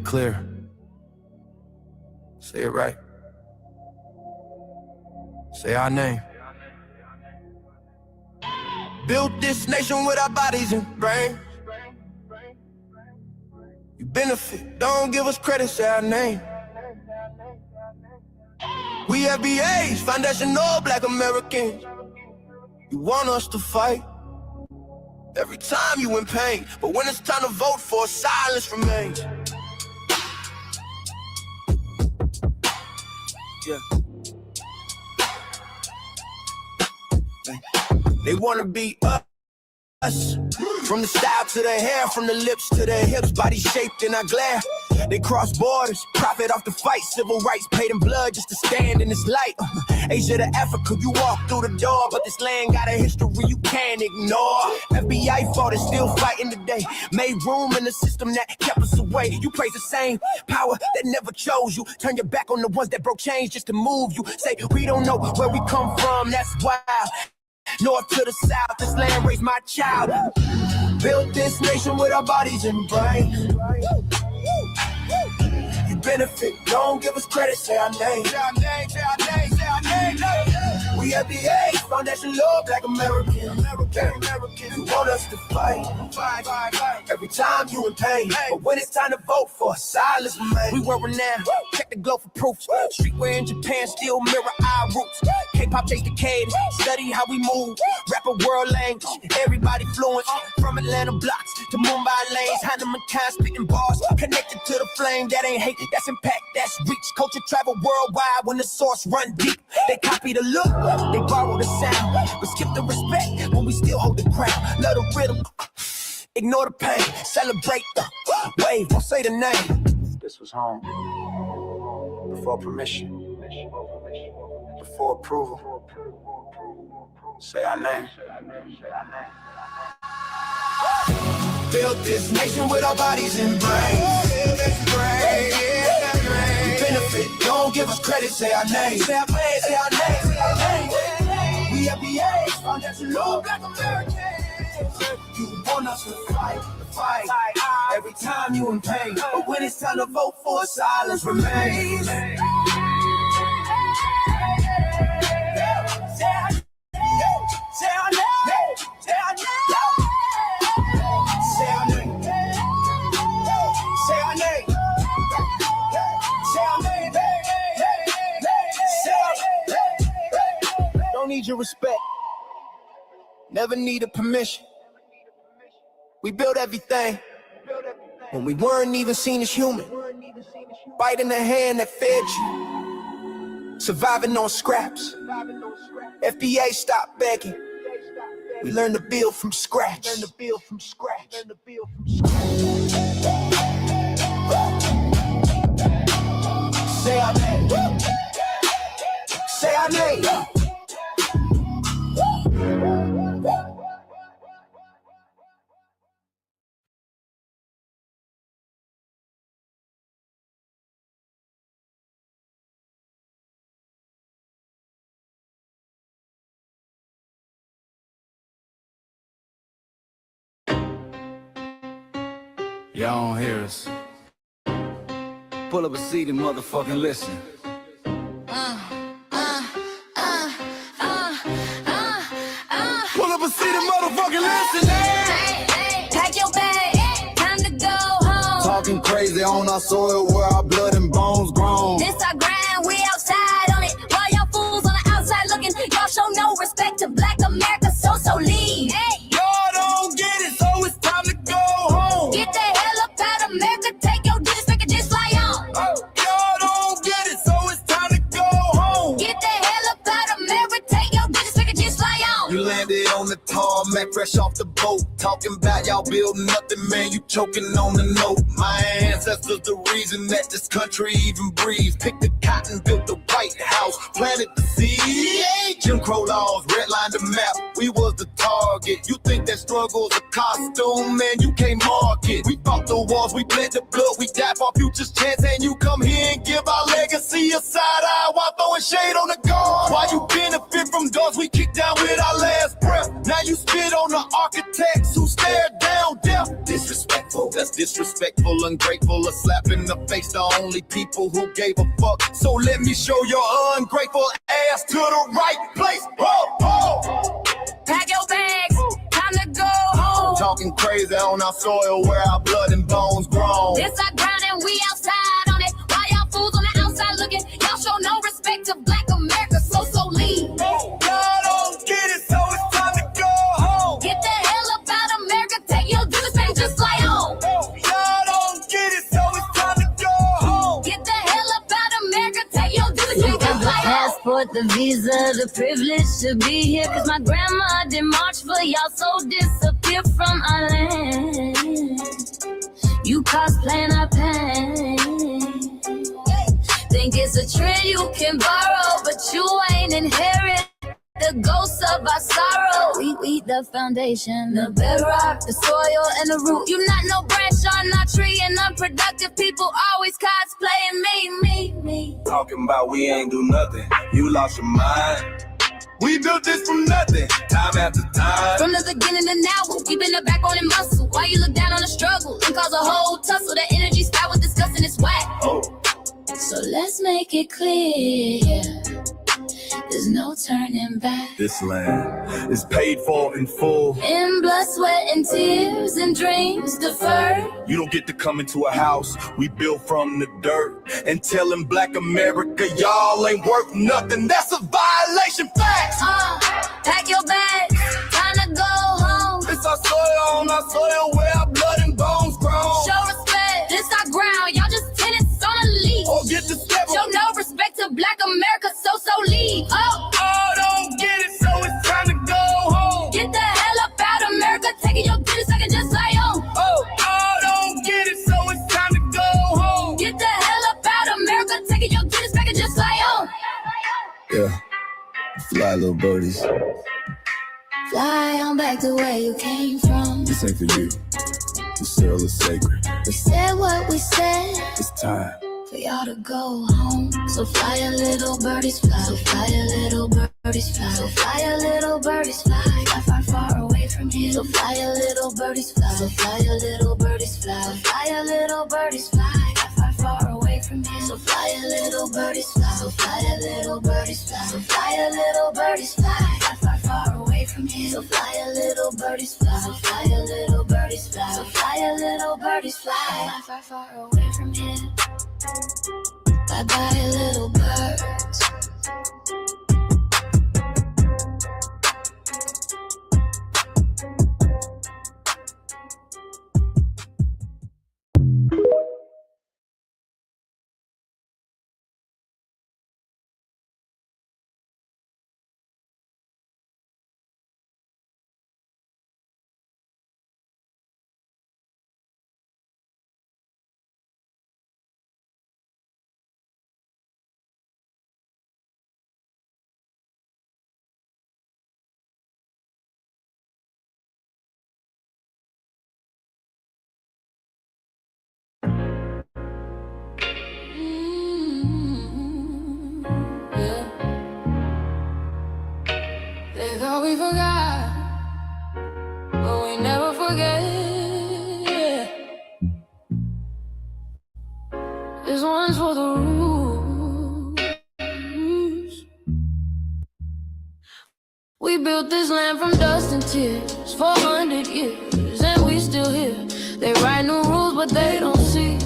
clear. Say it right. Say our name. Built this nation with our bodies and brains. You benefit, don't give us credit, say our name. We FBAs, foundational black Americans. You want us to fight every time you in pain, but when it's time to vote for, silence remains. Yeah. They wanna be us. From the style to the hair, from the lips to the hips, body shaped in our glare. They cross borders, profit off the fight, civil rights paid in blood just to stand in this light. Asia to Africa, you walk through the door, but this land got a history you can't ignore. FBI fought and still fighting today, made room in the system that kept us away. You praise the same power that never chose you, turn your back on the ones that broke chains just to move you. Say we don't know where we come from, that's wild. North to the south, this land raised my child. Built this nation with our bodies and brains. You benefit, don't give us credit, say our name. Say our name, say our name, say our name. We FBA, foundation law, black American. You want us to fight every time you in pain, but when it's time to vote for, silence remains. We were renowned, check the globe for proof. Streetwear in Japan still mirror our roots. K-pop chase the cadence, study how we move. Rap a world language, everybody fluent. From Atlanta blocks to Mumbai lanes, Heinemann kind spitting bars, connected to the flame. That ain't hate, that's impact, that's reach. Culture travel worldwide when the source run deep. They copy the look, they borrow the sound, but skip the respect when we still hold the crown. Love the rhythm, ignore the pain, celebrate the wave, don't say the name. This was home, before permission, before approval. Say our name. Built this nation with our bodies and brains. We benefit, don't give us credit, say our name. Say our name, say our name, say our name. We FBA, foundation law, black Americans. You want us to fight every time you in pain, but when it's time to vote for, silence remains. Don't need your respect, never needed permission. We built everything when we weren't even seen as human. Biting the hand that fed you, surviving on scraps. FBA stopped begging. We learned to build from scratch. Say our name. Say our name. Y'all don't hear us. Pull up a seat and motherfucking listen. Pull up a seat and motherfucking listen. Pack your bag, time to go home. Talking crazy on our soil where our blood and bones grown. This our grind, we outside on it. While y'all fools on the outside looking, y'all show no respect to black America, so leave. Y'all don't get it, so it's time to go home. Get the hell up out of America, take your district and just fly on. Y'all don't get it, so it's time to go home. Get the hell up out of America, take your district and just fly on. You landed on the tarmac, fresh off the boat. Talking about y'all building nothing, man, you choking on the note. My ancestors the reason that this country even breathes. Picked the cotton, built the White House, planted the seed. Jim Crow laws, redlined the map, we was the target. You think that struggle's a costume, man, you can't mark it. We fought the wars, we bled the blood, we died for our future's chance. And you come here and give our legacy a side eye while throwing shade on the guard. While you benefit from doors we kicked down with our last breath. Now you spit on the architects who stared down death. Disrespectful, that's disrespectful, ungrateful, a slap in the face to only people who gave a fuck. So let me show your ungrateful ass to the right place. Pack your bags, time to go home. Talking crazy on our soil where our blood and bones grown. This our ground and we outside on it. Why y'all fools on the outside looking? Y'all show no respect to Black America, so leave. Y'all don't get it, so it's time to go home. Get the hell up out of America, take your dues and just fly home. Y'all don't get it, so it's time to go home. Get the hell up out of America, take your dues and You got just the fly home. passport, the visa, the privilege to be here. Cause my grandma did march for y'all, so disappear from our land. You cosplaying our pain. Think it's a trend you can borrow, but you ain't inherit the ghosts of our sorrow. We the foundation, the bedrock, the soil, and the root. You not no branch on our tree, and unproductive people always cosplaying me. Talking about we ain't do nothing. You lost your mind. We built this from nothing, time after time. From the beginning to now, we been the backbone and muscle. Why you look down on the struggle and cause a whole tussle? The energy style was disgusting, it's whack. So let's make it clear, there's no turning back. This land is paid for in full. In blood, sweat, and tears, and dreams deferred. You don't get to come into a house we built from the dirt and telling Black America y'all ain't worth nothing. That's a violation. Facts. Pack your bags, time to go home. It's our soil on our soil where our blood and bones grown. Show respect, this our ground. Y'all just tenants on a leash. Or get the step. Show no respect to Black America, so leave. Don't get it, so it's time to go home. Get the hell up out of America, taking your business, I can just fly home. Don't get it, so it's time to go home. Get the hell up out of America, taking your business, I can just fly home. Yeah, fly little birdies. Fly on back to where you came from. This ain't for you. This soil is sacred. We said what we said. It's time For y'all to go home. So fly a little birdies fly. So fly a little birdies fly. So fly a little birdies fly. Fly far, far away from here. So fly a little birdies fly. So fly a little birdies fly. So fly a little birdies fly. Fly far, far away from here. So fly a little birdies fly. So fly a little birdies fly. So fly a little birdies fly. Fly far, far away from here. So fly a little birdies fly. So fly a little birdies fly. So fly a little birdies fly. Fly far, far away from here. Bye bye, little birds. They thought we forgot, but we never forget. This one's for the rules. We built this land from dust and tears, 400 years, and we still here. They write new rules, but they don't see.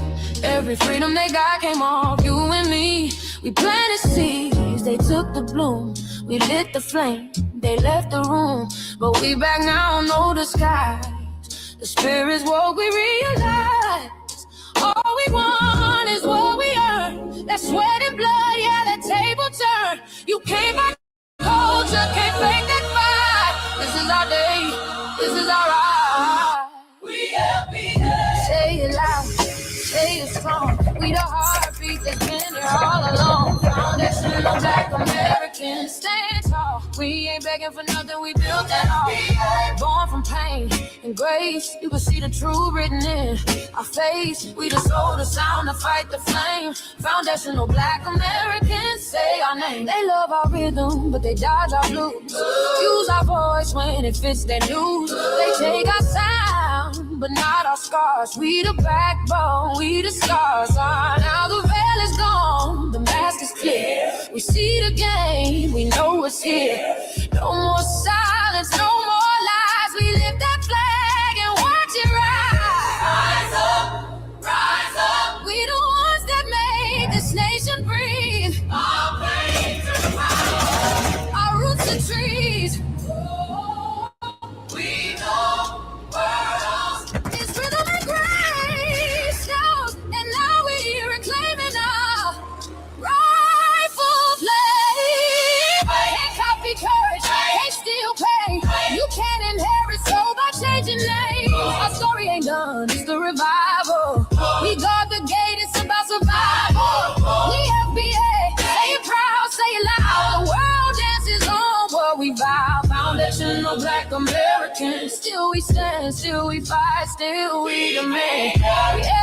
Every freedom they got came off you and me. We planted seeds, they took the bloom. We lit the flame, they left the room. But we back now, no disguise. The spirit's woke, we realize. All we want is what we earn. That sweat and blood, yeah, that table turn. You can't buy culture, can't fake that fight. This is our day, this is our ride. We happy. Say it loud, say it strong. We the heartbeat that's been here all along. Foundation of Black Americans, stand tall. We ain't begging for nothing, we built that all. Born from pain and grace, you can see the truth written in our face. We the soul, the sound, the fight, the flame. Foundational Black Americans, say our name. They love our rhythm, but they dodge our blues. Use our voice when it fits their news. They take our sound, but not our scars. We the backbone, we the scars. Now the veil is gone, the mask is clear. We see the game, we know it's here. No more silence, no more lies. We lift that flag and watch it rise. Rise up, rise up. We the ones that made this nation breathe. Our plains are power, our roots are trees. We know world. It's rhythm and grace, shout, and now we're here reclaiming our rightful place. Can't copy courage, can't steal pay. You can't inherit soul by changing names. Our story ain't done, it's the revival. We guard the gate, it's about survival. We FBA, say it proud, say it loud. The world dances on what we vow. Foundational Black Americans. Still we stand, still we fight, still we demand.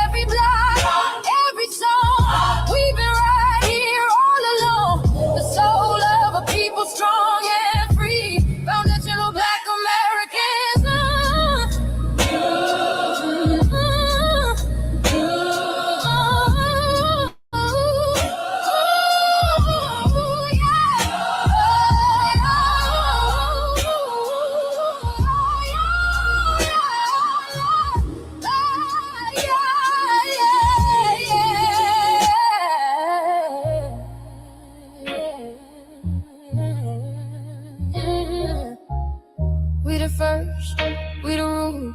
Every block, every song, we've been right here all along. The soul of a people strong and free. Foundational Black Americans. We the first, we the rule,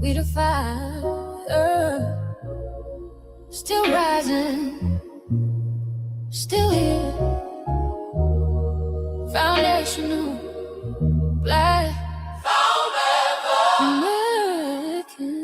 we the fire. Still rising, still here. Foundational Black American.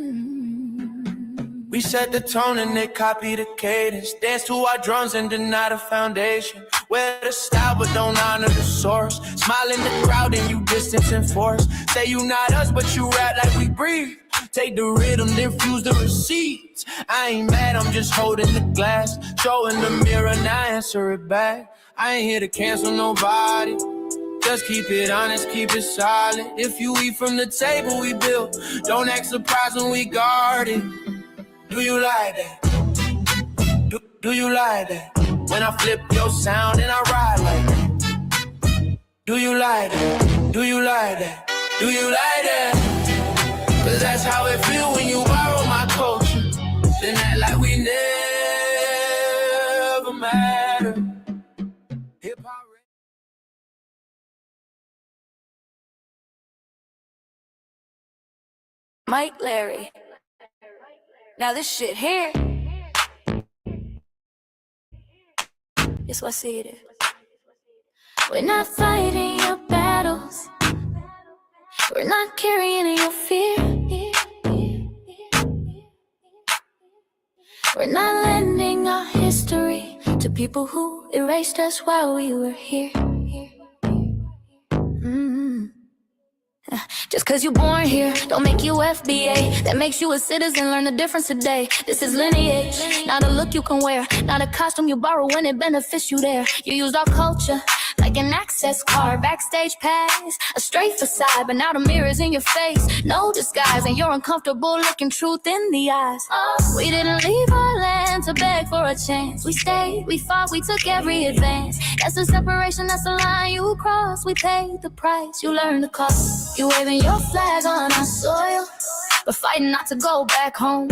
We set the tone and they copy the cadence. Dance to our drums and deny the foundation. Wear the style but don't honor the source. Smile in the crowd and you distance and force. Say you not us but you rap like we breathe. Take the rhythm, then fuse the receipts. I ain't mad, I'm just holding the glass. Showing the mirror, now answer it back. I ain't here to cancel nobody. Just keep it honest, keep it solid. If you eat from the table we built, don't act surprised when we guard it. Do you like that? Do you like that? When I flip your sound and I ride like that. Do you like that? Do you like that? Do you like that? Cause that's how it feel when you borrow my culture. Then act like we never matter. Hip-hop. Mike Larry. Now this shit here. It's what I see it is. We're not fighting your battles. We're not carrying your fear. We're not lending our history to people who erased us while we were here. Just cause you born here, don't make you FBA. That makes you a citizen, learn the difference today. This is lineage, not a look you can wear. Not a costume you borrow when it benefits you there. You used our culture like an access card, backstage pass, a straight facade, but now the mirror's in your face. No disguise, and you're uncomfortable looking truth in the eyes. We didn't leave our land to beg for a chance. We stayed, we fought, we took every advance. That's the separation, that's the line you cross. We paid the price, you learned the cost. You waving your flag on our soil, but fighting not to go back home.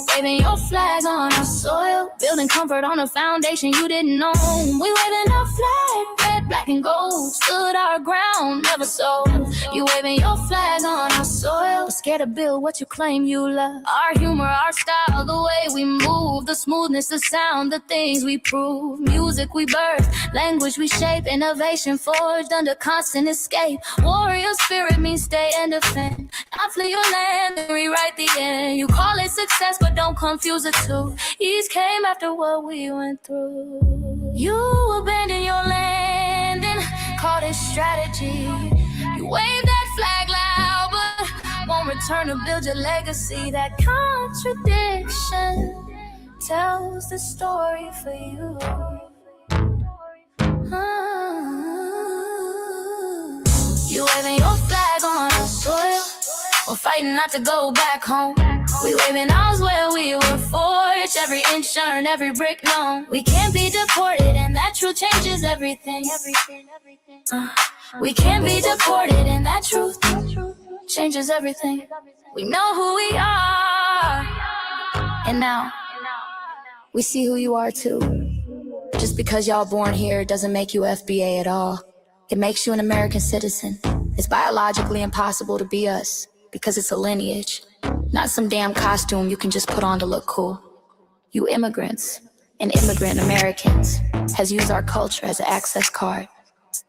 Waving your flag on our soil, building comfort on a foundation you didn't know. We waving our flag, red, black, and gold. Stood our ground, never sold. You waving your flag on our soil, but scared to build what you claim you love. Our humor, our style, the way we move, the smoothness, the sound, the things we prove. Music we birth, language we shape, innovation forged under constant escape. Warrior spirit means stay and defend, not flee your land and rewrite the end. You call it success, but don't confuse the two. Ease came after what we went through. You abandoned your land and called it strategy. You wave that flag loud, but won't return to build your legacy. That contradiction tells the story for you. You waving your flag on our soil, or fight fighting not to go back home. We waving arms where we were forged, every inch earned, every brick known. We can't be deported, and that truth changes everything. We can't be deported, and that truth changes everything. We know who we are, and now we see who you are too. Just because y'all born here doesn't make you FBA at all. It makes you an American citizen. It's biologically impossible to be us because it's a lineage, not some damn costume you can just put on to look cool. You immigrants and immigrant Americans has used our culture as an access card,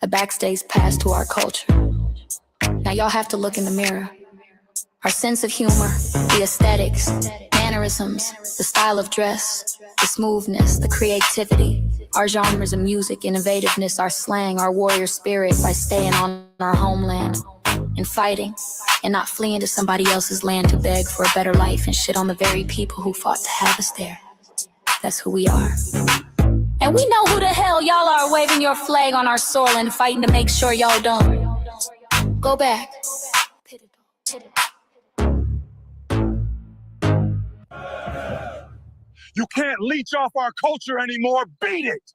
a backstage pass to our culture. Now y'all have to look in the mirror. Our sense of humor, the aesthetics, mannerisms, the style of dress, the smoothness, the creativity, our genres of music, innovativeness, our slang, our warrior spirit by staying on our homeland and fighting and not fleeing to somebody else's land to beg for a better life and shit on the very people who fought to have us there. That's who we are. And we know who the hell y'all are waving your flag on our soil and fighting to make sure y'all don't. Go back. You can't leech off our culture anymore. Beat it!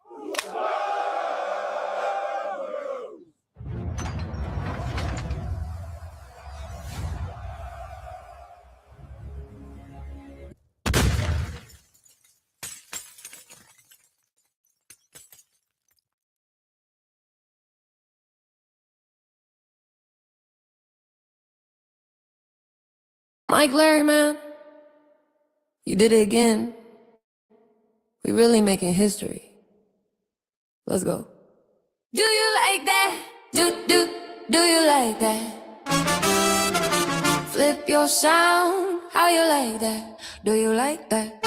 Mike Larry, man, you did it again. We really making history. Let's go. Do you like that? Do you like that? Flip your sound, how you like that? Do you like that?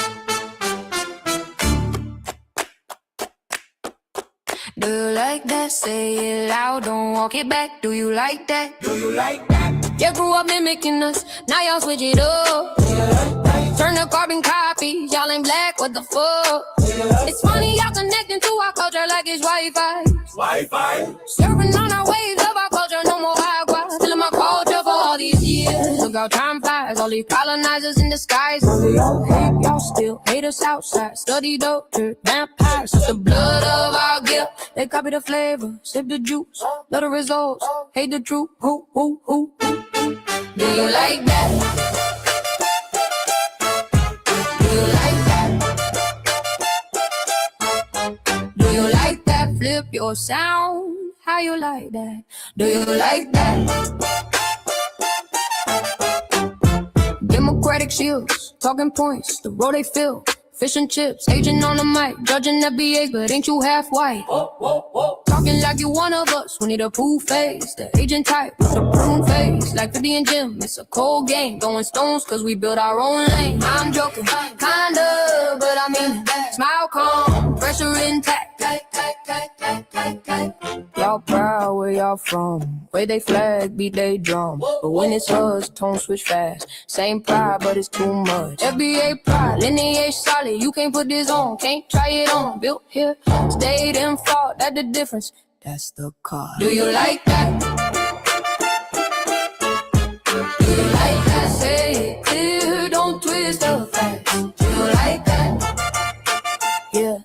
Do you like that? Say it loud, don't walk it back. Do you like that? Do you like that? You grew up mimicking us, now y'all switch it up. Turn the carbon copy, y'all ain't black, what the fuck? It's funny y'all connecting to our culture like it's Wi-Fi. Surfing on our waves of our culture, no more agua. Feeling my culture for all these years. Look how time flies, all these colonizers in disguise. Y'all hate, y'all still hate us outside. Study doctor, vampires, it's the blood of our gift. They copy the flavor, sip the juice, love the results, hate the truth. Who? Do you like that? Do you like that? Do you like that? Flip your sound. How you like that? Do you like that? Democratic shields, talking points, the road they fill. Fish and chips, agent on the mic, judging FBA, but ain't you half white? Talking like you one of us, we need a proof face. The agent type with a prune face, like 50 and Jim, it's a cold game. Throwing stones cause we build our own lane. I'm joking, kinda, but I mean it. Smile calm, pressure intact. Y'all proud where y'all from, where they flag, beat they drum. But when it's us, tone switch fast. Same pride, but it's too much. FBA pride, lineage solid. You can't put this on, can't try it on. Built here, stayed and fought, that's the difference. That's the car. Do you like that? Do you like that? Say it clear, don't twist the facts. Do you like that? Yeah.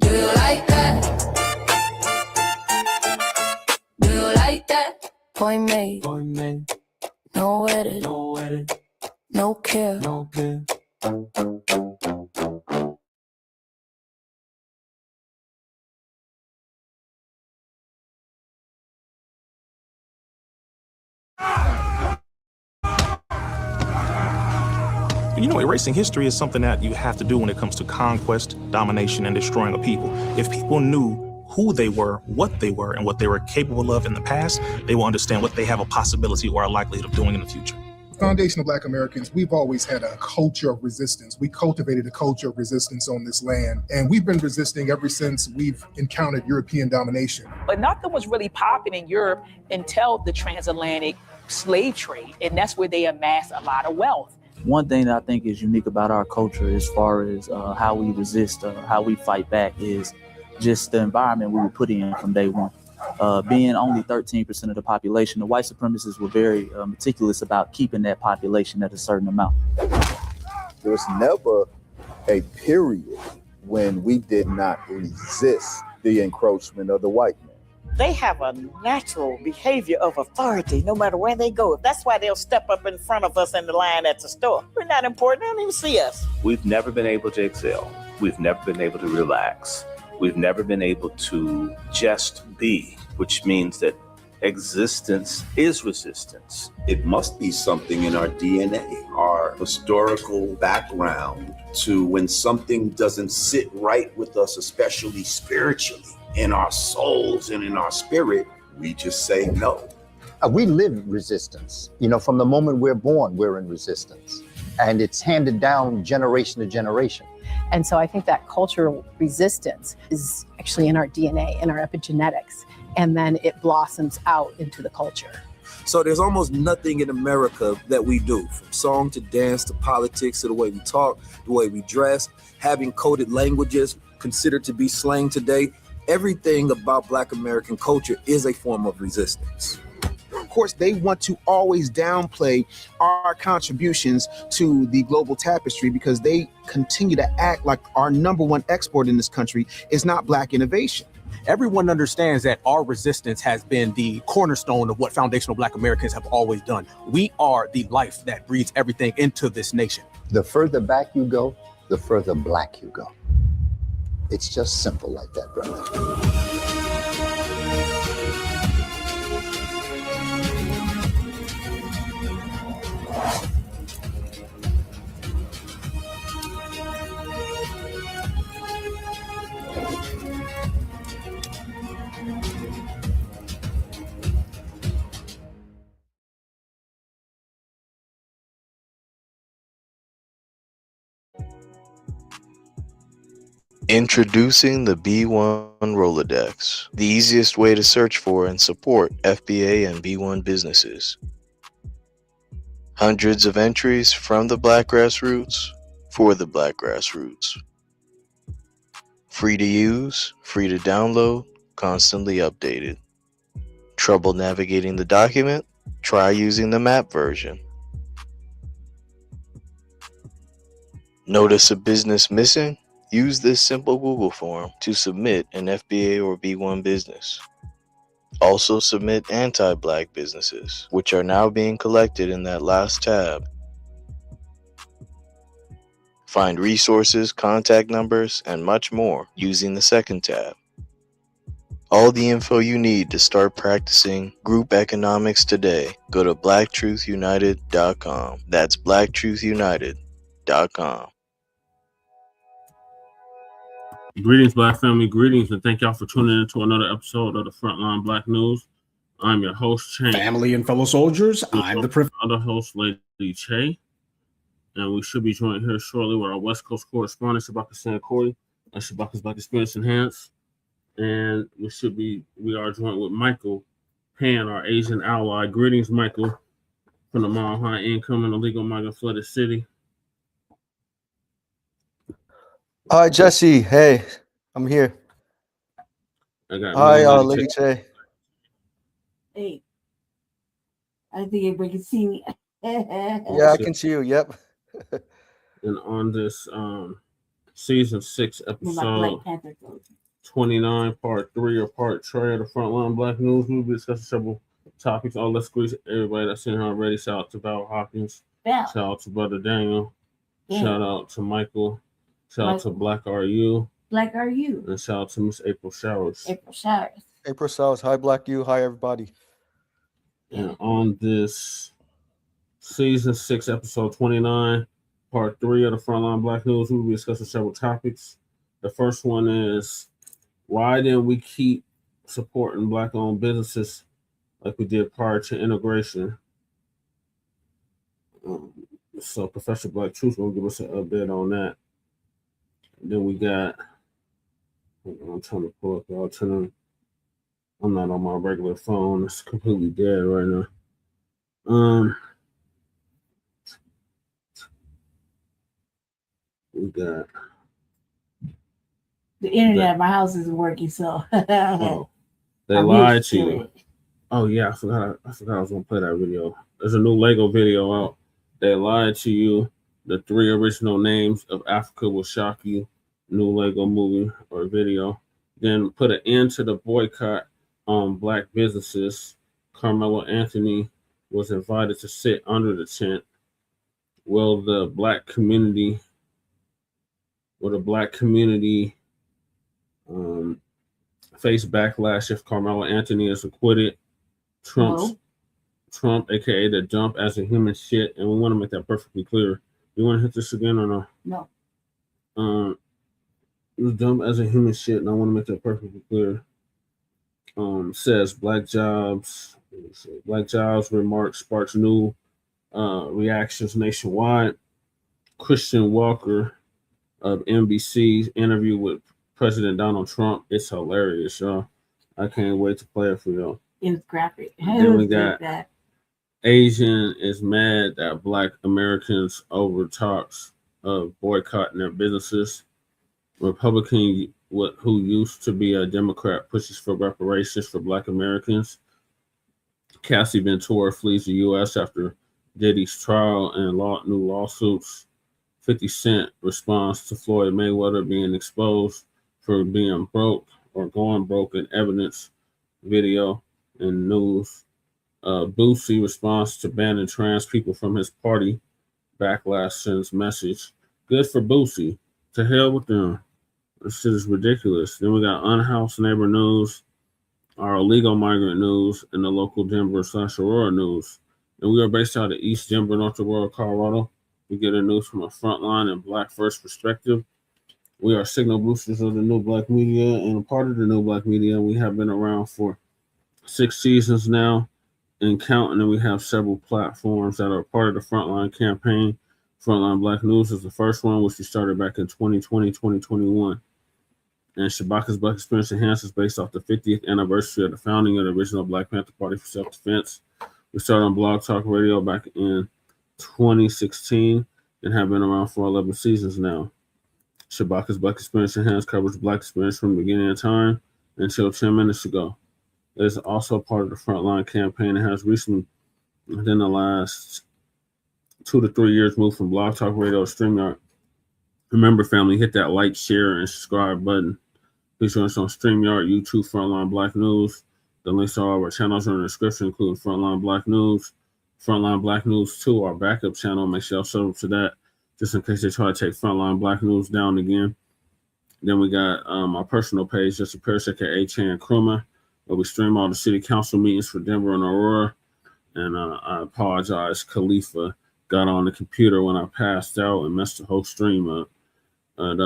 Do you like that? Do you like that? Point made. No edit. No care. You know, erasing history is something that you have to do when it comes to conquest, domination, and destroying a people. If people knew who they were, what they were, and what they were capable of in the past, they will understand what they have a possibility or a likelihood of doing in the future. Foundation of Black Americans, we've always had a culture of resistance. We cultivated a culture of resistance on this land, and we've been resisting ever since we've encountered European domination. But nothing was really popping in Europe until the transatlantic slave trade, and that's where they amassed a lot of wealth. One thing that I think is unique about our culture as far as how we resist, how we fight back is just the environment we were put in from day one. Being only 13% of the population, the white supremacists were very meticulous about keeping that population at a certain amount. There was never a period when we did not resist the encroachment of the white man. They have a natural behavior of authority no matter where they go. That's why they'll step up in front of us in the line at the store. We're not important. They don't even see us. We've never been able to excel. We've never been able to relax. We've never been able to just be, which means that existence is resistance. It must be something in our DNA, our historical background, to when something doesn't sit right with us, especially spiritually, in our souls and in our spirit, we just say no. We live resistance. You know, from the moment we're born, we're in resistance. And it's handed down generation to generation. And so I think that cultural resistance is actually in our DNA, in our epigenetics, and then it blossoms out into the culture. So there's almost nothing in America that we do, from song to dance to politics to the way we talk, the way we dress, having coded languages considered to be slang today. Everything about Black American culture is a form of resistance. Of course, they want to always downplay our contributions to the global tapestry because they continue to act like our number one export in this country is not Black innovation. Everyone understands that our resistance has been the cornerstone of what foundational Black Americans have always done. We are the life that breathes everything into this nation. The further back you go, the further Black you go. It's just simple like that, brother. Introducing the B1 Rolodex, the easiest way to search for and support FBA and B1 businesses. Hundreds of entries from the Black grassroots for the Black grassroots. Free to use, free to download, constantly updated. Trouble navigating the document? Try using the map version. Notice a business missing? Use this simple Google form to submit an FBA or B1 business. Also submit anti-Black businesses, which are now being collected in that last tab. Find resources, contact numbers, and much more using the second tab. All the info you need to start practicing group economics today. Go to blacktruthunited.com. That's blacktruthunited.com. Greetings, Black family. Greetings, and thank y'all for tuning in to another episode of the Frontline Black News. I'm your host, Che. Family and fellow soldiers, I'm the other host, Lady Che. And we should be joined here shortly with our West Coast correspondent, Shabaka Sankoy, and Shabaka's Black Experience Enhanced. And we are joined with Michael Pan, our Asian ally. Greetings, Michael, from the Mile High Income and Illegal Migrant Flooded City. Hi, Jesse. Hey, I'm here. Hi, Lady Che. Hey, I think everybody can see me. Yeah, I can see you. Yep. And on this season 6 episode 29, part 3 or part 3 of the Frontline Black News, we'll be discussing several topics. Oh, let's greet everybody that's in here already. Shout out to Val Hopkins. Shout out to Brother Daniel. Shout out to Michael. Shout out to Black RU. Black RU. And shout out to Miss April Showers. April Showers. April Showers. Hi, Black U. Hi, everybody. And on this season 6, episode 29, part 3 of the Frontline Black News, we'll be discussing several topics. The first one is, why didn't we keep supporting Black-owned businesses like we did prior to integration? So Professor Black Truth will give us an update on that. And then we got, I'm trying to pull up the alternative. I'm not on my regular phone. It's completely dead right now. We got the internet at my house isn't working, so They lied to you. Oh yeah, I forgot I was gonna play that video. There's a new Lego video out. They lied to you. The 3 original names of Africa will shock you. New Lego movie or video. Then put an end to the boycott on Black businesses. Karmelo Anthony was invited to sit under the tent. Will the Black community face backlash if Karmelo Anthony is acquitted? Trump, aka the dump as a human shit, and we want to make that perfectly clear. You want to hit this again or no? No. The dump as a human shit, and I want to make that perfectly clear. Says Black Jobs Remark sparks new reactions nationwide. Kristen Welker of NBC's interview with President Donald Trump. It's hilarious, y'all. I can't wait to play it for y'all. It was graphic. Then we got Asian is mad that Black Americans over talks of boycotting their businesses. Republican who used to be a Democrat pushes for reparations for Black Americans. CASSIE Ventura flees the U.S. after Diddy's trial and new lawsuits. 50 Cent responds to Floyd Mayweather being exposed for being broke or going broke in evidence, video, and news. Boosie responds to banning trans people from his party. Bacclash sends message. Good for Boosie. To hell with them. This shit is ridiculous. Then we got Unhoused neighbor news, our illegal migrant news, and the local Denver/Aurora news. And we are based out of East Denver, North Aurora, Colorado. We get our news from a frontline and Black first perspective. We are signal boosters of the new Black media and a part of the new Black media. We have been around for 6 seasons now and counting, and we have several platforms that are part of the frontline campaign. Frontline Black News is the first one, which we started back in 2020, 2021. And Shabaka's Black Experience Enhanced is based off the 50th anniversary of the founding of the original Black Panther Party for Self-Defense. We started on Blog Talk Radio back in 2016 and have been around for 11 seasons now. Shabaka's Black Experience Enhanced covers Black experience from the beginning of time until 10 minutes ago. It is also part of the Frontline campaign and has recently, within the last 2 to 3 years, moved from Blog Talk Radio to StreamYard. Remember, family, hit that like, share, and subscribe button. Please join us on StreamYard, YouTube, Frontline Black News. The links to all of our channels are in the description, including Frontline Black News, Frontline Black News 2, our backup channel. Make sure y'all sub to that, just in case they try to take Frontline Black News down again. Then we got our personal page, Just a Paris, aka Chan Kruma, where we stream all the city council meetings for Denver and Aurora. And I apologize, Khalifa got on the computer when I passed out and messed the whole stream up. But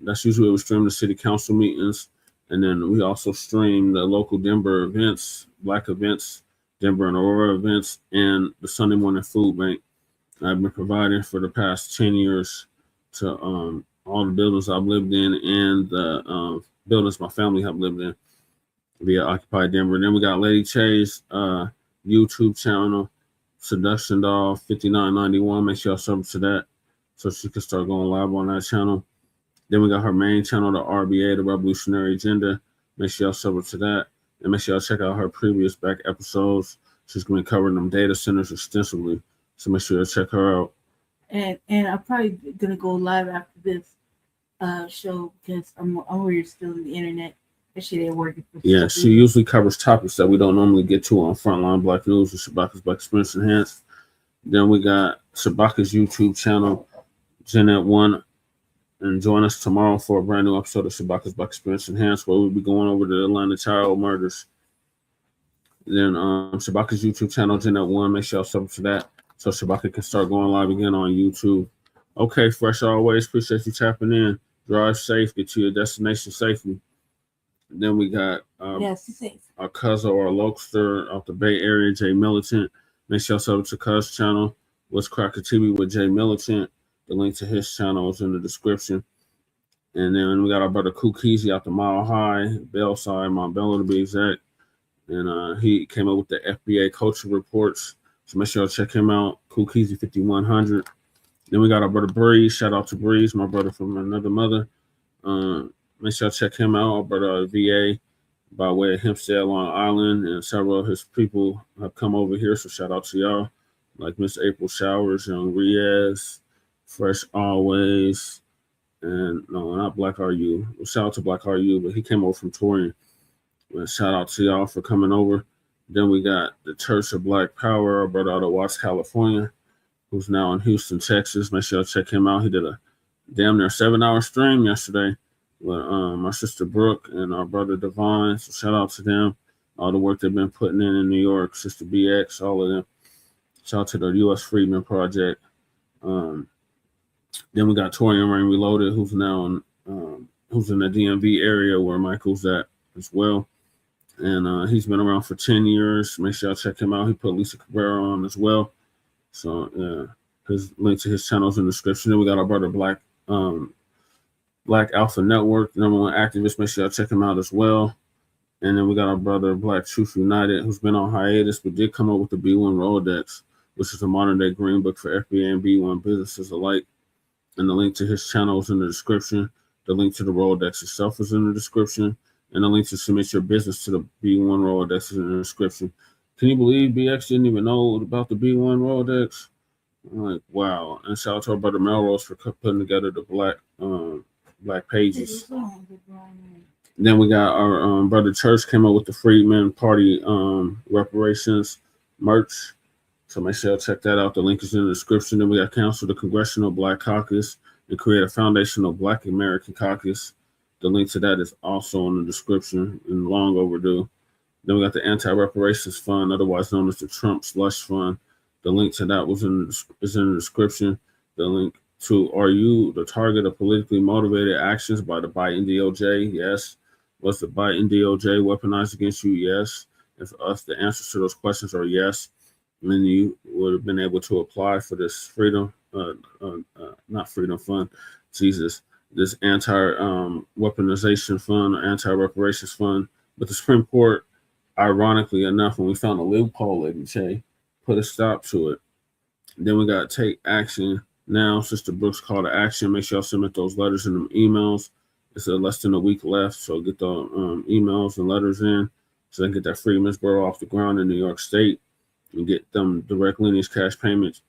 that's usually we stream the city council meetings. And then we also stream the local Denver events, Black events, Denver and Aurora events, and the Sunday morning food bank. I've been providing for the past 10 years to all the buildings I've lived in and the buildings my family have lived in via Occupy Denver. Then we got Lady Che's YouTube channel, Seduction Doll 5991. Make sure y'all sub to that so she can start going live on that channel. Then we got her main channel, the RBA, the Revolutionary Agenda. Make sure y'all sub to that. And make sure y'all check out her previous back episodes. She's going to be covering them data centers extensively. So make sure you check her out. And I'm probably going to go live after this show because I'm already still on the internet. Especially they're working for yeah, she usually covers topics that we don't normally get to on Frontline Black News and Shabaka's Black Experience Enhanced. Then we got Shabaka's YouTube channel, Jeanette 1. And join us tomorrow for a brand new episode of Shabaka's Black Experience Enhanced, where we'll be going over the Atlanta child murders. Then Shabaka's YouTube channel, Jeanette 1. Make sure y'all sub to that so Shabaka can start going live again on YouTube. Okay, Fresh Always. Appreciate you tapping in. Drive safe. Get to your destination safely. Then we got our cousin or Lokester out the Bay Area, Jay Militant. Make sure y'all sub to Cuz channel. What's Cracker TV with Jay Militant. The link to his channel is in the description. And then we got our brother Kukizi out the Mile High, Bellside, Montbello to be exact. And he came up with the FBA culture reports. So make sure y'all check him out, Kukizi 5100. Then we got our brother Breeze. Shout out to Breeze, my brother from another mother. Make sure y'all check him out, our brother VA, by way of Hempstead, Long Island, and several of his people have come over here. So shout out to y'all, like Miss April Showers, Young Riaz, Fresh Always, and no, not Black RU. Shout out to Black RU, but he came over from touring. But shout out to y'all for coming over. Then we got the Church of Black Power, our brother out of Watts, California, who's now in Houston, Texas. Make sure y'all check him out. He did a damn near 7-hour stream yesterday with my sister Brooke and our brother Devon. So shout out to them. All the work they've been putting in New York, Sister BX, all of them. Shout out to the U.S. Freedmen Project. Then we got Torian Rain Reloaded, who's now who's in the DMV area where Michael's at as well. And he's been around for 10 years. Make sure y'all check him out. He put Lisa Cabrera on as well. So yeah, his link to his channel is in the description. Then we got our brother Black Alpha Network, #1 activist. Make sure y'all check him out as well. And then we got our brother Black Truth United, who's been on hiatus but did come up with the B1 Rolodex, which is a modern day green book for FBA and B1 businesses alike. And the link to his channel is in the description. The link to the Rolodex itself is in the description. And the link to submit your business to the B1 Rolodex is in the description. Can you believe BX didn't even know about the B1 Rolodex? I'm like, wow. And shout out to our brother Melrose for putting together the black pages. Then we got our brother Church came up with the Freedmen Party reparations merch. So make sure y'all check that out. The link is in the description. Then we got Council the Congressional Black Caucus and create a foundational Black American Caucus. The link to that is also in the description and long overdue. Then we got the Anti-Reparations Fund, otherwise known as the Trump Slush Fund. The link to that is in the description. The link to Are You the Target of Politically Motivated Actions by the Biden DOJ? Yes. Was the Biden DOJ weaponized against you? Yes. If the answers to those questions are yes, then you would have been able to apply for this not freedom fund, Jesus, this anti-weaponization fund or anti-reparations fund. But the Supreme Court, ironically enough, when we found a loophole, Lady Che, put a stop to it. Then we got Take Action Now, Sister Brooks Call to Action. Make sure y'all submit those letters and them emails. It's less than a week left, so get the emails and letters in so they can get that Freedmansboro off the ground in New York State and get them direct lineage cash payments,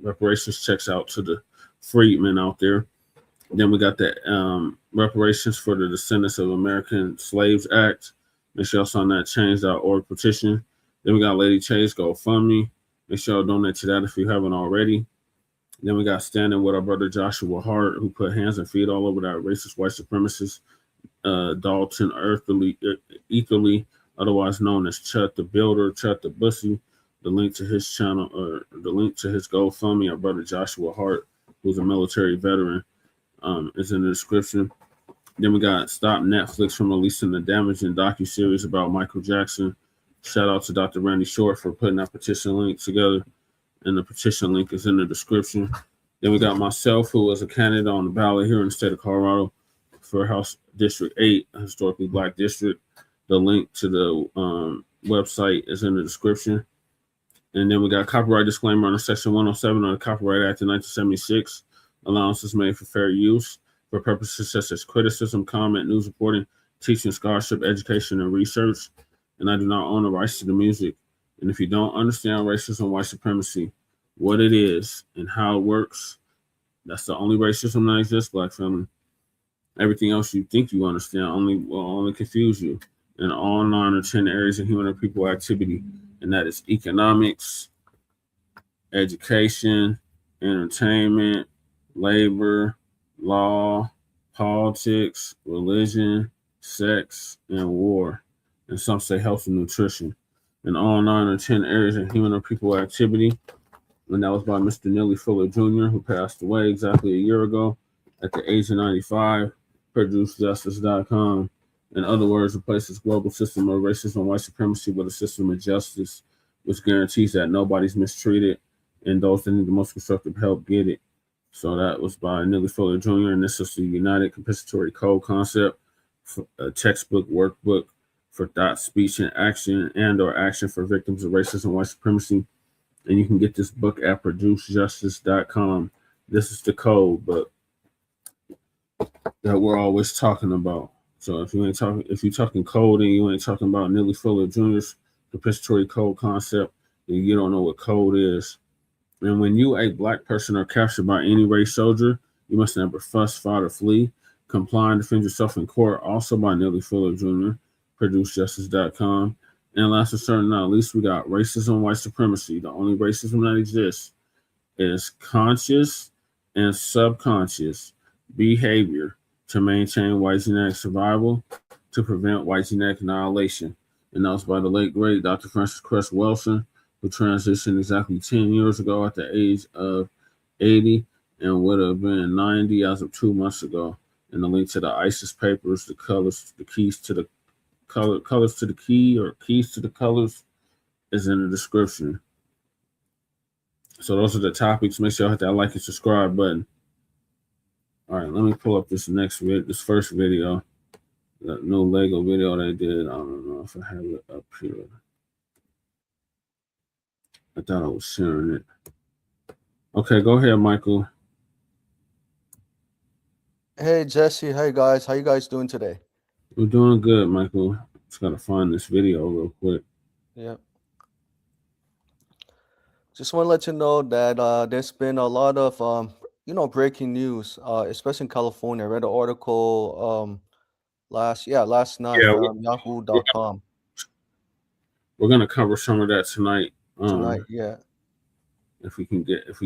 reparations checks out to the freedmen out there. Then we got the reparations for the Descendants of American Slaves Act. Make sure y'all sign that change.org petition. Then we got Lady Che's GoFundMe. Make sure y'all donate to that if you haven't already. Then we got Standing with our brother Joshua Hart, who put hands and feet all over that racist white supremacist Dalton Etherly, otherwise known as Chut the Builder, Chut the Boosie. The link to his channel, or the link to his GoFundMe, our brother Joshua Hart, who's a military veteran, is in the description. Then we got Stop Netflix from releasing the damaging docuseries about Michael Jackson. Shout out to Dr. Randy Short for putting that petition link together. And the petition link is in the description. Then we got myself, who was a candidate on the ballot here in the state of Colorado for House District 8, a historically Black district. The link to the website is in the description. And then we got copyright disclaimer under Section 107 of the Copyright Act of 1976. Allowances made for fair use for purposes such as criticism, comment, news reporting, teaching, scholarship, education, and research. And I do not own the rights to the music. And if you don't understand racism, white supremacy, what it is and how it works, that's the only racism that exists, Black family. Everything else you think you understand will only confuse you in all 9 or 10 areas of human or people activity. And that is economics, education, entertainment, labor, law, politics, religion, sex, and war. And some say health and nutrition. In all 9 or 10 areas of human or people activity. And that was by Mr. Neely Fuller Jr., who passed away exactly a year ago at the age of 95, ProduceJustice.com. In other words, replaces global system of racism and white supremacy with a system of justice, which guarantees that nobody's mistreated and those that need the most constructive help get it. So that was by Neely Fuller Jr., and this is the United Compensatory Code concept, a textbook workbook for thought, speech, and action, and or action for victims of racism and white supremacy. And you can get this book at ProduceJustice.com. This is the code, but that we're always talking about. So if you're talking coding, you ain't talking about Neely Fuller Jr.'s compensatory code concept, then you don't know what code is. And when you, a black person, are captured by any race soldier, you must never fuss, fight, or flee. Comply and defend yourself in court, also by Neely Fuller Jr., ProduceJustice.com. And last but certainly not least, we got racism, white supremacy. The only racism that exists is conscious and subconscious behavior to maintain white genetic survival, to prevent white genetic annihilation. And that was by the late, great Dr. Francis Cress Welsing, who transitioned exactly 10 years ago at the age of 80 and would have been 90 as of 2 months ago. And the link to the ISIS papers, the colors, the keys to the colors to the key, or keys to the colors, is in the description. So those are the topics. Make sure you hit that like and subscribe button. All right, let me pull up this first video, that new Lego video they did. I don't know if I have it up here. I thought I was sharing it. Okay, go ahead, Michael. Hey, Jesse. Hey, guys. How you guys doing today? We're doing good, Michael. Just got to find this video real quick. Yeah. Just want to let you know that there's been a lot of, breaking news, especially in California. I read an article last night from Yahoo.com. We're going to cover some of that tonight. Yeah. If we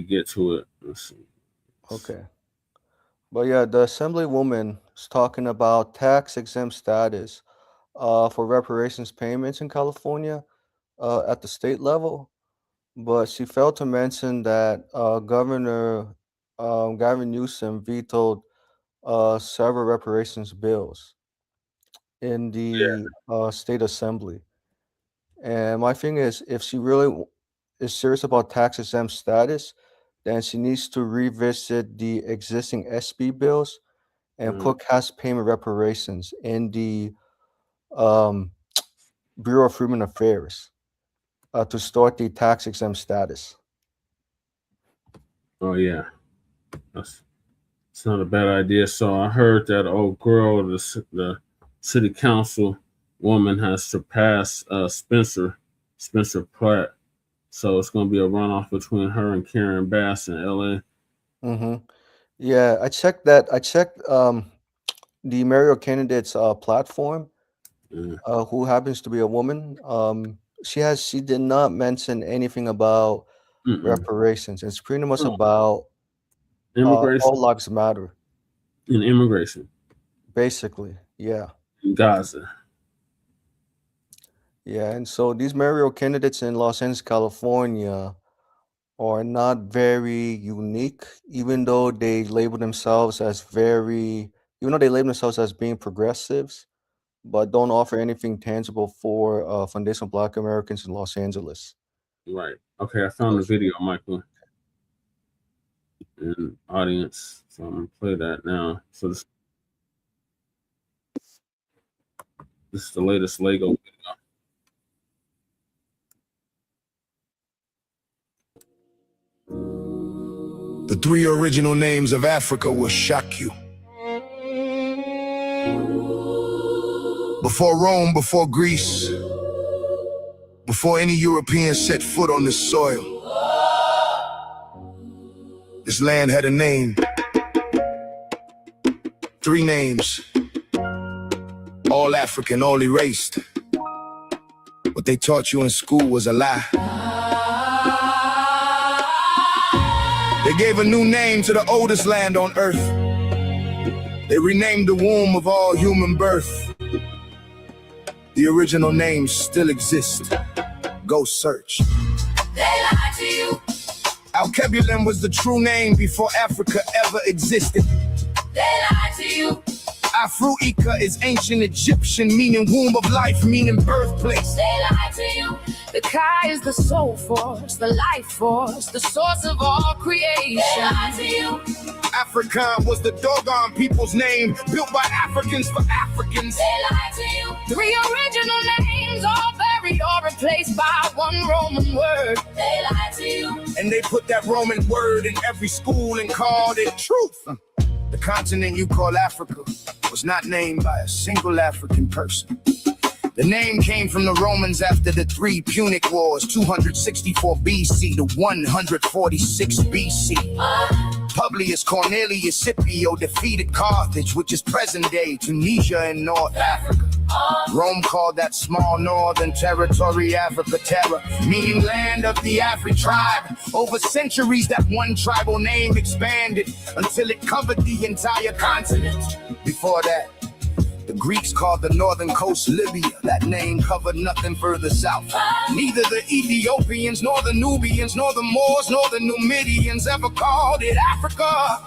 get to it. Let's see. Okay. But yeah, the Assemblywoman is talking about tax-exempt status for reparations payments in California at the state level. But she failed to mention that Governor Gavin Newsom vetoed several reparations bills in the state assembly. And my thing is, if she really is serious about tax-exempt status, then she needs to revisit the existing SB bills and put cash payment reparations in the Bureau of Human Affairs to start the tax-exempt status. Oh, yeah. It's not a bad idea. So I heard that old girl, the city council woman, has surpassed Spencer Pratt. So it's going to be a runoff between her and Karen Bass in LA. Mm-hmm. Yeah, I checked that. I checked the Mario candidate's platform, who happens to be a woman. She did not mention anything about reparations. It's pretty much about immigration. All lives matter. In immigration. Basically, yeah. In Gaza. Yeah, and so these mayoral candidates in Los Angeles, California are not very unique, even though they label themselves as being progressives, but don't offer anything tangible for foundational Black Americans in Los Angeles. Right. Okay, I found the video, Michael. In audience. So I'm going to play that now. So this is the latest Lego video. The three original names of Africa will shock you. Before Rome, before Greece, before any European set foot on this soil, this land had a name. Three names. All African, all erased. What they taught you in school was a lie. They gave a new name to the oldest land on earth. They renamed the womb of all human birth. The original names still exist. Go search. They lied to you. Alkebulan was the true name before Africa ever existed. They lied to you. Afro-Ika is ancient Egyptian, meaning womb of life, meaning birthplace. They lied to you. The Kai is the soul force, the life force, the source of all creation. They lied to you. Afrikaan was the Dogon people's name, built by Africans for Africans. They lied to you. Three original names, all buried or replaced by one Roman word. They lied to you. And they put that Roman word in every school and called it truth. The continent you call Africa was not named by a single African person. The name came from the Romans after the 3 Punic Wars, 264 BC to 146 BC. Publius Cornelius Scipio defeated Carthage, which is present-day Tunisia and North Africa. Rome called that small northern territory Africa Terra, meaning land of the Afri tribe. Over centuries, that one tribal name expanded until it covered the entire continent. Before that, the Greeks called the northern coast Libya. That name covered nothing further south. Neither the Ethiopians, nor the Nubians, nor the Moors, nor the Numidians ever called it Africa.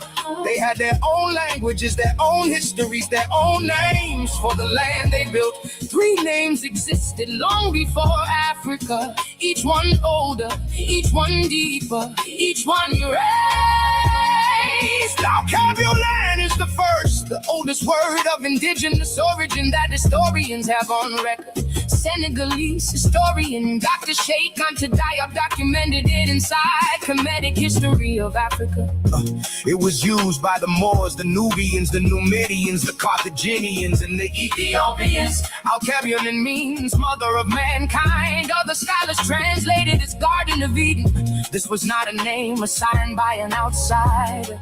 They had their own languages, their own histories, their own names for the land they built. 3 names existed long before Africa. Each one older, each one deeper, each one erased. Alcabulan is the first, the oldest word of indigenous origin that historians have on record. Senegalese historian Dr. Sheikh Anta Diop documented it inside Kemetic History of Africa. It was used by the Moors, the Nubians, the Numidians, the Carthaginians, and the Ethiopians. Alcabulan means mother of mankind. Other scholars translate it as Garden of Eden. This was not a name assigned by an outsider.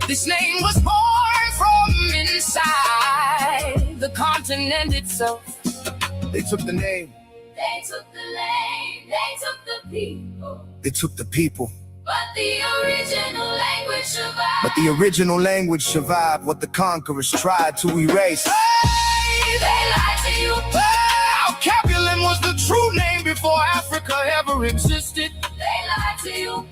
This name was born from inside the continent itself. They took the name. They took the name. They took the people. They took the people. But the original language survived. But the original language survived what the conquerors tried to erase. Hey, they lied to you. Alcabulan was the true name before Africa ever existed. They lied to you.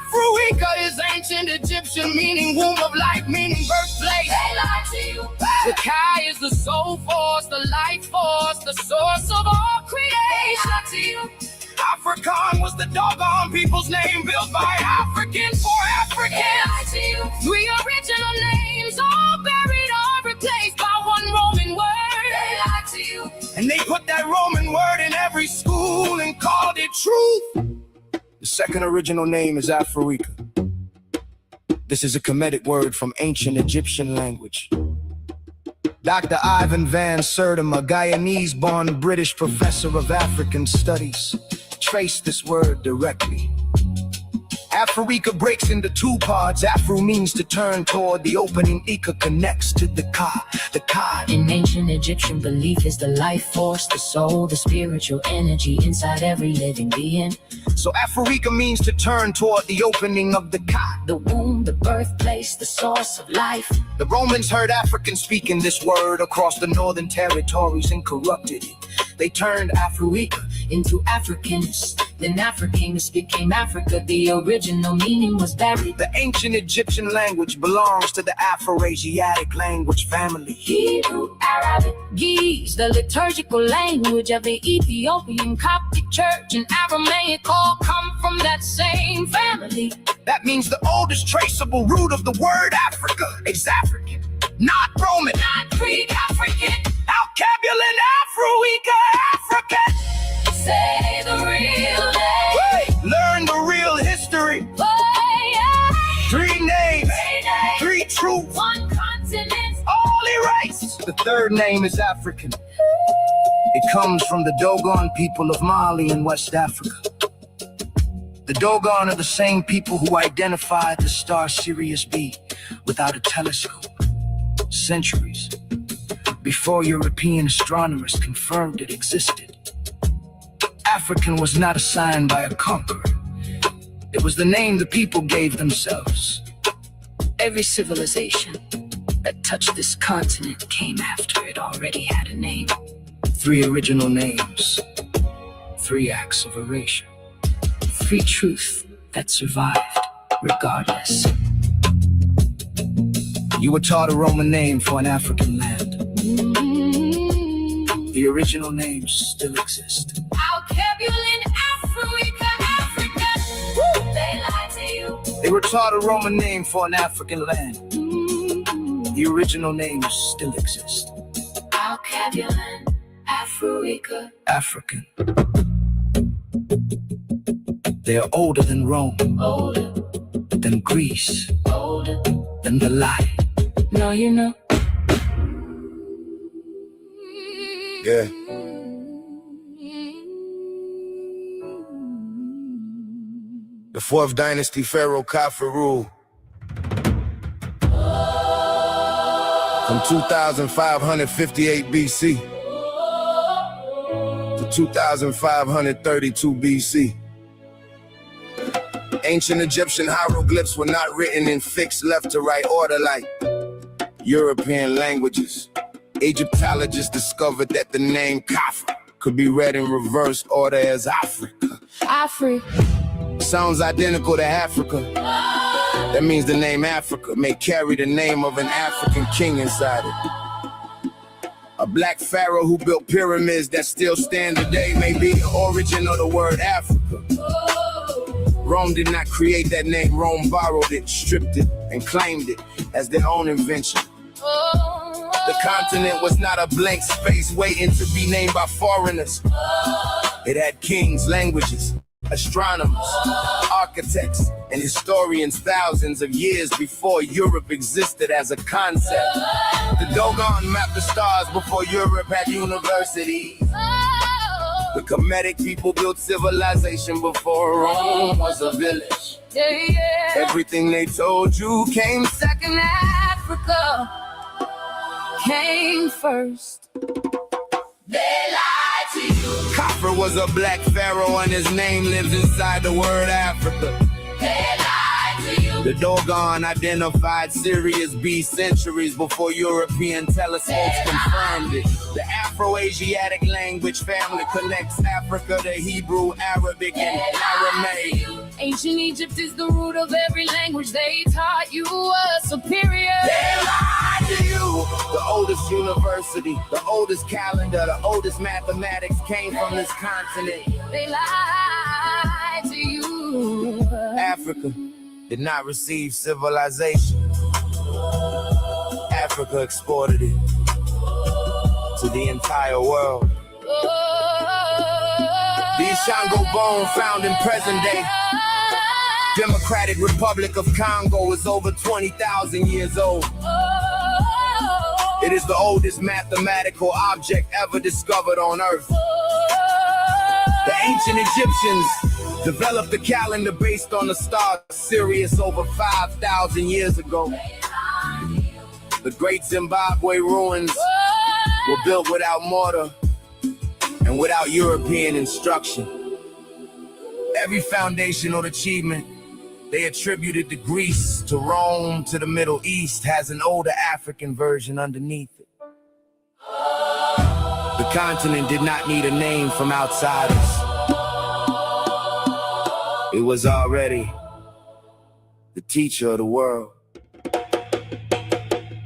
Afruika is ancient Egyptian, meaning womb of life, meaning birthplace. They lied to you. The Kai is the soul force, the life force, the source of all creation. They lied to you. Afrikaan was the doggone people's name built by Africans for Africans. They lied to you. 3 original names all buried or replaced by one Roman word. They lied to you. And they put that Roman word in every school and called it truth. The second original name is Afruika. This is a Kemetic word from ancient Egyptian language. Dr. Ivan van Sertima, a Guyanese-born British professor of African studies, traced this word directly. Afrika breaks into 2 parts. Afro means to turn toward. The opening Ika connects to the Ka. The Ka in ancient Egyptian belief is the life force, the soul, the spiritual energy inside every living being. So Afrika means to turn toward the opening of the Ka. The womb, the birthplace, the source of life. The Romans heard Africans speaking this word across the northern territories and corrupted it. They turned Afrika into Africans. Then Africans became Africa. The original meaning was buried. The ancient Egyptian language belongs to the Afro-Asiatic language family. Hebrew, Arabic, Ge'ez, the liturgical language of the Ethiopian Coptic Church, and Aramaic all come from that same family. That means the oldest traceable root of the word Africa is African, not Roman, not Greek, African. Alcabulan, Afruika, African. Say the real name. Learn the real history. Oh, yeah. 3 names, 3 truths, 1 continent, all erased. The third name is African. It comes from the Dogon people of Mali in West Africa. The Dogon are the same people who identified the star Sirius B without a telescope. Centuries before European astronomers confirmed it existed. African was not assigned by a conqueror. It was the name the people gave themselves. Every civilization that touched this continent came after it already had a name. 3 original names, 3 acts of erasure, 3 truths that survived regardless. You were taught a Roman name for an African land. The original names still exist. Alcabulan, Afrika, Africa. Woo! They lied to you. They were taught a Roman name for an African land. The original names still exist. Alcabulan, Afrika, African. They are older than Rome, older than Greece, older than the lie. No, you know. Yeah. The fourth dynasty pharaoh Khafre ruled from 2558 BC to 2532 BC. Ancient Egyptian hieroglyphs were not written in fixed left to right order like European languages. Egyptologists discovered that the name Khafre could be read in reverse order as Africa. Africa. Sounds identical to Africa. That means the name Africa may carry the name of an African king inside it. A black pharaoh who built pyramids that still stand today may be the origin of the word Africa. Rome did not create that name. Rome borrowed it, stripped it, and claimed it as their own invention. The continent was not a blank space waiting to be named by foreigners. It had kings, languages, astronomers, architects, and historians thousands of years before Europe existed as a concept. The Dogon mapped the stars before Europe had universities. The Kemetic people built civilization before Rome was a village. Everything they told you came second. Africa came first. They lied to you. Khafre was a black pharaoh and his name lives inside the word Africa. They lied to you. The Dogon identified Sirius B centuries before European telescopes confirmed it. The Afro-Asiatic language family connects Africa to Hebrew, Arabic, and Aramaic. Ancient Egypt is the root of every language. They taught you were superior. They lied to you. The oldest university, the oldest calendar, the oldest mathematics came from this continent. They lied to you. Africa did not receive civilization. Africa exported it to the entire world. The Ishango bone found in present day Democratic Republic of Congo is over 20,000 years old. It is the oldest mathematical object ever discovered on Earth. The ancient Egyptians developed a calendar based on the star Sirius over 5,000 years ago. The great Zimbabwe ruins were built without mortar and without European instruction. Every foundational achievement they attributed to Greece, to Rome, to the Middle East has an older African version underneath it. The continent did not need a name from outsiders. It was already the teacher of the world.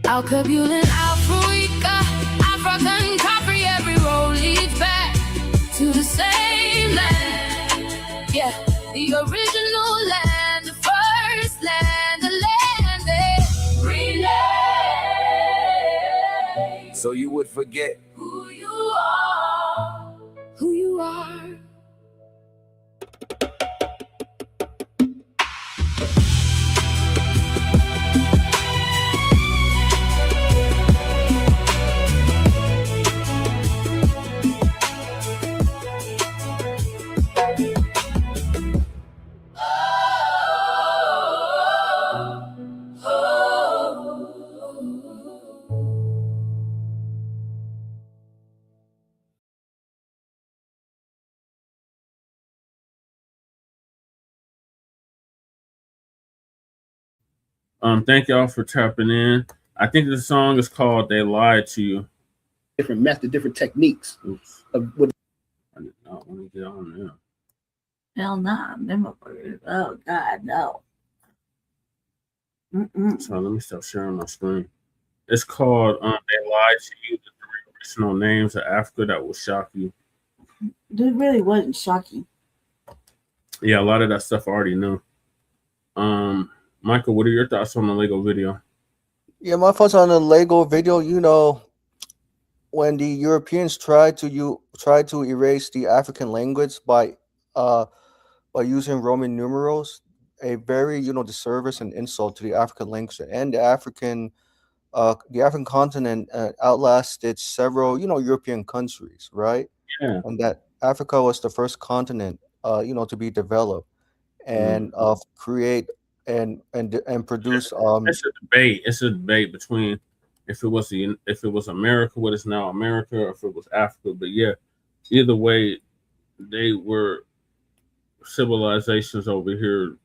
Alkabulin, Africa, African Khafre, every road leads back to the same land. Yeah, the original land, the first land, the land they relay. So you would forget who you are, who you are. Thank y'all for tapping in. I think the song is called "They Lied to You." Different method, different techniques. Oops. Of what I did not want to get on there. Hell nah, never. Oh God, no. So let me stop sharing my screen. It's called "They Lied to You: The Three Original Names of Africa That Will Shock You." It really wasn't shocking. Yeah, a lot of that stuff I already knew. Michael, what are your thoughts on the Lego video? Yeah, my thoughts on the Lego video, you know, when the Europeans tried to erase the African language by using Roman numerals, a very, you know, disservice and insult to the African language and the African the African continent outlasted several, European countries, right? Yeah. And that Africa was the first continent, to be developed and create and produce. It's a debate. It's a debate between if it was America, what is now America, or if it was Africa. But yeah, either way, they were civilizations over here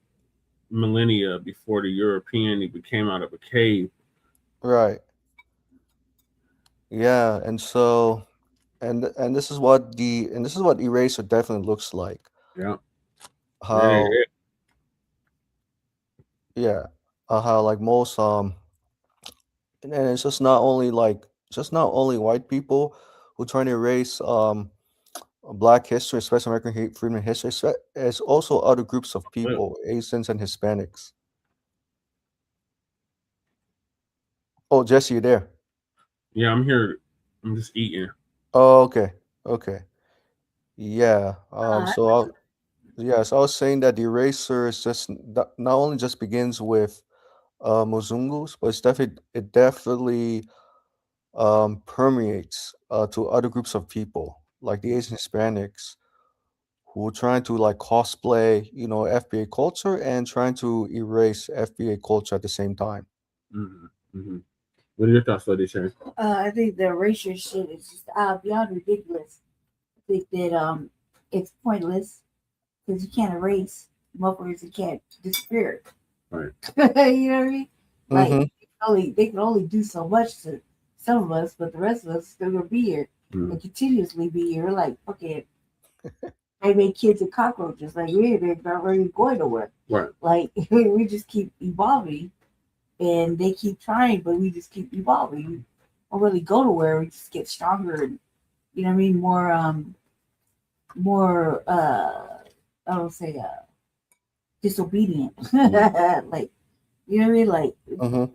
millennia before the European even came out of a cave. Right. Yeah, and so and this is what Eraser definitely looks like. Yeah. How yeah, how like most and it's just not only white people who trying to erase Black history, especially American freedom history. It's also other groups of people, Asians and Hispanics. Oh, Jesse, you there? Yeah, I'm here. I'm just eating. Oh, okay. Yeah. So I was saying that the eraser is just not only just begins with Mozungus, but it definitely permeates to other groups of people, like the Asian Hispanics, who are trying to like cosplay, FBA culture and trying to erase FBA culture at the same time. What are your thoughts, Lady Shay? I think the erasure shit is just beyond ridiculous. I think that it's pointless because you can't erase motherfuckers that can't disappear. Right. You know what I mean? Like they can only do so much to some of us, but the rest of us still gonna be here and continuously be here. Like okay, they make kids and cockroaches. Like they're not really going nowhere. Right. Like we just keep evolving, and they keep trying, but we just keep evolving. We don't really go nowhere. We just get stronger, and you know what I mean. More. I don't say disobedient. Like you know what I mean. Like not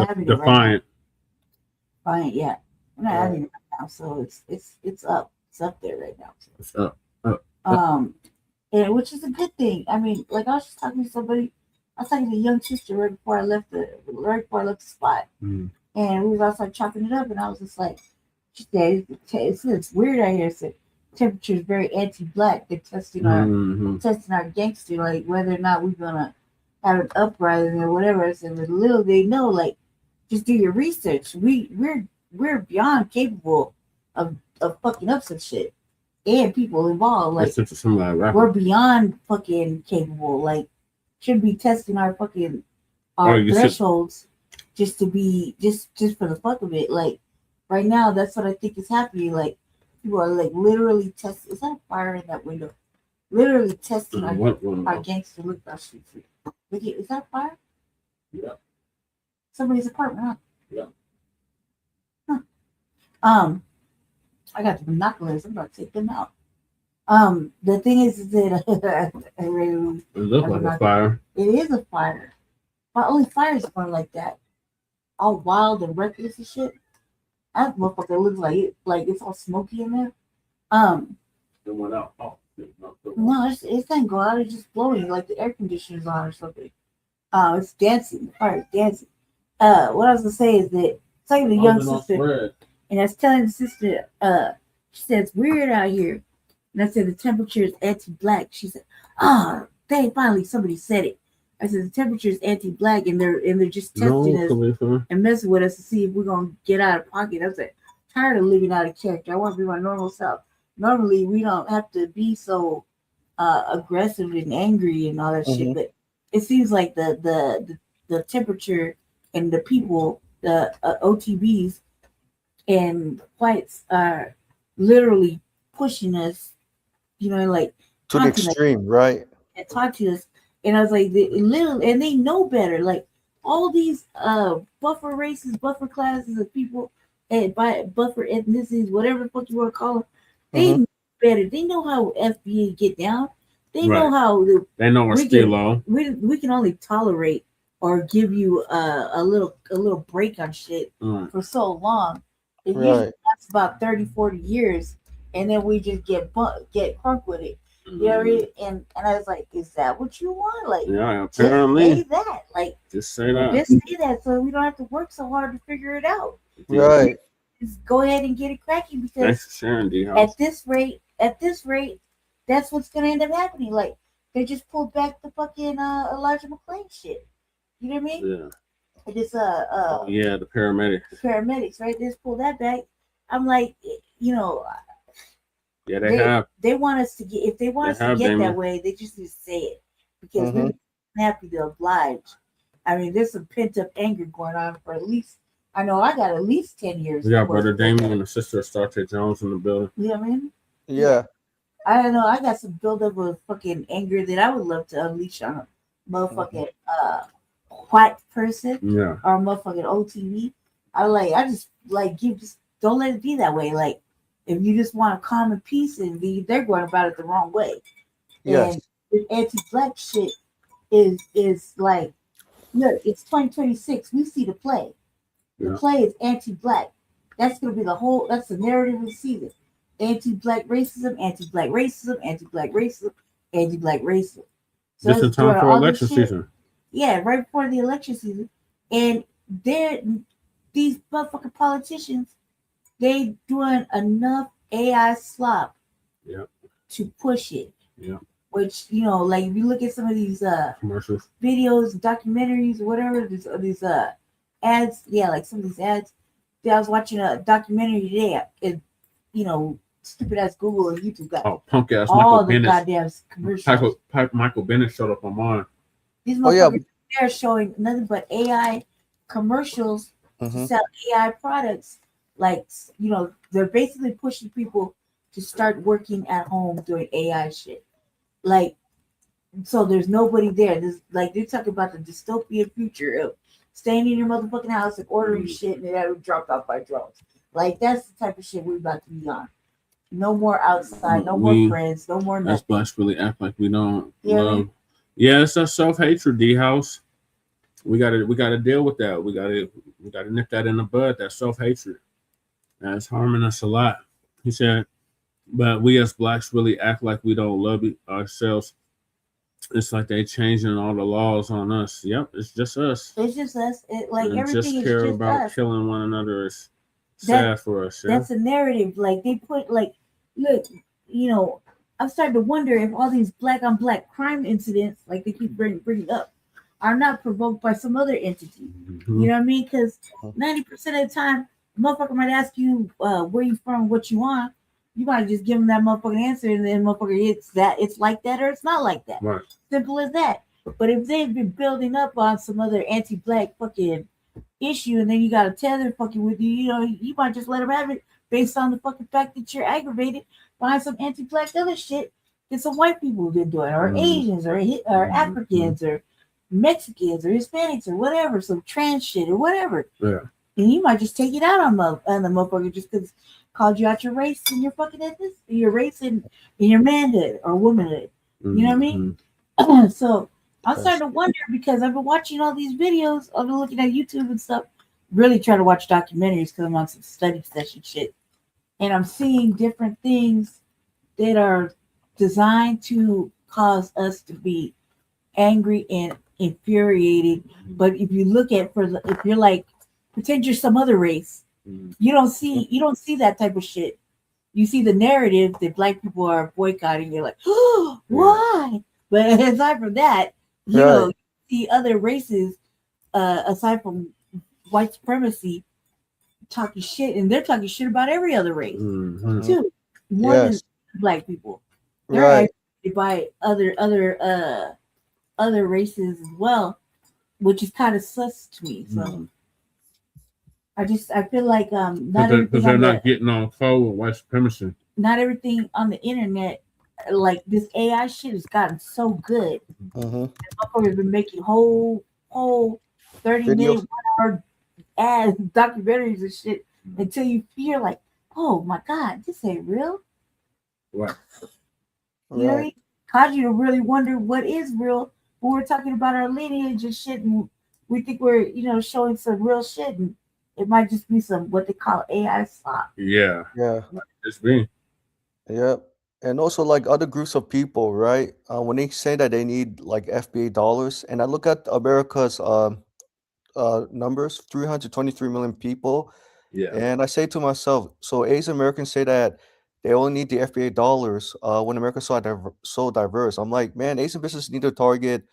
having it right now. Defiant, yeah. We're not having it right now, so it's up. It's up there right now. So. It's up. And which is a good thing. I mean, like I was just talking to somebody. I was talking to a young sister right before I left the spot, and we was outside chopping it up, and I was just like, she said, it's weird out here. So temperature is very anti-black. They're testing our gangster, like whether or not we're gonna have an uprising or whatever. I said, but little they know, like, just do your research. We're beyond capable of fucking up some shit. And people involved, like we're beyond fucking capable. Like, should be testing our fucking thresholds just to be just for the fuck of it. Like right now, that's what I think is happening. Like people are like literally testing. Is that a fire in that window? Literally testing our gangster. Look, is that a fire? Yeah. Somebody's apartment, huh? Yeah. Huh. I got the binoculars. I'm about to take them out. The thing is that it looks like a fire. It is a fire. But only fires are like that, all wild and reckless and shit. That motherfucker looks like it's all smoky in there. It went out. Oh, no, it didn't go out. It's just blowing like the air conditioner's on or something. It's dancing. The fire is dancing. What I was gonna say is that it's like the young sister. And I was telling the sister, she said, it's weird out here. And I said, the temperature is anti-black. She said, finally somebody said it. I said, the temperature is anti-black and they're just testing us and messing with us to see if we're going to get out of pocket. I said, tired of living out of character. I want to be my normal self. Normally, we don't have to be so aggressive and angry and all that shit. But it seems like the temperature and the people, the OTBs, and whites are literally pushing us, like to the extreme, right? And talk to us. And I was like, and they know better. Like all these buffer races, buffer classes of people, and by buffer ethnicities, whatever the fuck you want to call them, they know better. They know how FBA get down. They know how they know we're still low. We can only tolerate or give you a little break on shit for so long. It usually lasts about 30, 40 years, and then we just get crunk with it. You know what I mean? And I was like, is that what you want? Like, Yeah, just apparently. say that. Like, Just say that. just say that so we don't have to work so hard to figure it out. Right. Just go ahead and get it cracking because Thanks for sharing, D-House. at this rate, that's what's gonna end up happening. Like, they just pulled back the fucking Elijah McClain shit. You know what I mean? Yeah. And this Yeah, the paramedics. the paramedics, right? They just pulled that back. I'm like, you know, Yeah, they have. They want us to get, if they want us to get Damon. that way, they just need to say it because we're happy to oblige. I mean, there's some pent up anger going on for at least, I know I got at least 10 years. We got Brother Damon and the sister of Star Trek Jones in the building. You know what I mean? Yeah. I don't know. I got some buildup of fucking anger that I would love to unleash on a motherfucking white person Yeah. or motherfucking OTV. I just like just don't let it be that way. Like, if you just want a common peace, and they're going about it the wrong way. Yes. And the anti-black shit is like, look, it's 2026. We see the play. The play is anti-black. That's gonna be that's the narrative of the season. Anti-black racism, anti-black racism, anti-black racism, anti-black racism. So Just in time for election season. Yeah, right before the election season. And these motherfucking politicians, they doing enough AI slop to push it. Yeah. Which, you know, like if you look at some of these commercials, videos, documentaries, or whatever, these ads, like some of these ads. I was watching a documentary today, and you know, stupid ass Google and YouTube got punk ass all Michael the Bennett. goddamn commercials. Michael Bennett showed up on mine. These motherfuckers, they're showing nothing but AI commercials to sell AI products. Like, you know, they're basically pushing people to start working at home doing AI shit. Like, so there's nobody there. There's like they're talking about the dystopian future of staying in your motherfucking house and ordering shit and it had dropped off by drones. Like, that's the type of shit we're about to be on. No more outside, no more friends, no more nothing. That's Blacc really act like we don't Yeah, love. Yeah, it's a self-hatred, D-House. We gotta deal with that. We gotta nip that in the bud, that self-hatred. That's harming us a lot. He said, but we as Blacks really act like we don't love ourselves. It's like they changing all the laws on us. Yep, it's just us. It's just us. Like, And everything just is care just about us. killing one another is sad for us. Yeah? That's a narrative. Like, they put, like, look, you know, I'm starting to wonder if all these black on black crime incidents, like they keep bringing up, are not provoked by some other entity. You know what I mean? Because 90% of the time, a motherfucker might ask you where you from, what you want. You might just give them that motherfucking answer, and then motherfucker, it's like that or it's not like that. Right. Simple as that. But if they've been building up on some other anti-black fucking issue, and then you got a tether fucking with you, you know, you might just let them have it based on the fucking fact that you're aggravated by some anti-black other shit that some white people have been doing, or Asians, or Africans, or Mexicans, or Hispanics, or whatever, some trans shit, or whatever. Yeah. And you might just take it out on the motherfucker just because called you out your race and your fucking ethnicity, your race and your manhood or womanhood. You know what I mean? So I'm starting to wonder, because I've been watching all these videos, I've been looking at YouTube and stuff, really trying to watch documentaries because I'm on some study session shit. And I'm seeing different things that are designed to cause us to be angry and infuriated. But if you look at if you're like, pretend you're some other race, you don't see that type of shit. You see the narrative that black people are boycotting. You're like, oh, why? But aside from that, you know, you see other races, aside from white supremacy, talking shit, and they're talking shit about every other race too, more than black people. They're aggravated by other races as well, which is kind of sus to me. So I feel like because they're not getting on code with white supremacy. Not everything on the internet, like this AI shit, has gotten so good. Motherfuckers been making whole 30-minute, 1-hour ads, documentaries and shit until you feel like, oh my god, this ain't real. Right. You know what I mean? Cause you to really wonder what is real when we're talking about our lineage and shit, and we think we're, you know, showing some real shit, and it might just be some what they call AI slop. Yeah. Yeah. It's me. Yep. And also like other groups of people, right? When they say that they need like FBA dollars, and I look at America's numbers, 323 million people, Yeah. and I say to myself, so Asian Americans say that they only need the FBA dollars when America's so diverse. I'm like, man, Asian businesses need to target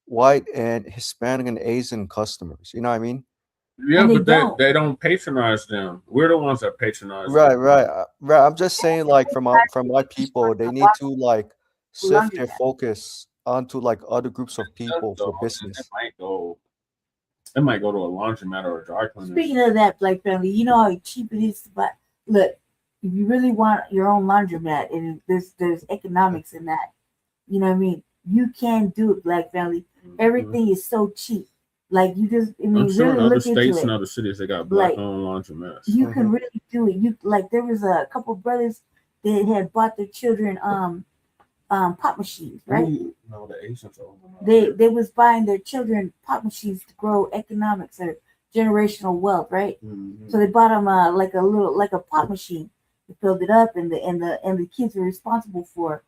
white and Hispanic and Asian customers. You know what I mean? Yeah, but they don't patronize them. We're the ones that patronize Right, them. right, right. I'm just saying, like from my people, they need to like shift their focus onto like other groups of people for business. It might go to a laundromat or a dry cleaner. Speaking of that, Black family, you know how cheap it is to buy. Look, if you really want your own laundromat, and there's economics in that, you know what I mean. You can do it, Black family. Everything is so cheap. Like you just, I mean, I'm sure really in other look into states it. and other cities they got Like, black-owned laundromats. You can really do it. You like there was a couple brothers that had bought their children pop machines, right? Ooh, no, the Asians are They was buying their children pop machines to grow economics or generational wealth, right? So they bought them like a pop machine. They filled it up, and the kids were responsible for.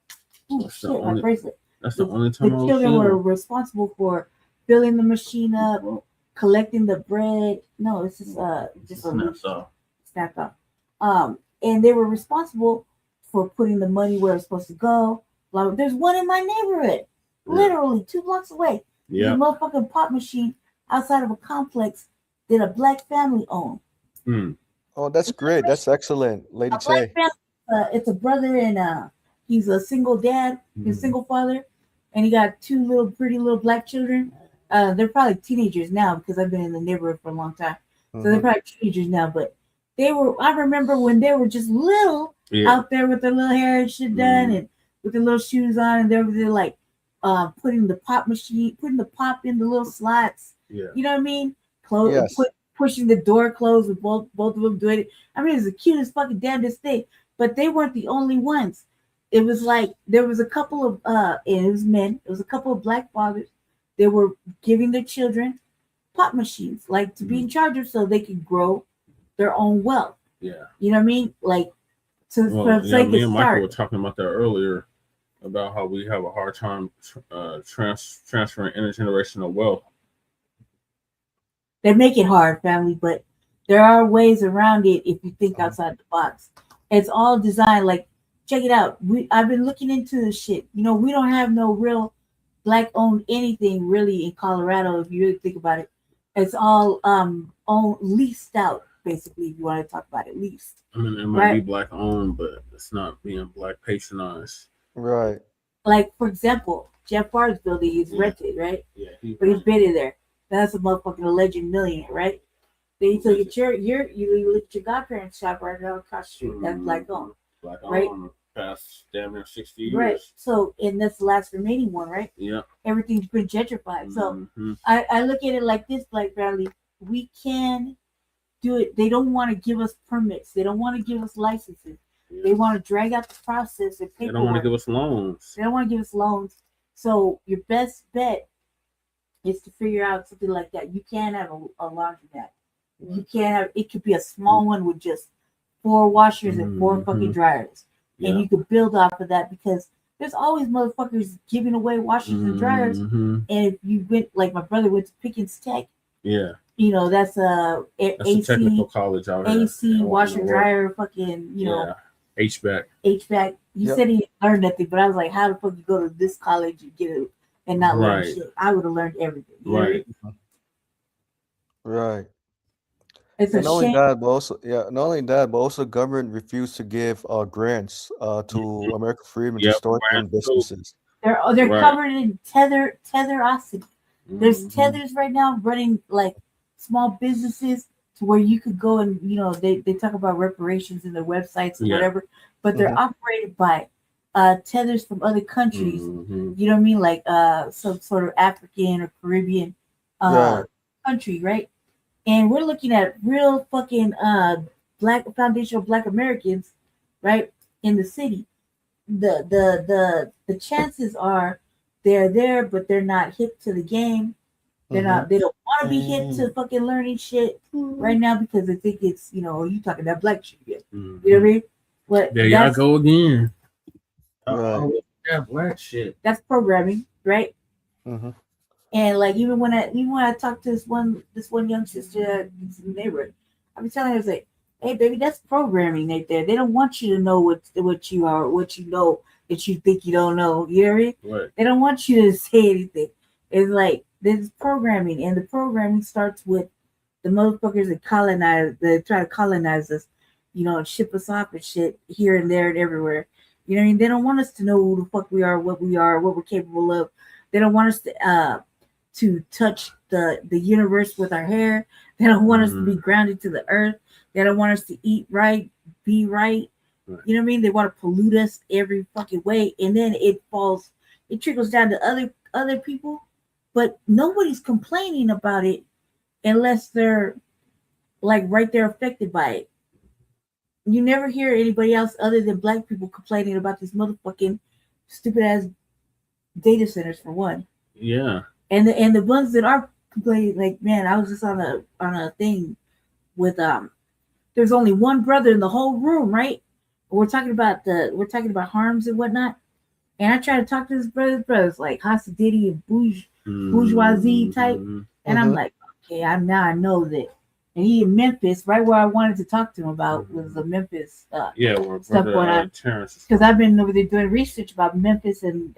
Oh shit, my bracelet. That's the only The time I was children seeing were them. responsible for filling the machine up, collecting the bread. No, it's just a Snapped off. snapped off. And they were responsible for putting the money where it's supposed to go. Like, there's one in my neighborhood, literally 2 blocks away. Yeah. The motherfucking pop machine outside of a complex that a Black family owned. Oh, that's great. That's excellent, Lady Che. It's a brother and he's a single dad, he's a single father, and he got 2 little pretty little Black children. They're probably teenagers now because I've been in the neighborhood for a long time. So they're probably teenagers now, but I remember when they were just little out there with their little hair and shit done and with their little shoes on, and they're like putting the pop in the little slots. Yeah. You know what I mean? Pushing the door closed with both of them doing it. I mean, it's the cutest fucking damnedest thing. But they weren't the only ones. It was like there was a couple of and it was men. It was a couple of Black fathers. They were giving their children pop machines, like to be in charge of, so they could grow their own wealth. Yeah. You know what I mean? Like Me and Michael were talking about that earlier, about how we have a hard time transferring intergenerational wealth. They make it hard, family, but there are ways around it if you think outside the box. It's all designed. Like, check it out. I've been looking into this shit. You know, we don't have no real Black owned anything really in Colorado, if you really think about it. It's all leased out, basically, if you want to talk about it, leased. I mean, it might be Black owned, but it's not being Black patronized. Right. Like, for example, Jeff Barr's building is rented, right? Yeah. But he's been in there. That's a motherfucking alleged millionaire, right? Then you look at you look at your godparents' shop right now across the street. That's Black owned. Black right? owned past damn near 60 years. Right. So, and that's the last remaining one, right? Yeah. Everything's been gentrified. So I look at it like this, Black family. We can do it. They don't want to give us permits. They don't want to give us licenses. They want to drag out the process and paperwork. They don't want to give us loans. They don't want to give us loans. So your best bet is to figure out something like that. You can't have a laundromat. You can't have. It could be a small one with just 4 washers and 4 fucking dryers, and you could build off of that because there's always motherfuckers giving away washers and dryers. And if you went, like my brother went to Pickens Tech. Yeah. You know, that's a AC, technical college out here. AC, washer, dryer, fucking, you know. HVAC. HVAC. He said he didn't learn nothing, but I was like, how the fuck you go to this college and get it and not learn shit? I would have learned everything. Right. Right. It's and a not only shame. that, but also not only that, but also government refused to give grants to American Freedom to start own businesses. They're covered in tetherosity. There's tethers right now running like small businesses to where you could go and, you know, they talk about reparations in their websites and whatever, but they're operated by tethers from other countries. You know what I mean? Like some sort of African or Caribbean country, right? And we're looking at real fucking foundational Black Americans, right, in the city. The chances are they're there, but they're not hip to the game. They're not. They don't want to be hip to fucking learning shit right now because they think it's, you know, you talking that Black shit. You know what I mean? But there y'all go again. Oh, yeah, Blacc shit. That's programming, right? Mm-hmm. And like even when I talked to this one young sister that's in the neighborhood, I be telling her, I was like, hey baby, that's programming right there. They don't want you to know what you are, what you know that you think you don't know. You hear me? Right. They don't want you to say anything. It's like this is programming, and the programming starts with the motherfuckers that try to colonize us, and ship us off and shit here and there and everywhere. You know what I mean? They don't want us to know who the fuck we are, what we're capable of. They don't want us to touch the universe with our hair. They don't want us to be grounded to the earth. They don't want us to eat right, be right. You know what I mean? They want to pollute us every fucking way, and then it trickles down to other people, but nobody's complaining about it unless they're like right there affected by it. You never hear anybody else other than Black people complaining about these motherfucking stupid ass data centers for one. Yeah. And the ones that are complaining, like, man, I was just on a thing with there's only one brother in the whole room, right? We're talking about harms and whatnot. And I try to talk to his brothers like CASSIE and bourgeoisie type. And I'm like, okay, I know that. And he in Memphis, right where I wanted to talk to him about was the Memphis stuff going on. Because I've been over there doing research about Memphis and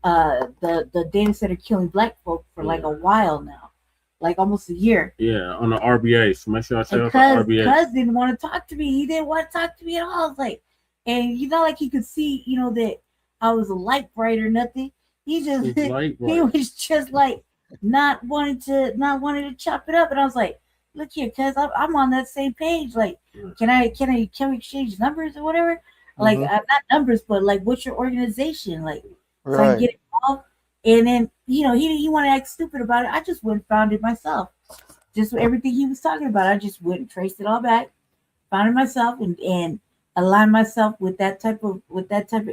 the data center killing Black folk for like a while now, like almost a year. Yeah, on the RBA. So make sure I say the RBA. Cuz didn't want to talk to me. He didn't want to talk to me at all. I was like, and like he could see, that I was a light bright or nothing. He was just like not wanting to chop it up. And I was like, look here, cuz I'm on that same page. Like, can we exchange numbers or whatever? Like, not numbers, but like, what's your organization? Like, so I get involved. And then, he want to act stupid about it. I just went and found it myself. Just everything he was talking about, I just went and traced it all back, found it myself, and aligned myself with that type of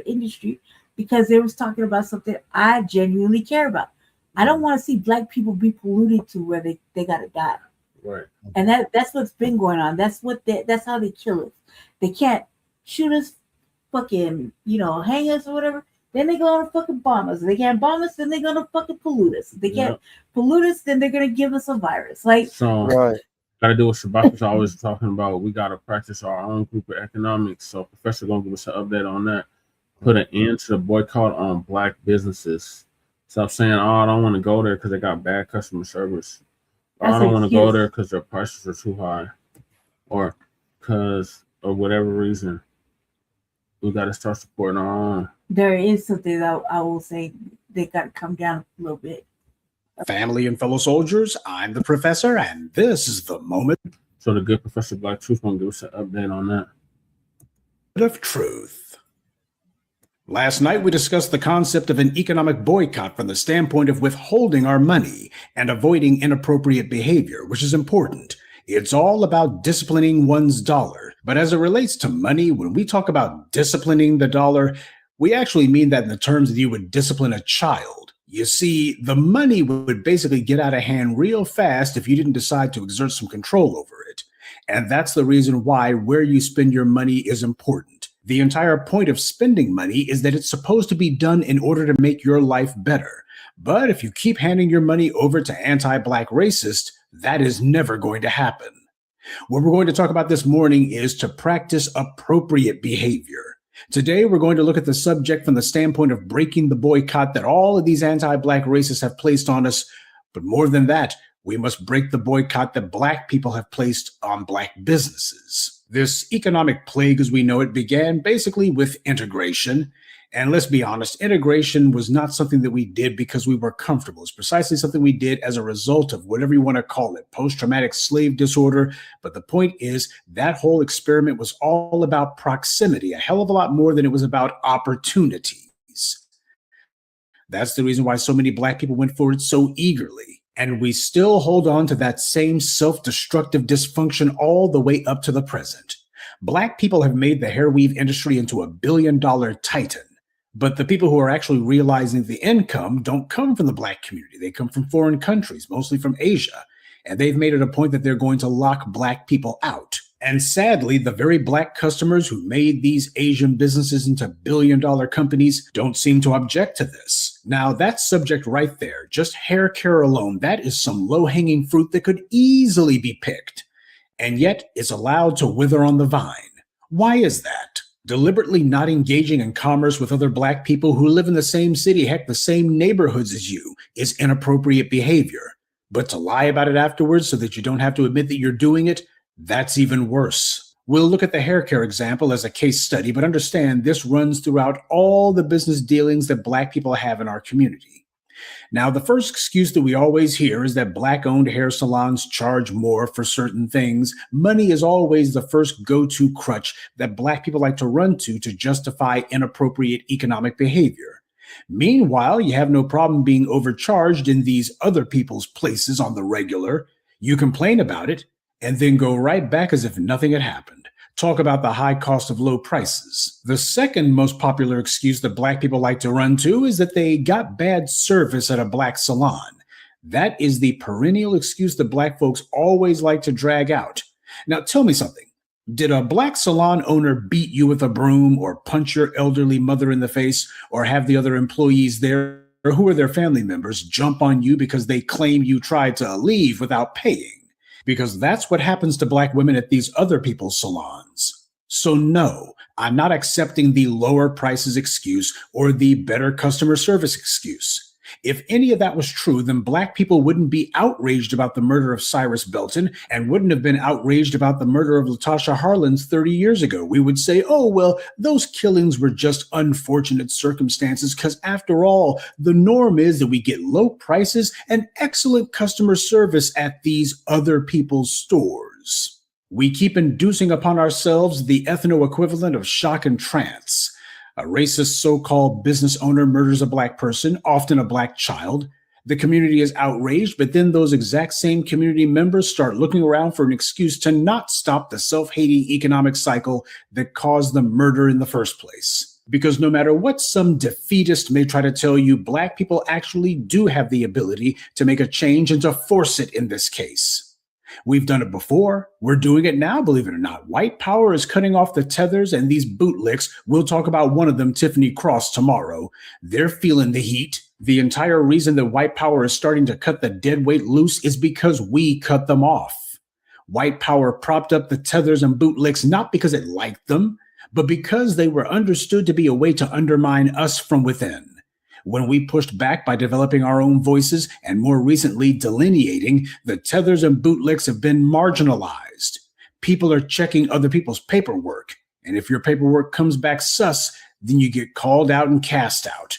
industry, because they was talking about something I genuinely care about. I don't want to see Black people be polluted to where they gotta die. Right. And that's what's been going on. That's how they kill us. They can't shoot us, fucking, hang us or whatever. Then they're gonna fucking bomb us. If they can't bomb us, then they're gonna fucking pollute us. If they can't pollute us, then they're gonna give us a virus. Like, so gotta do what Shabbat was always talking about. We gotta practice our own group of economics. So Professor gonna give us an update on that. Put an end to the boycott on Black businesses. Stop saying, oh, I don't want to go there because they got bad customer service. Or I don't want to go there because their prices are too high. Or because of whatever reason. We got to start supporting our own. There is something that I will say they got to come down a little bit. Family and fellow soldiers, I'm the professor, and this is the moment. So the good Professor Black Truth going to give us an update on that. Of truth. Last night, we discussed the concept of an economic boycott from the standpoint of withholding our money and avoiding inappropriate behavior, which is important. It's all about disciplining one's dollar. But as it relates to money, when we talk about disciplining the dollar, we actually mean that in the terms that you would discipline a child. You see, the money would basically get out of hand real fast if you didn't decide to exert some control over it. And that's the reason why where you spend your money is important. The entire point of spending money is that it's supposed to be done in order to make your life better. But if you keep handing your money over to anti-Black racists, that is never going to happen. What we're going to talk about this morning is to practice appropriate behavior. Today, we're going to look at the subject from the standpoint of breaking the boycott that all of these anti-Black racists have placed on us. But more than that, we must break the boycott that Black people have placed on Black businesses. This economic plague, as we know it, began basically with integration. And let's be honest, integration was not something that we did because we were comfortable. It's precisely something we did as a result of whatever you want to call it, post-traumatic slave disorder. But the point is that whole experiment was all about proximity, a hell of a lot more than it was about opportunities. That's the reason why so many Black people went forward so eagerly. And we still hold on to that same self-destructive dysfunction all the way up to the present. Black people have made the hair weave industry into a billion-dollar titan. But the people who are actually realizing the income don't come from the Black community. They come from foreign countries, mostly from Asia. And they've made it a point that they're going to lock Black people out. And sadly, the very black customers who made these Asian businesses into billion-dollar companies don't seem to object to this. Now, that subject right there, just hair care alone, that is some low-hanging fruit that could easily be picked, and yet is allowed to wither on the vine. Why is that? Deliberately not engaging in commerce with other black people who live in the same city, heck, the same neighborhoods as you, is inappropriate behavior. But to lie about it afterwards so that you don't have to admit that you're doing it, that's even worse. We'll look at the hair care example as a case study, but understand this runs throughout all the business dealings that black people have in our community. Now, the first excuse that we always hear is that black-owned hair salons charge more for certain things. Money is always the first go-to crutch that black people like to run to justify inappropriate economic behavior. Meanwhile, you have no problem being overcharged in these other people's places on the regular. You complain about it, and then go right back as if nothing had happened. Talk about the high cost of low prices. The second most popular excuse that black people like to run to is that they got bad service at a black salon. That is the perennial excuse that black folks always like to drag out. Now tell me something. Did a black salon owner beat you with a broom or punch your elderly mother in the face or have the other employees there or who are their family members jump on you because they claim you tried to leave without paying? Because that's what happens to black women at these other people's salons. So no, I'm not accepting the lower prices excuse or the better customer service excuse. If any of that was true, then black people wouldn't be outraged about the murder of Cyrus Belton and wouldn't have been outraged about the murder of Latasha Harlins 30 years ago. We would say, oh, well, those killings were just unfortunate circumstances because after all, the norm is that we get low prices and excellent customer service at these other people's stores. We keep inducing upon ourselves the ethno-equivalent of shock and trance. A racist so-called business owner murders a black person, often a black child. The community is outraged, but then those exact same community members start looking around for an excuse to not stop the self-hating economic cycle that caused the murder in the first place. Because no matter what some defeatist may try to tell you, black people actually do have the ability to make a change and to force it in this case. We've done it before. We're doing it now, believe it or not. White power is cutting off the tethers and these bootlicks. We'll talk about one of them, Tiffany Cross, tomorrow. They're feeling the heat. The entire reason that white power is starting to cut the dead weight loose is because we cut them off. White power propped up the tethers and bootlicks not because it liked them, but because they were understood to be a way to undermine us from within. When we pushed back by developing our own voices and more recently delineating, the tethers and bootlicks have been marginalized. People are checking other people's paperwork. And if your paperwork comes back sus, then you get called out and cast out.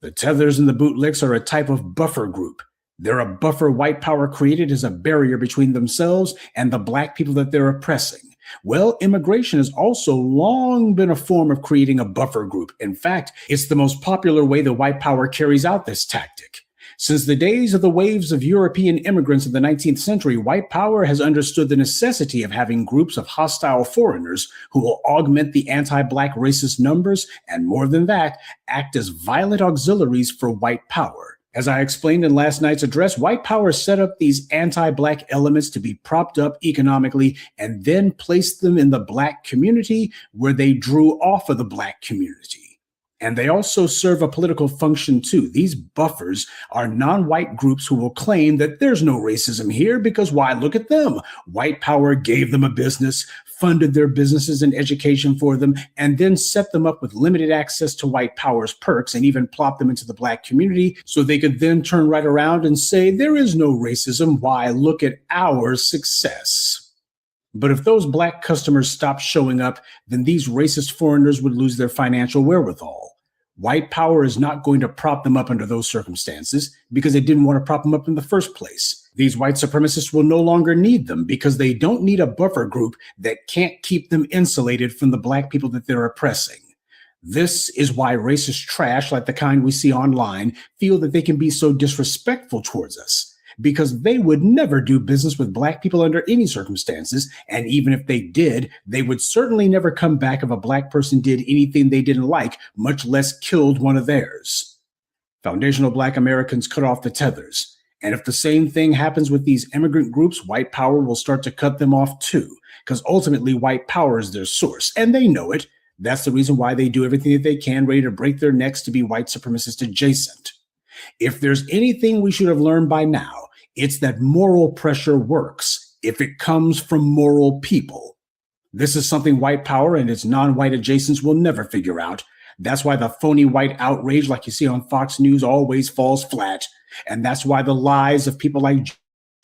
The tethers and the bootlicks are a type of buffer group. They're a buffer white power created as a barrier between themselves and the black people that they're oppressing. Well, immigration has also long been a form of creating a buffer group. In fact, it's the most popular way that white power carries out this tactic. Since the days of the waves of European immigrants in the 19th century, white power has understood the necessity of having groups of hostile foreigners who will augment the anti-black racist numbers and, more than that, act as violent auxiliaries for white power. As I explained in last night's address, white power set up these anti-black elements to be propped up economically and then placed them in the black community where they drew off of the black community. And they also serve a political function too. These buffers are non-white groups who will claim that there's no racism here because why, look at them. White power gave them a business, funded their businesses and education for them, and then set them up with limited access to white power's perks and even plop them into the black community so they could then turn right around and say, there is no racism. Why, look at our success. But if those black customers stopped showing up, then these racist foreigners would lose their financial wherewithal. White power is not going to prop them up under those circumstances because they didn't want to prop them up in the first place. These white supremacists will no longer need them because they don't need a buffer group that can't keep them insulated from the black people that they're oppressing. This is why racist trash like the kind we see online feel that they can be so disrespectful towards us, because they would never do business with black people under any circumstances, and even if they did, they would certainly never come back if a black person did anything they didn't like, much less killed one of theirs. Foundational black Americans cut off the tethers, And if the same thing happens with these immigrant groups, white power will start to cut them off too, because ultimately white power is their source, and they know it. That's the reason why they do everything that they can, ready to break their necks to be white supremacist adjacent. If there's anything we should have learned by now, it's that moral pressure works if it comes from moral people. This is something white power and its non-white adjacents will never figure out. That's why the phony white outrage like you see on Fox News always falls flat. And that's why the lies of people like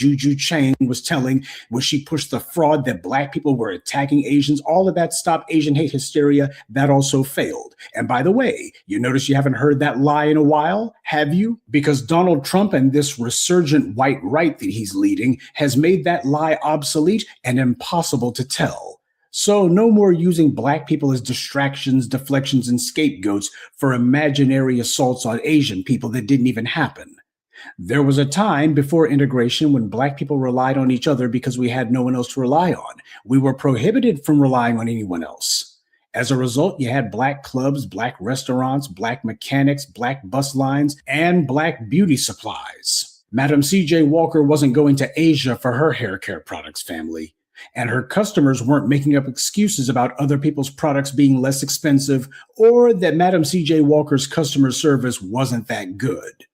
Juju Chang was telling when she pushed the fraud that black people were attacking Asians, all of that Stop Asian Hate hysteria, that also failed. And by the way, you notice you haven't heard that lie in a while, have you? Because Donald Trump and this resurgent white right that he's leading has made that lie obsolete and impossible to tell. So no more using black people as distractions, deflections, and scapegoats for imaginary assaults on Asian people that didn't even happen. There was a time before integration when black people relied on each other because we had no one else to rely on. We were prohibited from relying on anyone else. As a result, you had black clubs, black restaurants, black mechanics, black bus lines, and black beauty supplies. Madam C.J. Walker wasn't going to Asia for her hair care products, family. And her customers weren't making up excuses about other people's products being less expensive or that Madam C.J. Walker's customer service wasn't that good.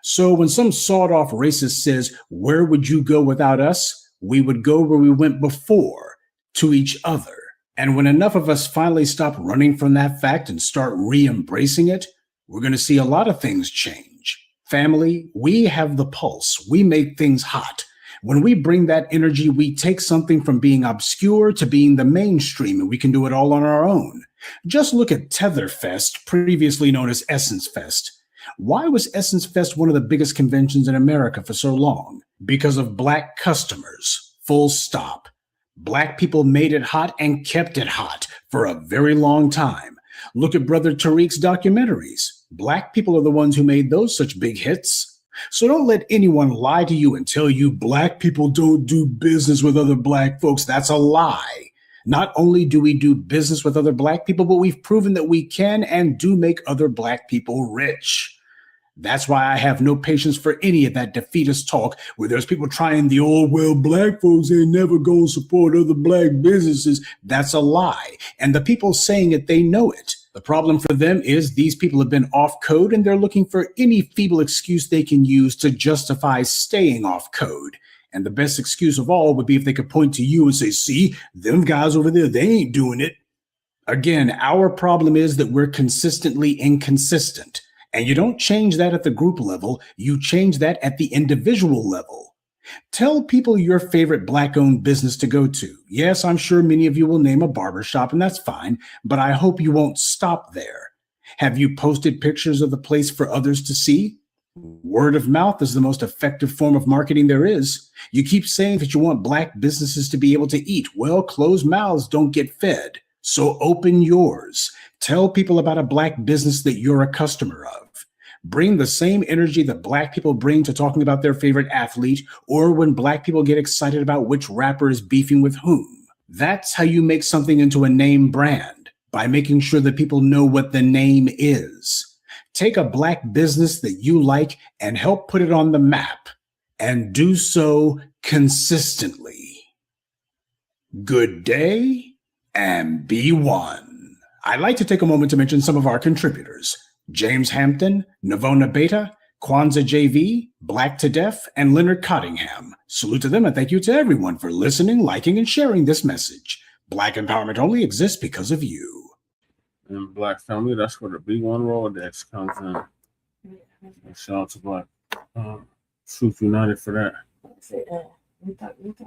So when some sawed-off racist says, "Where would you go without us?" we would go where we went before, to each other. And when enough of us finally stop running from that fact and start re-embracing it, we're going to see a lot of things change. Family, we have the pulse. We make things hot. When we bring that energy, we take something from being obscure to being the mainstream, and we can do it all on our own. Just look at Tetherfest, previously known as Essence Fest. Why was Essence Fest one of the biggest conventions in America for so long? Because of black customers. Full stop. Black people made it hot and kept it hot for a very long time. Look at Brother Tariq's documentaries. Black people are the ones who made those such big hits. So don't let anyone lie to you and tell you black people don't do business with other black folks. That's a lie. Not only do we do business with other black people, but we've proven that we can and do make other black people rich. That's why I have no patience for any of that defeatist talk where there's people trying the old, well, black folks ain't never going to support other black businesses. That's a lie. And the people saying it, they know it. The problem for them is these people have been off code and they're looking for any feeble excuse they can use to justify staying off code. And the best excuse of all would be if they could point to you and say, see, them guys over there, they ain't doing it. Again, our problem is that we're consistently inconsistent. And you don't change that at the group level, you change that at the individual level. Tell people your favorite black-owned business to go to. Yes, I'm sure many of you will name a barbershop, and that's fine, but I hope you won't stop there. Have you posted pictures of the place for others to see? Word of mouth is the most effective form of marketing there is. You keep saying that you want black businesses to be able to eat. Well, closed mouths don't get fed. So open yours. Tell people about a black business that you're a customer of. Bring the same energy that black people bring to talking about their favorite athlete or when black people get excited about which rapper is beefing with whom. That's how you make something into a name brand, by making sure that people know what the name is. Take a black business that you like and help put it on the map, and do so consistently. Good day and be one. I'd like to take a moment to mention some of our contributors. James Hampton, Navona Beta, Kwanzaa JV, Black to Deaf, and Leonard Cottingham. Salute to them and thank you to everyone for listening, liking, and sharing this message. Black empowerment only exists because of you. In Black family, that's where the B1 Rolodex comes in. And shout out to Black Truth United for that.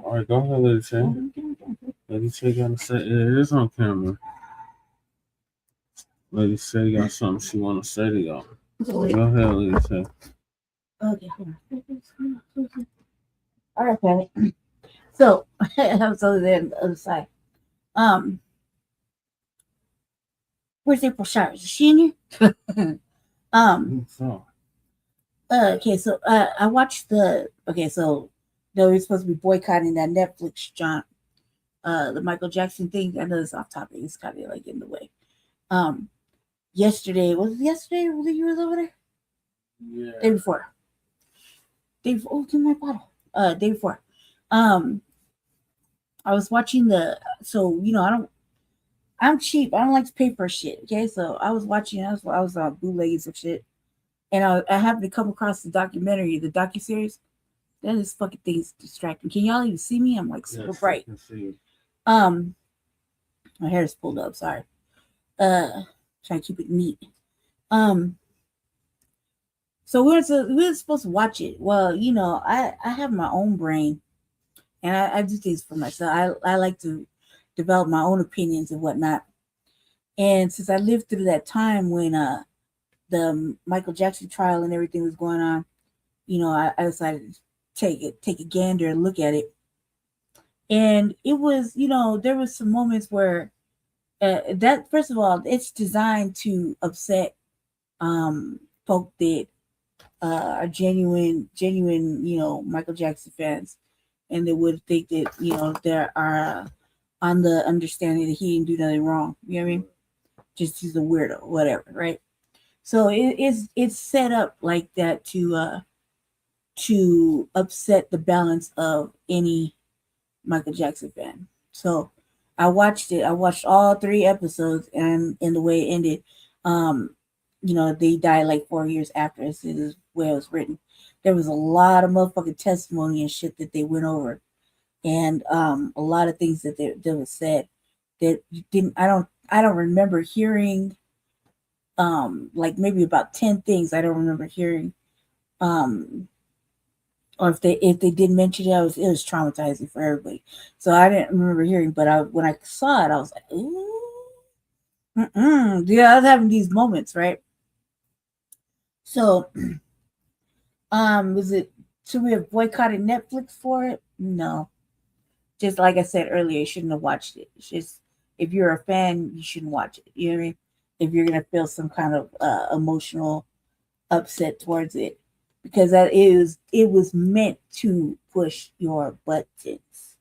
All right, go ahead, Lady Che. Lady Che got to say it is on camera. Lady Che got something she want to say to y'all. Go ahead, Lady Che. Okay, hold on. All right, Patty. So I was over there on the other side. Where's April Showers? Is she in here? Okay, so I watched so we're supposed to be boycotting that Netflix John, the Michael Jackson thing. I know it's off topic. It's kind of like in the way. Yesterday, was it yesterday when you was over there? Yeah. Day before. Give me my bottle. Day before. I was watching I'm cheap. I don't like to pay for shit. Okay, so I was watching. I was on bootlegs and shit, and I happened to come across the documentary, the docuseries. That is fucking thing's distracting. Can y'all even see me? I'm like super bright. My hair is pulled up. Sorry. Trying to keep it neat. So we were supposed to watch it. Well, I have my own brain, and I do things for myself. I like to develop my own opinions and whatnot. And since I lived through that time when the Michael Jackson trial and everything was going on, I decided to take a gander and look at it. And it was, there was some moments where that, first of all, it's designed to upset folk that are genuine, Michael Jackson fans, and they would think that, there are on the understanding that he didn't do nothing wrong. You know what I mean? Just he's a weirdo, whatever, right? So it's set up like that to upset the balance of any Michael Jackson fan. So I watched it. I watched all 3 episodes, and in the way it ended, they died like 4 years after. This is the way it was written. There was a lot of motherfucking testimony and shit that they went over, and a lot of things that was said that I don't remember hearing. Like maybe about 10 things I don't remember hearing. Or if they did mention it, it was traumatizing for everybody. So I didn't remember hearing, but when I saw it, I was like, ooh, yeah, I was having these moments, right? So, should we have boycotted Netflix for it? No. Just like I said earlier, you shouldn't have watched it. It's just, if you're a fan, you shouldn't watch it. You know what I mean? If you're gonna feel some kind of emotional upset towards it, because it was meant to push your buttons.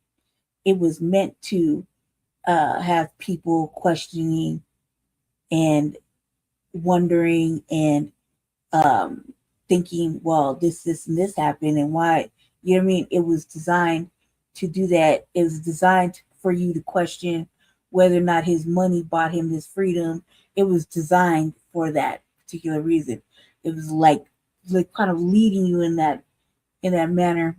It was meant to have people questioning and wondering and thinking, well, this, and this happened, and why. You know what I mean? It was designed to do that. It was designed for you to question whether or not his money bought him his freedom. It was designed for that particular reason. It was like kind of leading you in that manner.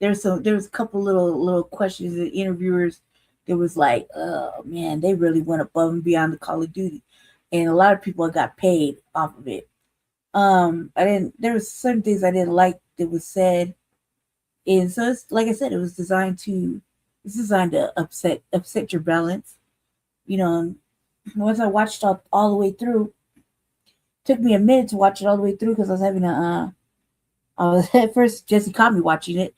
There was a couple little questions that interviewers. There was like, oh man, they really went above and beyond the Call of Duty, and a lot of people got paid off of it. There was certain things I didn't like that was said, and so it's like I said, it was designed to upset your balance. Once I watched all the way through, took me a minute to watch it all the way through because I was having at first Jesse caught me watching it.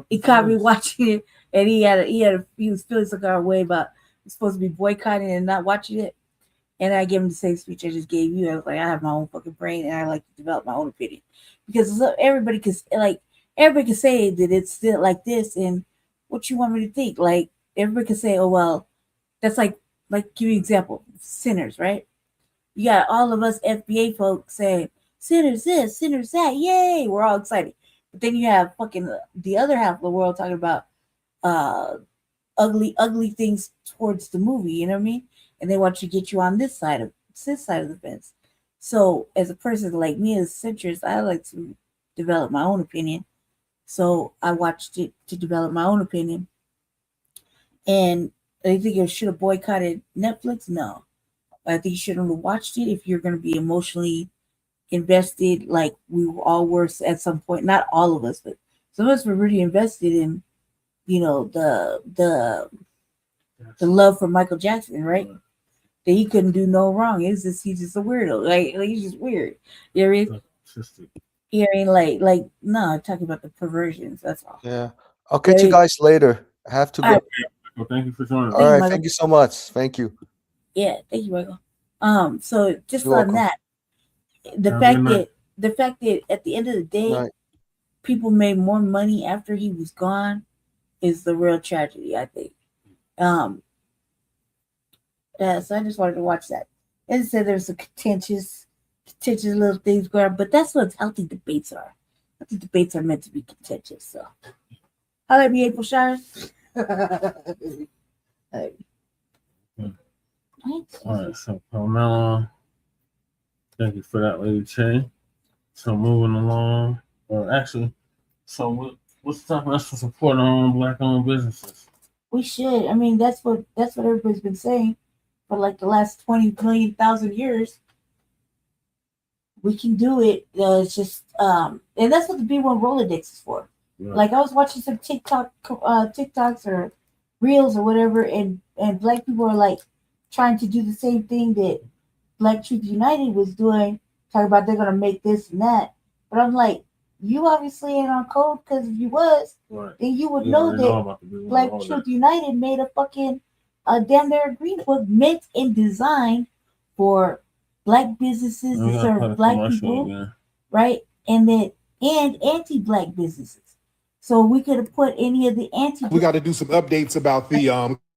He caught me watching it, and he was feeling some kind of way about supposed to be boycotting and not watching it. And I gave him the same speech I just gave you. I was like, I have my own fucking brain, and I like to develop my own opinion, because everybody can say that it's still like this, and what you want me to think? Like, everybody can say, oh well, that's like give you an example, sinners, right? You got all of us FBA folks saying sinners this, sinners that, yay, we're all excited. But then you have fucking the other half of the world talking about ugly things towards the movie, you know what I mean? And they want to get you on this side of the fence. So as a person like me, as a centrist, I like to develop my own opinion. So I watched it to develop my own opinion. And I think you should have boycotted Netflix. No, I think you shouldn't have watched it if you're going to be emotionally invested, like we all were at some point. Not all of us, but some of us were really invested in, the love for Michael Jackson, right? That he couldn't do no wrong. He's just a weirdo. Like he's just weird. You know what I mean? You know what I mean? Like no, I'm talking about the perversions. That's all. Yeah. I'll catch you guys later. I have to go. Right. Well, thank you for joining. All right. Thank you so much. Thank you. Yeah. Thank you, Michael. So just You're on welcome. that, the fact that at the end of the day, people made more money after he was gone is the real tragedy, I think. So I just wanted to watch that. As I said, there's a contentious contentious little things going on, but that's what healthy debates are. Healthy debates are meant to be contentious. So, holla at me, April Shires. All right, so Karmelo, thank you for that, Lady Che. So moving along, or actually, so what's stopping us from supporting our own Black-owned businesses? We should. I mean, that's what everybody's been saying for like the last 20,000 years. We can do it. It's just and that's what the B1 Rolodex is for. Right. Like I was watching some TikToks or Reels or whatever, and Black people are like trying to do the same thing that Black Truth United was doing, talking about they're gonna make this and that. But I'm like, you obviously ain't on code, because if you was, right, then you would know that Black Truth United made a fucking damn near agreement book meant and designed for Black businesses to serve Black people, again, right? And then anti-Black businesses. So we could have put any of the We got to do some updates about the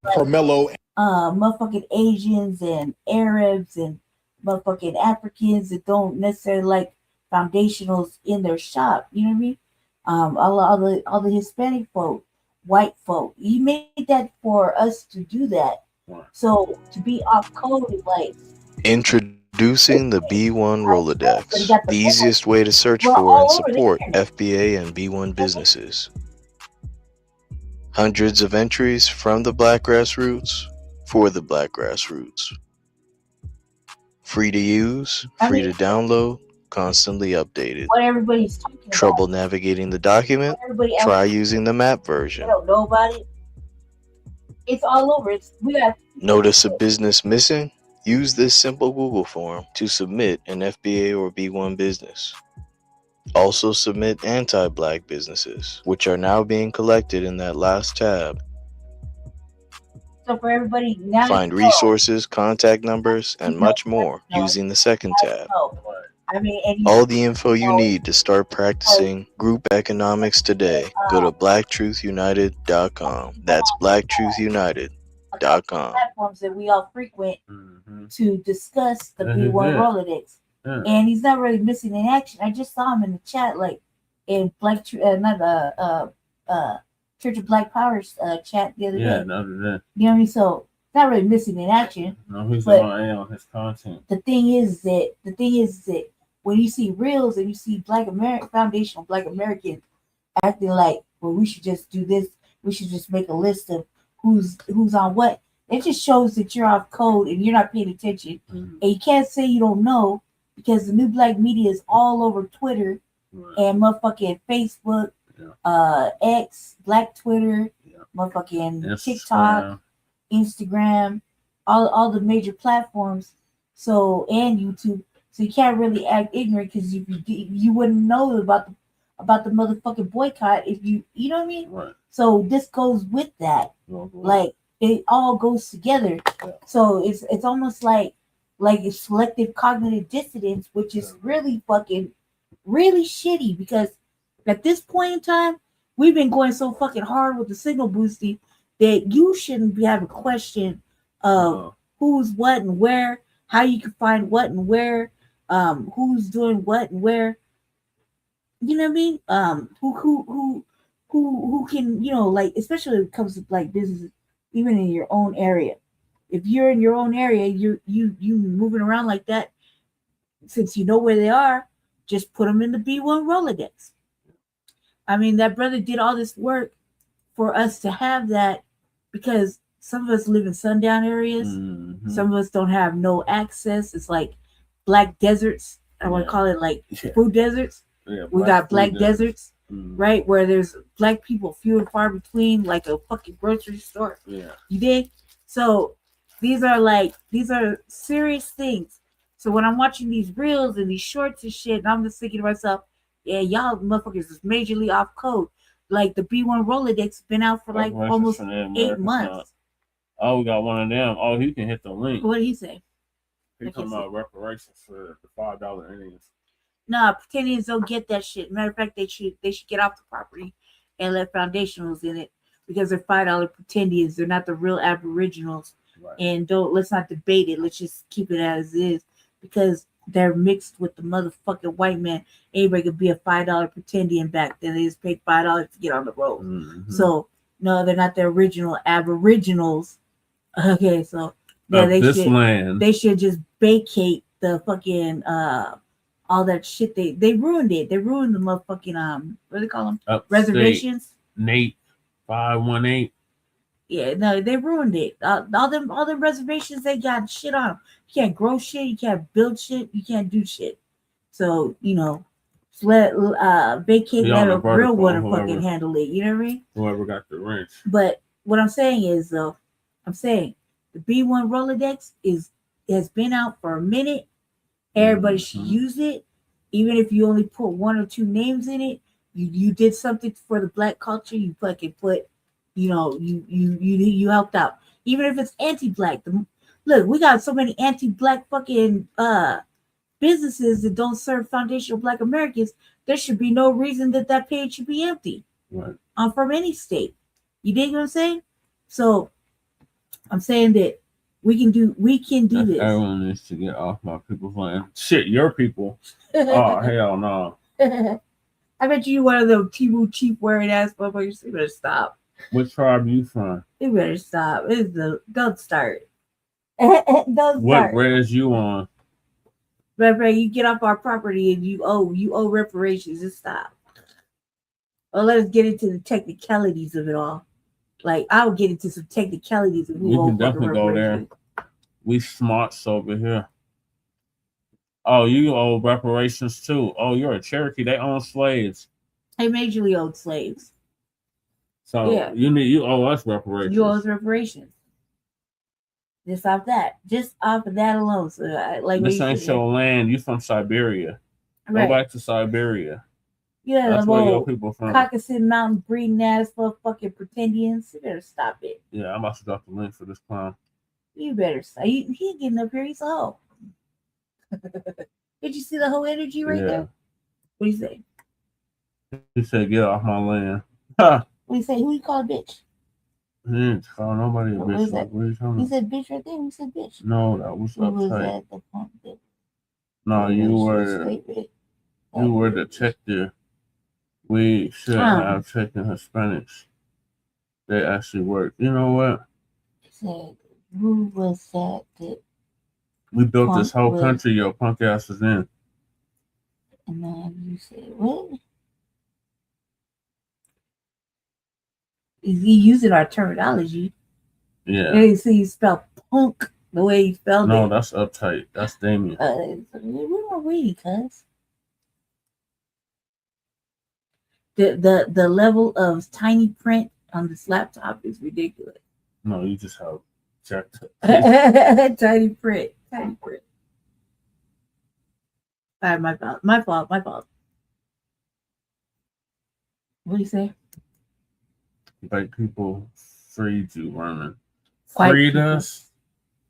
Karmelo. Motherfucking Asians and Arabs and motherfucking Africans that don't necessarily like foundationals in their shop. You know what I mean? All the Hispanic folk, white folk. You made that for us to do that. So to be off code is like Introducing the B1 Rolodex, the easiest way to search for and support FBA and B1 businesses. Hundreds of entries from the Black grassroots for the Black grassroots. Free to use, free to download, constantly updated. What everybody's talking about. Trouble navigating the document? Try using the map version. I don't know about it. It's all over. Notice a business missing? Use this simple Google form to submit an FBA or B1 business. Also submit anti-Black businesses, which are now being collected in that last tab. So for everybody now, find resources, contact numbers, and much more using the second tab. I mean, all the info you need to start practicing group economics today. Go to blacktruthunited.com. That's blacktruthunited.com. Platforms that we all frequent to discuss the B1 Rolodex. And he's not really missing in action. I just saw him in the chat, like in Black Church of Black Powers chat the other day. Yeah, the other day. You know what I mean? So not really missing in action. No, he's on his content. The thing is that when you see reels and you see foundational Black Americans acting like, well, we should just do this, we should just make a list of who's on what, it just shows that you're off code and you're not paying attention. And you can't say you don't know, because the new Black media is all over Twitter and motherfucking Facebook, X, Black Twitter, motherfucking TikTok, Instagram, all the major platforms. So, and YouTube. So you can't really act ignorant, because you wouldn't know about the motherfucking boycott if you know what I mean? Right. So this goes with that. Like it all goes together. So it's almost like it's selective cognitive dissonance, which is really shitty, because at this point in time, we've been going so fucking hard with the signal boosting that you shouldn't be having a question of who's what and where, how you can find what and where, who's doing what and where. You know what I mean? Who can, like, especially when it comes to Black businesses, even in your own area. If you're in your own area, you moving around like that, since you know where they are, just put them in the B1 Rolodex. I mean, that brother did all this work for us to have that, because some of us live in sundown areas. Some of us don't have no access. It's like Black deserts. I want to call it like food deserts. Yeah, we got Black deserts, right? Where there's Black people few and far between, like a fucking grocery store. Yeah. You dig? So these are serious things. So when I'm watching these reels and these shorts and shit, and I'm just thinking to myself, yeah, y'all motherfuckers is majorly off code. Like the B1 Rolodex has been out for like almost 8 months. Oh, we got one of them. Oh, he can hit the link. What did he say? He talking about reparations for the $5 Indians. Nah, Indians don't get that shit. Matter of fact, they should get off the property and let foundationals in it, because they're $5 pretendians. They're not the real aboriginals. Right. And let's not debate it. Let's just keep it as is, because they're mixed with the motherfucking white man. Anybody could be a $5 pretendian back then. They just paid $5 to get on the road. So no, they're not the original aboriginals. Okay, so yeah, they should just vacate the fucking all that shit. They ruined it. They ruined the motherfucking what do they call them? Reservations. Nate 518. Yeah, no, they ruined it. All them reservations, they got shit on them. You can't grow shit. You can't build shit. You can't do shit. So let vacate, let a real one fucking handle it. You know what I mean? Whoever got the wrench. But what I'm saying is, though, the B1 Rolodex has been out for a minute. Everybody should use it, even if you only put 1 or 2 names in it. You did something for the Black culture. You fucking put. You helped out, even if it's anti-Black. Look, we got so many anti-Black fucking businesses that don't serve foundational Black Americans. There should be no reason that page should be empty. Right. From any state. You dig what I'm saying? So I'm saying that we can do this. Everyone needs to get off my people's land. Shit, your people. Oh hell no. I bet you one of the Timu cheap wearing ass motherfuckers. You better stop. What tribe you from? You better stop. Don't start. Don't start. What res you on? Reverend, you get off our property and you owe reparations. Just stop. Well, let us get into the technicalities of it all. Like, I'll get into some technicalities of who we can definitely go there. We smarts over here. Oh, you owe reparations too. Oh, you're a Cherokee. They own slaves. They majorly owned slaves. So yeah. You owe us reparations. You owe us reparations. Just off that. Just off of that alone. So this ain't your land. You from Siberia. Right. Go back to Siberia. Yeah, that's where your people from. Caucasus Mountain breeding ass for fucking pretendians. You better stop it. Yeah, I'm about to drop the link for this clown. You better stop. He getting up here. He's a hoe. Did you see the whole energy right there? What do you say? He said, "Get off my land." What do you say? Who you call a bitch? He didn't call nobody a bitch. What are you talking about? He said bitch right there. Who said bitch? No, that was uptight. Was no, you were detective. We should have taken Hispanics. They actually work. You know what? Said, who was that? We built this whole country your punk ass is in. And then you said, what? Is he using our terminology? Yeah. And so you spell punk the way he spelled it. No, that's uptight. That's Damien. We're not reading, cuz. The level of tiny print on this laptop is ridiculous. No, you just have checked. Tiny print. Tiny print. All right, my fault. My fault. What do you say? White people freed you, Vernon. Freed us?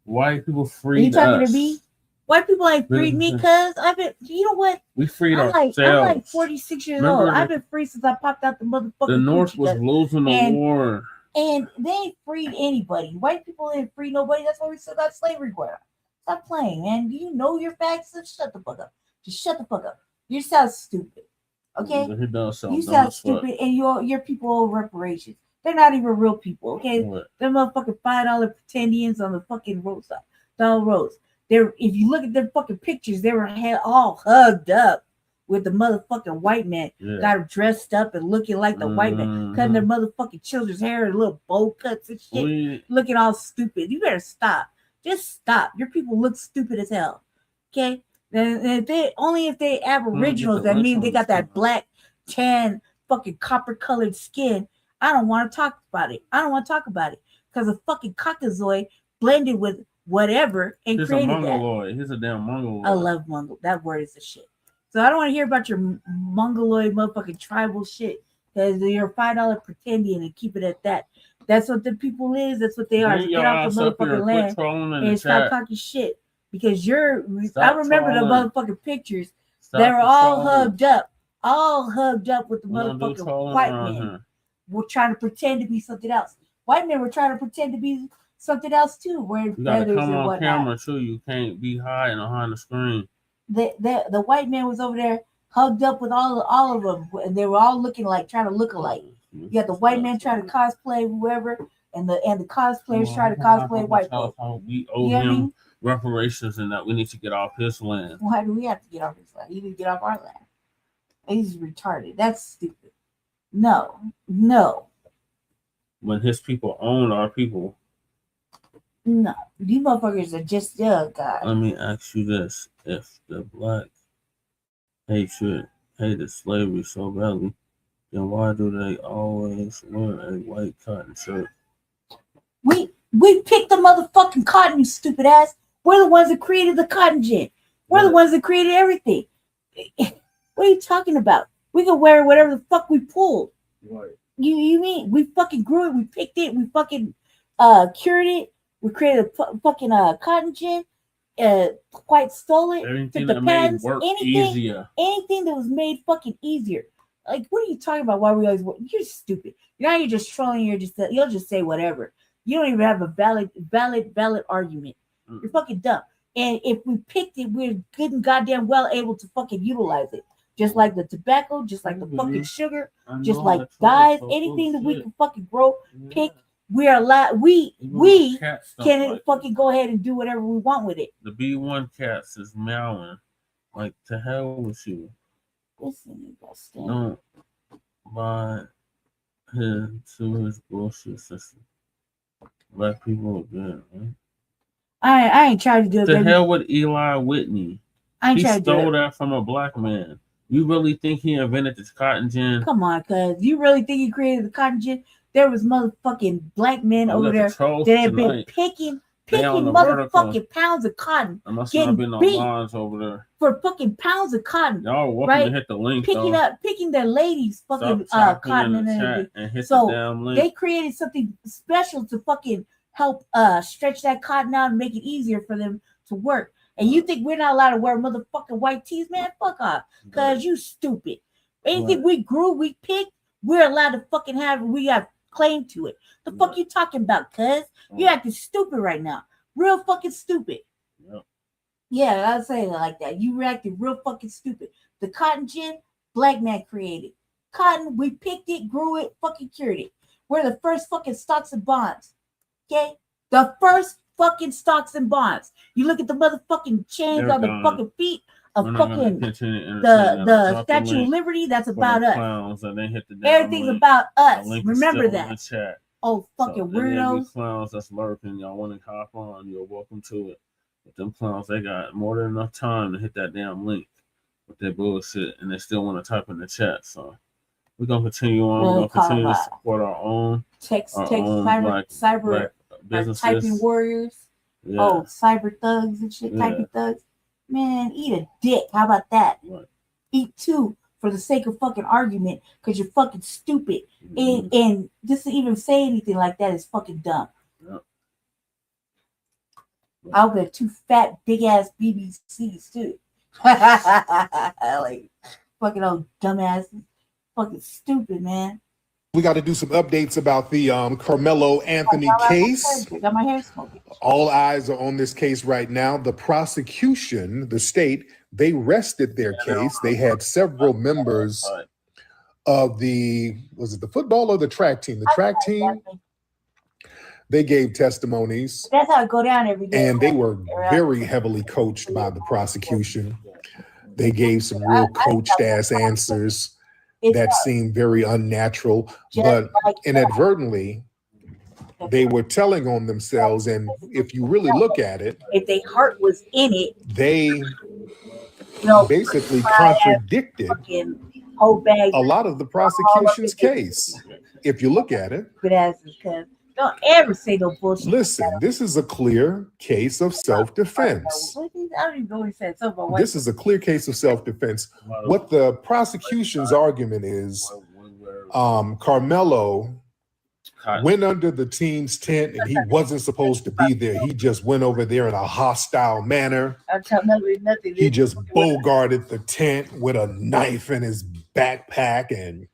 White people freed us. Are you talking to me? White people ain't freed me, cuz I've been, you know what? We freed ourselves. I'm like 46 years old. I've been free since I popped out the motherfucker. The North was losing the war. And they ain't freed anybody. White people ain't free nobody. That's why we still got slavery going on. Stop playing, man. Do you know your facts? Just shut the fuck up. Just shut the fuck up. You sound stupid. Okay? You sound stupid, and your people owe reparations. They're not even real people, okay? They're motherfucking $5 pretendians on the fucking roadside. Dollar roads. If you look at their fucking pictures, they were all hugged up with the motherfucking white man. Yeah. Got them dressed up and looking like the white man, cutting their motherfucking children's hair in little bowl cuts and shit. Looking all stupid. You better stop. Just stop. Your people look stupid as hell. Okay? And if they aboriginals, that means they got that black, tan, fucking copper colored skin. I don't want to talk about it. Because a fucking Caucasoid blended with whatever and He's created a Mongoloid. He's a damn Mongoloid. I love Mongol. That word is the shit. So I don't want to hear about your Mongoloid motherfucking tribal shit. Because you're a $5 pretendian and keep it at that. That's what the people is. That's what they are. So get off the motherfucking land and stop talking shit. Because I remember the motherfucking pictures. They were all hugged up with the motherfucking white men. We're trying to pretend to be something else. White men were trying to pretend to be something else too. Wearing you gotta feathers come and on whatnot. camera too. You can't be hiding behind the screen. The white man was over there hugged up with all of them, and they were all looking like trying to look alike. You got the white man trying to cosplay whoever, and the cosplayers trying to cosplay white folks. We owe him reparations and that we need to get off his land. Why do we have to get off his land? He need to get off our land. He's retarded. That's stupid. No. When his people own our people. No. These motherfuckers are just, God. Let me ask you this. If the black hated slavery so badly, then why do they always wear a white cotton shirt? We picked the motherfucking cotton, you stupid ass. We're the ones that created the cotton gin. We're the ones that created everything. What are you talking about? We can wear whatever the fuck we pulled. Right. You mean we fucking grew it, we picked it, we fucking cured it, we created a fucking cotton gin, quite stole it, Everything took that the made patents, work anything easier. that was made fucking easier. Like, what are you talking about? Why we always you're stupid. You're just trolling. You'll just say whatever. You don't even have a valid argument. You're fucking dumb. And if we picked it, we're good and goddamn well able to fucking utilize it. Just like the tobacco, just like the fucking sugar, just like dyes, anything that we can fucking grow, pick, we are allowed. We can fucking go ahead and do whatever we want with it. The B1 cats is meowing. Like, to hell with you. Don't buy into his bullshit system. Black people again, man. I ain't trying to do it. To hell with Eli Whitney. I ain't He trying to do stole it. that from a black man. You really think he invented this cotton gin? Come on, cuz you really think he created the cotton gin? There was motherfucking black men over there that have been picking motherfucking pounds of cotton, There must getting not been no beat lines over there. for fucking pounds of cotton. Y'all welcome right? to hit the link, picking their ladies fucking Stop cotton in the and chat everything. and hit So the damn link. they created something special to fucking help stretch that cotton out and make it easier for them to work. And you think we're not allowed to wear motherfucking white tees, man? Fuck off, cause you stupid. Anything we grew, we picked, we're allowed to fucking have. We have claim to it. The fuck you talking about, cuz? You acting stupid right now. Real fucking stupid. Yeah, I was saying it like that. You reacted real fucking stupid. The cotton gin, black man created. Cotton, we picked it, grew it, fucking cured it. We're the first fucking stocks and bonds. Okay? The first fucking stocks and bonds. You look at the motherfucking chains on the fucking feet of fucking the Statue of Liberty, that's about us. Everything's about us. Remember that. Oh, fucking weirdos. Clowns that's lurking, y'all want to hop on, you're welcome to it. But them clowns, they got more than enough time to hit that damn link with their bullshit, and they still want to type in the chat. So we're gonna continue on. We're gonna continue to support our own cyber businesses. typing warriors. Yeah. Oh, cyber thugs and shit, typing thugs. Man, eat a dick. How about that? Right. Eat two for the sake of fucking argument, because you're fucking stupid. And just to even say anything like that is fucking dumb. I'll bet two fat, big ass BBCs too. Like fucking old dumbasses. Fucking stupid, man. We got to do some updates about the Karmelo Anthony case. I got my hair smoking. All eyes are on this case right now. The prosecution, the state, they rested their case. They had several members of was it the football or the track team? The track team. They gave testimonies. That's how it go down every day. And they were very heavily coached by the prosecution. They gave some real coached ass answers that seemed very unnatural, but inadvertently, they were telling on themselves. And if you really look at it, if their heart was in it, they basically contradicted a lot of the prosecution's case. If you look at it, don't ever say no bullshit. Listen, this is a clear case of self-defense. I don't even know what he said. This is a clear case of self-defense. What the prosecution's argument is, Karmelo went under the team's tent and he wasn't supposed to be there. He just went over there in a hostile manner. He just bogarted the tent with a knife in his backpack and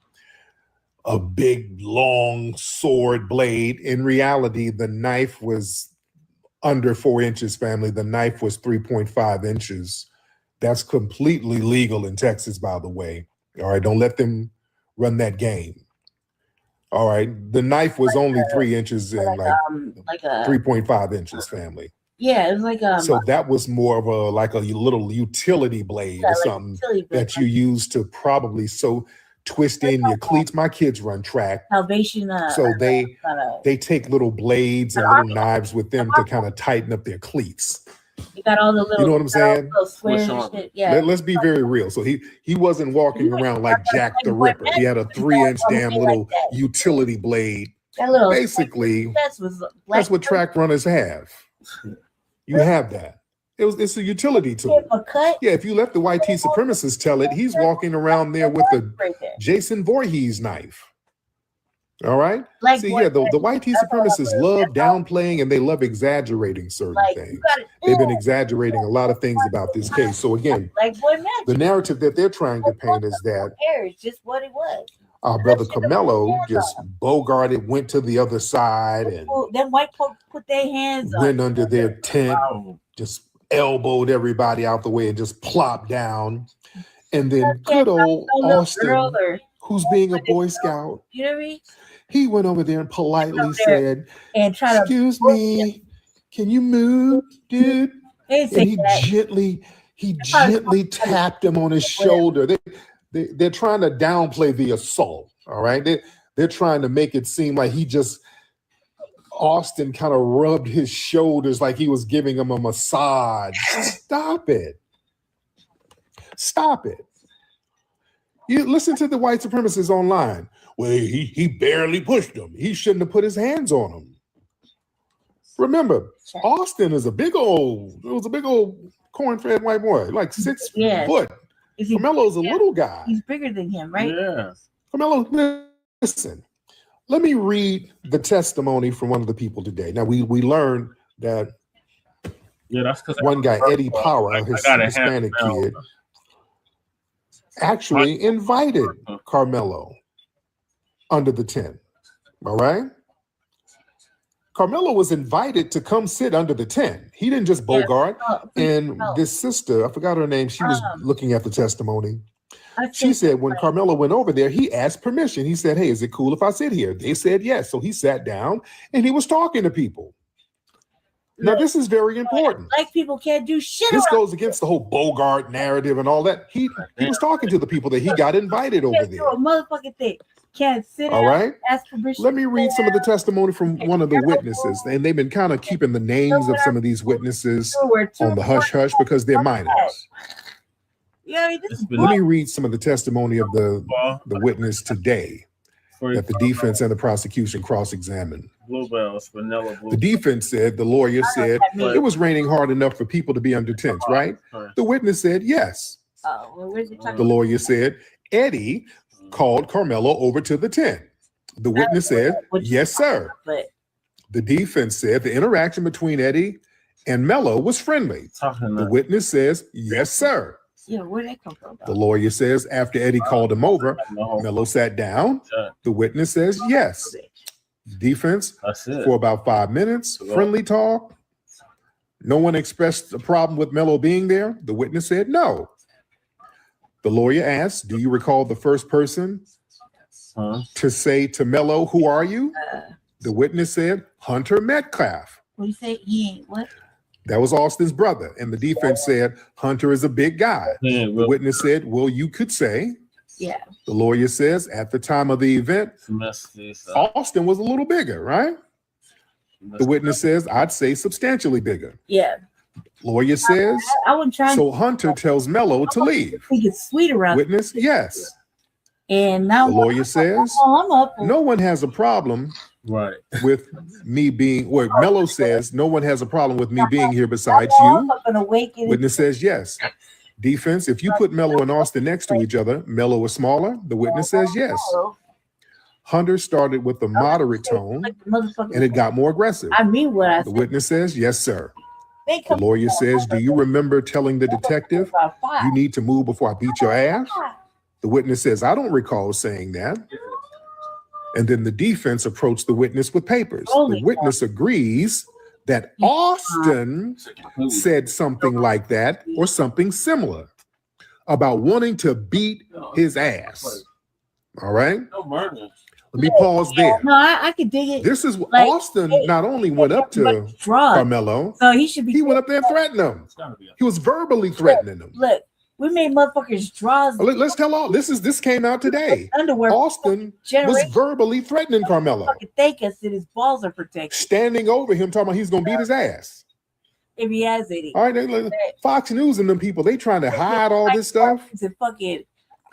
a big long sword blade. In reality, the knife was under 4 inches, family. The knife was 3.5 inches. That's completely legal in Texas, by the way. All right, don't let them run that game. All right, the knife was only 3 inches and like 3.5 inches, family. Yeah, it was like So that was more of a like a little utility blade or something that you use to probably twist in your cleats. My kids run track, Salvation. so they take little blades and little knives with them to kind of tighten up their cleats. You got all the little, you know what I'm saying? Little squares and shit. Yeah. Let's be very real. So he wasn't walking around like Jack the Ripper. He had a 3-inch damn little utility blade. That little Basically, that's what track runners have. You have that. It's a utility tool. Yeah, if you let the white tee supremacists tell it, he's walking around there with a Jason Voorhees knife. All right. See, yeah, the white tee supremacists love downplaying and they love exaggerating certain things. They've been exaggerating a lot of things about this case. So again, the narrative that they're trying to paint is that it's just what it was. Our brother Karmelo just bogarted, went to the other side, and then white folk put their hands went under their tent, just elbowed everybody out the way and just plopped down. And then good old Austin, who's being a Boy Scout, you know what I mean? He went over there and politely said, "Excuse me, can you move, dude?" And he gently tapped him on his shoulder. They're trying to downplay the assault. All right, they're trying to make it seem like Austin kind of rubbed his shoulders like he was giving him a massage. Stop it. Stop it. You listen to the white supremacists online. Well, he barely pushed him. He shouldn't have put his hands on him. Remember, Austin is a big old corn-fed white boy, like 6 foot. Karmelo's a little guy. He's bigger than him, right? Yeah. Karmelo, listen. Let me read the testimony from one of the people today. Now, we learned that that's because one guy, Eddie Power, his Hispanic kid, actually invited Karmelo under the tent. All right? Karmelo was invited to come sit under the tent. He didn't just bogart. And this sister, I forgot her name, she was looking at the testimony. She said when Karmelo went over there, he asked permission. He said, "Hey, is it cool if I sit here?" They said yes. So he sat down and he was talking to people. Now, this is very important. Black people can't do shit. This goes against the whole Bogart narrative and all that. He was talking to the people that he got invited over there. A motherfucking thing. Can't sit all right. Ask permission. Let me read some of the testimony from one of the witnesses. And they've been kind of keeping the names of some of these witnesses on the hush hush because they're minors. Let me read some of the testimony of the witness today that the defense and the prosecution cross-examined. The defense said, the lawyer said, it was raining hard enough for people to be under tents, right? The witness said, yes. The lawyer said, Eddie called Karmelo over to the tent. The witness said, yes, sir. The defense said the interaction between Eddie and Melo was friendly. The witness says, yes, sir. Yeah, where'd that come from? The lawyer says after Eddie called him over, Melo sat down. The witness says yes. Defense for about 5 minutes, friendly talk. No one expressed a problem with Melo being there. The witness said no. The lawyer asked, do you recall the first person to say to Melo, who are you? The witness said, Hunter Metcalf. What do you say? He ain't what? That was Austin's brother. And the defense said, Hunter is a big guy. The witness said, well, you could say. Yeah. The lawyer says, at the time of the event, Austin was a little bigger, right? The witness says, I'd say substantially bigger. Yeah. Lawyer says, I wasn't trying so Hunter tells Melo to leave. He gets sweet around. Witness, yes. And now the lawyer says, no one has a problem with me being, well, Melo says, no one has a problem with me being here besides you. Witness says, yes. Defense, if you put Melo and Austin next to each other, Melo is smaller. The witness says, yes. Hunter started with a moderate tone and it got more aggressive. I mean what I said. The witness says, yes, sir. The lawyer says, do you remember telling the detective you need to move before I beat your ass? The witness says, I don't recall saying that. And then the defense approached the witness with papers. The witness agrees that Austin said something like that or something similar about wanting to beat his ass. All right? Let me pause there. No, I could dig it. This is Austin not only went up to Karmelo, so he should be. He went up there and threatened him. He was verbally threatening him. Look, we made motherfuckers draws. Let's tell all this came out today. Underwear. Austin was verbally threatening Karmelo. Thank us that his balls are protected. Standing over him, talking about he's gonna beat his ass. If he has any. All right, Fox News and them people, they trying to hide all this stuff. It's a fucking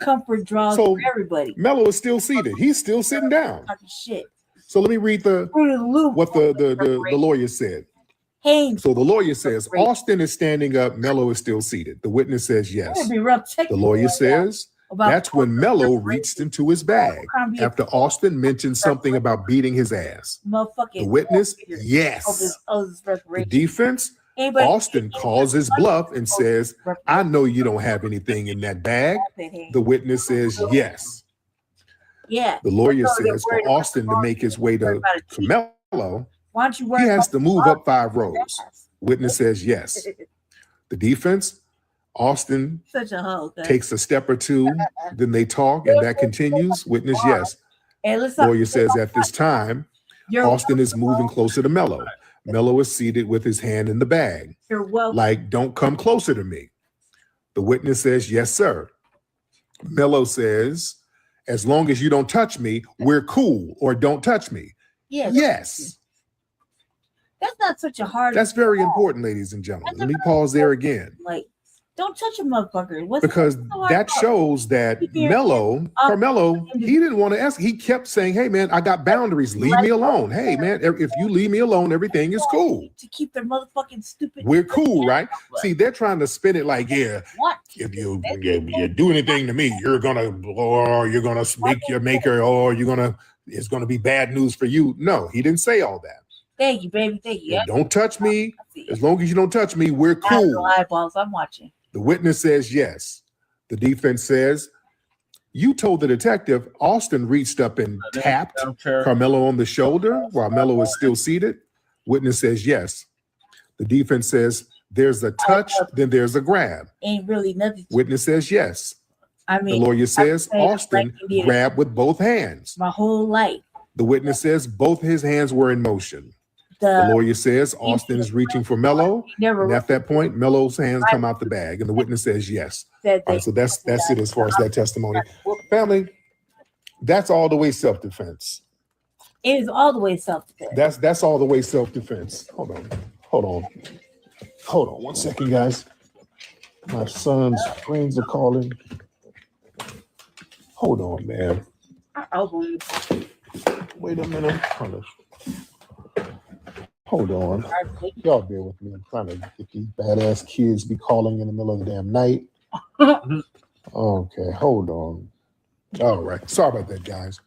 comfort draws So for everybody. Melo is still seated. He's still sitting down. Talking shit. So let me read what the lawyer said. Hey, so the lawyer says Austin is standing up, Melo is still seated. The witness says yes. The lawyer says that's when Melo reached into his bag after Austin mentioned something about beating his ass. The witness, yes. The defense, Austin calls his bluff and says, I know you don't have anything in that bag. The witness says yes. Yeah. The lawyer says for Austin to make his way to Karmelo, he has to move up 5 rows. Witness says yes. The defense, Austin takes a step or two, then they talk, and that continues. Witness, yes. Lawyer says at this time, Austin is moving closer to Melo. Melo is seated with his hand in the bag. Like, don't come closer to me. The witness says, yes, sir. Melo says, as long as you don't touch me, we're cool, or don't touch me. Yes. That's not such a hard. That's very important, ladies and gentlemen. Let me pause there again. Like, don't touch a motherfucker. Because that shows that Karmelo, he didn't want to ask. He kept saying, hey, man, I got boundaries. Leave me alone. Hey, man, if you leave me alone, everything is cool. To keep their motherfucking stupid. We're cool, right? See, they're trying to spin it like, yeah, if you do anything to me, you're going to make your maker, or it's going to be bad news for you. No, he didn't say all that. Thank you, baby. Thank you. Don't touch me. As long as you don't touch me, we're cool. Eyeballs, I'm watching. The witness says yes. The defense says, you told the detective Austin reached up and tapped Karmelo on the shoulder while Melo is still seated. Witness says yes. The defense says there's a touch, then there's a grab. Ain't really nothing. Witness says yes. I mean, the lawyer says Austin grabbed with both hands. My whole life. The witness says both his hands were in motion. The lawyer says Austin is reaching for Melo, and at that point, Melo's hands come out the bag, and the witness says yes. All right, so that's it as far as that testimony. Family, that's all the way self-defense. It is all the way self-defense. That's all the way self-defense. Hold on 1 second, guys. My son's friends are calling. Hold on, man. Wait a minute. Hold on. Y'all bear with me. I'm trying to get these badass kids be calling in the middle of the damn night. Okay, hold on. All right. Sorry about that, guys.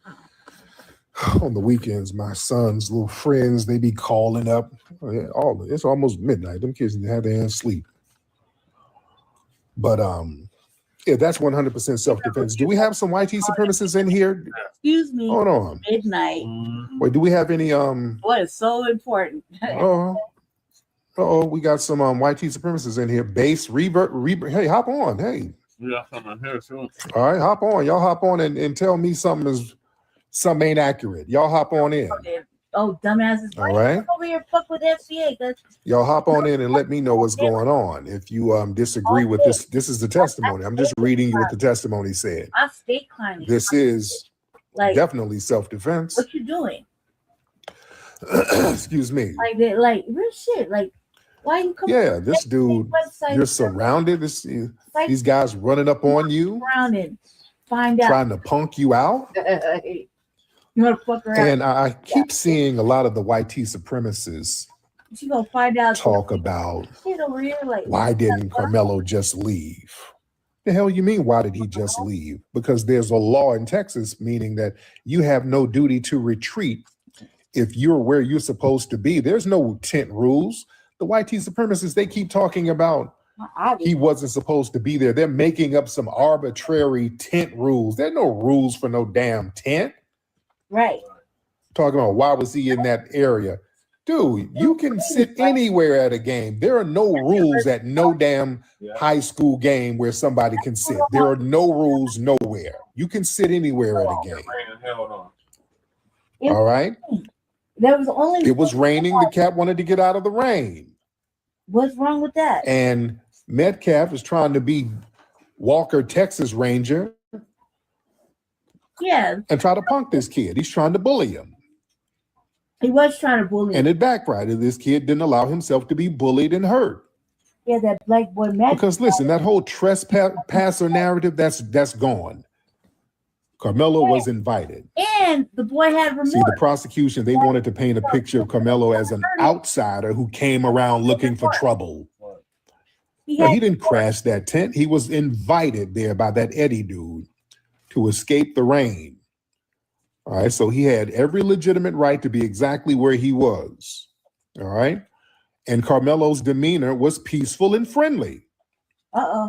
On the weekends, my son's little friends, they be calling up. It's almost midnight. Them kids have their hands sleep. But yeah, that's 100% self-defense. Do we have some YT supremacists in here? Excuse me. Hold on. Midnight. Wait, do we have any What is so important? we got some YT supremacists in here. Bass, reverb. Hey, hop on. Hey. Yeah, something here too. All right, hop on. Y'all hop on and tell me something ain't accurate. Y'all hop on in. Oh, dumbasses. All right. Over here, fuck with FCA. Y'all hop on in and let me know what's going on. If you disagree with this, this is the testimony. I'm just reading you what the testimony said. I'm state climbing. This is definitely self-defense. What you doing? Excuse me. Like real shit. Like, why you coming? Yeah, this dude, you're surrounded. These guys running up on you. Surrounded. Find out. Trying to punk you out. You want to fuck around. And I keep seeing a lot of the YT supremacists you gonna find out talk about over here, like, why didn't Karmelo just leave? The hell you mean, why did he just leave? Because there's a law in Texas meaning that you have no duty to retreat if you're where you're supposed to be. There's no tent rules. The YT supremacists, they keep talking about he wasn't supposed to be there. They're making up some arbitrary tent rules. There are no rules for no damn tent. Right. Talking about why was he in that area? Dude, you can sit anywhere at a game. There are no rules at no damn high school game where somebody can sit. There are no rules nowhere. You can sit anywhere at a game. All right? There was only It was raining. The cat wanted to get out of the rain. What's wrong with that? And Metcalf is trying to be Walker, Texas Ranger. Yeah. And try to punk this kid. He's trying to bully him. He was trying to bully And it backfired. This kid didn't allow himself to be bullied and hurt. Yeah, that black boy Matt. Because listen, that whole trespasser narrative, that's gone. Karmelo was invited. And the boy had remorse. See, the prosecution, they wanted to paint a picture of Karmelo as an outsider who came around looking for trouble. No, he didn't crash that tent. He was invited there by that Eddie dude to escape the rain. All right, so he had every legitimate right to be exactly where he was. All right, and Karmelo's demeanor was peaceful and friendly.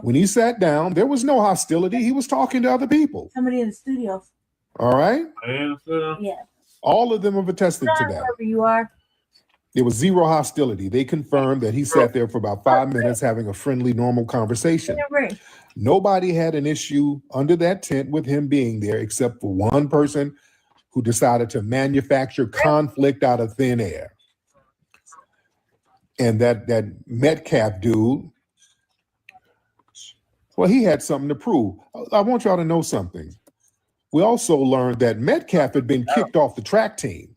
When he sat down, there was no hostility. He was talking to other people. Somebody in the studio. All right, Yeah. all of them have attested to that. Wherever you are. There was zero hostility. They confirmed that he sat there for about 5 minutes having a friendly, normal conversation. Nobody had an issue under that tent with him being there except for one person who decided to manufacture conflict out of thin air. And that Metcalf dude, well, he had something to prove. I want y'all to know something. We also learned that Metcalf had been kicked off the track team.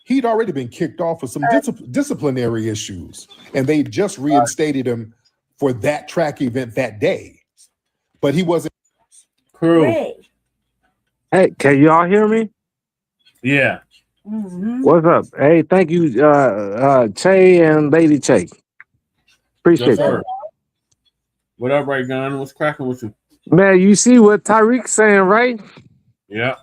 He'd already been kicked off for some disciplinary issues, and they just reinstated him for that track event that day. But he wasn't. Crew. Hey, can y'all hear me? Yeah. What's up? Hey, thank you, Che and Lady Che. Appreciate it. What up, Ray Gunn? What's cracking with you? Man, you see what Tyreek's saying, right? Yeah.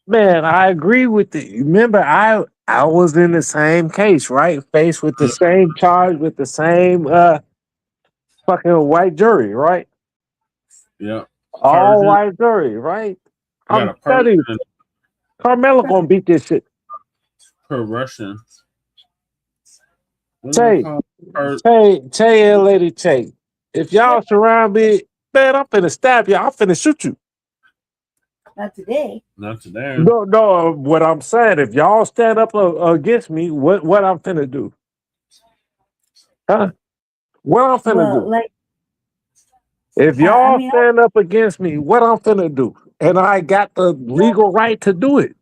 Man, I agree with it. Remember, I was in the same case, right? Faced with the same charge, with the same fucking white jury, right? Yeah. All white jury, right? I'm telling you, Karmelo gonna beat this shit. Perversion. Che and Lady Che, if y'all surround me, man, I'm finna stab y'all. I'm finna shoot you. Not today. Not today. No, what I'm saying, if y'all stand up against me, what I'm finna do? Huh? What I'm finna do? Like, if y'all stand up against me, what I'm finna do? And I got the legal right to do it.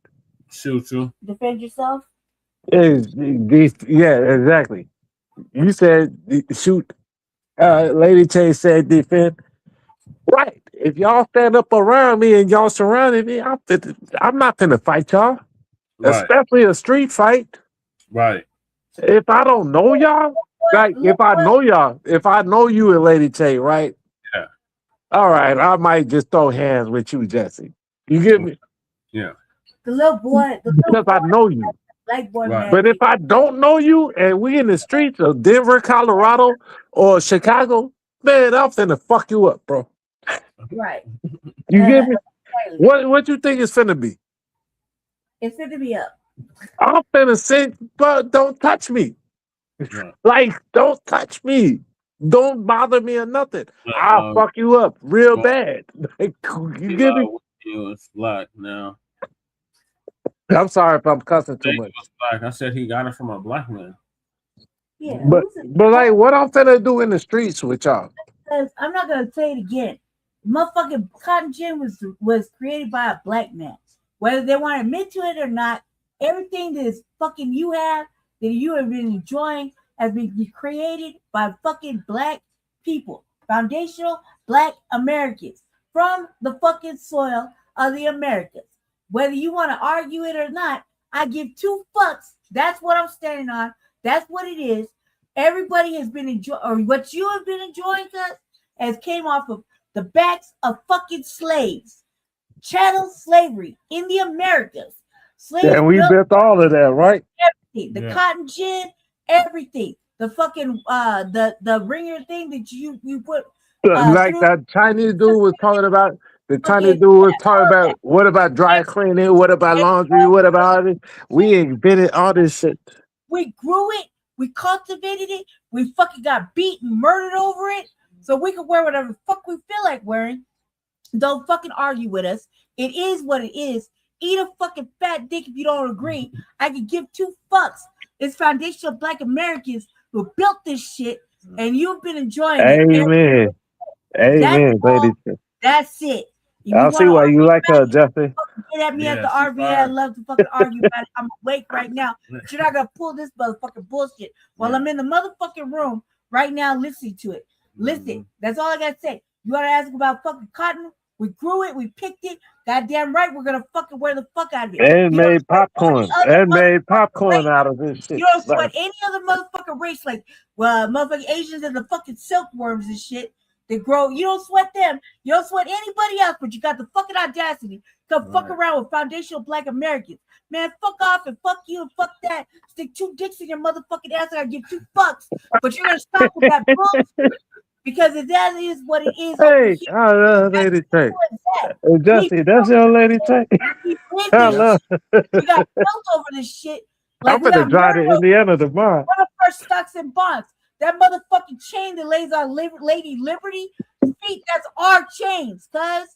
Shoot you. Defend yourself? Yeah, exactly. You said shoot. Lady Che said defend. Right. If y'all stand up around me and y'all surrounded me, I'm not finna fight y'all. Right. Especially a street fight. Right. If I don't know y'all, like if I know you and Lady Che, right? Yeah. All right, I might just throw hands with you, Jesse. You get me? Yeah. The little boy. Because I know you. Black boy, Right. But if I don't know you and we in the streets of Denver, Colorado, or Chicago, man, I'm finna fuck you up, bro. Right. You get me? What you think it's finna be? It's finna be up. I'm finna say, but don't touch me. Yeah. Like, don't touch me. Don't bother me or nothing. I'll fuck you up real bad. Like, you get me? It's black now. I'm sorry if I'm cussing too much. Black. I said he got it from a black man. Yeah. But like, what I'm finna do in the streets with y'all? Because I'm not gonna say it again. Motherfucking cotton gin was created by a black man. Whether they want to admit to it or not, everything that is fucking you have that you have been enjoying has been created by fucking black people, foundational black Americans from the fucking soil of the Americas. Whether you want to argue it or not, I give two fucks. That's what I'm standing on. That's what it is. Everybody has been enjoying, or what you have been enjoying, has came off of the backs of fucking slaves. Chattel slavery in the Americas. Slaves And we built all of that, right? everything. The cotton gin, everything. The fucking the ringer thing that you put Like that Chinese dude was talking about. The Chinese dude was talking about, what about dry cleaning? What about laundry? What about it? We invented all this shit. We grew it. We cultivated it. We fucking got beat and murdered over it. So we can wear whatever the fuck we feel like wearing. Don't fucking argue with us. It is what it is. Eat a fucking fat dick if you don't agree. I can give 2 fucks. It's foundational Black Americans who built this shit, and you've been enjoying it. Amen. Amen, lady. That's it. I see why you like her, Jesse. Get at me at the RV. I love to fucking argue about it. I'm awake right now. But you're not gonna pull this motherfucking bullshit while I'm in the motherfucking room right now listening to it. Listen, that's all I gotta say. You gotta ask about fucking cotton. We grew it, we picked it. Goddamn right, we're gonna fucking wear the fuck out of it. And made popcorn. And made popcorn out of this shit. You don't sweat any other motherfucking race like motherfucking Asians and the fucking silkworms and shit. They grow. You don't sweat them. You don't sweat anybody else, but you got the fucking audacity to fuck around with foundational Black Americans. Man, fuck off and fuck you and fuck that. Stick 2 dicks in your motherfucking ass and I give 2 fucks. But you're gonna stop with that bullshit because that is what it is. Hey, I love Lady Tay. Hey, Jesse, that's your Lady Tay. I love. We got built over this shit. I'm gonna drive to Indiana tomorrow. One of our stocks and bonds. That motherfucking chain that lays on Lady Liberty feet, that's our chains, cuz.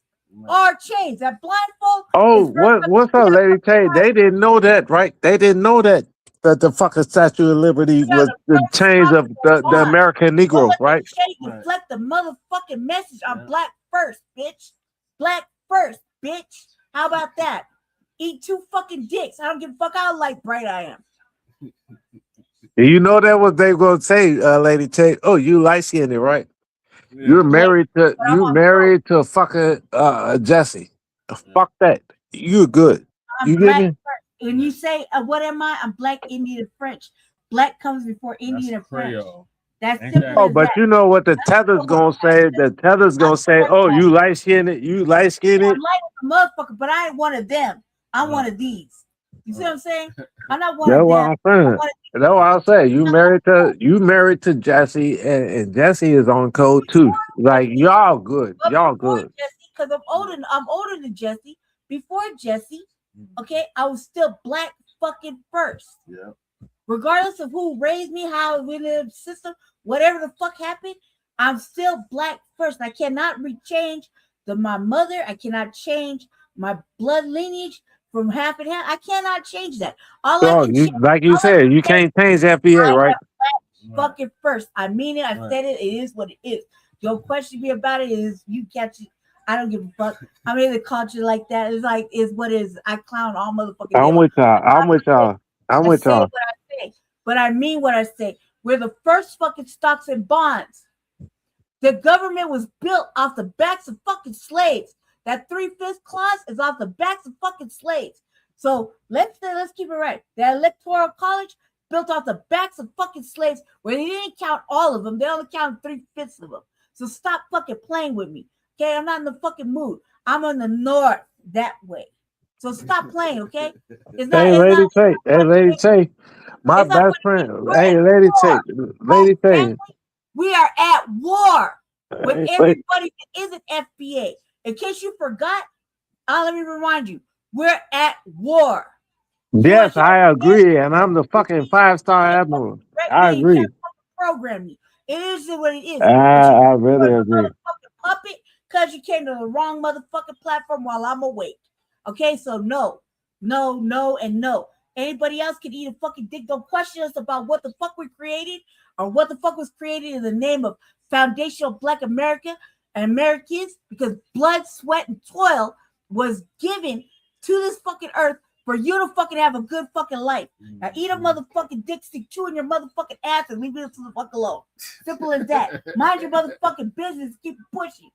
Our chains. That blindfold. Oh, what's up, Lady Tay? They didn't know that, right? They didn't know that the fucking Statue of Liberty was the chains of the American Negro, right? Reflect the motherfucking message on Black first, bitch. Black first, bitch. How about that? Eat 2 fucking dicks. I don't give a fuck how light bright I am. You know that what they gonna say, Lady Tay. Oh, you light skinned, right? Yeah. You're married to fucking Jesse. Fuck that. You're good. You get me? When you say what am I? I'm Black, Indian, and French. Black comes before Indian and French. That's simple. Oh, but you know what the tether's gonna say? The tether's gonna say, "Oh, you light skinned. You light skinned." I'm like a motherfucker, but I ain't one of them. I'm one of these. You see what I'm saying? I'm not one of them. That's what I'm saying. You married to Jesse, and Jesse is on code too. Like y'all good. Y'all good. Because I'm older than Jesse. Before Jesse, okay, I was still Black fucking first. Yeah. Regardless of who raised me, how in the system, whatever the fuck happened, I'm still Black first. I cannot change my mother. I cannot change my blood lineage. From half and half, I cannot change that. Like you said, you can't change FBA, right? Fucking first, I mean it. I said it. It is what it is. Don't question me about it. Is you catch it? I don't give a fuck. I'm in the culture like that. It's like is what is. I clown all motherfucking. I'm with y'all. But I mean what I say. We're the first fucking stocks and bonds. The government was built off the backs of fucking slaves. That 3/5 clause is off the backs of fucking slaves. So let's keep it right. The Electoral College built off the backs of fucking slaves where they didn't count all of them. They only counted 3/5 of them. So stop fucking playing with me. Okay, I'm not in the fucking mood. I'm on the north that way. So stop playing, okay? Hey, Lady Tay. My best friend. Hey, Lady Tay. We are at war with everybody that isn't FBA. In case you forgot, let me remind you, we're at war. Yes, I agree, and I'm the fucking 5-star admiral. I agree. Program me. It is what it is. I really agree. Puppet, because you came to the wrong motherfucking platform while I'm awake. Okay, so no, and no. Anybody else can eat a fucking dick. Don't question us about what the fuck we created or what the fuck was created in the name of foundational Black America. And Americans, because blood, sweat, and toil was given to this fucking earth for you to fucking have a good fucking life. Now eat a motherfucking dick, stick 2 in your motherfucking ass and leave it to the fuck alone. Simple as that. Mind your motherfucking business. Keep it pushing.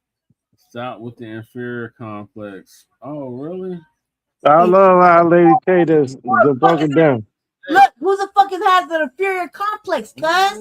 Stop with the inferior complex. Oh, really? I love how Lady K does the fucking down. Look, who the fuck has an inferior complex, cuz?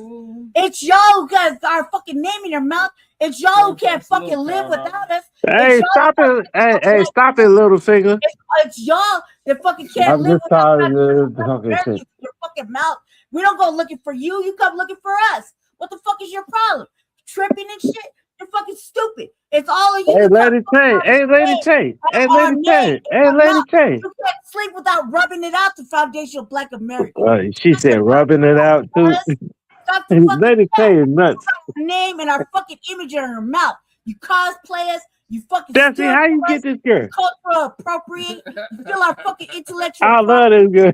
It's y'all who got our fucking name in your mouth. It's y'all who can't fucking live without us. Hey, stop it. Hey, stop it, little finger. It's y'all that fucking can't live without us. Your fucking mouth. We don't go looking for you. You come looking for us. What the fuck is your problem? Tripping and shit? You're fucking stupid. It's all of you. Hey, Lady Tay. Hey, Lady Tay. Hey, Lady Tay. Hey, Lady Tay. You can't sleep without rubbing it out to foundational Black America. She said rubbing it out too. Stop the fucking Lady Tay is nuts. name and our fucking image in her mouth. You cosplayers, you fucking Jesse, how you get this girl? cultural appropriate. You steal our fucking intellectual I love this girl.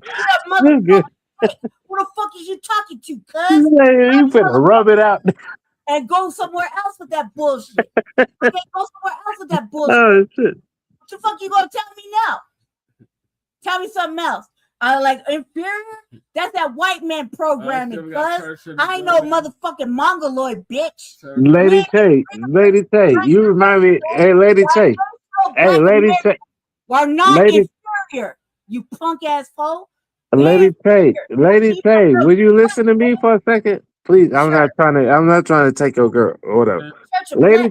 This girl. Who the fuck is you talking to, cuz? You better rub it out. And go somewhere else with that bullshit. Okay, go somewhere else with that bullshit. Oh, shit. What the fuck you gonna tell me now? Tell me something else. Like inferior? That's that white man programming, cuz. I ain't no motherfucking mongoloid, bitch. Lady Tay, you remind me. Hey, Lady Tay. Hey, Lady Tay. Are not inferior, you punk ass hoe. Lady Tay, will you listen to me for a second? Please, I'm not trying to take your girl or whatever. Lady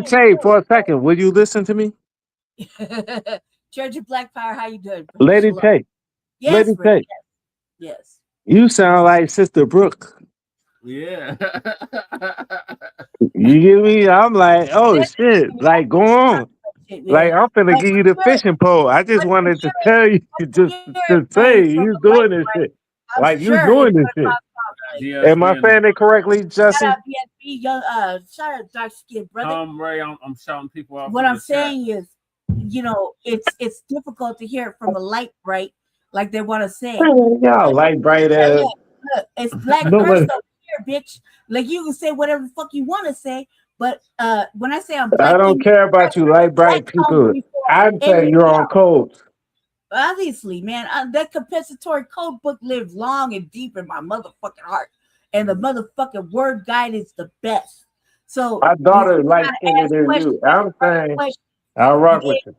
Tay, for a second, will you listen to me? Church of Black Power, how you doing? Lady Tay. Yes, Lady Tay. Yes. You sound like Sister Brooke. Yeah. You get me? I'm like, oh shit. Like, go on. Like, I'm finna give you the fishing pole. I just wanted to tell you, just to say you doing this shit. Like, you doing this shit. Am I saying it correctly, Jesse? Shout out BSB, young, shout out dark skin brother. Tom Ray, I'm shouting people out. What I'm saying is, you know, it's difficult to hear it from a light bright, like they want to say. Y'all light bright ass. Look, it's black person here, bitch. Like you can say whatever the fuck you want to say, but when I say I'm black, I don't care about you light bright people. I'm saying you're on code. Obviously, man, that compensatory code book lives long and deep in my motherfucking heart, and the motherfucking word guide is the best. So my daughter likes it than you. I'm saying I'll rock with you.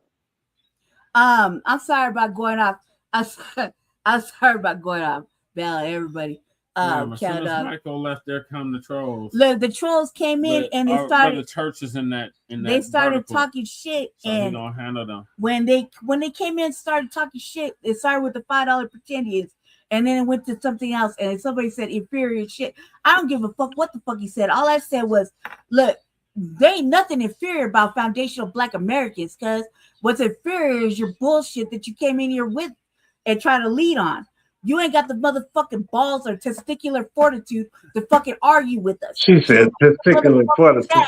I'm sorry about going off. I'm sorry about going off. Bell, everybody. As soon as Michael left, there come the trolls. Look, the trolls came in and they started. The churches in that. They started talking shit, so and we gonna handle them. When they came in, and started talking shit. It started with the $5 pretendians, and then it went to something else. And somebody said inferior shit. I don't give a fuck what the fuck he said. All I said was, look, there ain't nothing inferior about foundational Black Americans, because what's inferior is your bullshit that you came in here with and try to lead on. You ain't got the motherfucking balls or testicular fortitude to fucking argue with us. She said testicular fortitude.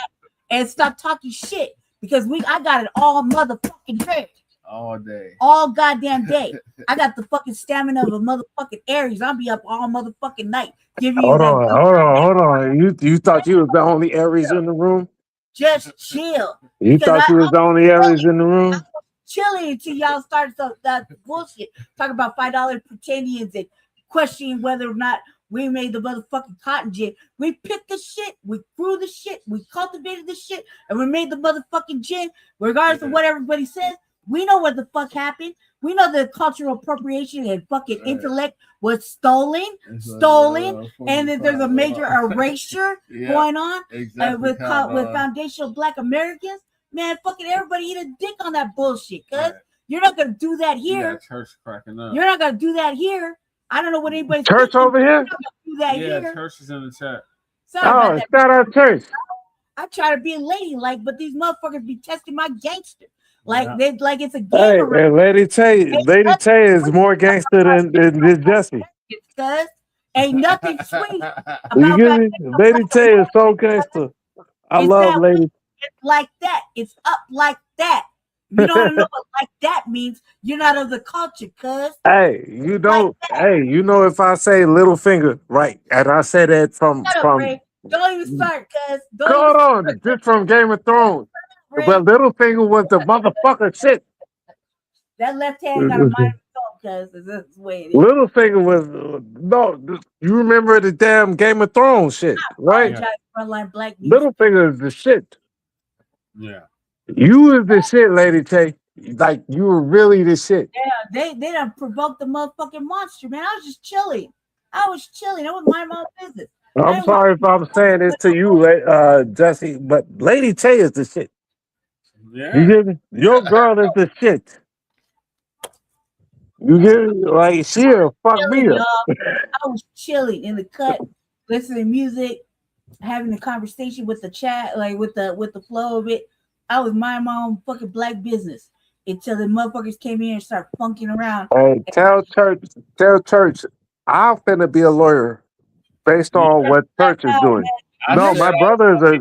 And stop talking shit, because I got it all motherfucking day. All day. All goddamn day. I got the fucking stamina of a motherfucking Aries. I'll be up all motherfucking night. Hold on. You thought you was the only Aries in the room? Just chill. You thought you was the only Aries in the room? Chilling until y'all started that bullshit. Talking about $5 pretendians and questioning whether or not we made the motherfucking cotton gin. We picked the shit, we grew the shit, we cultivated the shit, and we made the motherfucking gin. Regardless of what everybody says, we know what the fuck happened. We know the cultural appropriation and fucking intellect was stolen, and that there's a major erasure going on with foundational Black Americans. Man, fucking everybody eat a dick on that bullshit, cuz you're not gonna do that here. Yeah, church cracking up. You're not gonna do that here. I don't know what anybody's church over here. Do that yeah, here. church is in the chat. Sorry shout out church. I try to be a ladylike, but these motherfuckers be testing my gangster. Like they like it's a game. Hey, Lady Tay is more gangster than Jesse. Cuz ain't nothing sweet. You get me? Lady Tay is so gangster. I love Lady. It's like that. It's up like that. You don't know what like that means. You're not of the culture, cuz. Hey, you don't. Like hey, you know if I say little finger, right? And I said that from. Don't even start, cuz. Hold on, just from Game of Thrones. But little finger was the motherfucker shit. That left hand got a mind of cuz. That's the way it is. Little finger was no. You remember the damn Game of Thrones shit, right? Little finger is the shit. Yeah. You is the shit, Lady Tay. Like you were really the shit. Yeah, they done provoked the motherfucking monster, man. I was just chilling. I was minding my own business. I'm sorry if I'm saying this to you, Jesse, but Lady Tay is the shit. Yeah. You get me? Your girl is the shit. You get me? Like she'll fuck me up. I was chilling in the cut, listening to music, having a conversation with the chat, like with the flow of it. I was minding my own fucking black business until the motherfuckers came in and started funking around. Hey, tell church, I'm finna be a lawyer based on what church is doing. No, my brother is a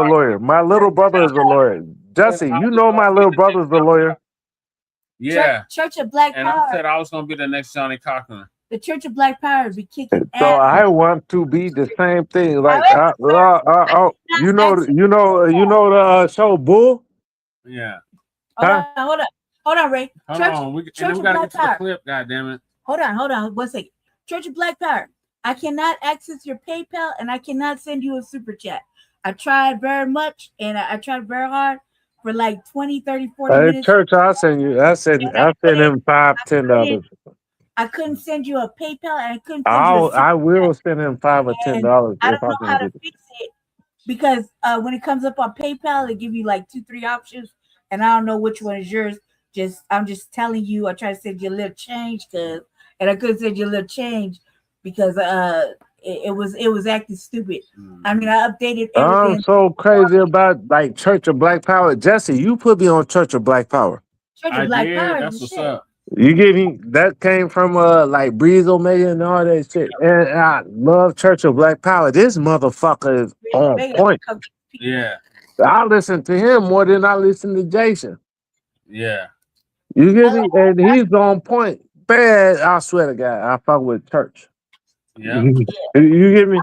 lawyer. My little brother is a lawyer. Jesse, you know my little brother's a lawyer. Yeah. Church of Black and Power. I said I was gonna be the next Johnny Cochran. The Church of Black Power be kicking So ass. I want to be the same thing. Like you know the show Bull? Yeah. Hold on, Ray. Hold Church, on. We Church of gotta Black get to the Power. clip, goddammit. Hold on. 1 second. Church of Black Power. I cannot access your PayPal and I cannot send you a super chat. I tried very much and I tried very hard for like 20, 30, 40 minutes. Church, I send him $5, $10. I couldn't send you a PayPal and I couldn't send you I will send him $5 or $10 I if don't I know can how get to it. fix it because when it comes up on PayPal, they give you like 2-3 options, and I don't know which one is yours. I'm just telling you. I try to send you a little change and I couldn't send you a little change because it was acting stupid. I mean, I updated everything. I'm so crazy about like Church of Black Power. Jesse, you put me on Church of Black Power. Church of Black Power. That's what's up. You get me? That came from like Breeze Omega and all that shit. And I love Church of Black Power. This motherfucker is on point. Yeah. I listen to him more than I listen to Jason. Yeah. You get me? And he's on point. Bad, I swear to God, I fuck with Church. Yeah. You get me?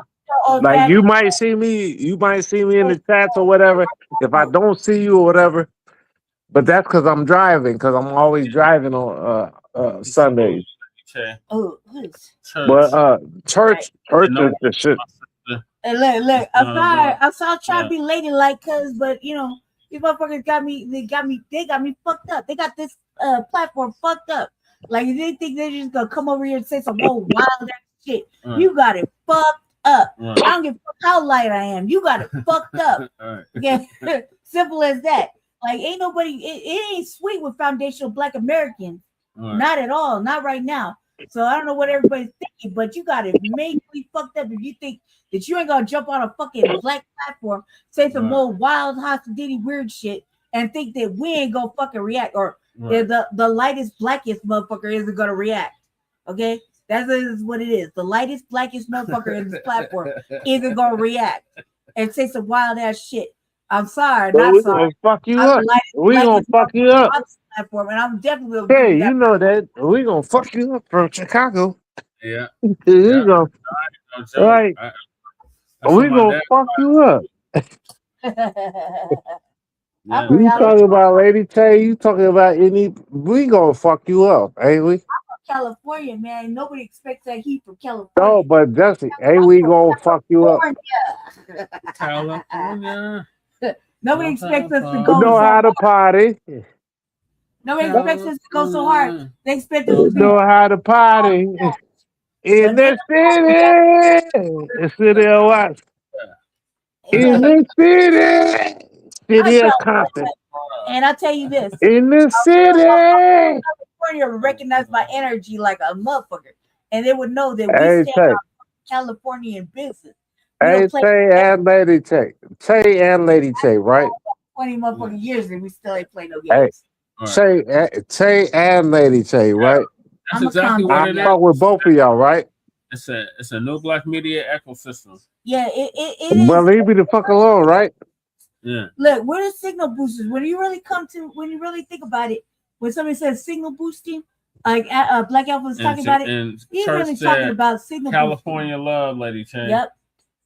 Like you might see me in the chats or whatever. If I don't see you or whatever, but that's because I'm driving, because I'm always driving on Sundays. Oh, But church is the shit. And look, I'm sorry trying to be ladylike, but you know, these motherfuckers got me fucked up. They got this platform fucked up. Like they think they're just gonna come over here and say some old wild ass shit. You got it fucked up. I don't give a fuck how light I am. You got it fucked up. Okay, simple as that. Like ain't nobody. It ain't sweet with foundational Black Americans. Not at all. Not right now. So I don't know what everybody's thinking, but you got it majorly fucked up if you think that you ain't gonna jump on a fucking black platform, say some more wild, hostility, weird shit, and think that we ain't gonna fucking react, or the lightest, blackest motherfucker isn't gonna react. Okay, that is what it is. The lightest, blackest motherfucker in this platform isn't gonna react and say some wild ass shit. I'm sorry, not sorry. Fuck you up. We gonna fuck you up. Platform, and I'm definitely gonna hey, you know that we gonna fuck you up from Chicago. Yeah, we gonna right. We gonna fuck you up. You talking about Lady Tay? You talking about any? We gonna fuck you up, ain't we? California, man. Nobody expects that heat from California. No, but Jesse, ain't we gonna fuck you up? California. Nobody expects us to go. Know how to party. Nobody expects us to go so hard. They expect us to know how to party in the city of what? In the city of Compton. And I tell you this, in the city, California would recognize my energy like a motherfucker, and they would know that we stand on California in business. Hey, Tay and Lady Tay. Tay and Lady Tay, right? 20 motherfucking years and we still ain't playing no games. Tay and Lady Tay, right? That's exactly what it is. I fuck with both of y'all, right? It's a new black media ecosystem. Yeah, it is. Well, leave me the fuck alone, right? Yeah. Look, we're the signal boosters. When you really think about it, when somebody says signal boosting, like Black Alpha was talking about it, he's really talking about signal California boosting. love, Lady Chain. Yep.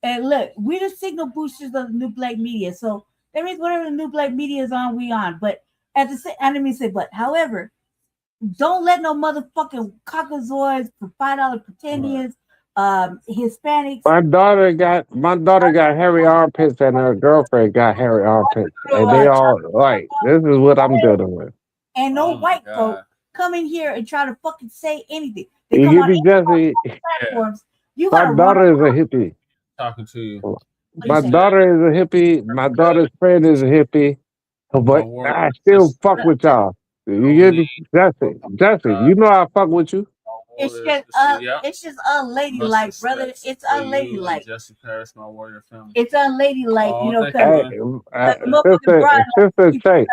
And look, we're the signal boosters of the new black media. So that means whatever the new black media is on, we on. But at the same, I didn't mean to say, but however, don't let no motherfucking caucasoids for $5 pretendians, Hispanics. My daughter got hairy armpits and her girlfriend got hairy armpits. And they all like, this is what I'm dealing with. And no white folk come in here and try to fucking say anything. They You come get on me, any Jesse? platforms. You My gotta daughter is a hippie. Talking to you. My daughter is a hippie. My daughter's friend is a hippie. But I still fuck with y'all. You get me? Jesse, you know I fuck with you. It's just unladylike, brother. It's unladylike. Jesse Paris, my warrior family. It's unladylike, Oh, you know, thank because you, motherfucking bride Sister Tay,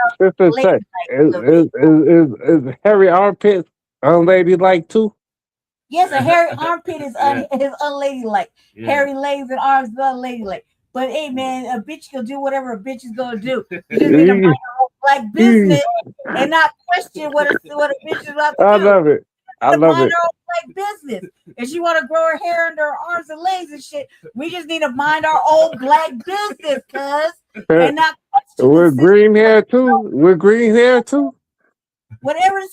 is hairy armpits unladylike too? yes, a hairy armpit is unladylike. Yeah. Hairy legs and arms is unladylike. But hey, man, a bitch can do whatever a bitch is gonna do. You just need to mind her own black business and not question what a bitch is about to do. I love it. I To love mind it. her own black business. If she want to grow her hair under her arms and legs and shit, we just need to mind our own black business, cuz, and not question With green hair too. With green hair too. whatever the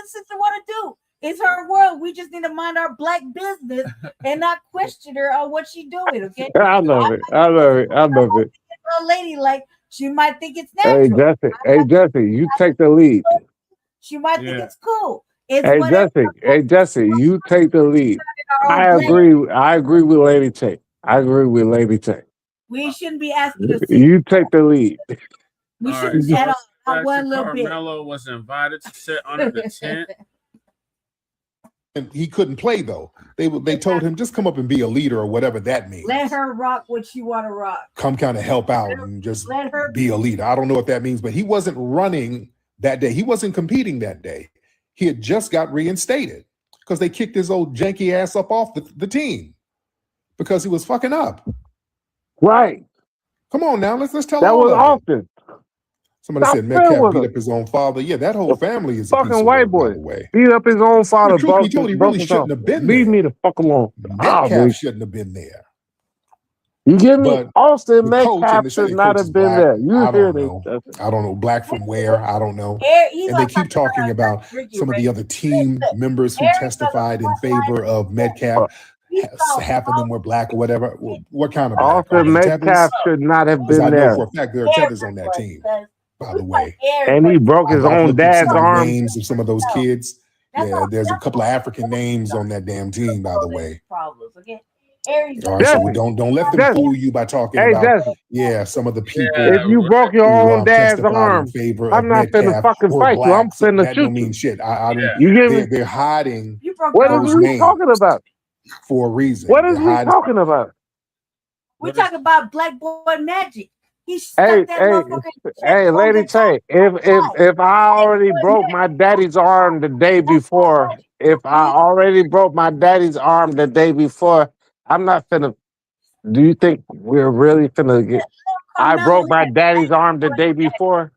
sister want to do. It's her world. We just need to mind our black business and not question her on what she doing. Okay. I love it. I love it. I love it. A lady like she might think it's Hey natural. Jesse. Hey Jesse, you take the lead. She might think it's cool. It's Hey whatever. Jesse. Hey Jesse, you take the lead. I agree with Lady Tay. I agree with Lady Tay. We shouldn't be asking her. You take the lead. We All shouldn't right, at all. so Not one little bit. Karmelo was invited to sit under the tent. And he couldn't play though. They told him just come up and be a leader or whatever that means. Let her rock what she want to rock. Come kind of help out and just Let her be a leader. I don't know what that means, but he wasn't running that day. He wasn't competing that day. He had just got reinstated because they kicked his old janky ass up off the team because he was fucking up. Right. Come on now, let's tell That all was of it. often. Somebody Stop said playing Metcalf with beat him. up his own father. Yeah, that whole family is a piece Fucking of white work, by boy. the way. Beat up his own father. Truth be told, he really shouldn't have been Leave there. me the fuck alone. Metcalf shouldn't have been there. You give me But Austin the coach Metcalf and they say should the not coach is have been black. there. You I hear don't this? know. I don't know. Black from where? I don't know. He's And they on keep talking about some of the other team members who testified in favor of Metcalf. Half of them were black or whatever. What kind of black? Are Austin they Metcalf tethers? should not have Because been I know there. for a fact there are tethers on that team, by the way. And he broke his I've own looked at some dad's of the arm. names of some of those kids. Yeah, there's a couple of African names on that damn team, by the way. Problems, okay? Aries. All right, so don't let them fool you by talking Hey, about Jesse. some of the people If you broke your who own dad's testified arm, in favor I'm of not finna Metcalf fucking were fight you. I'm blacks. finna That shoot don't mean you. shit. You get me? They're hiding What is those we names talking about? for a reason. What is They're we hiding. talking about? We talking about Black Boy Magic. He Hey, stuck that hey, motherfucker. hey, Lady Tay, if I already broke my daddy's arm the day before, I'm not finna. Do you think we're really finna get? I broke my daddy's arm the day before.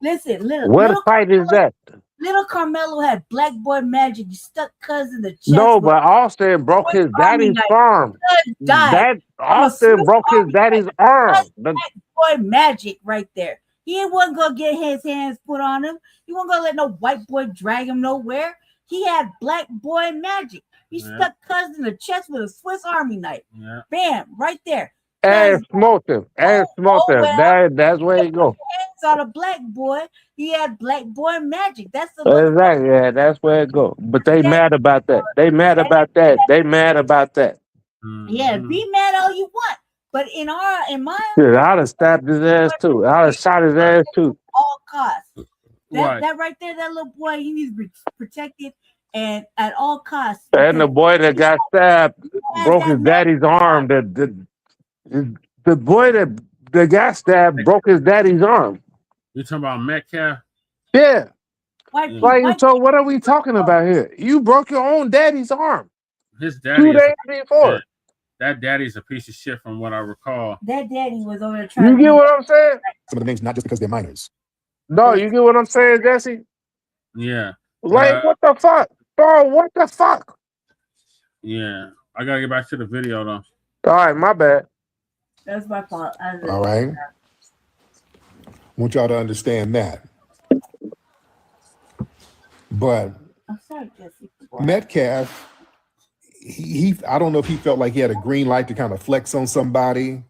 Listen, What fight is that? Little Karmelo had Black Boy Magic. You stuck cuz in the chest. No, but Austin broke his daddy's arm. That Austin broke his daddy's arm. Black Boy Magic right there. He wasn't gonna get his hands put on him. He wasn't gonna let no white boy drag him nowhere. He had Black Boy Magic. He stuck cuz in the chest with a Swiss Army knife. Yeah. Bam, right there. And smoked him. That's where he go. Hands on a black boy. He had Black Boy Magic. That's the Exactly. Yeah, that's where it go. But they mad about that. They mad about that. Yeah, be mad all you want. But in my Shit, I'd have stabbed his ass too. I'd have shot his ass too. all costs. Right. That right there, that little boy, he needs to be protected and at all costs. And the boy that got stabbed broke his daddy's arm. The boy that got stabbed broke his daddy's arm. You talking about Metcalf? Yeah. Like, so what are we talking about here? You broke your own daddy's arm. His daddy 2 is days before. that daddy's a piece of shit from what I recall. that daddy was over there trying You get what I'm saying? Some of the names, not just because they're minors. No, you get what I'm saying, Jesse? Yeah. Like, what the fuck? Bro, what the fuck? Yeah. I gotta get back to the video though. All right, my bad. That's my fault. All right. I want y'all to understand that. But I'm sorry, Jesse. Metcalf, he I don't know if he felt like he had a green light to kind of flex on somebody,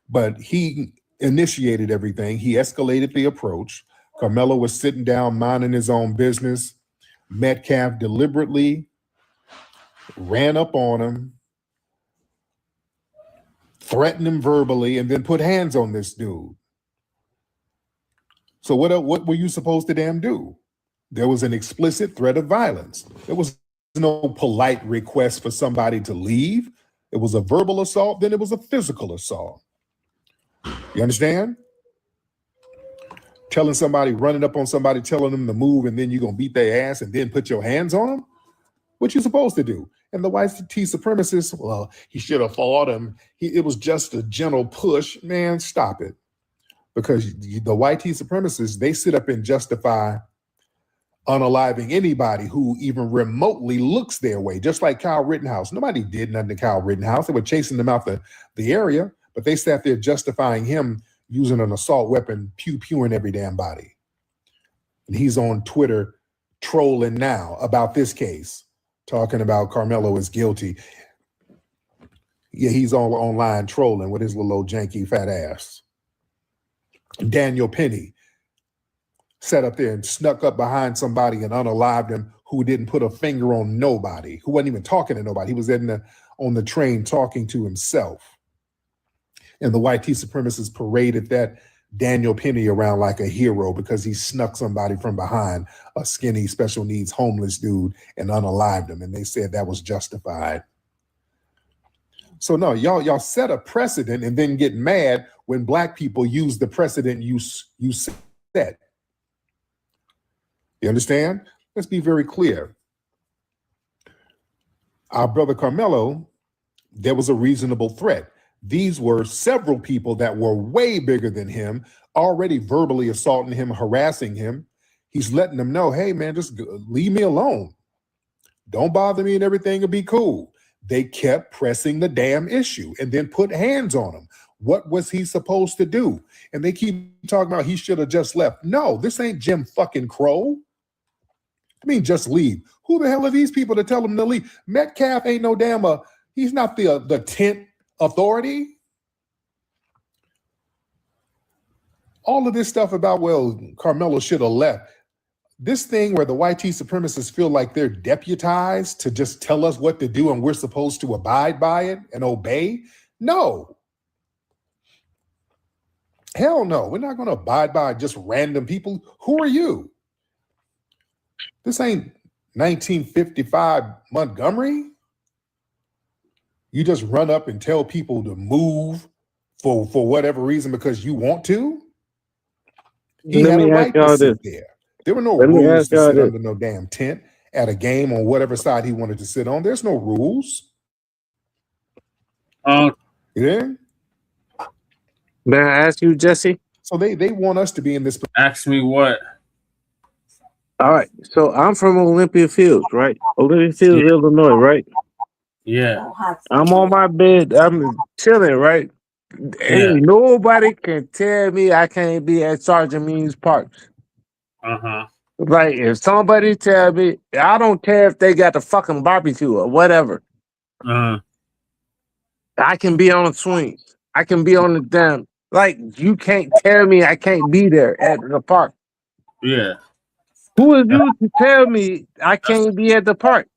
but he initiated everything. He escalated the approach. Karmelo was sitting down, minding his own business. Metcalf deliberately ran up on him, threatened him verbally, and then put hands on this dude. So what were you supposed to damn do? There was an explicit threat of violence. There was no polite request for somebody to leave. It was a verbal assault, then it was a physical assault. You understand? Telling somebody, running up on somebody, telling them to move, and then you're going to beat their ass and then put your hands on them? What you supposed to do? And the white supremacists, well, he should have fought him. It was just a gentle push. Man, stop it. Because the white supremacists, they sit up and justify unaliving anybody who even remotely looks their way, just like Kyle Rittenhouse. Nobody did nothing to Kyle Rittenhouse. They were chasing them out the area, but they sat there justifying him using an assault weapon, pew-pewing every damn body. And he's on Twitter trolling now about this case, talking about Karmelo is guilty. Yeah, he's online trolling with his little old janky fat ass. Daniel Penny sat up there and snuck up behind somebody and unalived him who didn't put a finger on nobody, who wasn't even talking to nobody. He was on the train talking to himself. And the white supremacists paraded that Daniel Penny around like a hero because he snuck somebody from behind, a skinny special needs homeless dude, and unalived him. And they said that was justified. So no, y'all set a precedent and then get mad when black people use the precedent you set. You understand? Let's be very clear. Our brother Karmelo, there was a reasonable threat. These were several people that were way bigger than him, already verbally assaulting him, harassing him. He's letting them know, hey man, just leave me alone. Don't bother me and everything will be cool. They kept pressing the damn issue and then put hands on him. What was he supposed to do? And they keep talking about he should have just left. No, this ain't Jim fucking Crow. I mean, just leave. Who the hell are these people to tell him to leave? Metcalf ain't no damn, he's not the tent authority. All of this stuff about, well, Karmelo should have left. This thing where the white supremacists feel like they're deputized to just tell us what to do and we're supposed to abide by it and obey. No. Hell no. We're not going to abide by just random people. Who are you? This ain't 1955 Montgomery. You just run up and tell people to move for whatever reason because you want to. He had a right to sit there. There were no rules to sit under no damn tent at a game on whatever side he wanted to sit on. There's no rules. Yeah. May I ask you, Jesse? So they want us to be in this. Ask me what? All right. So I'm from Olympia Fields, right? Olympia Fields, Yeah. Illinois, right? Yeah. I'm on my bed. I'm chilling, right? Ain't nobody can tell me I can't be at Sergeant Means Parks. Like, if somebody tell me, I don't care if they got the fucking barbecue or whatever. I can be on swings. I can be on the damn. Like, you can't tell me I can't be there at the park. Yeah. Who is you to tell me I can't be at the park?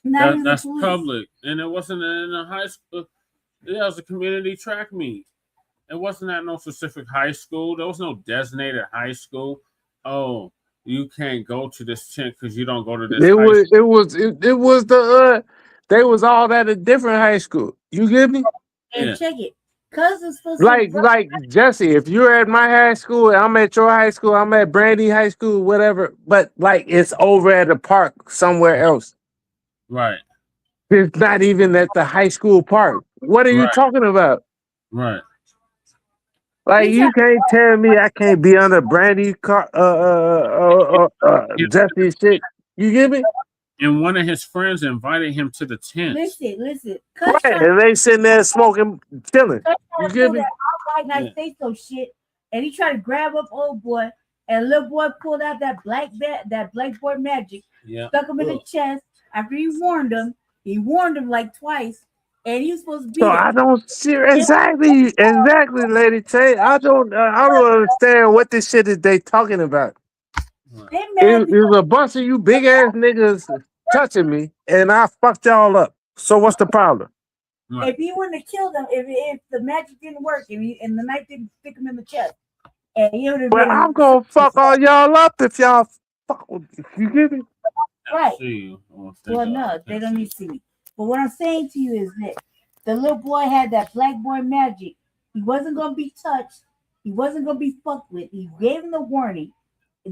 That's public. And it wasn't in a high school. It was a community track meet. It wasn't at no specific high school. There was no designated high school. Oh, you can't go to this tent because you don't go to this. They was all at a different high school. You get me? And check it. Cousins for Like Jesse, if you're at my high school, I'm at your high school, I'm at Brandy High School, whatever, but like it's over at a park somewhere else. Right. It's not even at the high school park. What are you talking about? Right. Like, you can't tell me I can't be on a Brandy Jesse shit. You get me? And one of his friends invited him to the tent. Listen. Right, and they sitting there smoking, chilling. You get me? All night say some shit, and he tried to grab up old boy, and little boy pulled out that blackboard magic, stuck him in the chest. After he warned him like twice, and he was supposed to be. So I don't see exactly, Lady Tay. I don't understand what this shit is they talking about. It was a bunch of you big ass niggas touching me, and I fucked y'all up. So what's the problem? If he wouldn't have killed him, if the magic didn't work, and the knife didn't stick him in the chest, and he would have. Well, I'm gonna fuck all y'all up if y'all fuck. You get me? Right. See you. Well, no, they don't need to see me. But what I'm saying to you is that the little boy had that black boy magic. He wasn't gonna be touched. He wasn't gonna be fucked with. He gave him the warning.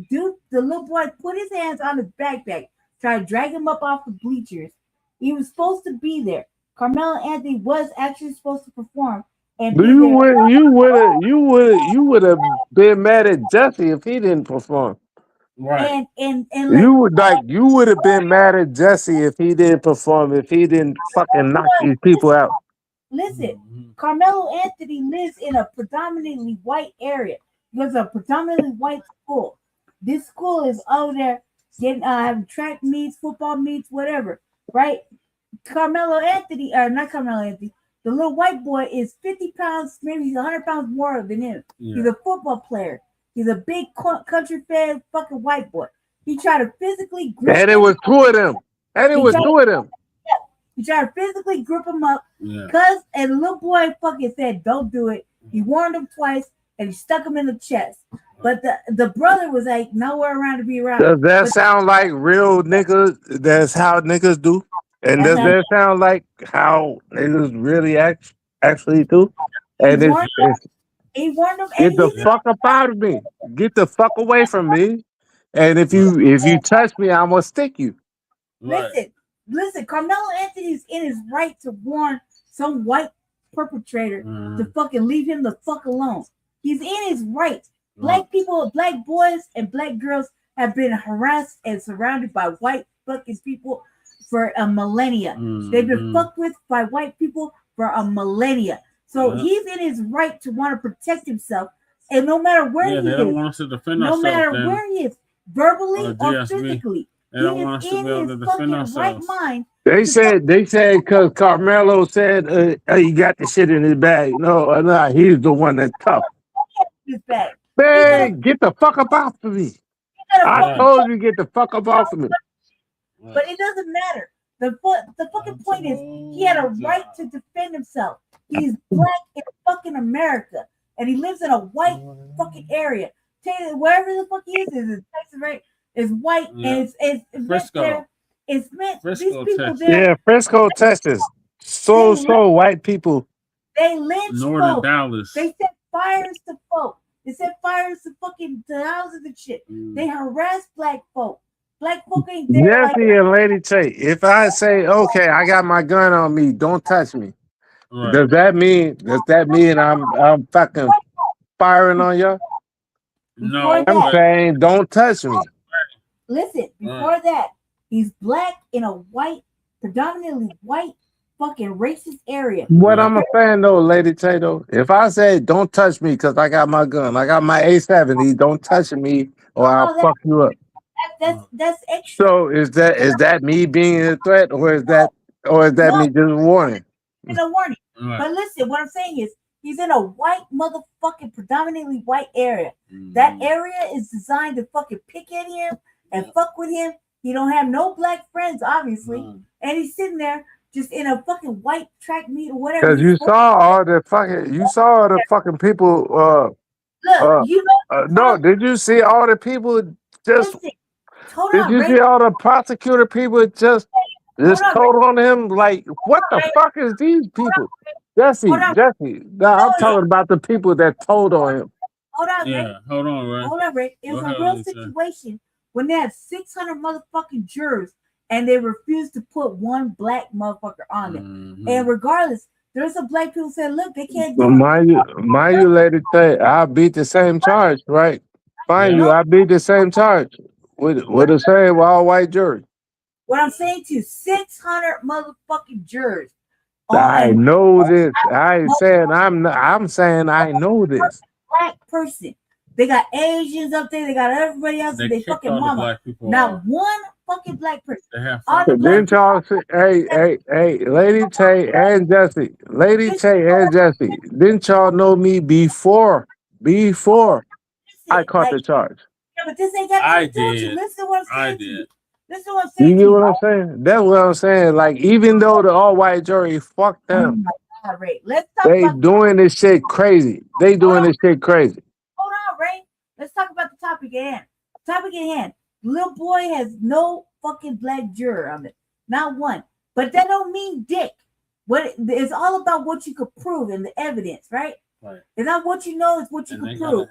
Dude, the little boy put his hands on his backpack, tried to drag him up off the bleachers. He was supposed to be there. Karmelo Anthony was actually supposed to perform and be You there. would have been mad at Jesse if he didn't perform. Right. And You would have been mad at Jesse if he didn't perform, if he didn't fucking knock these people out. Listen, Karmelo Anthony lives in a predominantly white area. He goes to a predominantly white school. This school is over there getting having track meets, football meets, whatever, right? Karmelo Anthony, or not Karmelo Anthony, the little white boy is 50 pounds, maybe he's 100 pounds more than him. Yeah. He's a football player. He's a big country fan fucking white boy. He tried to physically grip And it was two of them. And it was two of them. He tried to physically grip him up. Yeah. And the little boy fucking said, don't do it. He warned him twice and he stuck him in the chest. But the brother was like, nowhere around to be around. Does that sound like real niggas? That's how niggas do? And does that sound like how niggas really actually do? And he warned him. Get the fuck up out of me. Get the fuck away from me. And if you touch me, I'm gonna stick you. Listen, Karmelo Anthony's in his right to warn some white perpetrator to fucking leave him the fuck alone. He's in his right. Black people, black boys, and black girls have been harassed and surrounded by white fucking people for a millennia. They've been fucked with by white people for a millennia. So he's in his right to want to protect himself. And no matter where he they is, don't want us to defend no ourselves. matter where he is, verbally or physically, They don't want us to be able to defend ourselves. Right mind. They said because Karmelo said he got the shit in his bag. No, he's the one that's tough. His bag. Man, get the fuck up off of me. I told you get the fuck up off of me. But it doesn't matter. The fucking point is he had a right to defend himself. He's black in fucking America. And he lives in a white fucking area. Wherever the fuck he is Texas, right? Is white and it's Frisco. There. It's meant Frisco, these people Texas. there. Yeah, Frisco, Texas. So white people. They lynched Northern folk. Dallas. They set fires to folk. They set fires to fucking to houses and shit. They harass black folk. Black folk ain't there. Jesse and Lady Tay, if I say, okay, I got my gun on me, don't touch me. Right. Does that mean I'm fucking firing on y'all? No. I'm saying don't touch me. Listen, before that, he's black in a white, predominantly white, fucking racist area. What I'm a fan though, Lady Tay, though, if I say don't touch me because I got my gun, I got my A70, don't touch me or I'll fuck you up. That's extra. So is that me being a threat or is that me just warning? It's a warning. Right. But listen, what I'm saying is he's in a white motherfucking predominantly white area. That area is designed to fucking pick at him and fuck with him. He don't have no black friends, obviously. And he's sitting there just in a fucking white track meet or whatever. Because you saw all the fucking people. Look, you know. No, did you see all the people just? Listen, hold did on, you Ray. see all the prosecutor people just told on him? Like, what the fuck is these people? Jesse. No, I'm talking about the people that told on him. Hold on, Ray. Hold on, Ray. Hold on, Ray. It was a real situation when they had 600 motherfucking jurors and they refused to put one black motherfucker on them. And regardless, there's some black people saying, look, they can't do Well, mind you, Lady Tay, I beat the same charge, right? Mind you, I beat the same charge with the same all-white jury. What I'm saying to you, 600 motherfucking jurors. I know this. I ain't saying I'm saying I know this. Black person. They got Asians up there. They got everybody else. They fucking mama. Not one fucking black person. Didn't y'all see, hey, Lady Tay and Jesse. Didn't y'all know me before I caught the charge? Yeah, but this ain't got nothing to do with you. Listen to what I'm saying to you. Listen to what I'm saying. You get what I'm saying? That's what I'm saying. Like, even though the all-white jury, fuck them. Oh my God, Ray. Let's talk They about doing this shit crazy. Hold on, Ray. Let's talk about the topic at hand. Little boy has no fucking black juror on it, not one. But that don't mean dick. What it's all about what you could prove and the evidence, right? Right. It's not what you know, it's what you can prove,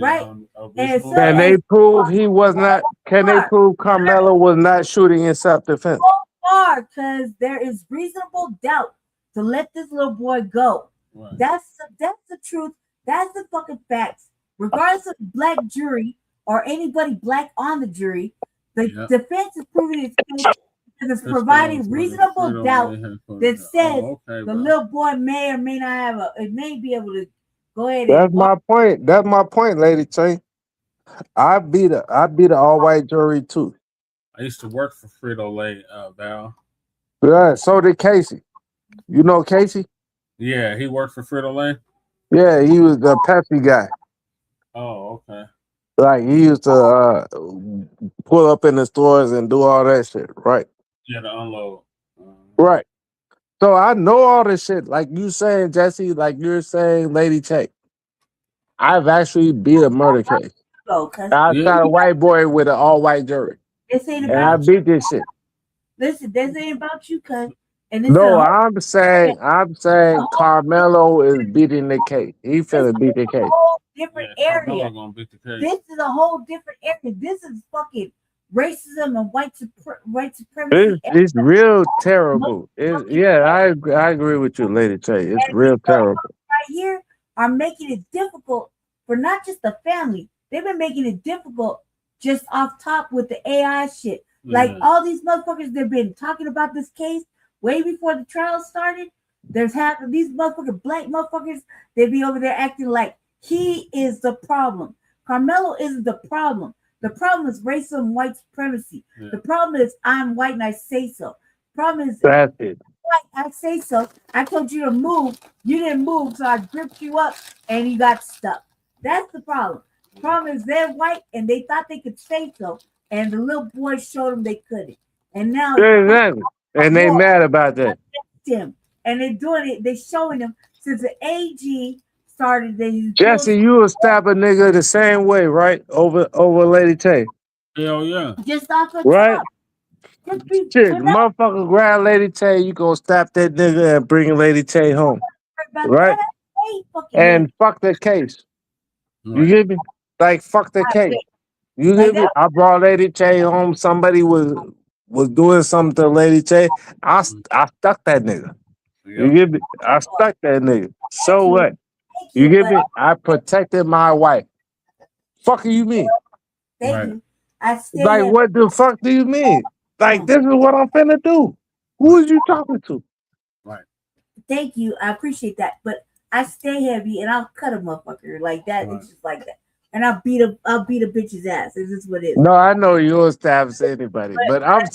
right? And they prove he was not. Can they prove Karmelo was not shooting in self-defense? So far, because there is reasonable doubt to let this little boy go. Right. That's the truth. That's the fucking facts. Regardless of the black jury or anybody black on the jury, the defense is proving its case because it's providing reasonable doubt that says the little boy may or may not have it may be able to go ahead. That's my point. That's my point, Lady Tay. I beat a all-white jury too. I used to work for Frito-Lay, Val. Yeah, so did Casey. You know Casey? Yeah, he worked for Frito-Lay? Yeah, he was the Pepsi guy. Oh, okay. Like he used to pull up in the stores and do all that shit, right? Yeah, to unload. Right. So I know all this shit. Like you saying, Jesse, like you're saying, Lady Tay. I've actually beat a murder case. I shot a white boy with an all-white jury. This ain't And about I beat this shit. Listen, this ain't about you, cuz. And this No, I'm saying Karmelo is beating the case. He finna beat the case. Different area. This is a whole different area. This is fucking racism and white supremacy. It's real terrible. I agree with you, Lady Tay. It's real terrible. Right here are making it difficult for not just the family. They've been making it difficult just off top with the AI shit. Like all these motherfuckers, they've been talking about this case way before the trial started. There's half of these motherfucking black motherfuckers, they be over there acting like he is the problem. Karmelo isn't the problem. The problem is racism and white supremacy. Yeah. The problem is I'm white and I say so. The problem is that's it. I say so. I told you to move. You didn't move, so I gripped you up and you got stuck. That's the problem. The problem is they're white and they thought they could say so, and the little boy showed them they couldn't. And now exactly. And they mad about that. Him. And they're doing it. They're showing them since the AG started. Jesse, you will stab a nigga the same way, right? Over Lady Tay. Hell yeah. Just off the right? top. Shit, motherfucker grab Lady Tay, you gonna stop that nigga and bring Lady Tay home. Right? And fuck the case. You get me? Like fuck the case. You get me? I brought Lady Tay home. Somebody was doing something to Lady Tay. I stuck that nigga. You get me? I stuck that nigga. So what? You get me? I protected my wife. Fuck you mean? Thank you. Like what the fuck do you mean? Like this is what I'm finna do. Who is you talking to? Right. Thank you. I appreciate that. But I stay heavy and I'll cut a motherfucker like that. It's just like that. And I'll beat a bitch's ass. It's just what it is. No, I know you'll stab anybody, but I'm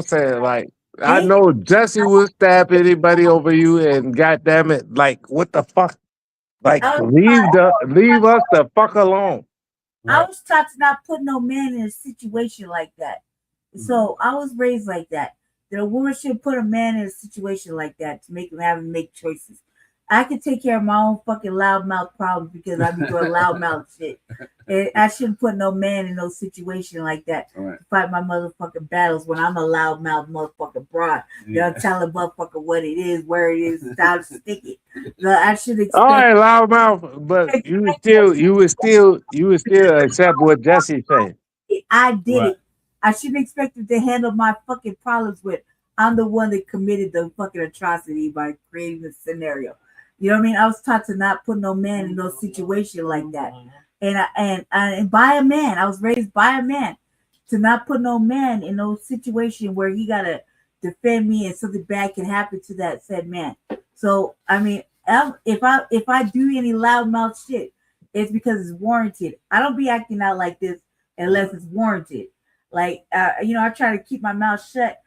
saying like I know Jesse will stab anybody over you, and goddamn it, like what the fuck? Like leave us the fuck alone. I was taught to not put no man in a situation like that. So I was raised like that. That a woman should put a man in a situation like that to make him have to make choices. I can take care of my own fucking loudmouth problems because I be doing loudmouth shit. And I shouldn't put no man in no situation like that to fight my motherfucking battles when I'm a loudmouth motherfucking broad. They'll tell a motherfucker what it is, where it is, how to stick it. So I should expect. All right, loudmouth, but you would still accept what Jesse said. I did it. I shouldn't expect him to handle my fucking problems with. I'm the one that committed the fucking atrocity by creating the scenario. You know what I mean? I was taught to not put no man in no situation like that. And by a man, I was raised by a man to not put no man in no situation where he gotta defend me and something bad can happen to that said man. So I mean, if I do any loudmouth shit, it's because it's warranted. I don't be acting out like this unless it's warranted. Like I try to keep my mouth shut.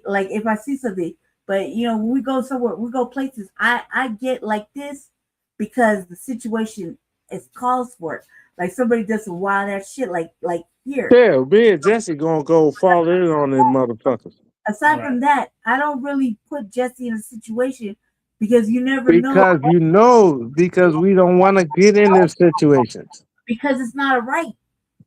Like if I see something. But when we go somewhere, we go places, I get like this because the situation is calls for it. Like somebody does some wild ass shit like here. Yeah, me and Jesse gonna go fall in on them motherfuckers. Aside from that, I don't really put Jesse in a situation because you never know. Because we don't want to get in those situations. Because it's not a right.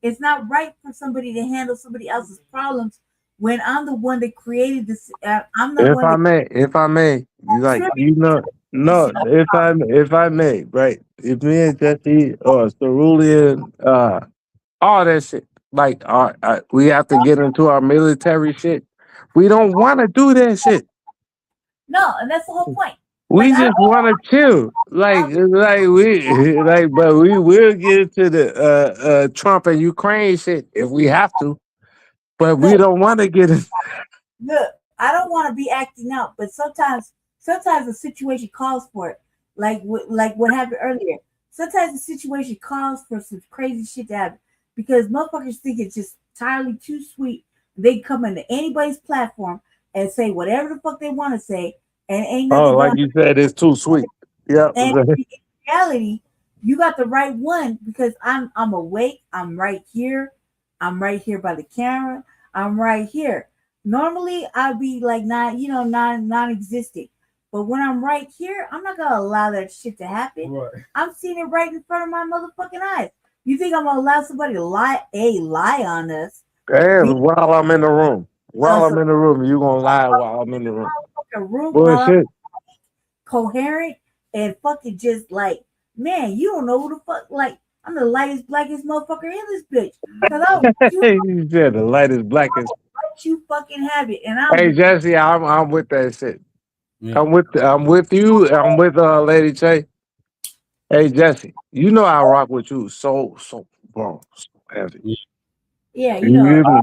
It's not right for somebody to handle somebody else's problems when I'm the one that created this. I'm the If one that I may, no, if I may, right? If me and Jesse or Cerulean, all that shit, like, we have to get into our military shit. We don't want to do that shit. No, and that's the whole point. We just want to chill, but we will get into the Trump and Ukraine shit if we have to, but we don't want to get in. Look, I don't want to be acting out, but sometimes the situation calls for it. Like what happened earlier. Sometimes the situation calls for some crazy shit to happen because motherfuckers think it's just entirely too sweet. They come into anybody's platform and say whatever the fuck they want to say, and ain't nothing. Oh, like you said, it's too sweet. Yeah. And in reality, you got the right one because I'm awake. I'm right here. I'm right here by the camera. I'm right here. Normally I'd be like non-existent. But when I'm right here, I'm not gonna allow that shit to happen. Right. I'm seeing it right in front of my motherfucking eyes. You think I'm gonna allow somebody to lie on us? And while I'm in the room. I'm in the room, you gonna lie while I'm in the room. Bullshit. Coherent and fucking just like, man, you don't know who the fuck, like, I'm the lightest, blackest motherfucker in this bitch. You said the lightest, blackest. You fucking have it. And Hey Jesse, I'm with that shit. Yeah. I'm with you. I'm with Lady Che. Hey Jesse, you know I rock with you so bro, so heavy. Yeah, you hear me?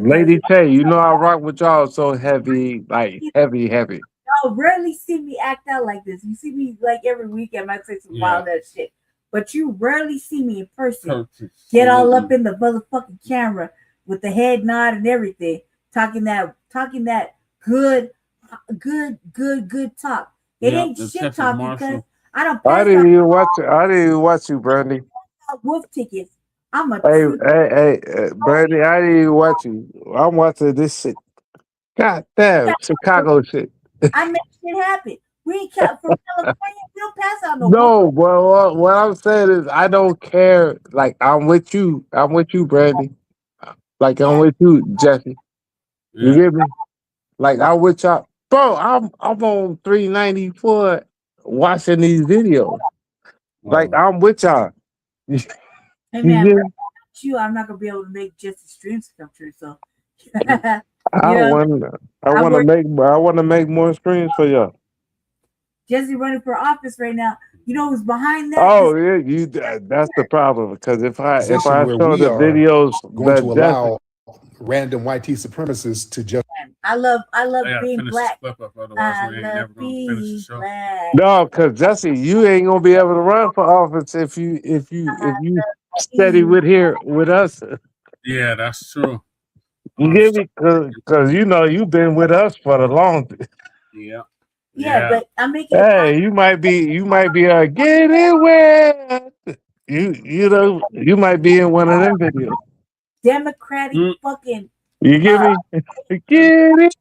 Lady Che, you know I rock with y'all so heavy, like heavy. Y'all rarely see me act out like this. You see me like every weekend, I say some wild ass shit. But you rarely see me in person get all up in the motherfucking camera with the head nod and everything, talking that good talk. It ain't shit talking because I don't. I didn't even watch you, Brandy. Wolf tickets. I'm a hey, Brandy. I didn't even watch you. I'm watching this shit. God damn, Chicago shit. I make shit happen. We ain't from California. We don't pass out no. No, but what I'm saying is I don't care. Like I'm with you. I'm with you, Brandy. Like I'm with you, Jesse. You get me? Like I'm with y'all, bro. I'm on 394 watching these videos. Like I'm with y'all. Hey man, I'm not gonna be able to make Jesse's streams come true. So I want to make more streams for y'all. Jesse running for office right now. You know who's behind that? Oh yeah, that's the problem because if I show the videos, going to allow random white tea supremacists to just. I love being black. I love being black. No, because Jesse, you ain't gonna be able to run for office if you steady with us. Yeah, that's true. You get me? Because you've been with us for the long. Yeah, but I'm making. Hey, you might be get it where you might be in one of them videos. Democratic fucking. You get me? Get it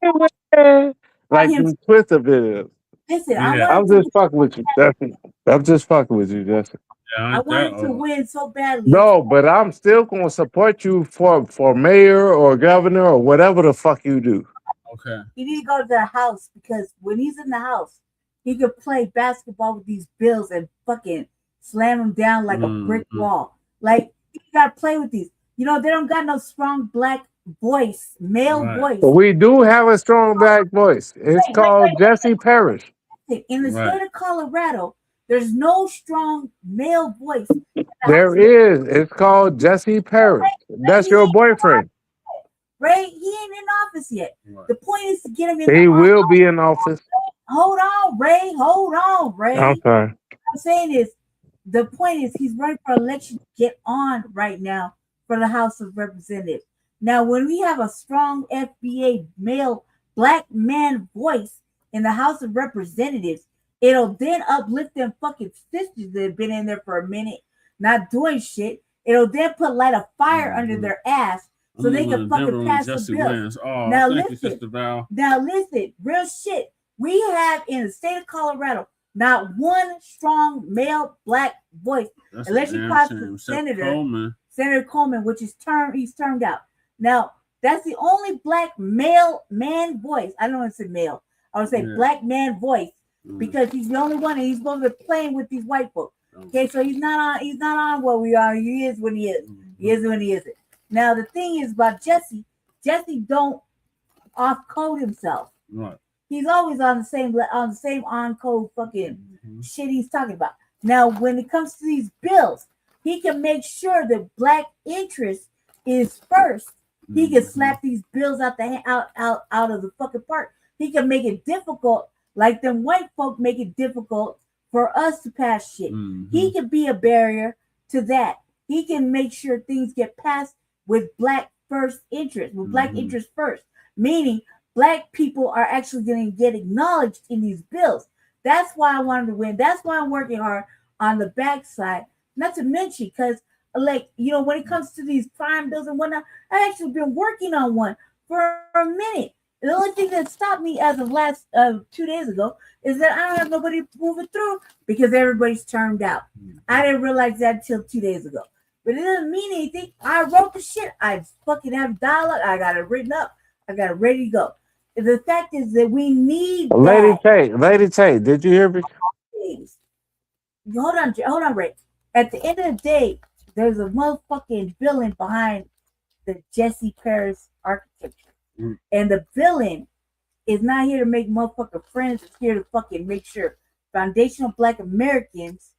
where like them Twitter videos. Listen, I'm just fucking with you, Jesse. I'm just fucking with you, Jesse. I wanted to win so badly. No, but I'm still gonna support you for mayor or governor or whatever the fuck you do. Okay. You need to go to the house because when he's in the house, he could play basketball with these bills and fucking slam them down like a brick wall. Like you gotta play with these. They don't got no strong black voice, male voice. We do have a strong black voice. It's called Jesse Parrish. In the state of Colorado, there's no strong male voice. There is. It's called Jesse Parrish. That's your boyfriend. Ray, he ain't in office yet. The point is to get him in. He will be in office. Hold on, Ray. Hold on, Ray. I'm sorry. What I'm saying is, the point is he's running for election to get on right now for the House of Representatives. Now, when we have a strong FBA male black man voice in the House of Representatives, it'll then uplift them fucking sisters that have been in there for a minute, not doing shit. It'll then light a fire under their ass so they can fucking pass the bill. Oh, now listen, real shit. We have in the state of Colorado not one strong male black voice. Election cost the senator Senator Coleman, which is he's termed out. Now, that's the only black male man voice. I don't want to say male. I would say black man voice because he's the only one and he's supposed to be playing with these white folks. Okay, so he's not on what we are. He is when he is. He is when he isn't. Now the thing is about Jesse. Jesse don't off code himself. Right. He's always on the same on code fucking shit he's talking about. Now when it comes to these bills, he can make sure that black interest is first. He can slap these bills out of the fucking park. He can make it difficult, like them white folk make it difficult for us to pass shit. He can be a barrier to that. He can make sure things get passed with black first interest, with black interest first, meaning black people are actually going to get acknowledged in these bills. That's why I wanted to win. That's why I'm working hard on the backside, not to mention because, like, you know, when it comes to these crime bills and whatnot, I actually been working on one for a minute. The only thing that stopped me as of last 2 days ago is that I don't have nobody moving through because everybody's termed out. I didn't realize that until 2 days ago. But it doesn't mean anything. I wrote the shit. I fucking have dialogue. I got it written up. I got it ready to go. The fact is that we need Lady Tay, did you hear me? Hold on, Ray. At the end of the day, there's a motherfucking villain behind the Jesse Paris architecture. And the villain is not here to make motherfucking friends. It's here to fucking make sure foundational black Americans,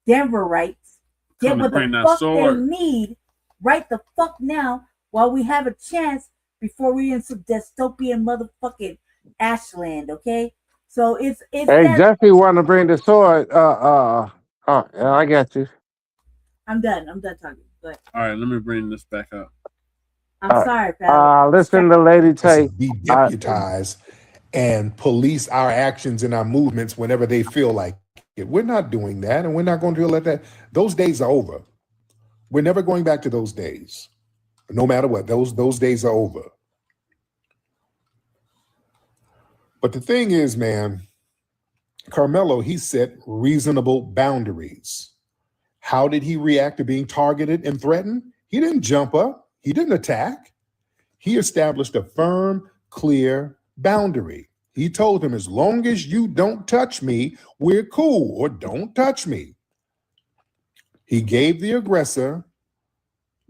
Denverites, get what the fuck they need right the fuck now while we have a chance before we in some dystopian motherfucking Ashland, okay? So it's Hey, Jesse want to bring the sword. Yeah, I got you. I'm done talking. But All right, let me bring this back up. I'm sorry, pal. Listen to Lady Tay. Be deputized and police our actions and our movements whenever they feel like it. We're not doing that, and we're not going to let that. Those days are over. We're never going back to those days. No matter what, those days are over. But the thing is, man, Karmelo, he set reasonable boundaries. How did he react to being targeted and threatened? He didn't jump up. He didn't attack. He established a firm, clear boundary. He told him, as long as you don't touch me, we're cool, or don't touch me. He gave the aggressor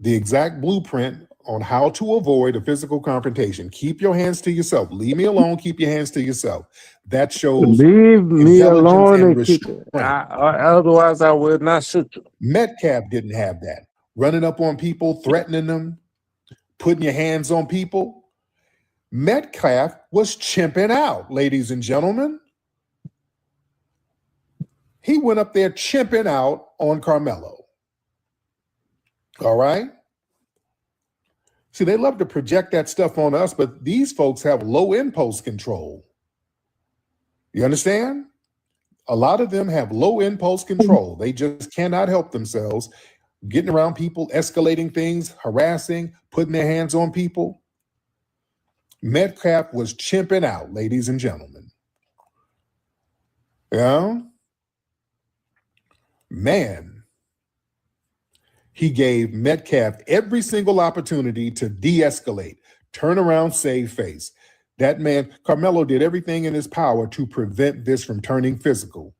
the exact blueprint on how to avoid a physical confrontation. Keep your hands to yourself. Leave me alone. Keep your hands to yourself. That shows leave me alone and and keep it. Otherwise, I would not shoot you. Metcalf didn't have that. Running up on people, threatening them, putting your hands on people. Metcalf was chimping out, ladies and gentlemen. He went up there chimping out on Karmelo. All right? See, they love to project that stuff on us, but these folks have low impulse control. You understand? A lot of them have low impulse control. They just cannot help themselves. Getting around people, escalating things, harassing, putting their hands on people. Metcalf was chimping out, ladies and gentlemen. Yeah? Man, he gave Metcalf every single opportunity to de-escalate, turn around, save face. That man, Karmelo, did everything in his power to prevent this from turning physical.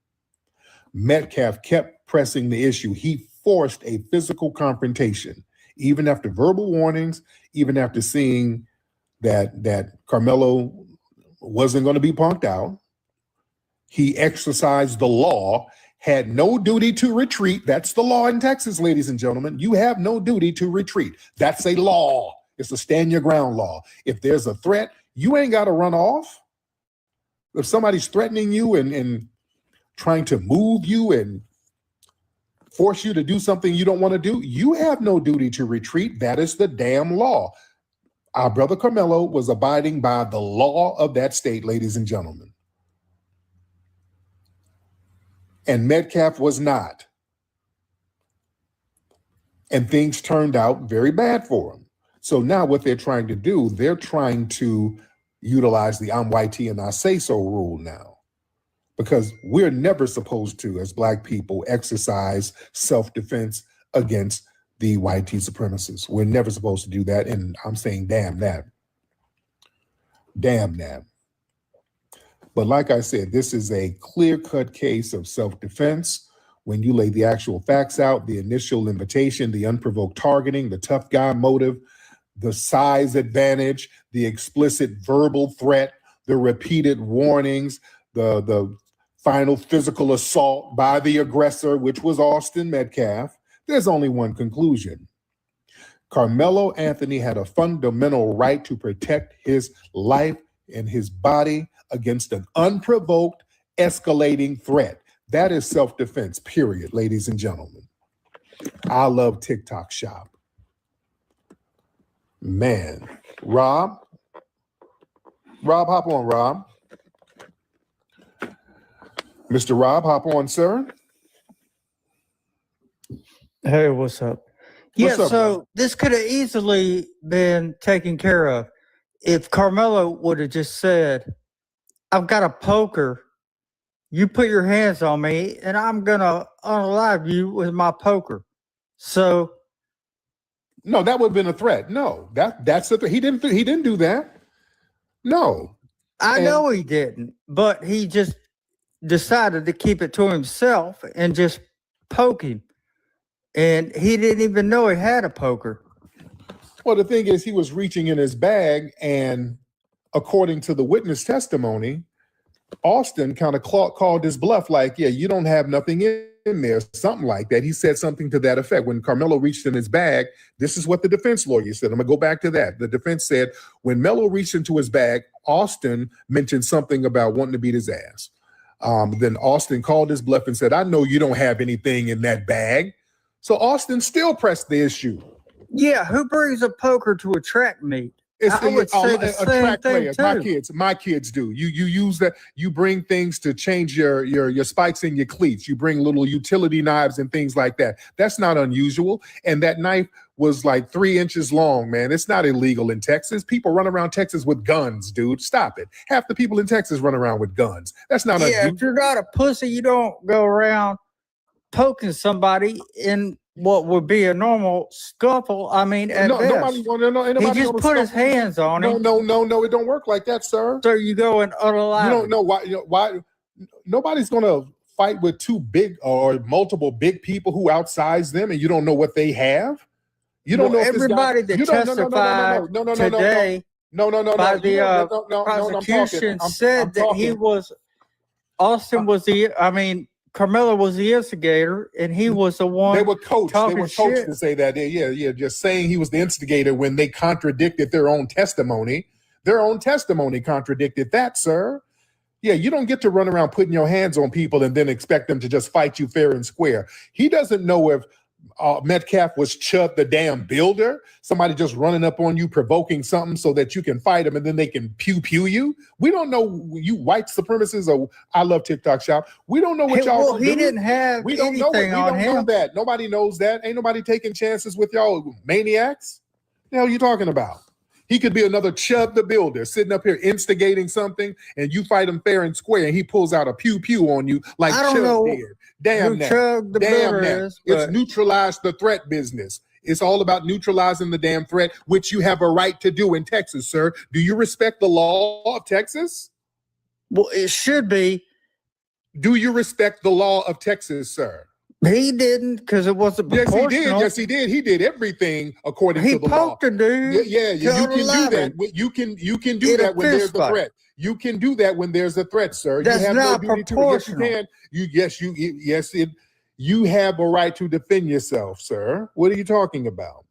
Metcalf kept pressing the issue. He forced a physical confrontation, even after verbal warnings, even after seeing that Karmelo wasn't going to be punked out. He exercised the law, had no duty to retreat. That's the law in Texas, ladies and gentlemen. You have no duty to retreat. That's a law. It's a stand your ground law. If there's a threat, you ain't got to run off. If somebody's threatening you and trying to move you and force you to do something you don't want to do, you have no duty to retreat. That is the damn law. Our brother Karmelo was abiding by the law of that state, ladies and gentlemen. And Metcalf was not. And things turned out very bad for him. So now what they're trying to do, they're trying to utilize the I'm YT and I say so rule now. Because we're never supposed to, as Black people, exercise self-defense against the white supremacists. We're never supposed to do that, and I'm saying damn that. Damn that. But like I said, this is a clear-cut case of self-defense. When you lay the actual facts out, the initial invitation, the unprovoked targeting, the tough guy motive, the size advantage, the explicit verbal threat, the repeated warnings, the final physical assault by the aggressor, which was Austin Metcalf, there's only one conclusion. Karmelo Anthony had a fundamental right to protect his life and his body against an unprovoked, escalating threat. That is self-defense, period, ladies and gentlemen. I love TikTok Shop. Man, Rob, hop on, Rob. Mr. Rob, hop on, sir. Hey, what's up? What's up, so this could have easily been taken care of if Karmelo would have just said, I've got a poker. You put your hands on me and I'm going to unalive you with my poker. So. No, that would have been a threat. No, that's a threat. He didn't do that. No. I know he didn't, but he just decided to keep it to himself and just poke him. And he didn't even know he had a poker. Well, the thing is, he was reaching in his bag, and according to the witness testimony, Austin kind of called his bluff, like, yeah, you don't have nothing in there, something like that. He said something to that effect. When Karmelo reached in his bag, this is what the defense lawyer said. I'm going to go back to that. The defense said, when Melo reached into his bag, Austin mentioned something about wanting to beat his ass. Then Austin called his bluff and said, I know you don't have anything in that bag. So Austin still pressed the issue. Yeah, who brings a poker to a track meet? I would say the same track thing players. too. My kids do. You use that. You bring things to change your spikes in your cleats. You bring little utility knives and things like that. That's not unusual. And that knife was like 3 inches long, man. It's not illegal in Texas. People run around Texas with guns, dude. Stop it. Half the people in Texas run around with guns. That's not unusual. If you're not a pussy, you don't go around poking somebody in what would be a normal scuffle. I mean, at best. Nobody want to know. He just put his hands on him. No, it don't work like that, sir. So you go and unalive. You don't know why. Nobody's gonna fight with two big or multiple big people who outsize them, and you don't know what they have. You don't know if everybody that testified today by the prosecution said that he was. Austin was the. I mean, Karmelo was the instigator, and he was the one. They were coached. They were coached shit. to say that. Yeah. Just saying he was the instigator when they contradicted their own testimony. Their own testimony contradicted that, sir. Yeah, you don't get to run around putting your hands on people and then expect them to just fight you fair and square. He doesn't know if Metcalf was Chud the damn builder, somebody just running up on you, provoking something so that you can fight them and then they can pew you. We don't know, you white supremacists, or I love TikTok Shop. We don't know what y'all Well, he didn't have we don't know anything on him. We don't know that. Nobody knows that. Ain't nobody taking chances with y'all maniacs. The hell you talking about? He could be another Chud the builder sitting up here instigating something, and you fight him fair and square, and he pulls out a pew on you like Chud did. Damn that. Damn that. It's neutralized the threat business. It's all about neutralizing the damn threat, which you have a right to do in Texas, sir. Do you respect the law of Texas? Well, it should be. Do you respect the law of Texas, sir? He didn't, because it wasn't proportional. Yes, he did. He did everything according to the law. He poked a dude. Yeah, you can do that. You can do that when there's a threat. You can do that when there's a threat, sir. That's you have not no duty proportional. To. Yes, you can. You have a right to defend yourself, sir. What are you talking about?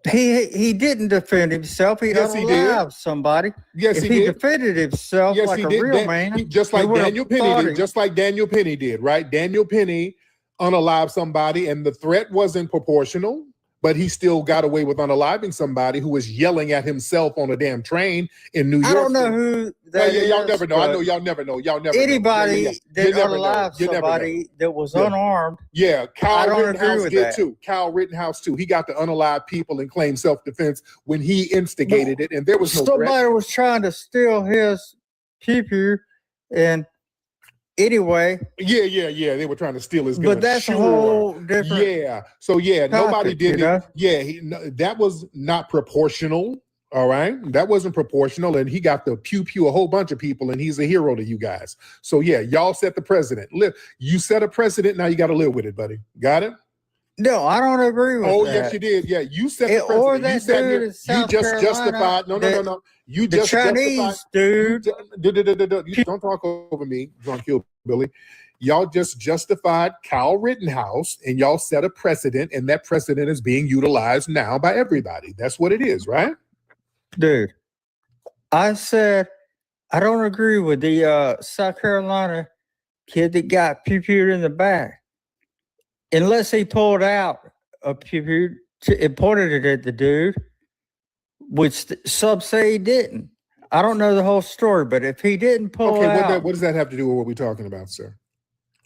He didn't defend himself. He unalived somebody. Yes, if he he did. defended himself like a real man, just like Daniel Penny did. Just like Daniel Penny did, right? Daniel Penny unalived somebody, and the threat wasn't proportional, but he still got away with unaliving somebody who was yelling at himself on a damn train in New York. I don't know who that is. Y'all never know. I know y'all never know. Y'all never anybody know. that unalived somebody that was unarmed. Yeah, Kyle Rittenhouse did that. too. Kyle Rittenhouse too. He got to unalive people and claim self-defense when he instigated it, and there was no somebody threat. was trying to steal his pew, and Anyway. Yeah. They were trying to steal his gun. But that's a whole different. Yeah. So yeah, nobody topic, did you know? it. Yeah, that was not proportional. All right, that wasn't proportional, and he got to pew a whole bunch of people, and he's a hero to you guys. So yeah, y'all set the precedent. You set a precedent. Now you got to live with it, buddy. Got it? No, I don't agree with that. Oh yes, you did. Yeah, you set the precedent. Or that dude in South Carolina, justified. No. You just Chinese justified. dude. You don't talk over me, drunk hillbilly. Y'all just justified Kyle Rittenhouse, and y'all set a precedent, and that precedent is being utilized now by everybody. That's what it is, right? Dude, I said I don't agree with the South Carolina kid that got pew-pewed in the back. Unless he pulled out a pew-pew and pointed it at the dude, which some say he didn't. I don't know the whole story, but if he didn't pull out... What does that have to do with what we're talking about, sir?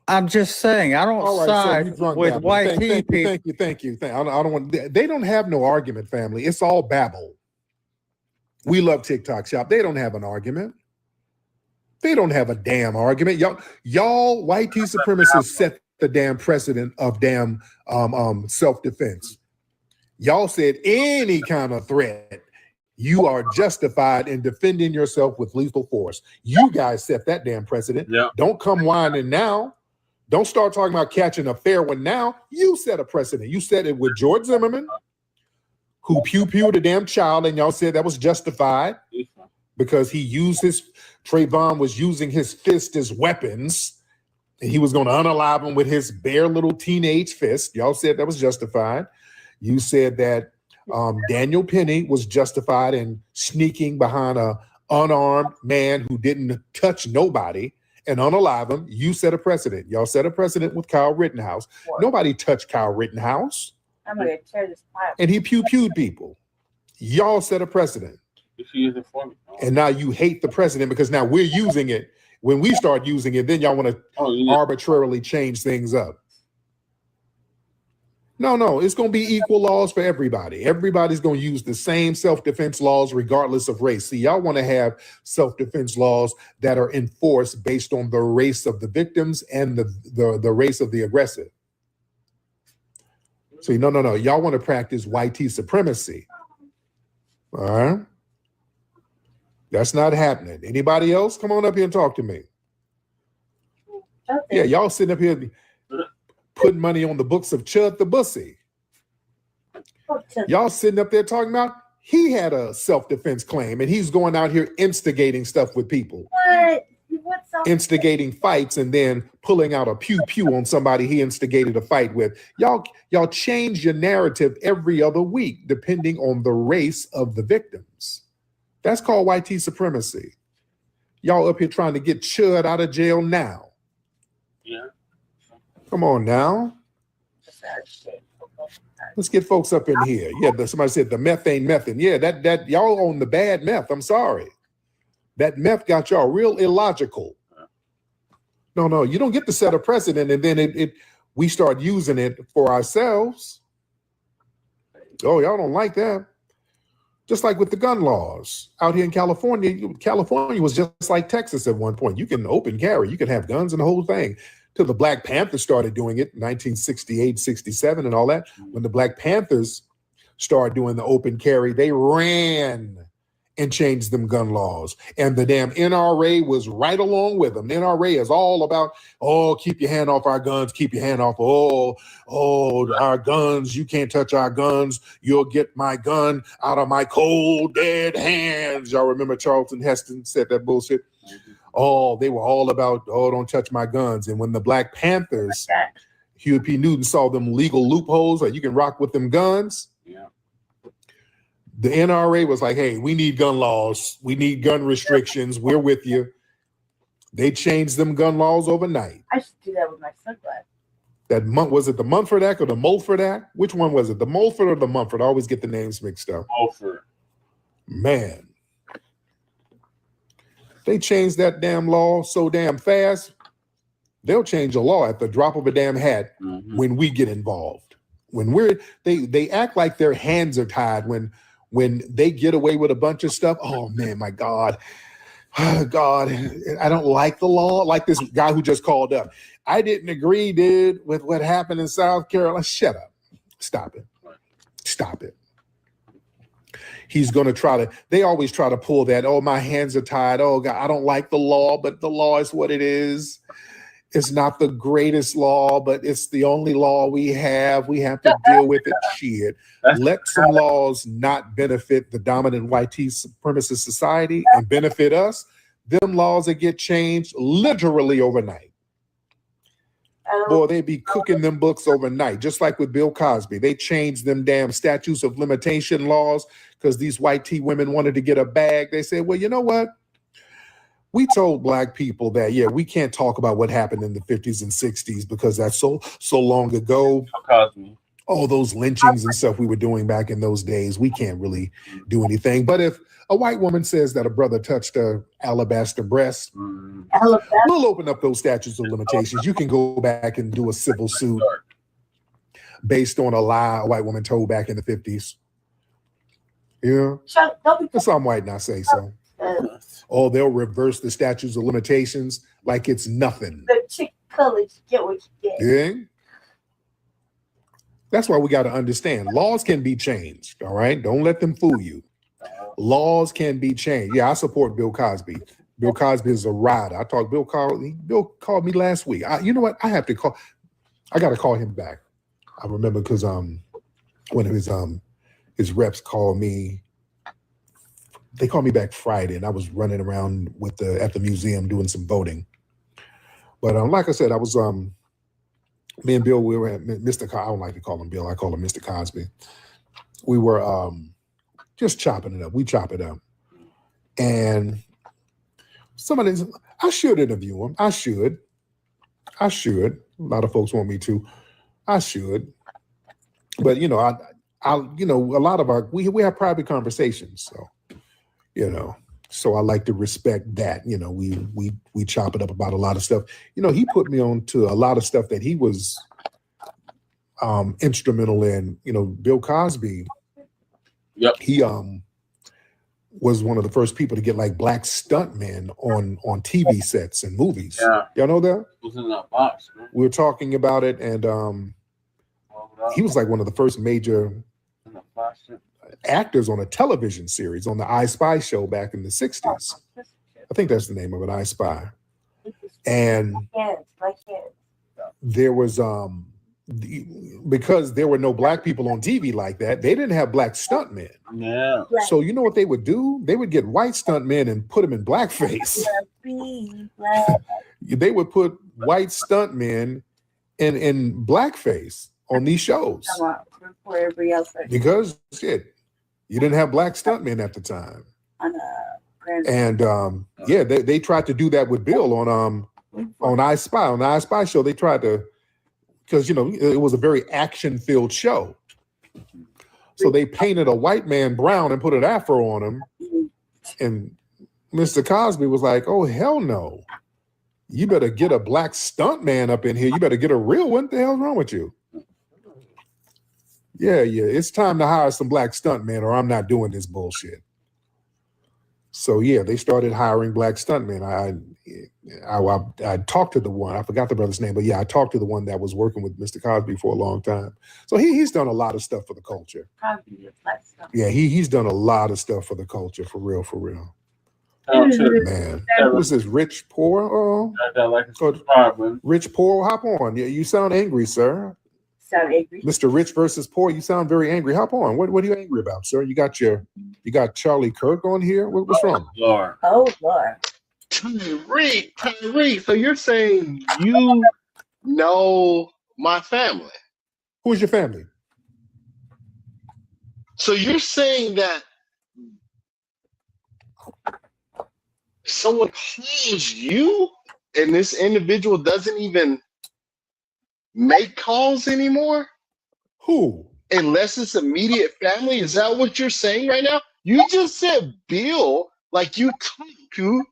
I'm just saying, I don't side with white people. Thank you. I don't want... They don't have no argument, family. It's all babble. We love TikTok shop. They don't have an argument. They don't have a damn argument. Y'all white tea supremacists set the damn precedent of damn self-defense. Y'all said any kind of threat, you are justified in defending yourself with lethal force. You guys set that damn precedent. Yeah. Don't come whining now. Don't start talking about catching a fair one now. You set a precedent. You set it with George Zimmerman, who pew-pewed a damn child, and y'all said that was justified because Trayvon was using his fist as weapons, and he was going to unalive him with his bare little teenage fist. Y'all said that was justified. You said that Daniel Penny was justified in sneaking behind a unarmed man who didn't touch nobody and unalive him. You set a precedent. Y'all set a precedent with Kyle Rittenhouse. Nobody touched Kyle Rittenhouse. I'm going to tear this pipe. And he pew-pewed people. Y'all set a precedent. And now you hate the precedent because now we're using it. When we start using it, then y'all want to arbitrarily change things up. No, it's going to be equal laws for everybody. Everybody's going to use the same self-defense laws regardless of race. See, y'all want to have self-defense laws that are enforced based on the race of the victims and the race of the aggressor. See, no. Y'all want to practice white tea supremacy. All right? That's not happening. Anybody else? Come on up here and talk to me. Okay. Yeah, y'all sitting up here putting money on the books of Chud the Boosie. Y'all sitting up there talking about he had a self-defense claim and he's going out here instigating stuff with people. What? Instigating fights and then pulling out a pew-pew on somebody he instigated a fight with. Y'all change your narrative every other week depending on the race of the victims. That's called white tea supremacy. Y'all up here trying to get Chud out of jail now. Yeah. Come on now. Let's get folks up in here. Yeah, somebody said the meth ain't methin'. Yeah, that y'all own the bad meth. I'm sorry. That meth got y'all real illogical. No, you don't get to set a precedent and then we start using it for ourselves. Oh, y'all don't like that. Just like with the gun laws out here in California. California was just like Texas at one point. You can open carry, you can have guns and the whole thing. Till the Black Panthers started doing it, 1968, 67 and all that. When the Black Panthers started doing the open carry, they ran and changed them gun laws. And the damn NRA was right along with them. The NRA is all about, keep your hand off our guns, keep your hand off, our guns, you can't touch our guns, you'll get my gun out of my cold, dead hands. Y'all remember Charlton Heston said that bullshit? They were all about, don't touch my guns. And when the Black Panthers, Huey P. Newton saw them legal loopholes, like you can rock with them guns. Yeah. The NRA was like, hey, we need gun laws. We need gun restrictions. We're with you. They changed them gun laws overnight. I should do that with my sunglasses. Was it the Munford Act or the Mulford Act? Which one was it? The Mulford or the Munford? I always get the names mixed up. Mulford. Man. They changed that damn law so damn fast. They'll change a law at the drop of a damn hat when we get involved. When they act like their hands are tied when they get away with a bunch of stuff. Oh man, my God. God, I don't like the law. Like this guy who just called up. I didn't agree, dude, with what happened in South Carolina. Shut up. Stop it. Stop it. He's going to try to, they always try to pull that, oh, my hands are tied. Oh, God, I don't like the law, but the law is what it is. It's not the greatest law, but it's the only law we have. We have to deal with it. Shit. Let some laws not benefit the dominant white supremacist society and benefit us. Them laws that get changed literally overnight. Boy, they be cooking them books overnight, just like with Bill Cosby. They changed them damn statutes of limitation laws because these white tea women wanted to get a bag. They said, well, you know what? We told black people that, yeah, we can't talk about what happened in the 50s and 60s because that's so long ago. All those lynchings and stuff we were doing back in those days, we can't really do anything. But if a white woman says that a brother touched a alabaster breast, we'll open up those statutes of limitations. You can go back and do a civil suit based on a lie a white woman told back in the 50s. Yeah. That's some white not say so. Oh, they'll reverse the statutes of limitations like it's nothing. The chick colors, get what you get. Yeah. That's why we got to understand laws can be changed. All right. Don't let them fool you. Laws can be changed. Yeah, I support Bill Cosby. Bill Cosby is a rider. I talked Bill called me last week. You know what? I got to call him back. I remember because one of his reps called me. They called me back Friday, and I was running around at the museum doing some voting. But like I said, I was me and Bill, we were at Mr. I don't like to call him Bill. I call him Mr. Cosby. We were just chopping it up. We chop it up. And I should interview him. I should. A lot of folks want me to. I should. But, a lot of we have private conversations. So, so I like to respect that. We chop it up about a lot of stuff. He put me on to a lot of stuff that he was instrumental in. Bill Cosby. Yep. He was one of the first people to get like black stuntmen on TV sets and movies. Yeah. Y'all know that? It was in that box, man. We were talking about it, and he was like one of the first major actors on a television series on the I Spy show back in the 60s. I think that's the name of it, I Spy. And there was because there were no black people on TV like that, they didn't have black stuntmen. Yeah. So you know what they would do? They would get white stuntmen and put them in blackface. They would put white stuntmen in blackface on these shows. Because shit, you didn't have black stuntmen at the time. And yeah, they tried to do that with Bill on I Spy. On the I Spy show, they tried to, because it was a very action-filled show. So they painted a white man brown and put an afro on him. And Mr. Cosby was like, oh, hell no. You better get a black stuntman up in here. You better get a real one. What the hell's wrong with you? Yeah, it's time to hire some black stuntmen or I'm not doing this bullshit. So yeah, they started hiring black stuntmen. I talked to the one, I forgot the brother's name, but yeah, I talked to the one that was working with Mr. Cosby for a long time. So he's done a lot of stuff for the culture. Yeah, he's done a lot of stuff for the culture, for real. Man, what's this? Rich Poor? Rich Poor, hop on. Yeah, you sound angry, sir. Sound angry. Mr. Rich versus Poor, you sound very angry. Hop on. What are you angry about, sir? You got Charlie Kirk on here? What's wrong? Lord. Tyree, so you're saying you know my family? Who's your family? So you're saying that someone calls you and this individual doesn't even make calls anymore? Who? Unless it's immediate family? Is that what you're saying right now? You just said Bill like you talk to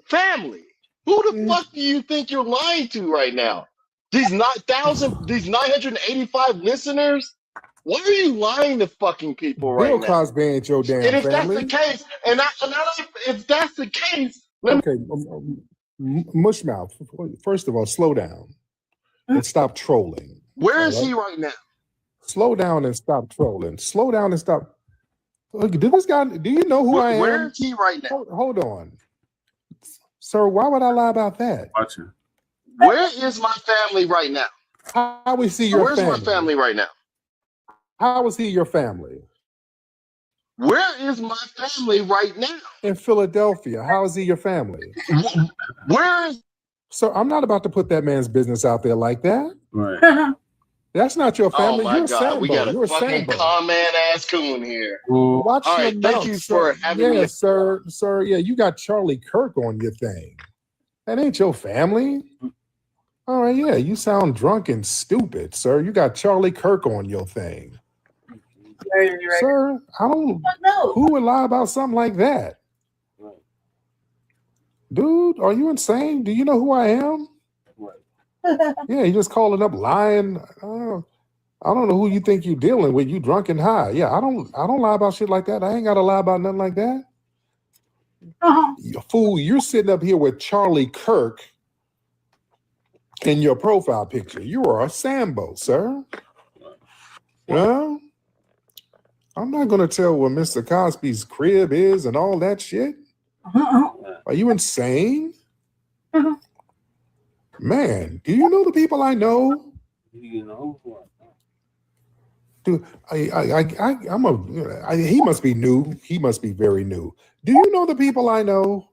family. Who the fuck do you think you're lying to right now? These 985 listeners Why are you lying to fucking people Bill right now? Cosby ain't your damn And if family. that's the case, if that's the case, Okay, Mushmouth. First of all, slow down and stop trolling. where is All right? he right now? Slow down and stop trolling. Slow down and stop. Look, do you know who I am? Where is he right now? Hold on. Sir, why would I lie about that? Watching. Where is my family right now? How is he your Where's family? my family right now? How is he your family? Where is my family right now? In Philadelphia. How is he your family? Where is... So I'm not about to put that man's business out there like that. Right. That's not your family. Oh my You're a God, Sambo. we got You're a a fucking Sambo. con man ass coon here. Watch All your right, thank mouth, you sir. for having me. Sir. Yeah, you got Charlie Kirk on your thing. That ain't your family. All right, yeah, you sound drunk and stupid, sir. You got Charlie Kirk on your thing. Sir, I don't know. Who would lie about something like that? Dude, are you insane? Do you know who I am? Yeah, you just calling up lying. I don't know who you think you're dealing with. You drunk and high. Yeah, I don't lie about shit like that. I ain't got to lie about nothing like that. You fool, you're sitting up here with Charlie Kirk in your profile picture. You are a Sambo, sir. Well, I'm not going to tell where Mr. Cosby's crib is and all that shit. Are you insane? Man, do you know the people I know? You know. Dude, he must be new. He must be very new. Do you know the people I know?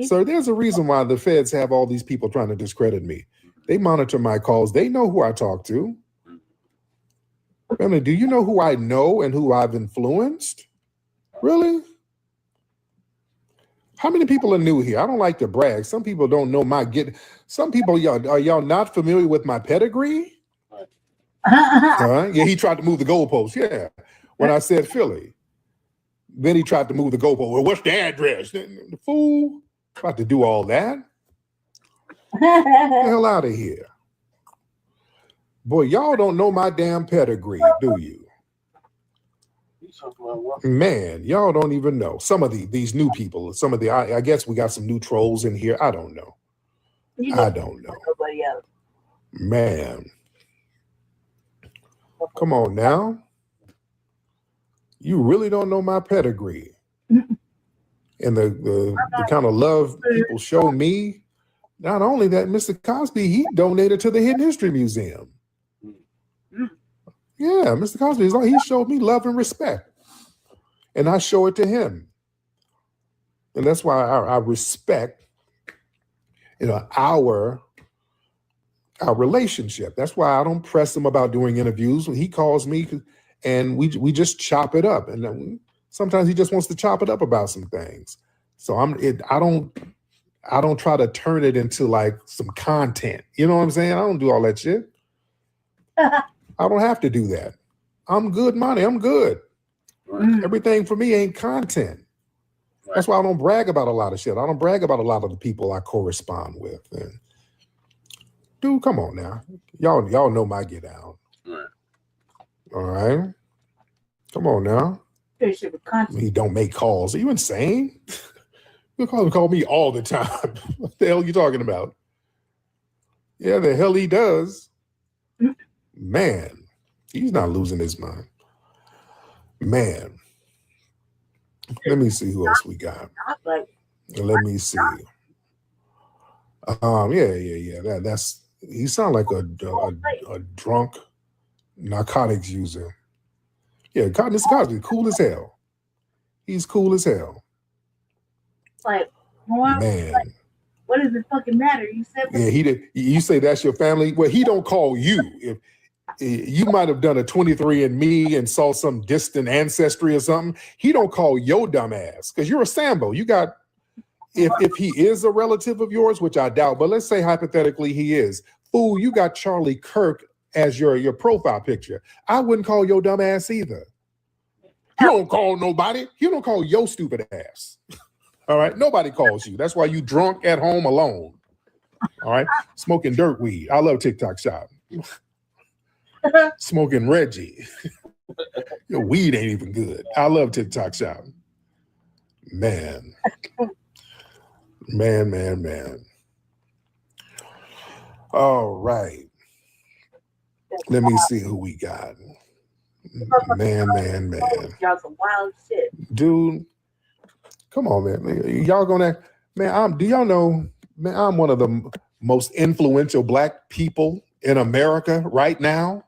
Sir, there's a reason why the feds have all these people trying to discredit me. They monitor my calls. They know who I talk to. Family, do you know who I know and who I've influenced? Really? How many people are new here? I don't like to brag. Some people don't know some people, are y'all not familiar with my pedigree? Yeah, he tried to move the goalpost. Yeah, when I said Philly, then he tried to move the goalpost. Well, what's the address? The fool about to do all that. Get the hell out of here, boy. Y'all don't know my damn pedigree, do you? Man, y'all don't even know. Some of these new people. Some of I guess we got some new trolls in here. I don't know. I don't know. Nobody else. Man. Come on now. You really don't know my pedigree. And the kind of love people show me. Not only that, Mr. Cosby, he donated to the Hidden History Museum. Yeah, Mr. Cosby, he showed me love and respect. And I show it to him. And that's why I respect, our relationship. That's why I don't press him about doing interviews. When he calls me and we just chop it up. And then sometimes he just wants to chop it up about some things. So I don't try to turn it into like some content. You know what I'm saying? I don't do all that shit. I don't have to do that. I'm good money. I'm good. Everything for me ain't content. That's why I don't brag about a lot of shit. I don't brag about a lot of the people I correspond with. And dude, come on now. Y'all know my get down. All right. Come on now. He don't make calls. Are you insane? You call me all the time. What the hell are you talking about? Yeah, the hell he does. Man, he's not losing his mind. Man. Let me see who else we got. Let me see. Yeah. That's he sounds like a drunk narcotics user. Yeah, Mr. Cosby, cool as hell. He's cool as hell. Like, man, what does it fucking matter? You said yeah, he did. You say that's your family. Well, he don't call you. If you might have done a 23andMe and saw some distant ancestry or something, he don't call your dumb ass because you're a Sambo. You got if he is a relative of yours, which I doubt, but let's say hypothetically he is. Fool, you got Charlie Kirk as your profile picture. I wouldn't call your dumb ass either. You don't call nobody. You don't call your stupid ass. All right. Nobody calls you. That's why you drunk at home alone. All right. Smoking dirt weed. I love TikTok Shop. Smoking Reggie. Your weed ain't even good. I love TikTok Shop. Man. Man. All right. Let me see who we got. Man. Y'all some wild shit. Dude, come on, man. Y'all gonna, man, do y'all know, man, I'm one of the most influential Black people in America right now.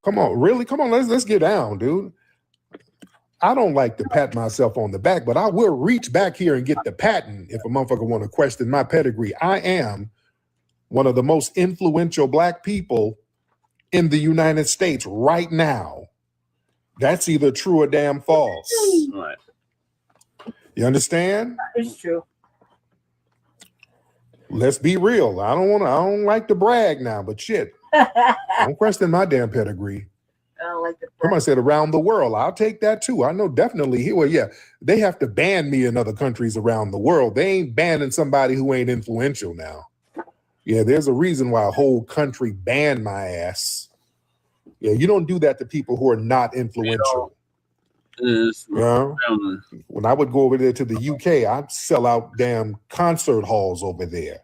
Come on, really? Come on, let's get down, dude. I don't like to pat myself on the back, but I will reach back here and get the patent if a motherfucker want to question my pedigree. I am one of the most influential Black people in the United States right now. That's either true or damn false. Right. You understand? It's true. Let's be real. I don't like to brag now, but shit. Don't question my damn pedigree. I don't like the Somebody said around the world. I'll take that too. I know definitely here. Well, yeah, they have to ban me in other countries around the world. They ain't banning somebody who ain't influential now. Yeah, there's a reason why a whole country banned my ass. Yeah, you don't do that to people who are not influential. When I would go over there to the UK, I'd sell out damn concert halls over there.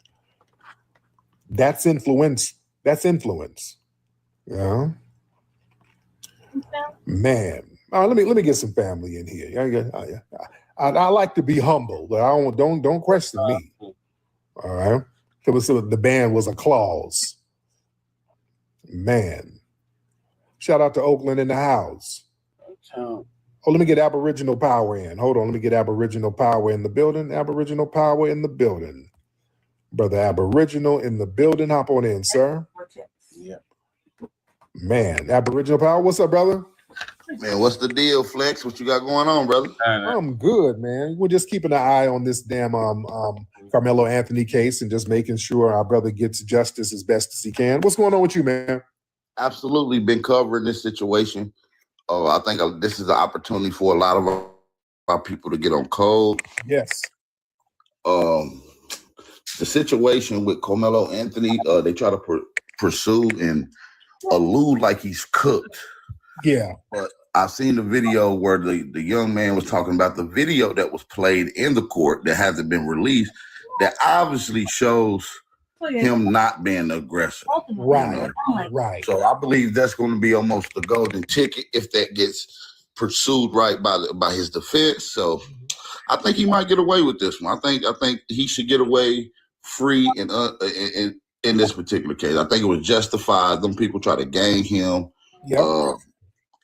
That's influence. That's influence. Yeah. Man. Let me get some family in here. I like to be humble, but I don't question me. All right. So the band was a clause. Man. Shout out to Oakland in the house. Oh, let me get Aboriginal power in. Hold on, let me get Aboriginal power in the building. Aboriginal power in the building. Brother Aboriginal in the building. Hop on in, sir. Yeah. Man, Aboriginal power. What's up, brother? Man, what's the deal, Flex? What you got going on, brother? I'm good, man. We're just keeping an eye on this damn Karmelo Anthony case and just making sure our brother gets justice as best as he can. What's going on with you, man? Absolutely been covering this situation. I think this is an opportunity for a lot of our people to get on code. Yes. The situation with Karmelo Anthony, they try to pursue and allude like he's cooked. Yeah. But I've seen the video where the young man was talking about the video that was played in the court that hasn't been released that obviously shows him not being the aggressor. Right, right. So I believe that's going to be almost the golden ticket if that gets pursued right by his defense. So I think he might get away with this one. I think he should get away free in this particular case. I think it was justified. Them people try to gang him. Yep.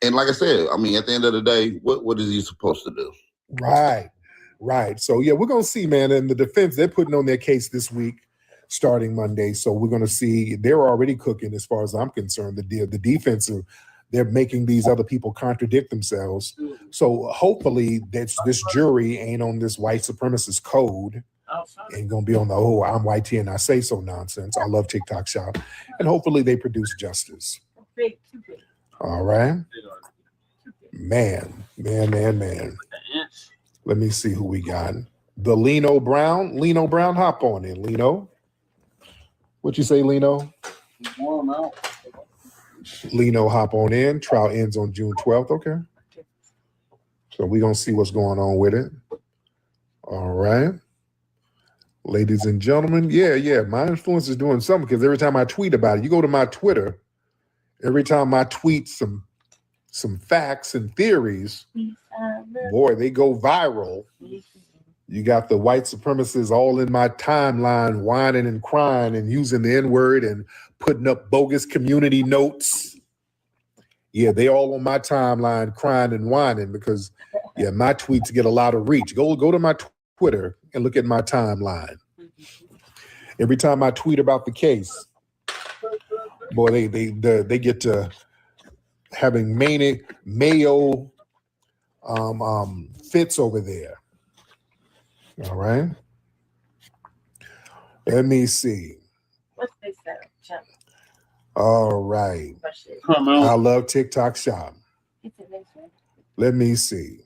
And like I said, I mean, at the end of the day, what is he supposed to do? Right. So yeah, we're gonna see, man. And the defense, they're putting on their case this week, starting Monday. So we're gonna see. They're already cooking, as far as I'm concerned. The defense, they're making these other people contradict themselves. So hopefully, this jury ain't on this white supremacist code. Ain't gonna be on the I'm white and I say so nonsense. I love TikTok Shop, and hopefully they produce justice. All right, man. Let me see who we got. The Lino Brown, hop on in, Lino. What you say, Lino? Lino, hop on in. Trial ends on June 12th. Okay. So we're gonna see what's going on with it. All right. Ladies and gentlemen, yeah, my influence is doing something because every time I tweet about it, you go to my Twitter, every time I tweet some facts and theories, boy, they go viral. You got the white supremacists all in my timeline whining and crying and using the N-word and putting up bogus community notes. Yeah, they all on my timeline crying and whining because, yeah, my tweets get a lot of reach. Go to my Twitter and look at my timeline. Every time I tweet about the case, boy, they get to having Mayo fits over there. All right. Let me see. What's this setup? All right. I love TikTok Shop. Let me see.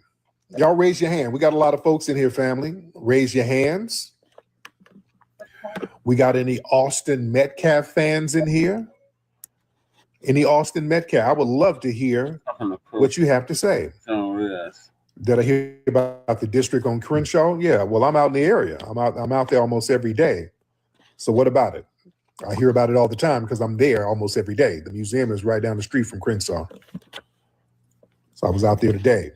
Y'all raise your hand. We got a lot of folks in here, family. Raise your hands. We got any Austin Metcalf fans in here? Any Austin Metcalf? I would love to hear what you have to say. Oh, yes. Did I hear about the district on Crenshaw? Yeah, well, I'm out in the area. I'm out there almost every day. So what about it? I hear about it all the time because I'm there almost every day. The museum is right down the street from Crenshaw. So I was out there today.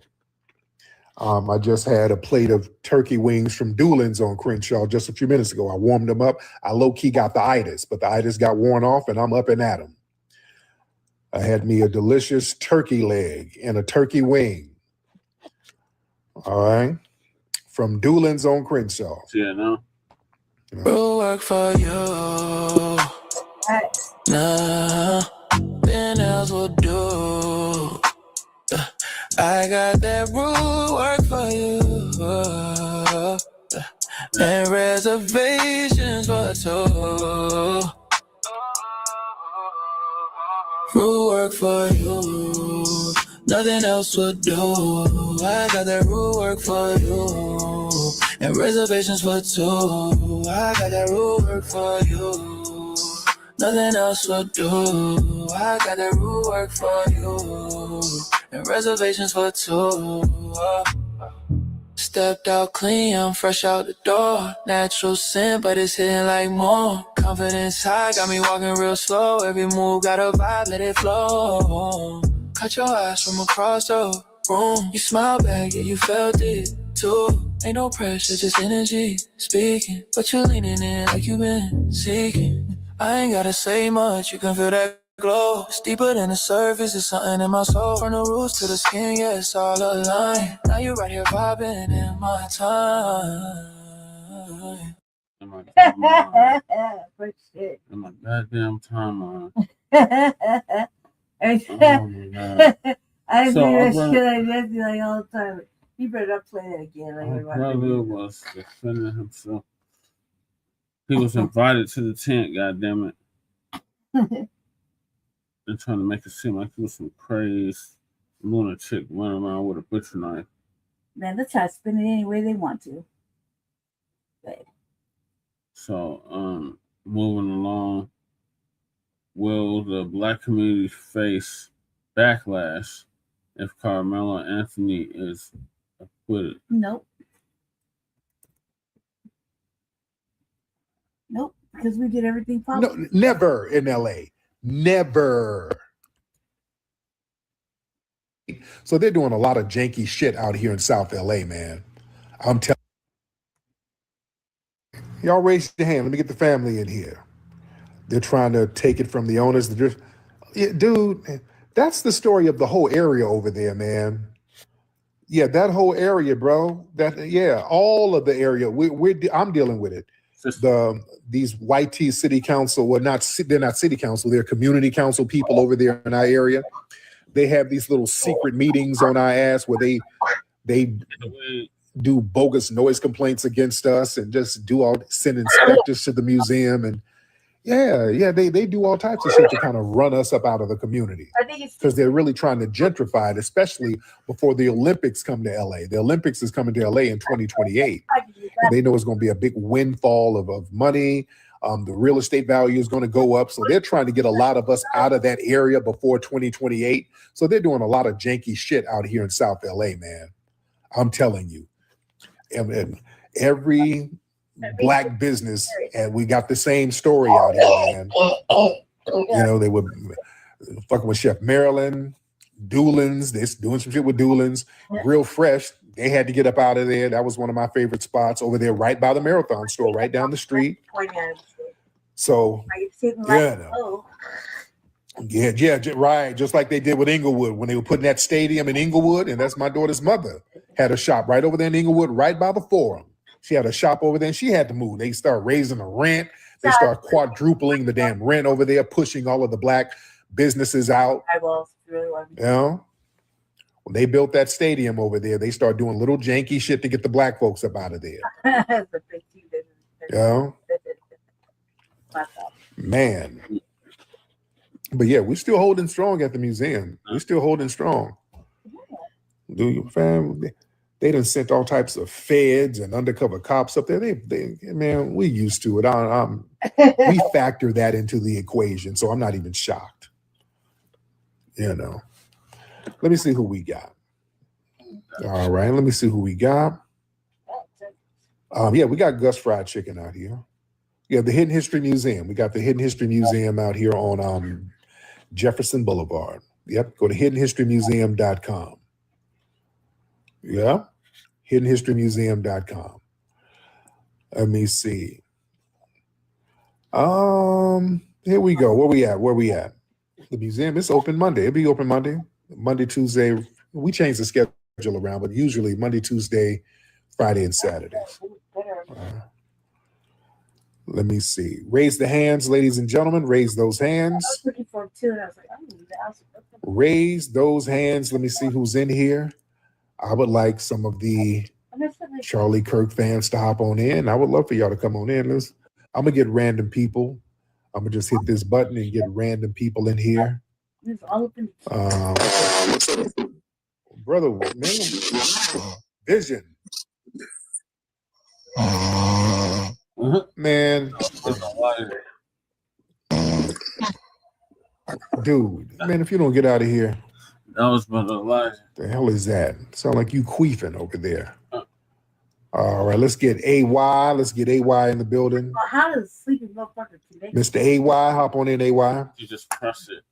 I just had a plate of turkey wings from Doolin's on Crenshaw just a few minutes ago. I warmed them up. I low-key got the itis, but the itis got worn off and I'm up and at 'em. I had me a delicious turkey leg and a turkey wing. All right. From Doolin's on Crenshaw. Yeah, no. We'll work for you. Nah, Ben else will do. I got that rule work for you. And reservations for two. Rule work for you. Nothing else will do. I got that rule work for you. And reservations for two. I got that rule work for you. Nothing else will do. I got that rule work for you. And reservations for two. Stepped out clean, I'm fresh out the door. Natural sin, but it's hitting like more. Confidence high, got me walking real slow. Every move got a vibe, let it flow. Cut your eyes from across the room. You smile back, yeah, you felt it too. Ain't no pressure, just energy speaking. But you're leaning in like you've been seeking. I ain't gotta say much, you can feel that glow. It's deeper than the surface, it's something in my soul. From the roots to the skin, yeah, it's all aligned. Now you're right here vibing in my time. In my timeline. In my goddamn timeline. I Oh my God. I So, do that our shit brother- like that like all the time. You better not play that again. Like, My everybody. brother was defending himself. He was invited to the tent, goddammit. And trying to make it seem like he was some crazed lunatic running around with a butcher knife. Man, let's try to spin it any way they want to. So, moving along, will the black community face backlash if Karmelo Anthony is acquitted? Nope. Nope. Because we did everything possible. No, never in LA. Never. So they're doing a lot of janky shit out here in South LA, man. I'm telling y'all, raise your hand. Let me get the family in here. They're trying to take it from the owners. Yeah, dude, that's the story of the whole area over there, man. Yeah, that whole area, bro. All of the area. I'm dealing with it. These white tea city council, they're not city council, they're community council people over there in our area. They have these little secret meetings on our ass where they do bogus noise complaints against us and just send inspectors to the museum and they do all types of shit to kind of run us up out of the community because they're really trying to gentrify it, especially before the Olympics come to LA. The Olympics is coming to LA in 2028. And they know it's going to be a big windfall of money. The real estate value is going to go up. So they're trying to get a lot of us out of that area before 2028. So they're doing a lot of janky shit out here in South LA, man. I'm telling you. And every black business, and we got the same story out here, man. You know, they were fucking with Chef Maryland, Doolin's, they're doing some shit with Doolin's, Real Fresh. They had to get up out of there. That was one of my favorite spots over there, right by the Marathon store, right down the street. So, right. Just like they did with Inglewood when they were putting that stadium in Inglewood, and that's my daughter's mother had a shop right over there in Inglewood, right by the Forum. She had a shop over there, and she had to move. They start raising the rent. They start quadrupling the damn rent over there, pushing all of the black businesses out. You know, when they built that stadium over there, they start doing little janky shit to get the black folks up out of there. You know, man. But yeah, we're still holding strong at the museum. We're still holding strong. Do you, fam? They done sent all types of feds and undercover cops up there. Man, we used to it. We factor that into the equation, so I'm not even shocked. You know. Let me see who we got. All right, let me see who we got. Yeah, we got Gus Fried Chicken out here. Yeah, the Hidden History Museum. We got the Hidden History Museum out here on Jefferson Boulevard. Yep, go to hiddenhistorymuseum.com. Yeah, hiddenhistorymuseum.com. Let me see. Here we go. Where we at? The museum, it's open Monday. It'll be open Monday, Tuesday. We change the schedule around, but usually Monday, Tuesday, Friday, and Saturdays. Let me see. Raise the hands, ladies and gentlemen. Raise those hands. I was looking for two, and I was like, I don't need that. Raise those hands. Let me see who's in here. I would like some of the Charlie Kirk fans to hop on in. I would love for y'all to come on in. I'm going to get random people. I'm going to just hit this button and get random people in here. Brother, man, Vision. Man, dude, man, if you don't get out of here. That was Brother Elijah. The hell is that? Sound like you queefing over there. All right, let's get AY. Let's get AY in the building. How does sleeping motherfucker connect? Mr. AY, hop on in, AY. You just press it.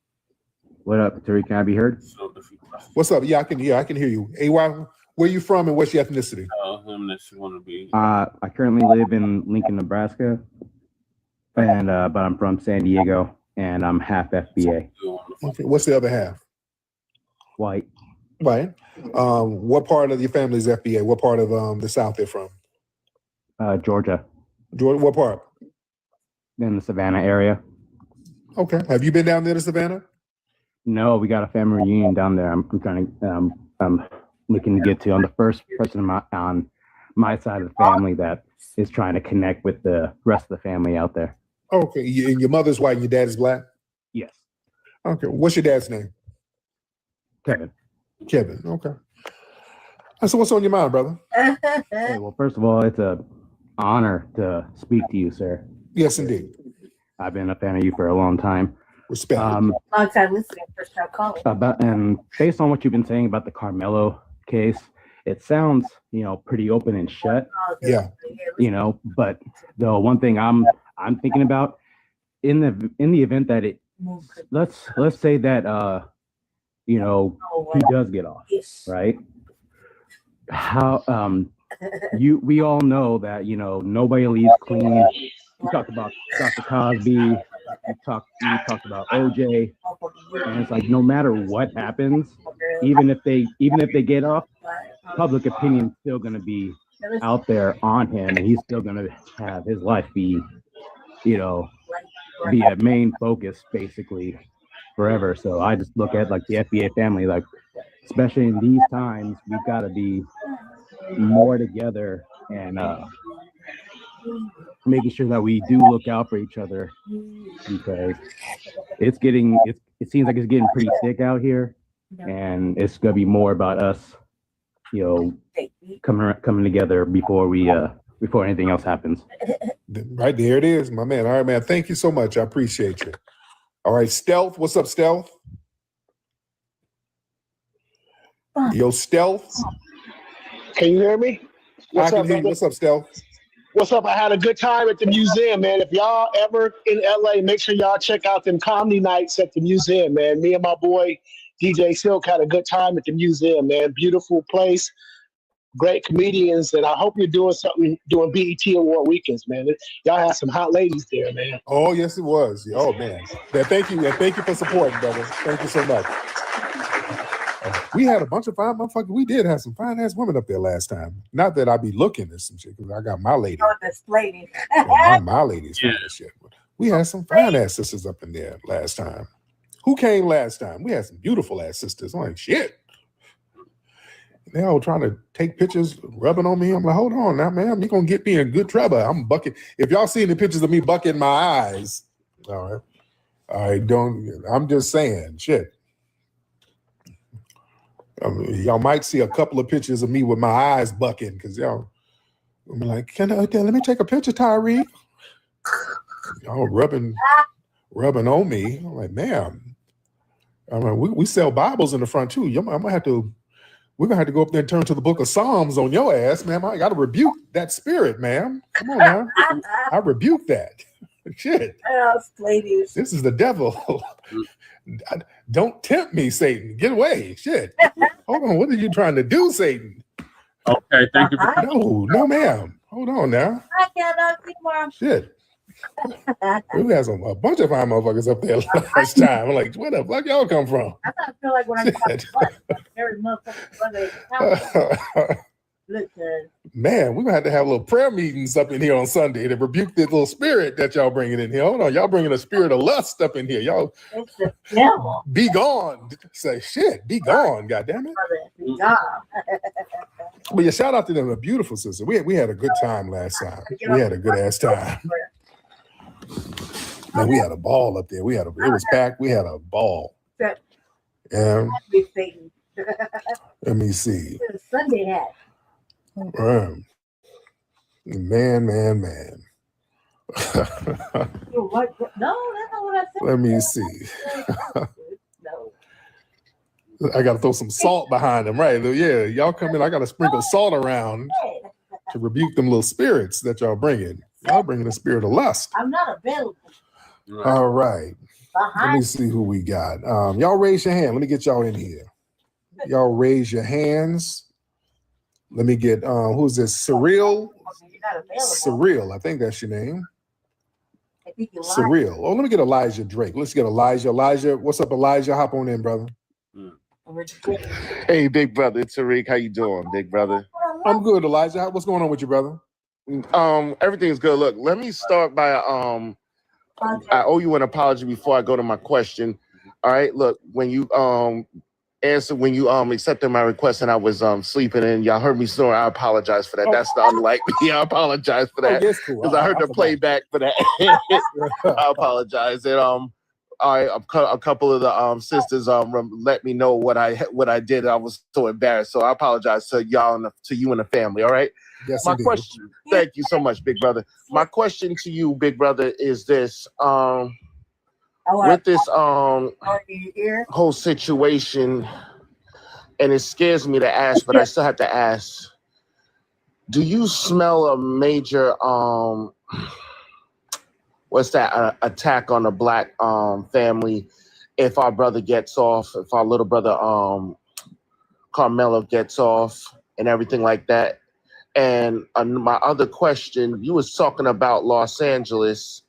What up, Tariq? Can I be heard? What's up? Yeah, I can hear you. AY, where you from and what's your ethnicity? Him that you want to be. I currently live in Lincoln, Nebraska, and but I'm from San Diego, and I'm half FBA. Okay, what's the other half? White. Right. What part of your family is FBA? What part of the South they're from? Georgia. Georgia, what part? In the Savannah area. Okay. Have you been down there to Savannah? No, we got a family reunion down there. I'm trying to I'm looking to get to. I'm the first person on my side of the family that is trying to connect with the rest of the family out there. Okay. And your mother's white and your dad is black? Yes. Okay. What's your dad's name? Kevin. Kevin. Okay. So what's on your mind, brother? Hey, well, first of all, it's an honor to speak to you, sir. Yes, indeed. I've been a fan of you for a long time. Respect. Long time listening, first time calling. And based on what you've been saying about the Karmelo case, it sounds, pretty open and shut. Yeah. But the one thing I'm thinking about in the event that let's say that he does get off, right? How we all know that nobody leaves clean. We talked about Dr. Cosby, we talked about OJ, and it's like no matter what happens, even if they get off, public opinion's still gonna be out there on him, and he's still gonna have his life be a main focus basically forever. So I just look at like the FBA family, like especially in these times, we've got to be more together and making sure that we do look out for each other, because it seems like it's getting pretty thick out here, and it's gonna be more about us, coming together before anything else happens. Right there it is, my man. All right, man. Thank you so much. I appreciate you. All right, Stealth. What's up, Stealth? Yo, Stealth. Can you hear me? I can hear you. What's up, Stealth? What's up? I had a good time at the museum, man. If y'all ever in LA, make sure y'all check out them comedy nights at the museum, man. Me and my boy DJ Silk had a good time at the museum, man. Beautiful place, great comedians, and I hope you're doing something, doing BET Award weekends, man. Y'all had some hot ladies there, man. Oh, yes, it was. Oh, man. Thank you. And thank you for supporting, brother. Thank you so much. We had a bunch of fine motherfuckers. We did have some fine ass women up there last time. Not that I be looking at some shit, because I got my lady. Oh, this lady. My lady's fine as shit. We had some fine ass sisters up in there last time. Who came last time? We had some beautiful ass sisters. I'm like, shit. They all trying to take pictures, rubbing on me. I'm like, hold on now, man. You're going to get me in good trouble. I'm bucking. If y'all seen the pictures of me bucking my eyes, all right. I'm just saying, shit. Y'all might see a couple of pictures of me with my eyes bucking, because y'all, I'm like, let me take a picture, Tyreek. Y'all rubbing on me. I'm like, ma'am. I mean, we sell Bibles in the front too. We're gonna have to go up there and turn to the book of Psalms on your ass, ma'am. I gotta rebuke that spirit, ma'am. Come on now. I rebuke that. Shit. This is the devil. Don't tempt me, Satan. Get away. Shit. Hold on. What are you trying to do, Satan? Okay, thank you. No, ma'am. Hold on now. I cannot see more. Shit. We had a bunch of fine motherfuckers up there last time. I'm like, where the fuck y'all come from? I feel like when I got every motherfucker. Look, man, we're gonna have to have little prayer meetings up in here on Sunday to rebuke this little spirit that y'all bringing in here. Hold on, y'all bringing a spirit of lust up in here. Y'all it's the devil. Be gone. Say shit, be gone, goddamn it. Be gone. But yeah, shout out to them, a beautiful sister. We had a good time last time. We had a good ass time. Man, we had a ball up there. It was packed. We had a ball. Yeah. Let me see. Sunday hat. Man. No, that's not what I said. Let me see. I gotta throw some salt behind them, right? Yeah, y'all come in. I gotta sprinkle salt around to rebuke them little spirits that y'all bringing. Y'all bringing the spirit of lust. I'm not available. All right. Let me see who we got. Y'all raise your hand. Let me get y'all in here. Y'all raise your hands. Let me get who's this? Surreal. Surreal. I think that's your name. Surreal. Oh, let me get Elijah Drake. Let's get Elijah. Elijah, what's up, Elijah? Hop on in, brother. Hey, big brother, it's Tariq. How you doing, big brother? I'm good, Elijah. What's going on with you, brother? Everything's good. Look, let me start by I owe you an apology before I go to my question. All right, look, when you accepted my request and I was sleeping and y'all heard me snore, I apologize for that. That's the unlike me. I apologize for that. Yes, cool. Because I heard the playback for that. I apologize. And a couple of the sisters let me know what I did. I was so embarrassed. So I apologize to y'all and to you and the family. All right. Yes, my indeed. question. Thank you so much, big brother. My question to you, big brother, is this: with this whole situation, and it scares me to ask, but I still have to ask: do you smell a major attack on the Black family if our brother gets off, if our little brother Karmelo gets off, and everything like that? And my other question, you was talking about Los Angeles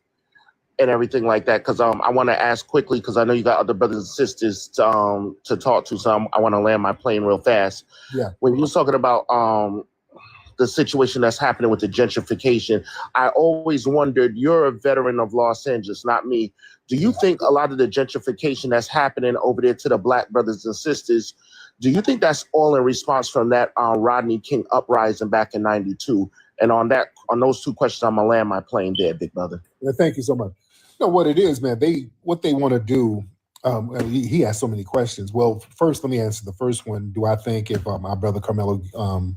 and everything like that, because I want to ask quickly, because I know you got other brothers and sisters to talk to, so I want to land my plane real fast. Yeah. When you was talking about the situation that's happening with the gentrification, I always wondered, you're a veteran of Los Angeles, not me. Do you think a lot of the gentrification that's happening over there to the Black brothers and sisters, do you think that's all in response from that Rodney King uprising back in '92? And on those two questions, I'm gonna land my plane there, big brother. Yeah, thank you so much. You know what it is, man. What they want to do. He has so many questions. Well, first, let me answer the first one. Do I think if my brother Karmelo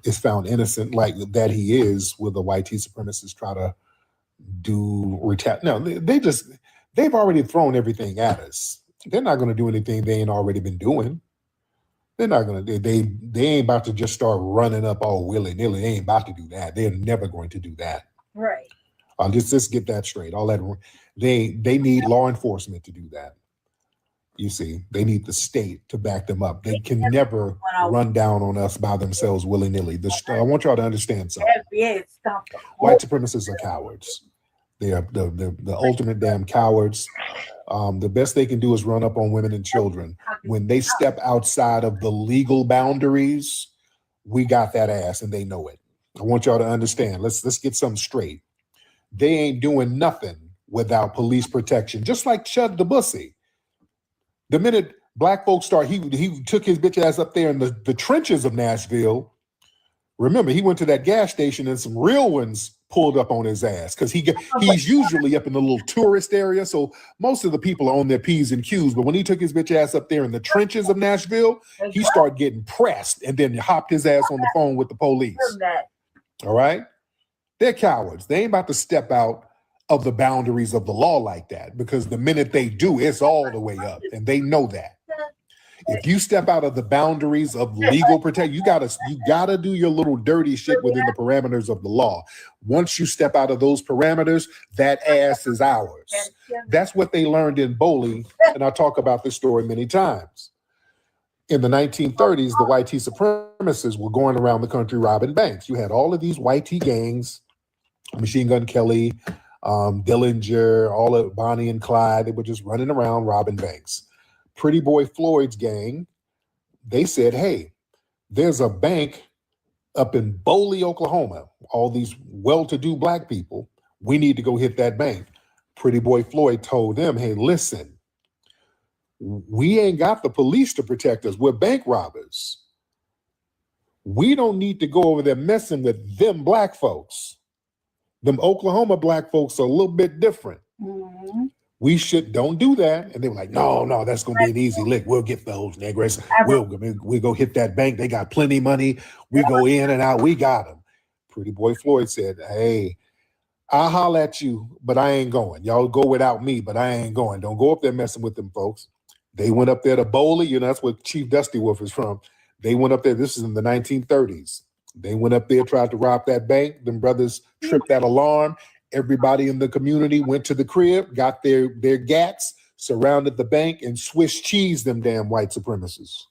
is found innocent, like that he is, will the white supremacists try to do No, they've already thrown everything at us. They're not going to do anything they ain't already been doing. They're not going to. They ain't about to just start running up all willy nilly. They ain't about to do that. They're never going to do that. Right. Just get that straight. All that they need law enforcement to do that. You see, they need the state to back them up. They can never run down on us by themselves willy nilly. I want y'all to understand something. White supremacists are cowards. They are the ultimate damn cowards. The best they can do is run up on women and children. When they step outside of the legal boundaries, we got that ass, and they know it. I want y'all to understand. Let's get something straight. They ain't doing nothing without police protection. Just like Chud the Boosie. The minute Black folks he took his bitch ass up there in the trenches of Nashville. Remember, he went to that gas station and some real ones pulled up on his ass because he's usually up in the little tourist area. So most of the people are on their P's and Q's. But when he took his bitch ass up there in the trenches of Nashville, he started getting pressed and then hopped his ass on the phone with the police. All right? They're cowards. They ain't about to step out of the boundaries of the law like that, because the minute they do, it's all the way up, and they know that. If you step out of the boundaries of legal protection, you gotta do your little dirty shit within the parameters of the law. Once you step out of those parameters, that ass is ours. That's what they learned in Bowley, and I talk about this story many times. In the 1930s, the white tee supremacists were going around the country robbing banks. You had all of these white tee gangs, Machine Gun Kelly, Dillinger, all of Bonnie and Clyde. They were just running around robbing banks. Pretty Boy Floyd's gang, they said, hey, there's a bank up in Bowley, Oklahoma, all these well-to-do black people. We need to go hit that bank. Pretty Boy Floyd told them, hey, listen, we ain't got the police to protect us. We're bank robbers. We don't need to go over there messing with them black folks. Them Oklahoma black folks are a little bit different. Mm-hmm. We don't do that. And they were like, no, that's going to be an easy lick. We'll get those niggers. We'll go hit that bank. They got plenty of money. We go in and out. We got them. Pretty Boy Floyd said, hey, I'll holler at you, but I ain't going. Y'all go without me, but I ain't going. Don't go up there messing with them folks. They went up there to Bowley. That's where Chief Dusty Wolf is from. They went up there. This is in the 1930s. They went up there, tried to rob that bank. Them brothers tripped that alarm. Everybody in the community went to the crib, got their gats, surrounded the bank, and Swiss cheese them damn white supremacists.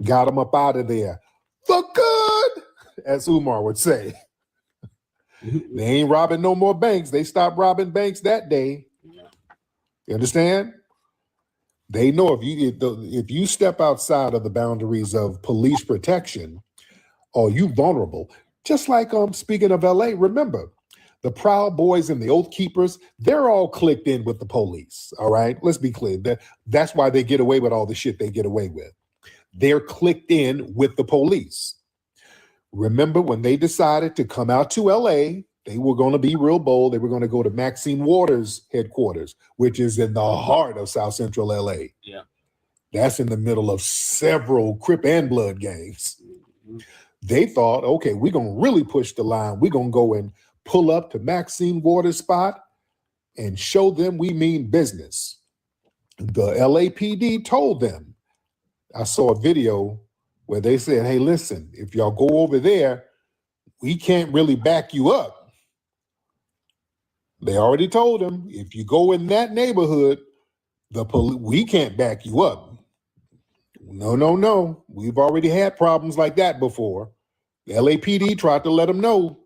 Got them up out of there for good, as Umar would say. They ain't robbing no more banks. They stopped robbing banks that day. You understand? They know if you step outside of the boundaries of police protection, or you vulnerable. Just like speaking of LA, remember, the Proud Boys and the Oath Keepers, they're all clicked in with the police. All right, let's be clear. That's why they get away with all the shit they get away with. They're clicked in with the police. Remember when they decided to come out to LA, they were going to be real bold. They were going to go to Maxine Waters' headquarters, which is in the heart of South Central LA. Yeah. That's in the middle of several Crip and Blood gangs. Mm-hmm. They thought, okay, we're going to really push the line. We're going to go and pull up to Maxine Waters' spot and show them we mean business. The LAPD told them, I saw a video where they said, hey, listen, if y'all go over there, we can't really back you up. They already told them, if you go in that neighborhood, we can't back you up. No. We've already had problems like that before. The LAPD tried to let them know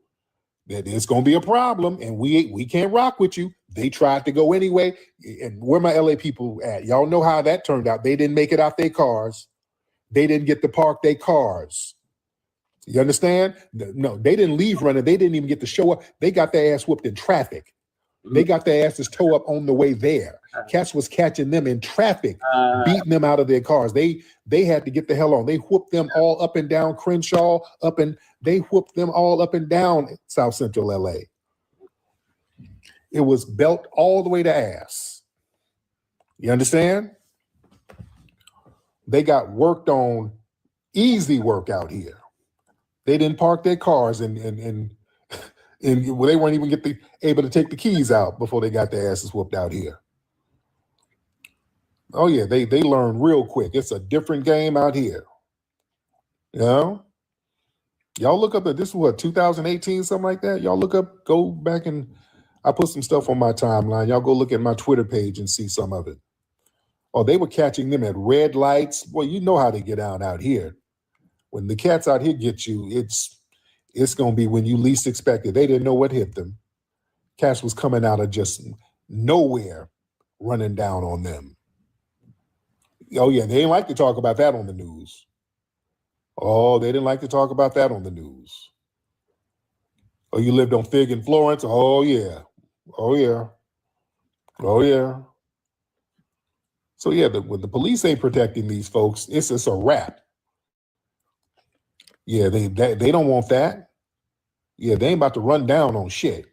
that it's going to be a problem and we can't rock with you. They tried to go anyway. And where my LA people at? Y'all know how that turned out. They didn't make it out their cars. They didn't get to park their cars. You understand? No, they didn't leave running. They didn't even get to show up. They got their ass whooped in traffic. They got their asses towed up on the way there. Cats was catching them in traffic, beating them out of their cars. They had to get the hell on. They whooped them all up and down Crenshaw, they whooped them all up and down South Central LA. It was belt all the way to ass. You understand? They got worked on, easy work out here. They didn't park their cars and they weren't even able to take the keys out before they got their asses whooped out here. Oh yeah, they learn real quick. It's a different game out here. You know? Y'all look up at this, 2018, something like that? Y'all look up, go back and I put some stuff on my timeline. Y'all go look at my Twitter page and see some of it. Oh, they were catching them at red lights. Well, you know how they get out here. When the cats out here get you, it's going to be when you least expect it. They didn't know what hit them. Cats was coming out of just nowhere, running down on them. Oh, yeah, they didn't like to talk about that on the news. Oh, they didn't like to talk about that on the news. Oh, you lived on Fig and Florence? Oh, yeah. Oh, yeah. Oh, yeah. So, yeah, when the police ain't protecting these folks, it's just a wrap. Yeah, they don't want that. Yeah, they ain't about to run down on shit.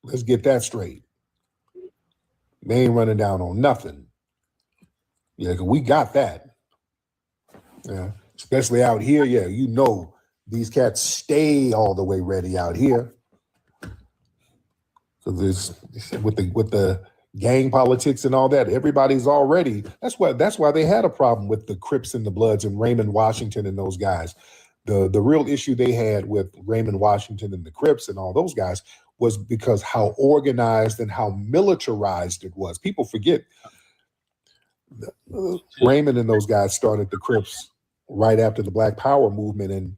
Let's get that straight. They ain't running down on nothing. Yeah, 'cause we got that. Yeah, especially out here. Yeah, you know these cats stay all the way ready out here. Because with the gang politics and all that, everybody's already. That's why they had a problem with the Crips and the Bloods and Raymond Washington and those guys. The real issue they had with Raymond Washington and the Crips and all those guys was because how organized and how militarized it was. People forget Raymond and those guys started the Crips right after the Black Power movement, and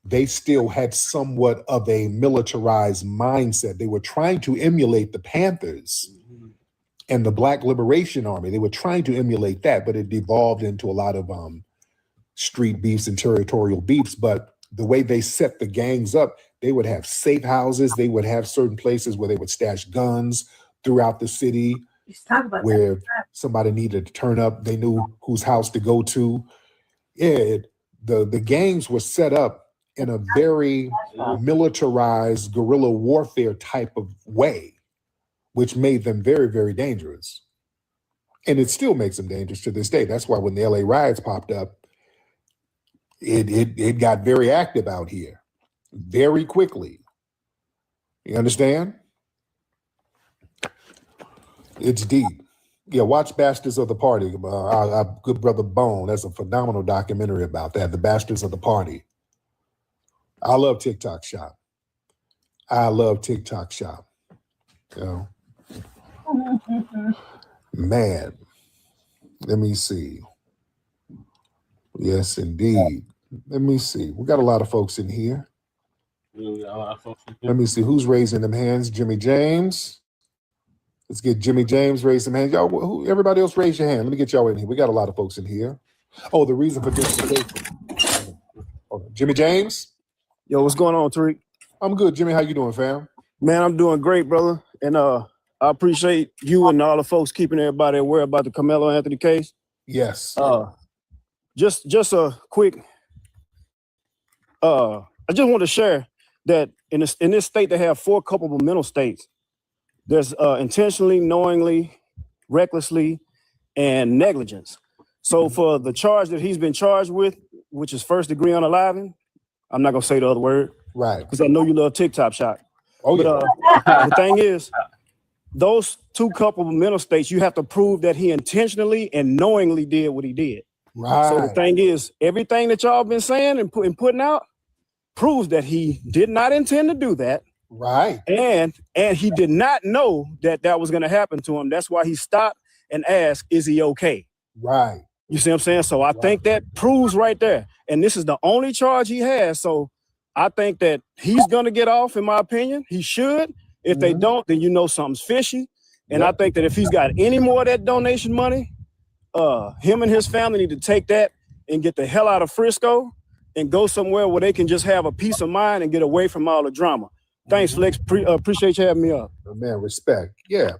they still had somewhat of a militarized mindset. They were trying to emulate the Panthers and the Black Liberation Army. They were trying to emulate that, but it devolved into a lot of street beefs and territorial beefs. But the way they set the gangs up, they would have safe houses. They would have certain places where they would stash guns throughout the city, where somebody needed to turn up, they knew whose house to go to. Yeah, the gangs were set up in a very militarized guerrilla warfare type of way, which made them very, very dangerous. And it still makes them dangerous to this day. That's why when the LA riots popped up, it got very active out here very quickly. You understand? It's deep. Yeah, watch Bastards of the Party. Our good brother Bone, that's a phenomenal documentary about that, the Bastards of the Party. I love TikTok Shop. I love TikTok Shop. You know? Man, let me see. Yes, indeed. Let me see. We got a lot of folks in here. Let me see who's raising them hands. Jimmy James. Let's get Jimmy James raise some hands. Y'all, everybody else raise your hand. Let me get y'all in here. We got a lot of folks in here. Oh, the reason for justification. Jimmy James. Yo, what's going on, Tariq? I'm good, Jimmy. How you doing, fam? Man, I'm doing great, brother. And I appreciate you and all the folks keeping everybody aware about the Karmelo Anthony case. Yes. Just a quick. I just want to share that in this state they have 4 culpable mental states. There's intentionally, knowingly, recklessly, and negligence. So for the charge that he's been charged with, which is first degree unaliving, I'm not gonna say the other word, right? Because I know you love TikTok Shop. Oh but, yeah. The thing is, those 2 culpable mental states, you have to prove that he intentionally and knowingly did what he did. Right. So the thing is, everything that y'all been saying and putting out proves that he did not intend to do that. Right. And he did not know that was going to happen to him. That's why he stopped and asked, is he okay? Right. You see what I'm saying? So I think that proves right there. And this is the only charge he has. So I think that he's going to get off, in my opinion. He should. If they don't, then you know something's fishy. And I think that if he's got any more of that donation money, him and his family need to take that and get the hell out of Frisco and go somewhere where they can just have a peace of mind and get away from all the drama. Thanks, Flex. Appreciate you having me up. Man, respect. Yeah.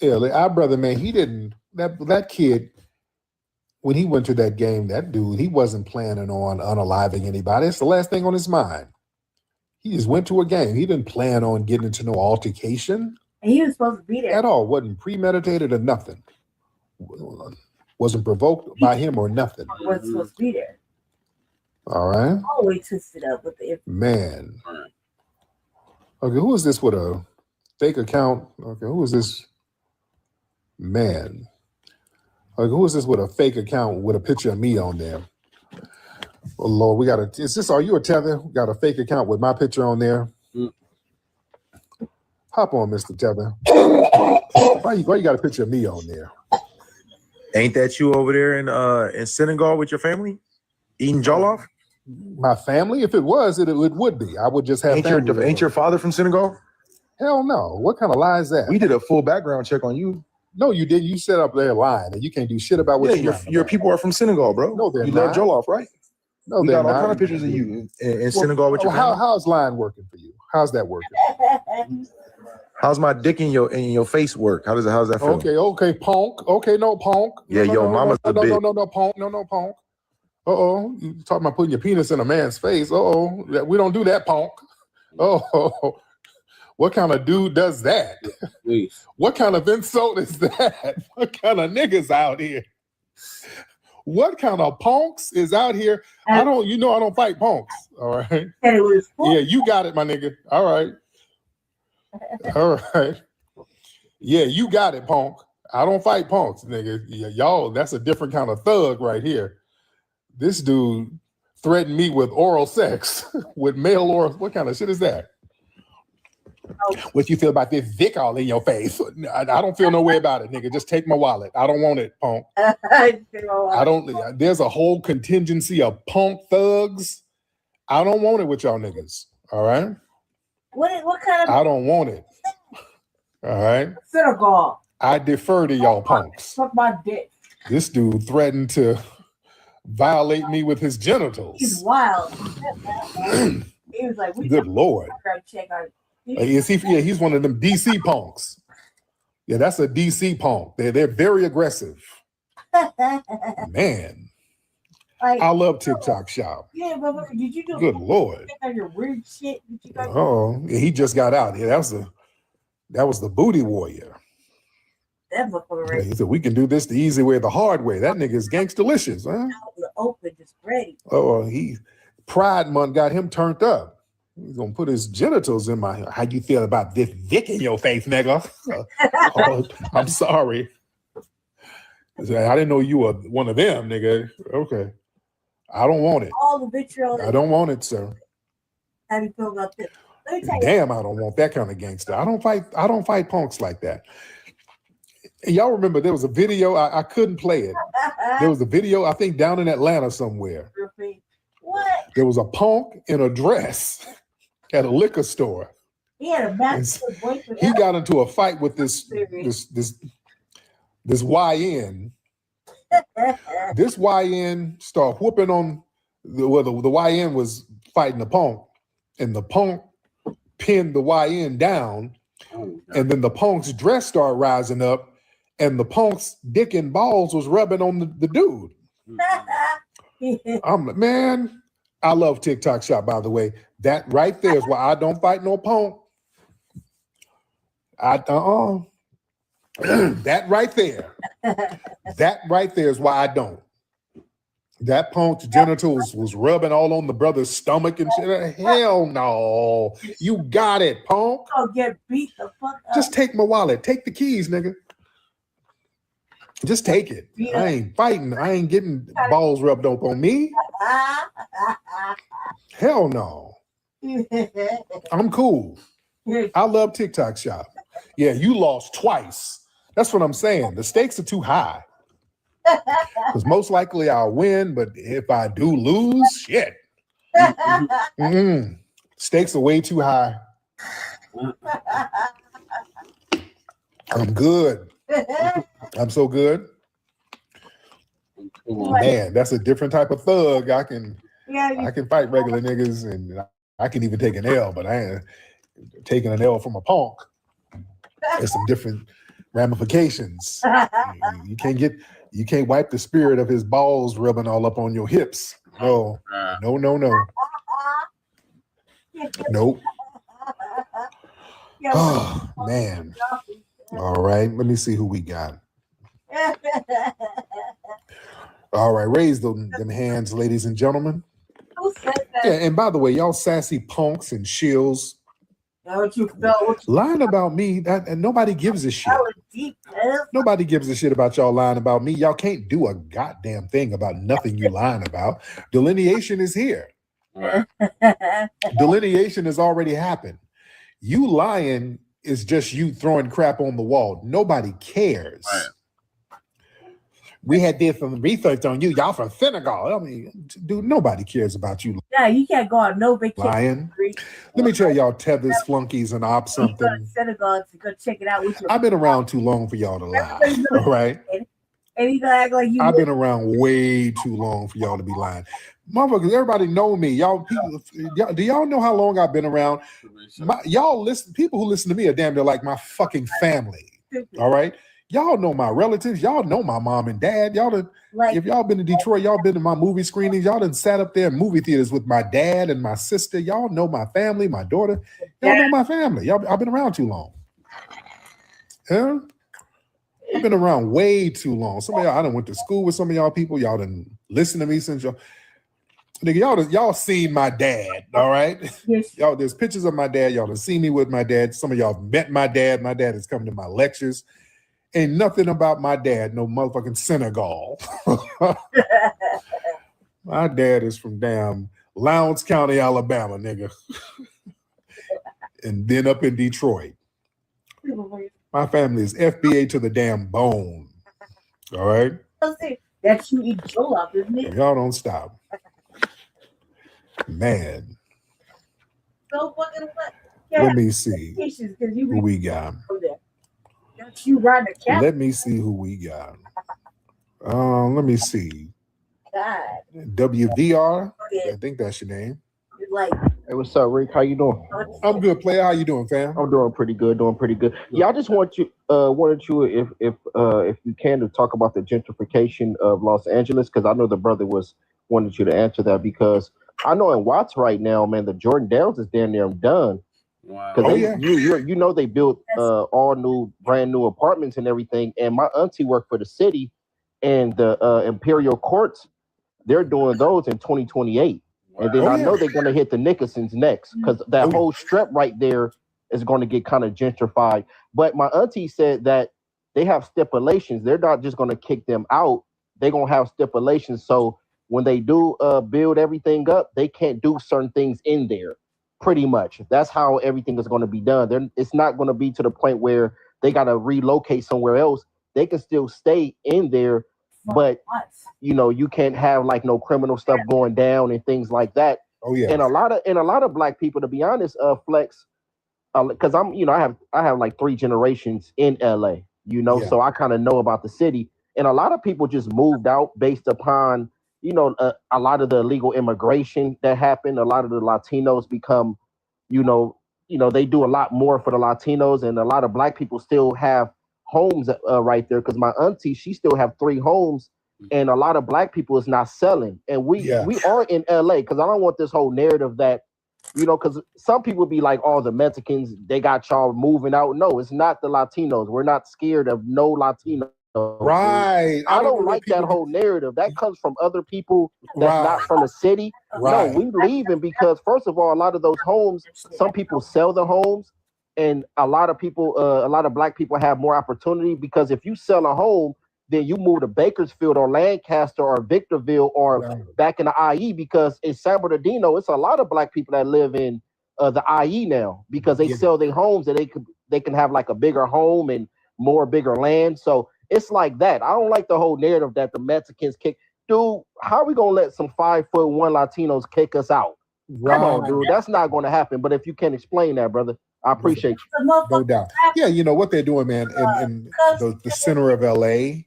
Yeah, like our brother, man, he didn't, that kid, when he went to that game, that dude, he wasn't planning on unaliving anybody. It's the last thing on his mind. He just went to a game. He didn't plan on getting into no altercation. And he was supposed to be there. At all. Wasn't premeditated or nothing. Wasn't provoked by him or nothing. He wasn't supposed to be there. All right. Always twisted up with the Man. Okay, who is this with a fake account? Okay, who is this? Man. Okay, who is this with a fake account with a picture of me on there? Oh Lord, are you a Tether? We got a fake account with my picture on there. Hop on, Mr. Tether. Why you got a picture of me on there? Ain't that you over there in Senegal with your family? Eating jollof? My family? If it was, it would be. I would just have Ain't your father from Senegal? Hell no. What kind of lie is that? We did a full background check on you. No, you didn't. You set up there lying, and you can't do shit about what your people are from Senegal, bro. No, they're you not. love jollof, right? No, we they're got all not. kind of pictures of you in Senegal with your family. How's lying working for you? How's that working? How's my dick in your face work? How's that feel? Okay, punk. Okay, no punk. Yeah, no, yo, no, mama's no, a bitch. no, punk. No, punk. You talking about putting your penis in a man's face? We don't do that, punk. What kind of dude does that? What kind of insult is that? What kind of niggas out here? What kind of punks is out here? I don't fight punks. All right. Yeah, you got it, my nigga. All right. All right. Yeah, you got it, punk. I don't fight punks, nigga. Y'all, that's a different kind of thug right here. This dude threatened me with oral sex, with male oral. What kind of shit is that? What you feel about this dick all in your face? I don't feel no way about it, nigga. Just take my wallet. I don't want it, punk. I don't. There's a whole contingency of punk thugs. I don't want it with y'all niggas. All right. What kind of? I don't want it. All right. Senegal. I defer to y'all punks. Suck my dick. This dude threatened to violate me with his genitals. He's wild. He was like, Good Lord. Check our. Is he? Yeah, he's one of them DC punks. Yeah, that's a DC punk. They're very aggressive. Man, Like, I love TikTok Shop. yeah, but did you do? Good Lord. Check out your weird shit. Did you guys? Oh, yeah, he just got out. Yeah, that was the booty warrior. That motherfucker Yeah, right. he said we can do this the easy way, the hard way. That nigga's gangsta-licious, huh? Open, just ready. Oh, Pride Month got him turned up. He's gonna put his genitals in my. How you feel about this dick in your face, nigga? Oh, I'm sorry. I didn't know you were one of them, nigga. Okay, I don't want it. All the vitriol. I don't want it, sir. How do you feel about this? Let me tell you. Damn, I don't want that kind of gangster. I don't fight punks like that. And y'all remember there was a video. I couldn't play it. There was a video, I think, down in Atlanta somewhere. What? There was a punk in a dress at a liquor store. He had a massive boyfriend. He got into a fight with this YN. This YN started whooping on the YN was fighting the punk, and the punk pinned the YN down, and then the punk's dress started rising up, and the punk's dick and balls was rubbing on the dude. I'm like, man, I love TikTok Shop, by the way. That right there is why I don't fight no punk. That right there. That right there is why I don't. That punk's genitals was rubbing all on the brother's stomach and shit. Hell no. You got it, punk. Oh, get beat the fuck up. Just take my wallet. Take the keys, nigga. Just take it. I ain't fighting. I ain't getting balls rubbed up on me. Hell no. I'm cool. I love TikTok Shop. Yeah, you lost twice. That's what I'm saying. The stakes are too high. Because most likely I'll win, but if I do lose, shit. Stakes are way too high. I'm good. I'm so good. Man, that's a different type of thug. I can fight regular niggas, and I can even take an L, but I ain't taking an L from a punk. There's some different ramifications. You can't wipe the spirit of his balls rubbing all up on your hips. No. Nope. Oh man. All right, let me see who we got. All right, raise them hands, ladies and gentlemen. Who said that? Yeah, and by the way, y'all sassy punks and shills lying about me, and nobody gives a shit. Nobody gives a shit about y'all lying about me. Y'all can't do a goddamn thing about nothing you lying about. Delineation is here. Delineation has already happened. You lying is just you throwing crap on the wall. Nobody cares. Right. We did some research on you. Y'all from Senegal. I mean, dude, nobody cares about you. Yeah, you can't go on no vacation. Lying. Let me tell y'all tethers, flunkies, and ops something. Go to Senegal to go check it out. I've been around too long for y'all to lie. All right? And you gonna act like you. I've been around way too long for y'all to be lying. Motherfuckers, everybody know me. Y'all, do y'all know how long I've been around? Y'all listen, people who listen to me are damn near like my fucking family. All right? Y'all know my relatives. Y'all know my mom and dad. Y'all done, if y'all been to Detroit, y'all been to my movie screenings. Y'all done sat up there in movie theaters with my dad and my sister. Y'all know my family, my daughter. Y'all know my family. I've been around too long. Yeah? I've been around way too long. Some of y'all, I done went to school with some of y'all people. Y'all done listened to me since y'all. Nigga, y'all seen my dad, all right? Yes. Y'all, there's pictures of my dad. Y'all have seen me with my dad. Some of y'all have met my dad. My dad has come to my lectures. Ain't nothing about my dad, no motherfucking Senegal. My dad is from damn Lowndes County, Alabama, nigga. And then up in Detroit. My family is FBA to the damn bone. All right? That's you eat Joe up, isn't it? Y'all don't stop. Man. So fucking what? Let me see who we got. That's you riding a cat. Let me see who we got. Let me see. God. WVR. I think that's your name. Like, Hey, what's up, Rick? How you doing? I'm good, player. How you doing, fam? I'm doing pretty good. Yeah, I just wanted you, if you can, to talk about the gentrification of Los Angeles, because I know the brother wanted you to answer that, because I know in Watts right now, man, the Jordan Downs is damn near done. Wow. Because you know they built all brand new apartments and everything. And my auntie worked for the city, and the Imperial Courts, they're doing those in 2028. And then I know they're going to hit the Nickersons next, because that whole strip right there is going to get kind of gentrified. But my auntie said that they have stipulations. They're not just going to kick them out. They're going to have stipulations. So when they do build everything up, they can't do certain things in there. Pretty much. That's how everything is going to be done. It's not going to be to the point where they got to relocate somewhere else. They can still stay in there, but you can't have like no criminal stuff going down and things like that. Oh yeah. And a lot of black people, to be honest, Flex, because I have like 3 generations in LA, so I kind of know about the city. And a lot of people just moved out based upon, a lot of the illegal immigration that happened. A lot of the Latinos become, they do a lot more for the Latinos, and a lot of black people still have homes right there. Because my auntie, she still have 3 homes, and a lot of black people is not selling. And we are in LA, because I don't want this whole narrative that, because some people be like, oh, the Mexicans, they got y'all moving out. No, it's not the Latinos. We're not scared of no Latinos. Right. I don't like that whole narrative. That comes from other people that's not from the city. Right. No, we leaving because, first of all, a lot of those homes, some people sell the homes, and a lot of black people have more opportunity, because if you sell a home, then you move to Bakersfield or Lancaster or Victorville or back in the IE, because in San Bernardino, it's a lot of black people that live in the IE now, because they sell their homes, and they can have like a bigger home and bigger land. So it's like that. I don't like the whole narrative that the Mexicans kick. Dude, how are we gonna let some 5'1" Latinos kick us out? Right. Come on, dude. That's not gonna happen. But if you can explain that, brother, I appreciate you. No doubt. Yeah, what they're doing, man, in the center of LA,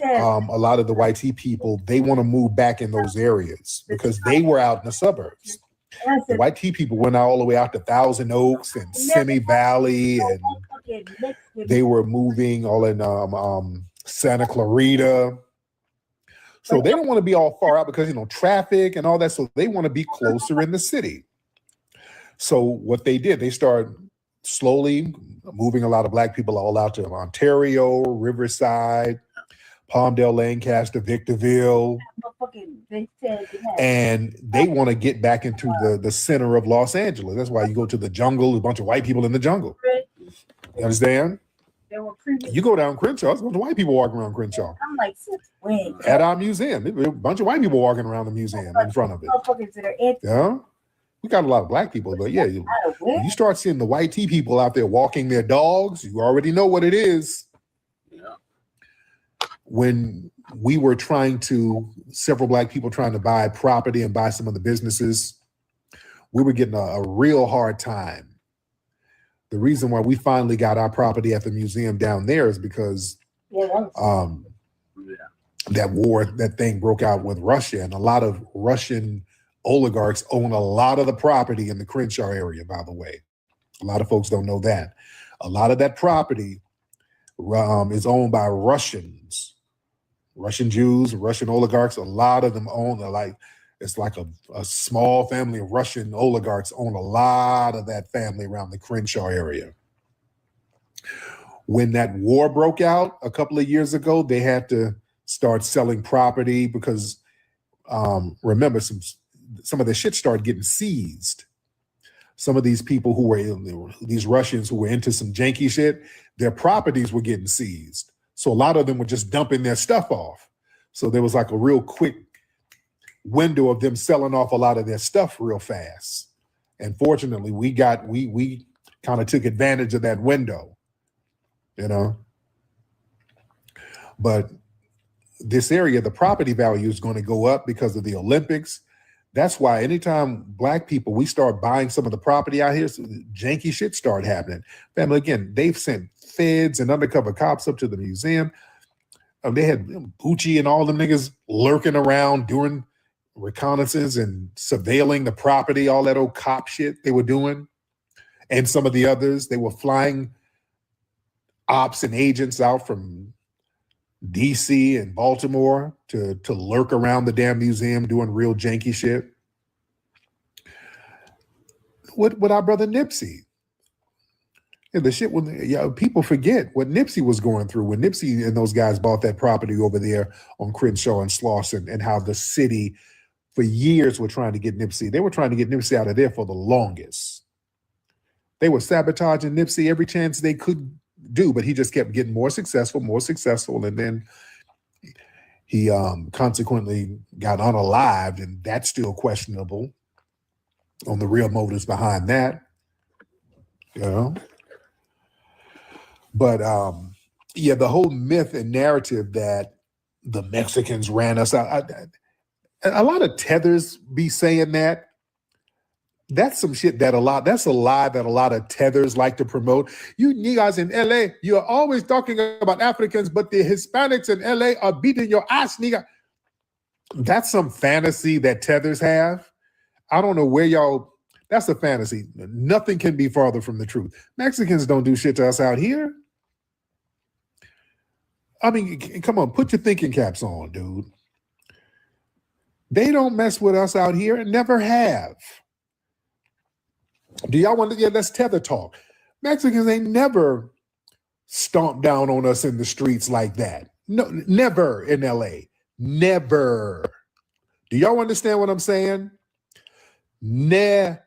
a lot of the YT people, they want to move back in those areas because they were out in the suburbs. The YT people went all the way out to Thousand Oaks and Simi Valley, and they were moving all in Santa Clarita. So they don't want to be all far out because, traffic and all that. So they want to be closer in the city. So what they did, they started slowly moving a lot of black people all out to Ontario, Riverside, Palmdale, Lancaster, Victorville. And they want to get back into the center of Los Angeles. That's why you go to the jungle, a bunch of white people in the jungle. You understand? You go down Crenshaw, there's a bunch of white people walking around Crenshaw. I'm like, at our museum, there's a bunch of white people walking around the museum in front of it. Yeah, we got a lot of black people, but yeah, you start seeing the white tea people out there walking their dogs, you already know what it is. Yeah. When we were several black people trying to buy property and buy some of the businesses, we were getting a real hard time. The reason why we finally got our property at the museum down there is because that thing broke out with Russia, and a lot of Russian oligarchs own a lot of the property in the Crenshaw area, by the way. A lot of folks don't know that. A lot of that property is owned by Russians, Russian Jews, Russian oligarchs. A lot of them own it's like a small family of Russian oligarchs own a lot of that family around the Crenshaw area. When that war broke out a couple of years ago, they had to start selling property because remember, some of the shit started getting seized. Some of these people who were these Russians who were into some janky shit, their properties were getting seized. So a lot of them were just dumping their stuff off. So there was like a real quick window of them selling off a lot of their stuff real fast. And fortunately, we kind of took advantage of that window, you know. But this area, the property value is going to go up because of the Olympics. That's why anytime Black people, we start buying some of the property out here, so janky shit start happening. Family, again, they've sent feds and undercover cops up to the museum. They had Bucci and all them niggas lurking around doing reconnaissance and surveilling the property, all that old cop shit they were doing. And some of the others, they were flying ops and agents out from DC and Baltimore to lurk around the damn museum doing real janky shit. With our brother Nipsey. And the shit when people forget what Nipsey was going through when Nipsey and those guys bought that property over there on Crenshaw and Slauson, and how the city for years were trying to get Nipsey. They were trying to get Nipsey out of there for the longest. They were sabotaging Nipsey every chance they could do, but he just kept getting more successful, and then he consequently got unalived, and that's still questionable on the real motives behind that, you know. But yeah, the whole myth and narrative that the Mexicans ran us out, a lot of tethers be saying that. That's some shit that's a lie that a lot of tethers like to promote. You niggas in LA, you're always talking about Africans, but the Hispanics in LA are beating your ass, nigga. That's some fantasy that tethers have. I don't know where y'all, that's a fantasy. Nothing can be farther from the truth. Mexicans don't do shit to us out here. I mean, come on, put your thinking caps on, dude. They don't mess with us out here and never have. Do y'all want to, yeah, that's tether talk. Mexicans ain't never stomped down on us in the streets like that. No, never in LA. Never. Do y'all understand what I'm saying? Never.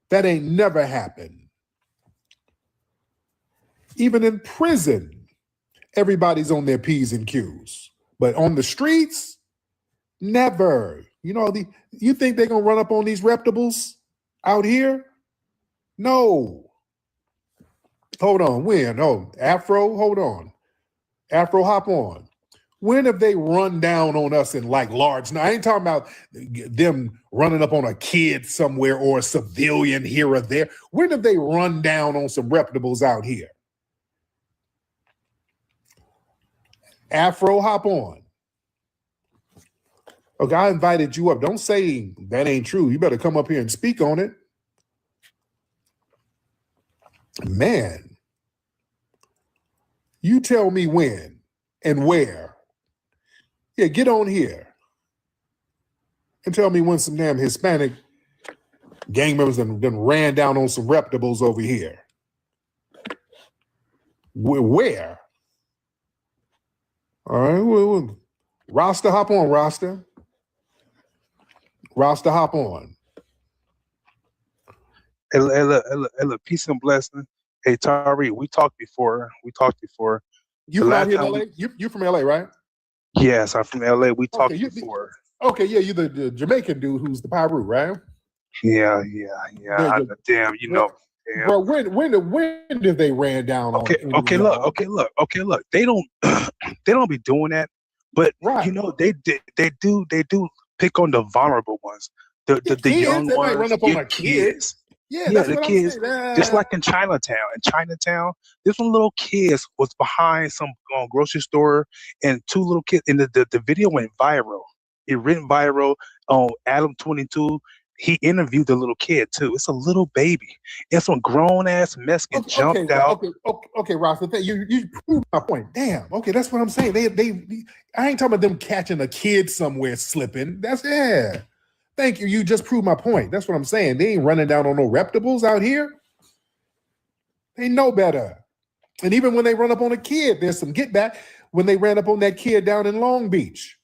That ain't never happened. Even in prison, everybody's on their P's and Q's. But on the streets, never. You know, you think they're going to run up on these reputables out here? No. Hold on. When? Oh, Afro, hold on. Afro, hop on. When have they run down on us in like large? Now, I ain't talking about them running up on a kid somewhere or a civilian here or there. When have they run down on some reputables out here? Afro, hop on. Okay, I invited you up. Don't say that ain't true. You better come up here and speak on it. Man, you tell me when and where. Yeah, get on here and tell me when some damn Hispanic gang members done ran down on some reputables over here. Where? All right, well, Rasta, hop on, Rasta. Rasta, hop on. Hey, look, peace and blessing. Hey, Tari, we talked before. You from out here in LA? You from LA, right? Yes, I'm from LA. We talked before. Okay, yeah, you're the Jamaican dude who's the Pyru, right? Yeah. Damn, you know. Damn. Bro, when did they ran down on? Okay, look. They don't be doing that, but right. You know they do pick on the vulnerable ones, the young they ones, might run up on kids. Yeah, that's the what kids. I'm saying. Just like in Chinatown, this one little kid was behind some grocery store, and two little kids. And the video went viral. It went viral on Adam 22. He interviewed the little kid too. It's a little baby. And some grown ass Mexican jumped out. Okay, Ross. You proved my point. Damn. Okay, that's what I'm saying. They I ain't talking about them catching a kid somewhere slipping. That's yeah. Thank you. You just proved my point. That's what I'm saying. They ain't running down on no reputables out here. They know better. And even when they run up on a kid, there's some get back when they ran up on that kid down in Long Beach.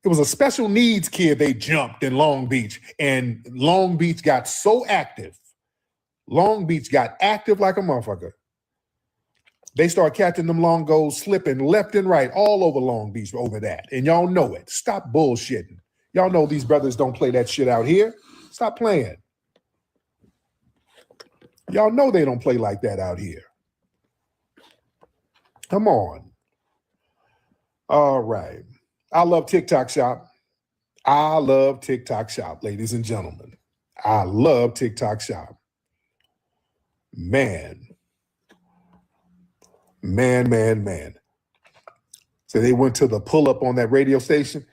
It was a special needs kid they jumped in Long Beach, and Long Beach got so active. Long Beach got active like a motherfucker. They start catching them long goals slipping left and right all over Long Beach over that. And y'all know it. Stop bullshitting. Y'all know these brothers don't play that shit out here. Stop playing. Y'all know they don't play like that out here. Come on. All right. I love TikTok Shop. I love TikTok Shop, ladies and gentlemen. I love TikTok Shop. Man. So they went to the pull-up on that radio station,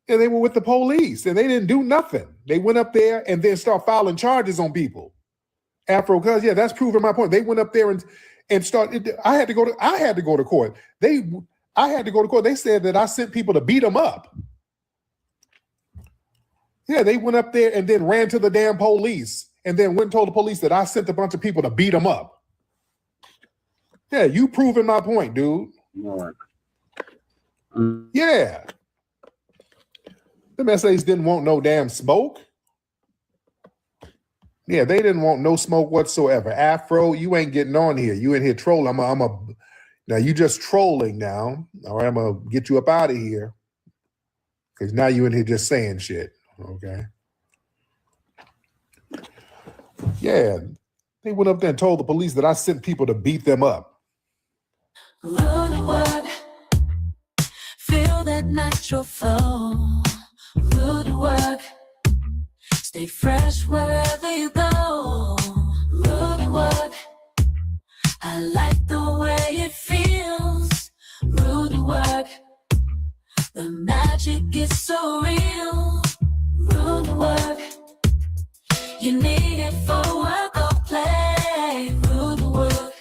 and they were with the police, and they didn't do nothing. They went up there and then start filing charges on people. Afro, because yeah, that's proving my point. They went up there and started. I had to go to court. I had to go to court. They said that I sent people to beat them up. Yeah, they went up there and then ran to the damn police and then went and told the police that I sent a bunch of people to beat them up. Yeah, you proving my point, dude. Yeah. Them essays didn't want no damn smoke. Yeah, they didn't want no smoke whatsoever. Afro, you ain't getting on here. You in here trolling. Now you just trolling now. All right, I'm gonna get you up out of here. Because now you in here just saying shit. Okay. Yeah. They went up there and told the police that I sent people to beat them up. Rude work, feel that natural flow. Rude work, stay fresh wherever you go. Rude work, I like the way it feels. Rude work, the magic is so real. Rude work, you need it for work or play. Rude work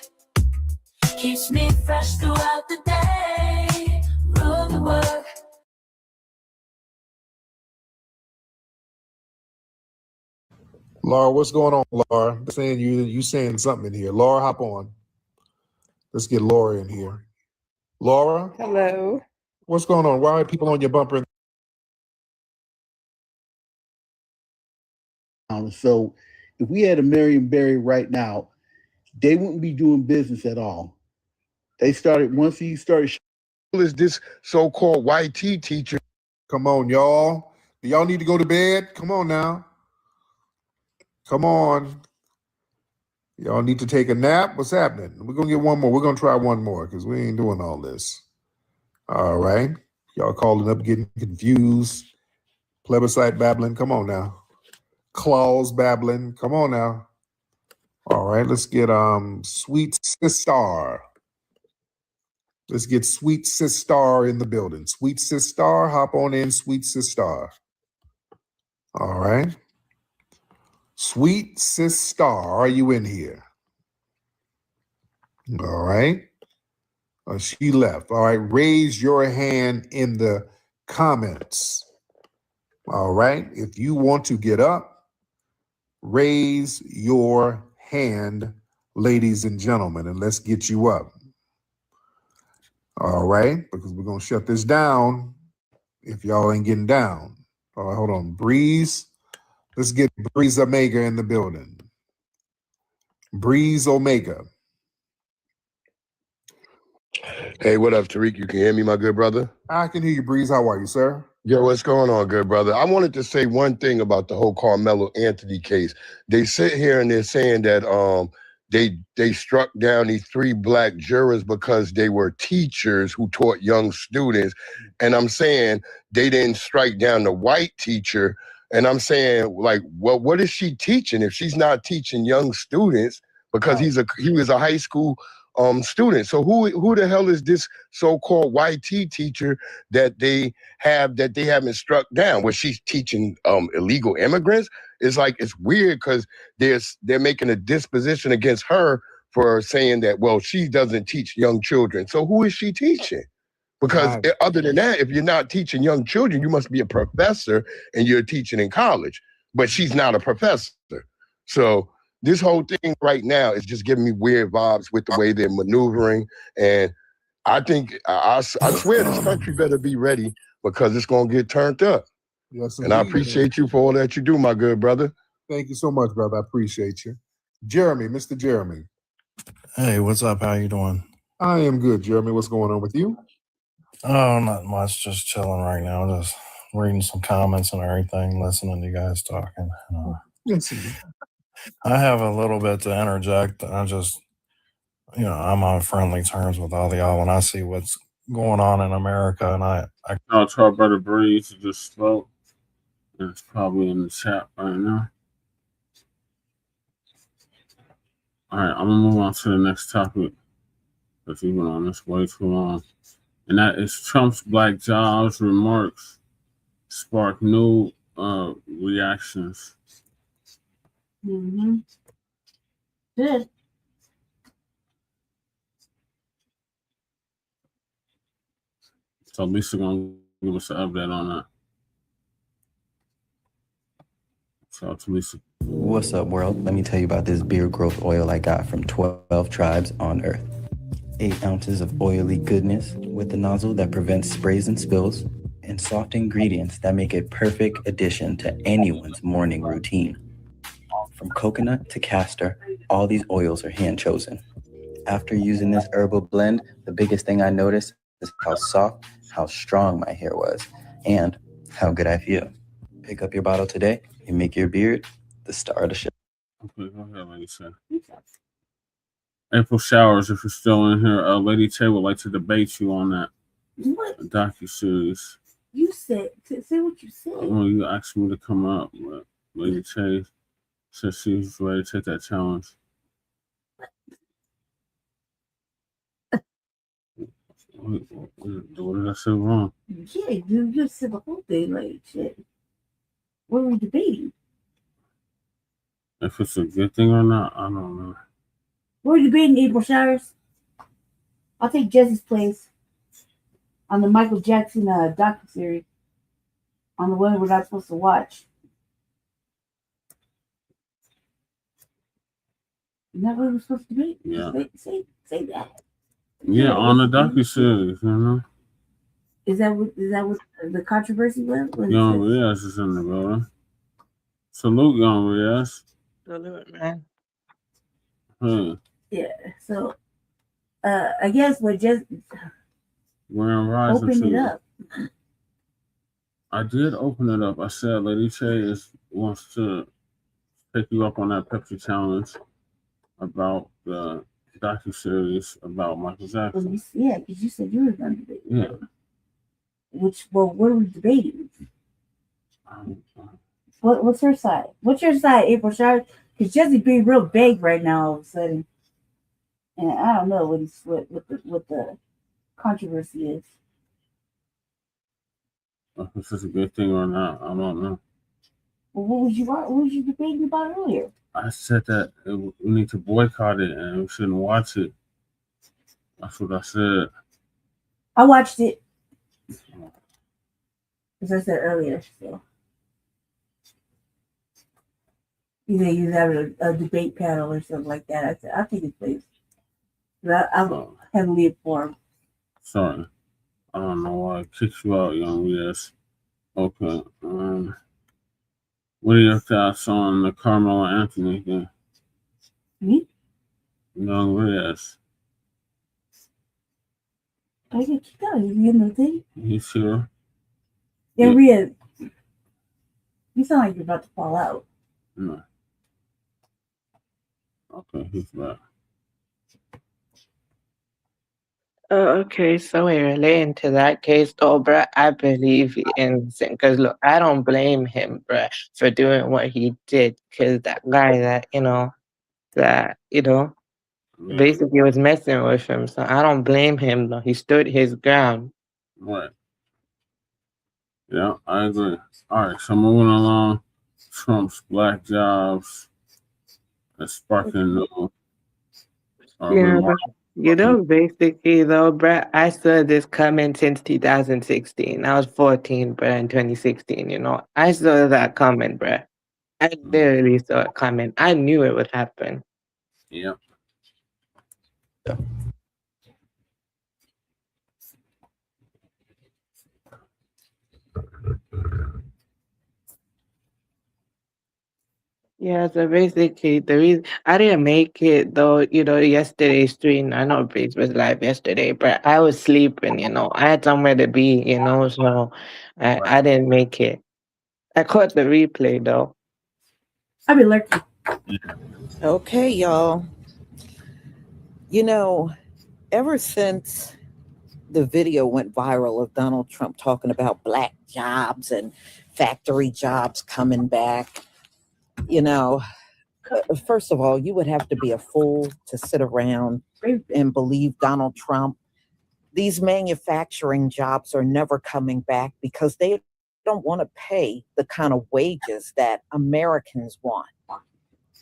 keeps me fresh throughout the day. Rude work. Laura, what's going on, Laura? They're saying you saying something in here. Laura, hop on. Let's get Laura in here. Laura? Hello. What's going on? Why are people on your bumper? So if we had a Marion Barry right now, they wouldn't be doing business at all. They started, once he started. Is this so-called YT teacher? Come on, y'all. Do y'all need to go to bed? Come on now. Come on. Y'all need to take a nap? What's happening? We're going to get one more. We're going to try one more because we ain't doing all this. All right. Y'all calling up, getting confused. Plebiscite babbling. Come on now. Claws babbling. Come on now. All right. Let's get Sweet Sister. Let's get Sweet Sister in the building. Sweet Sister, hop on in, Sweet Sister. All right. Sweet Sister, are you in here? All right. She left. All right. Raise your hand in the comments. All right. If you want to get up, raise your hand, ladies and gentlemen, and let's get you up. All right. Because we're going to shut this down if y'all ain't getting down. All right. Hold on. Breeze. Let's get Breeze Omega in the building. Breeze Omega. Hey, what up, Tariq? You can hear me, my good brother? I can hear you, Breeze. How are you, sir? Yo, what's going on, good brother? I wanted to say one thing about the whole Karmelo Anthony case. They sit here and they're saying that they struck down these 3 black jurors because they were teachers who taught young students. And I'm saying they didn't strike down the white teacher. And I'm saying, like, well, what is she teaching if she's not teaching young students? Because he was a high school student. So who the hell is this so-called YT teacher that they haven't struck down? Was she teaching illegal immigrants? It's like, it's weird because they're making a disposition against her for saying that, well, she doesn't teach young children. So who is she teaching? Because other than that, if you're not teaching young children, you must be a professor and you're teaching in college. But she's not a professor. So this whole thing right now is just giving me weird vibes with the way they're maneuvering. And I think, I swear this country better be ready because it's gonna get turned up. Yes, And I indeed. appreciate you for all that you do, my good brother. Thank you so much, brother. I appreciate you. Jeremy, Mr. Jeremy. Hey, what's up? How you doing? I am good, Jeremy. What's going on with you? Oh, not much. Just chilling right now. Just reading some comments and everything, listening to you guys talking. I have a little bit to interject. I just, I'm on friendly terms with all y'all when I see what's going on in America, and I'll try Brother Breeze to just spoke. It's probably in the chat right now. All right, I'm gonna move on to the next topic because we've been on this way too long, and that is Trump's Black Jobs remarks spark new reactions. Mm-hmm. Good. So Lisa gonna give us an update on that. So to Lisa. What's up, world? Let me tell you about this beard growth oil I got from 12 tribes on Earth. 8 ounces of oily goodness with the nozzle that prevents sprays and spills, and soft ingredients that make it perfect addition to anyone's morning routine. From coconut to castor, all these oils are hand chosen. After using this herbal blend, the biggest thing I noticed is how soft, how strong my hair was, and how good I feel. Pick up your bottle today and make your beard the star of the show. Okay, go ahead, Lady Tay. April Showers, if you're still in here, Lady Tay would like to debate you on that docu-series. You said, say what you said. Well, you asked me to come up, but Lady Tay said she was ready to take that challenge. What did I say wrong? Yeah, you just said the whole thing like shit. What were we debating? If it's a good thing or not, I don't know. What were we debating, April Showers? I'll take Jesse's place on the Michael Jackson docu-series. On the one we're not supposed to watch. Isn't that what we're supposed to debate? Yeah. Say that. Yeah, on the docu-series, you know. Is that what the controversy was? Young Riaz is in the building. Salute, Young Riaz. Salute, man. Hey. Yeah. So, I guess what just open it up. I did open it up. I said Lady Tay wants to take you up on that Pepsi challenge about the docu-series about Michael Jackson. Yeah, because you said you were going to debate. Yeah. What are we debating? What's her side? What's your side, April Showers? Because Jesse's being real vague right now all of a sudden. And I don't know what the controversy is. If this is a good thing or not, I don't know. Well, what was you debating about earlier? I said that we need to boycott it and we shouldn't watch it. That's what I said. I watched it. As I said earlier, so. You have a debate panel or something like that. I said, I'll take his place. I'm heavily informed. Sorry. I don't know why I kicked you out, Young Riaz. Okay. What are your thoughts on the Karmelo Anthony thing? Me? Young Riaz. I get kicked out. You in the thing? He's here. Yeah, Riaz. You sound like you're about to fall out. No. Okay, he's back. Okay, so relating to that case, though, bruh, I believe he's innocent. Because, look, I don't blame him, bruh, for doing what he did. Because that guy basically was messing with him. So I don't blame him, though. He stood his ground. Right. Yeah, I agree. All right, so moving along. Trump's Black Jobs is sparking new. Yeah, but basically, though, bruh, I saw this coming since 2016. I was 14, bruh, in 2016, I saw that coming, bruh. I literally saw it coming. I knew it would happen. Yeah. Yeah, so basically, the reason I didn't make it though, yesterday's stream. I know Breeze was live yesterday, but I was sleeping, I had somewhere to be, so I didn't make it. I caught the replay though. I've been lurking. Okay, y'all. Ever since the video went viral of Donald Trump talking about black jobs and factory jobs coming back, first of all, you would have to be a fool to sit around and believe Donald Trump. These manufacturing jobs are never coming back because they don't want to pay the kind of wages that Americans want.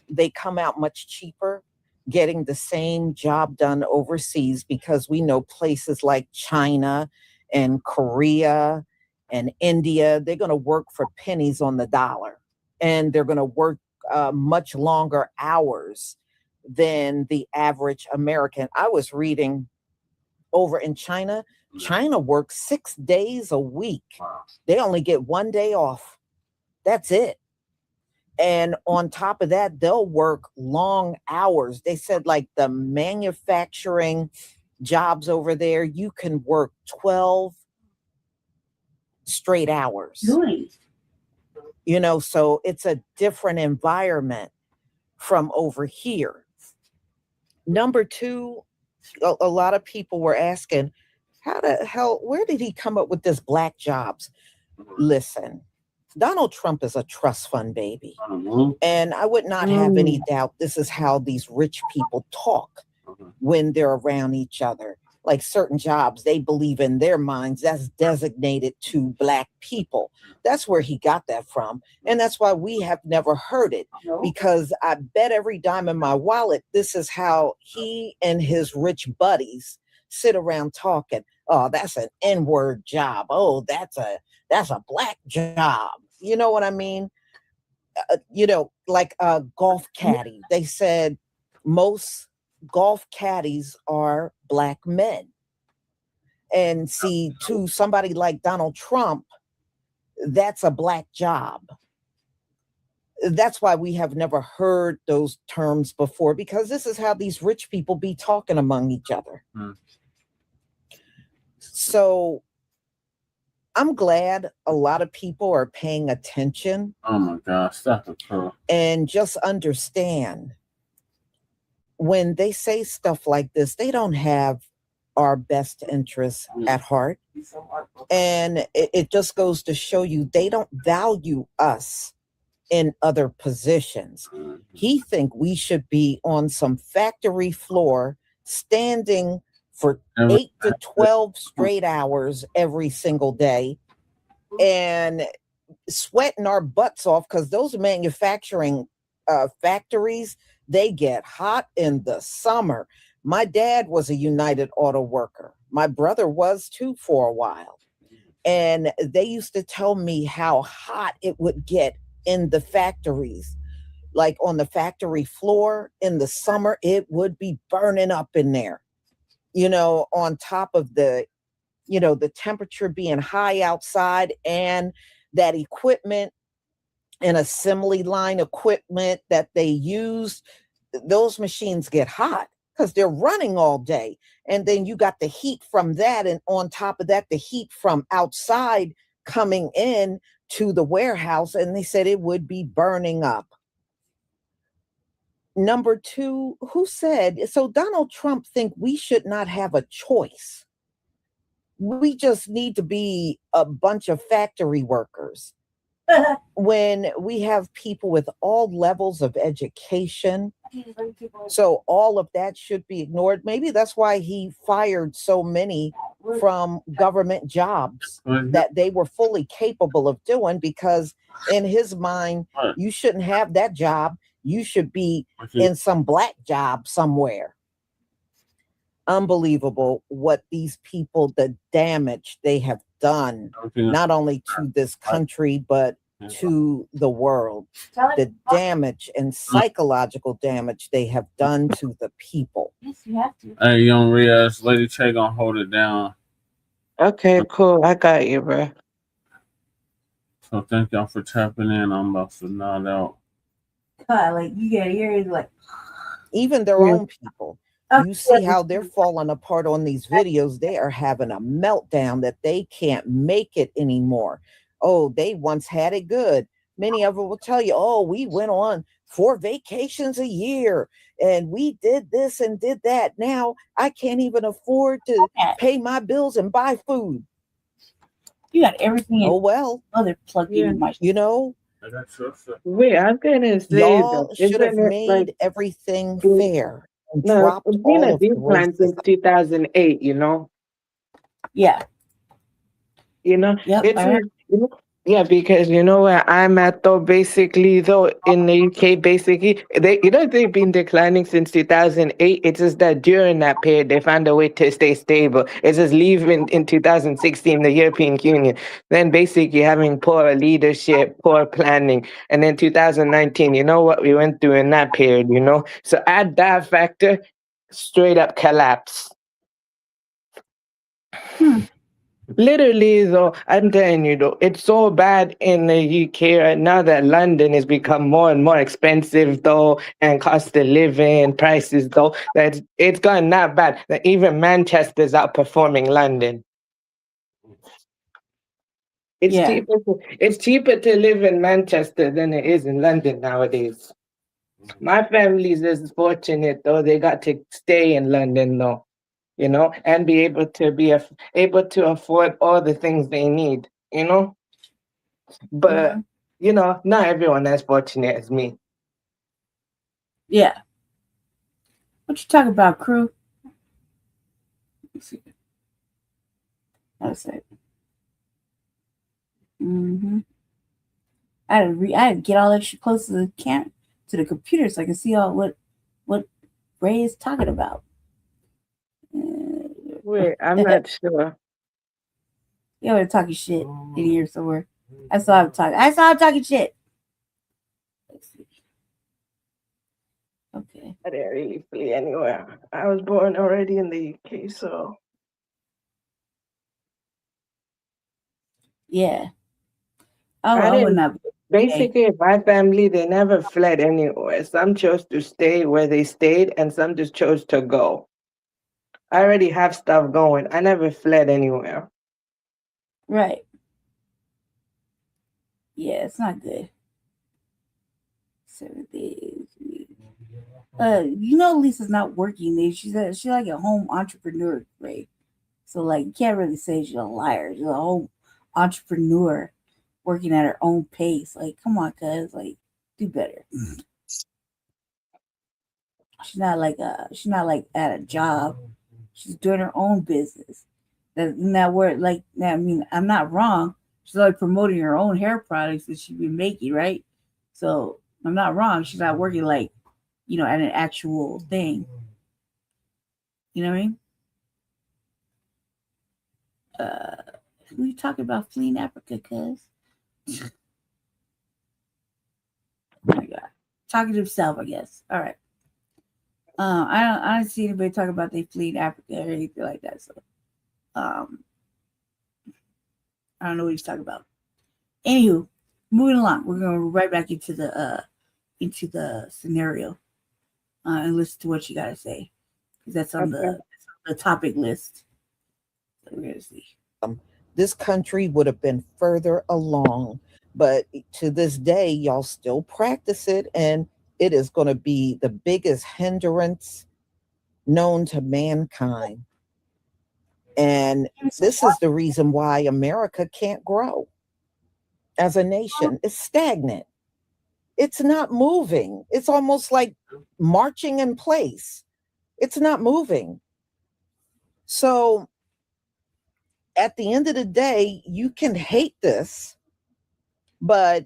They come out much cheaper getting the same job done overseas because we know places like China and Korea and India, they're going to work for pennies on the dollar, and they're going to work much longer hours than the average American. I was reading over in China, China works 6 days a week. They only get 1 day off. That's it. And on top of that, they'll work long hours. They said like the manufacturing jobs over there, you can work 12 straight hours. Nice. So it's a different environment from over here. Number two, a lot of people were asking, how the hell, where did he come up with this black jobs? Listen, Donald Trump is a trust fund baby. And I would not have any doubt this is how these rich people talk when they're around each other. Like certain jobs, they believe in their minds that's designated to black people. That's where he got that from. And that's why we have never heard it, because I bet every dime in my wallet, this is how he and his rich buddies sit around talking. Oh, that's an N-word job. Oh, that's a black job. You know what I mean? Like a golf caddy. They said most golf caddies are black men. And see, to somebody like Donald Trump, that's a black job. That's why we have never heard those terms before, because this is how these rich people be talking among each other. So I'm glad a lot of people are paying attention. Oh my gosh, stop it, bro. And just understand, when they say stuff like this, they don't have our best interests at heart. And it just goes to show you they don't value us in other positions. He think we should be on some factory floor standing for 8 to 12 straight hours every single day and sweating our butts off, because those manufacturing factories, they get hot in the summer. My dad was a United Auto worker. My brother was too for a while. And they used to tell me how hot it would get in the factories. Like on the factory floor in the summer, it would be burning up in there. On top of the temperature being high outside, and that equipment and assembly line equipment that they use, those machines get hot because they're running all day. And then you got the heat from that. And on top of that, the heat from outside coming in to the warehouse. And they said it would be burning up. Number two, who said, so Donald Trump think we should not have a choice. We just need to be a bunch of factory workers. When we have people with all levels of education, so all of that should be ignored. Maybe that's why he fired so many from government jobs that they were fully capable of doing, because in his mind, you shouldn't have that job. You should be in some black job somewhere. Unbelievable what these people, the damage they have done, not only to this country, but to the world. The damage and psychological damage they have done to the people. Hey, young Riaz, Lady Che gonna hold it down. Okay, cool. I got you, bro. So thank y'all for tapping in. I'm about to nod out. God, like you get here, like even their own people. You see how they're falling apart on these videos. They are having a meltdown that they can't make it anymore. Oh, they once had it good. Many of them will tell you, oh, we went on 4 vacations a year and we did this and did that. Now I can't even afford to pay my bills and buy food. You got everything. Oh, well. Other plugged in my. You know, Wait, I'm gonna say y'all that should have isn't it made like everything fair and no, dropped it's been all a of the decline since racism. 2008, you know? Yeah. You know, Yep, it's I heard. yeah, because you know where I'm at though, basically though, in the UK, basically, they've been declining since 2008. It's just that during that period, they found a way to stay stable. It's just leaving in 2016, the European Union, then basically having poor leadership, poor planning. And then 2019, you know what we went through in that period, you know? So add that factor, straight up collapse. Literally, though, I'm telling you, though, it's so bad in the UK right now that London has become more and more expensive, though, and cost of living, prices, though, that it's gotten that bad that even Manchester's outperforming London. It's cheaper to live in Manchester than it is in London nowadays. My family's is fortunate, though, they got to stay in London, though. You know, and be able to afford all the things they need, you know? But, you know, not everyone as fortunate as me. Yeah. What you talking about, crew? Let's see. That's it. I had to get all that shit close to the camera, to the computer, so I can see all what Ray is talking about. Wait, I'm not sure. You were talking shit in here somewhere. I saw him talking shit. Let's see. Okay. I didn't really flee anywhere. I was born already in the UK, so. Yeah. I would didn't. not. Basically, my family, they never fled anywhere. Some chose to stay where they stayed, and some just chose to go. I already have stuff going. I never fled anywhere. Right. Yeah, it's not good. 7 days. You know, Lisa's not working. She's like a home entrepreneur, right? So like, you can't really say she's a liar. She's a home entrepreneur working at her own pace. Like, come on, cuz, like, do better. She's not like at a job. She's doing her own business. That word, like, I mean, I'm not wrong. She's like promoting her own hair products that she's been making, right? So I'm not wrong. She's not working like, you know, at an actual thing. You know what I mean? Who are you talking about fleeing Africa, cuz? Oh my God. Talking to himself, I guess. All right. I don't see anybody talking about they fleeing Africa or anything like that. So I don't know what he's talking about. Anywho, moving along. We're gonna go right back into the scenario and listen to what you gotta say. Because that's on the topic list. So we're gonna see. This country would have been further along, but to this day, y'all still practice it, and it is going to be the biggest hindrance known to mankind. And this is the reason why America can't grow as a nation. It's stagnant. It's not moving. It's almost like marching in place. It's not moving. So at the end of the day, you can hate this, but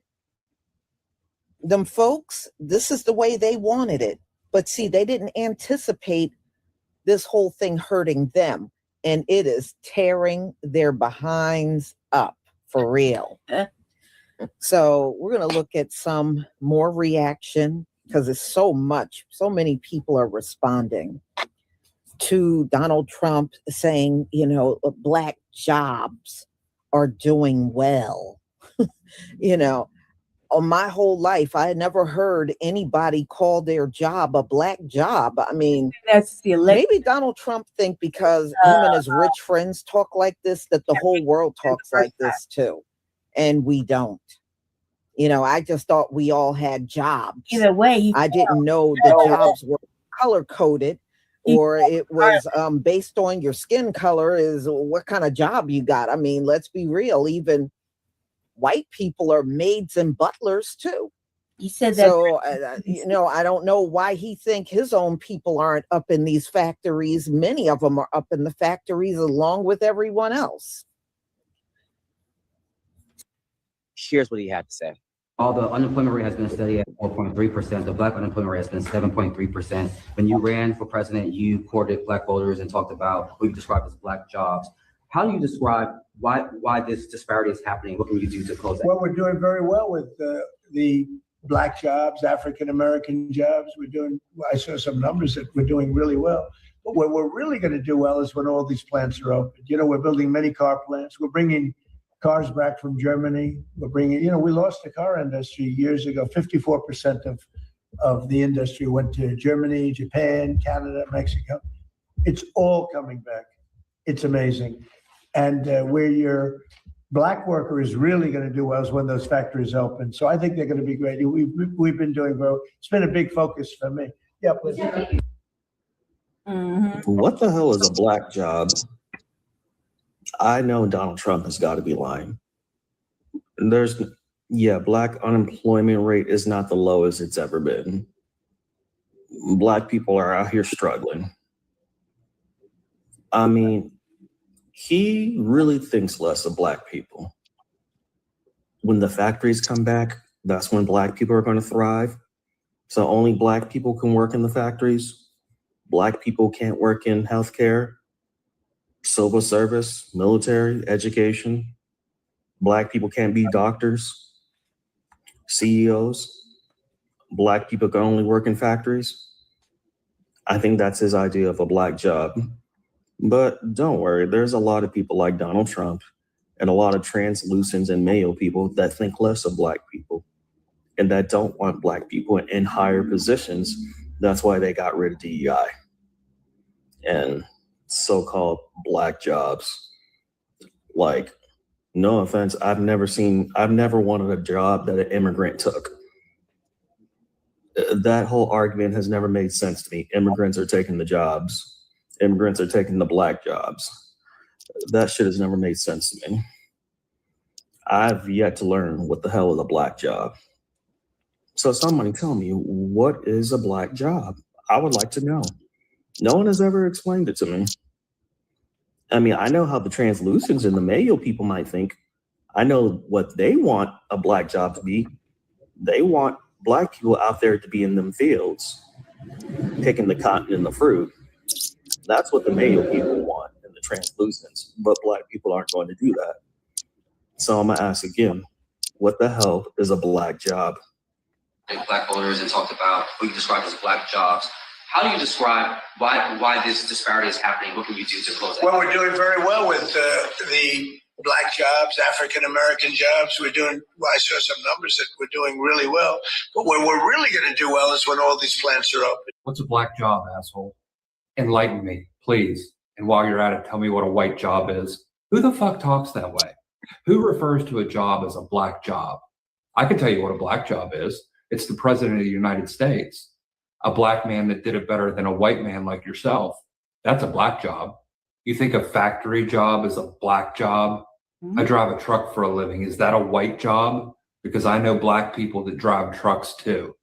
them folks, this is the way they wanted it. But see, they didn't anticipate this whole thing hurting them, and it is tearing their behinds up for real. So we're going to look at some more reaction because it's so many people are responding to Donald Trump saying, you know, Black jobs are doing well. You know, my whole life, I had never heard anybody call their job a black job. I mean, that's the maybe Donald Trump think because him and his rich friends talk like this, that the whole world talks like this too. And we don't. You know, I just thought we all had jobs. Either way, I didn't know the jobs were color coded, or it was based on your skin color, is what kind of job you got. I mean, let's be real, even white people are maids and butlers too. He said that. So, you know, I don't know why he think his own people aren't up in these factories. Many of them are up in the factories along with everyone else. Here's what he had to say. While the unemployment rate has been steady at 4.3%, the black unemployment rate has been 7.3%. When you ran for president, you courted black voters and talked about what you described as black jobs. How do you describe why this disparity is happening? What can you do to close that? Well, we're doing very well with the black jobs, African-American jobs. I saw some numbers that we're doing really well. But what we're really going to do well is when all these plants are open. You know, we're building many car plants. We're bringing cars back from Germany. We're bringing, you know, we lost the car industry years ago. 54% of the industry went to Germany, Japan, Canada, Mexico. It's all coming back. It's amazing. And where your black worker is really going to do well is when those factories open. So I think they're going to be great. We've been doing well. It's been a big focus for me. Yeah, please. What the hell is a black job? I know Donald Trump has got to be lying. Black unemployment rate is not the lowest it's ever been. Black people are out here struggling. I mean, he really thinks less of black people. When the factories come back, that's when black people are going to thrive. So only black people can work in the factories. Black people can't work in healthcare, civil service, military, education. Black people can't be doctors, CEOs. Black people can only work in factories. I think that's his idea of a black job. But don't worry, there's a lot of people like Donald Trump and a lot of translucents and Mayo people that think less of black people and that don't want black people in higher positions. That's why they got rid of DEI and so-called black jobs. Like, no offense, I've never wanted a job that an immigrant took. That whole argument has never made sense to me. Immigrants are taking the jobs. Immigrants are taking the black jobs. That shit has never made sense to me. I've yet to learn what the hell is a black job. So somebody tell me, what is a black job? I would like to know. No one has ever explained it to me. I mean, I know how the translucents and the Mayo people might think. I know what they want a black job to be. They want black people out there to be in them fields, picking the cotton and the fruit. That's what the Mayo people want and the translucents, but black people aren't going to do that. So I'm gonna ask again, what the hell is a black job? Black voters and talked about what you described as black jobs. How do you describe why this disparity is happening? What can you do to close that? Well, we're doing very well with the black jobs, African-American jobs. I saw some numbers that we're doing really well. But where we're really going to do well is when all these plants are open. What's a black job, asshole? Enlighten me, please. And while you're at it, tell me what a white job is. Who the fuck talks that way? Who refers to a job as a black job? I can tell you what a black job is. It's the president of the United States. A black man that did it better than a white man like yourself. That's a black job. You think a factory job is a black job? I drive a truck for a living. Is that a white job? Because I know black people that drive trucks too.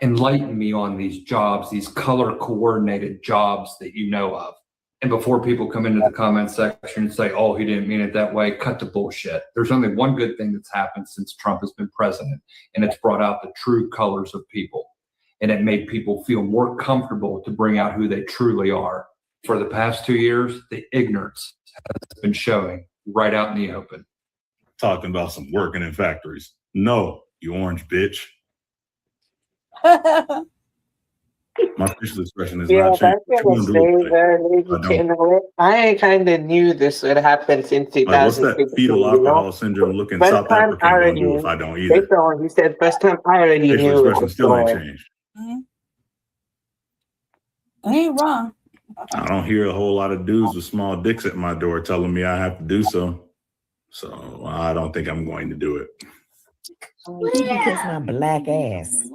Enlighten me on these jobs, these color coordinated jobs that you know of. And before people come into the comment section and say, oh, he didn't mean it that way, cut the bullshit. There's only one good thing that's happened since Trump has been president, and it's brought out the true colors of people. And it made people feel more comfortable to bring out who they truly are. For the past 2 years, the ignorance has been showing right out in the open. Talking about some working in factories. No, you orange bitch. My facial expression is Yeah, not I changing. was What you gonna gonna do say about it? that, I don't. you know, I kind of knew this would happen since Like, what's that 2016, fetal you know. alcohol syndrome looking First South time I African gonna already do if knew. I don't They either? told, he said, first time I already Facial knew it expression was still ain't going. changed. I ain't wrong. I don't hear a whole lot of dudes with small dicks at my door telling me I have to do so. So I don't think I'm going to do it. He can kiss my black ass.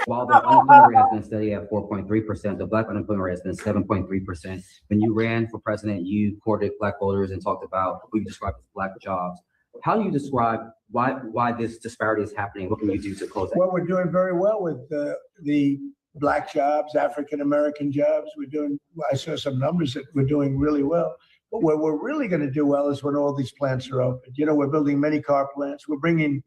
While the unemployment rate has been steady at 4.3%, the Black unemployment rate has been 7.3%. When you ran for president, you courted Black voters and talked about what you described as Black jobs. How do you describe why this disparity is happening? What can you do to close that? Well, we're doing very well with the Black jobs, African American jobs. I saw some numbers that we're doing really well. But where we're really going to do well is when all these plants are open. You know, we're building many car plants. We're bringing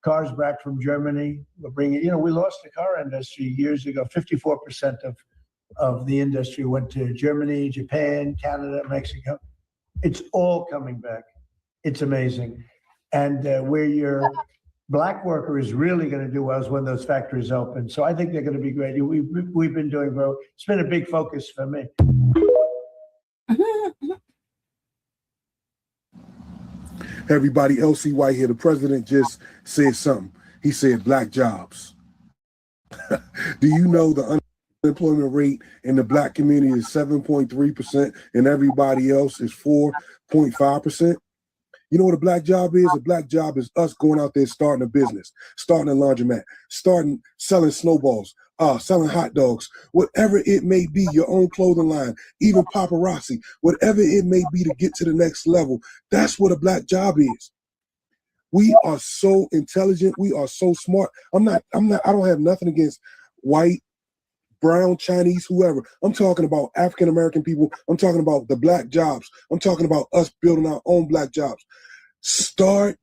cars back from Germany. We're bringing, we lost the car industry years ago. 54% of the industry went to Germany, Japan, Canada, Mexico. It's all coming back. It's amazing. And where your Black worker is really going to do well is when those factories open. So I think they're going to be great. We've been doing well. It's been a big focus for me. Everybody, LC White here. The president just said something. He said Black jobs. Do you know the unemployment rate in the Black community is 7.3% and everybody else is 4.5%? You know what a Black job is? A Black job is us going out there starting a business, starting a laundromat, selling snowballs, selling hot dogs, whatever it may be, your own clothing line, even paparazzi, whatever it may be to get to the next level. That's what a Black job is. We are so intelligent. We are so smart. I don't have nothing against white, brown, Chinese, whoever. I'm talking about African American people. I'm talking about the Black jobs. I'm talking about us building our own Black jobs. Start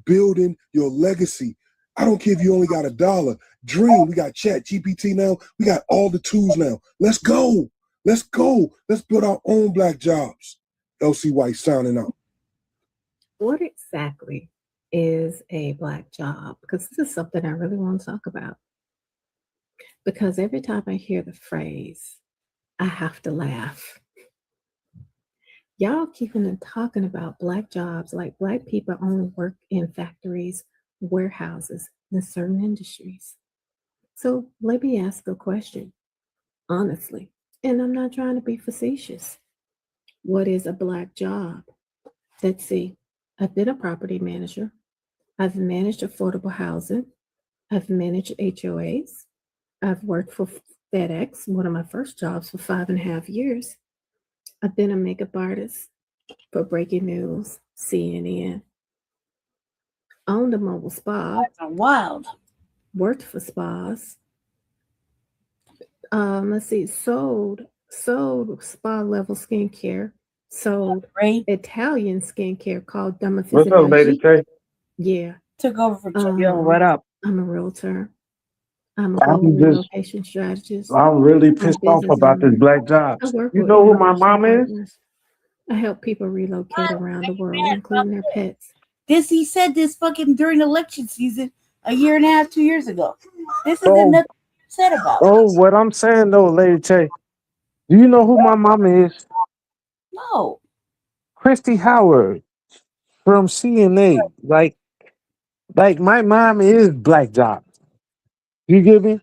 building your legacy. I don't care if you only got $1. Dream. We got Chat GPT now. We got all the tools now. Let's go. Let's go. Let's build our own Black jobs. LC White signing out. What exactly is a Black job? Because this is something I really want to talk about. Because every time I hear the phrase, I have to laugh. Y'all keeping on talking about Black jobs like Black people only work in factories, warehouses, in certain industries. So let me ask a question, honestly, and I'm not trying to be facetious. What is a Black job? Let's see. I've been a property manager. I've managed affordable housing. I've managed HOAs. I've worked for FedEx, one of my first jobs, for 5.5 years. I've been a makeup artist for Breaking News, CNN. Owned a mobile spa. That's wild. Worked for spas. Let's see, sold spa level skincare. Sold Italian skincare called Dama What's up, Lady K? Yeah. Took over for Yo, what up? I'm a realtor. I'm a global I'm just, relocation strategist. I'm really I'm a pissed off business about this owner. Black I jobs. work You with know who my international mom is? partners. I help people relocate around the world, including their pets. He said this fucking during election season 1.5 years, 2 years ago. This So, isn't nothing said about. oh, what I'm saying though, Lady K, do you know who my mom is? No. Christy Howard from CNA. Like my mom is Black jobs. You get me?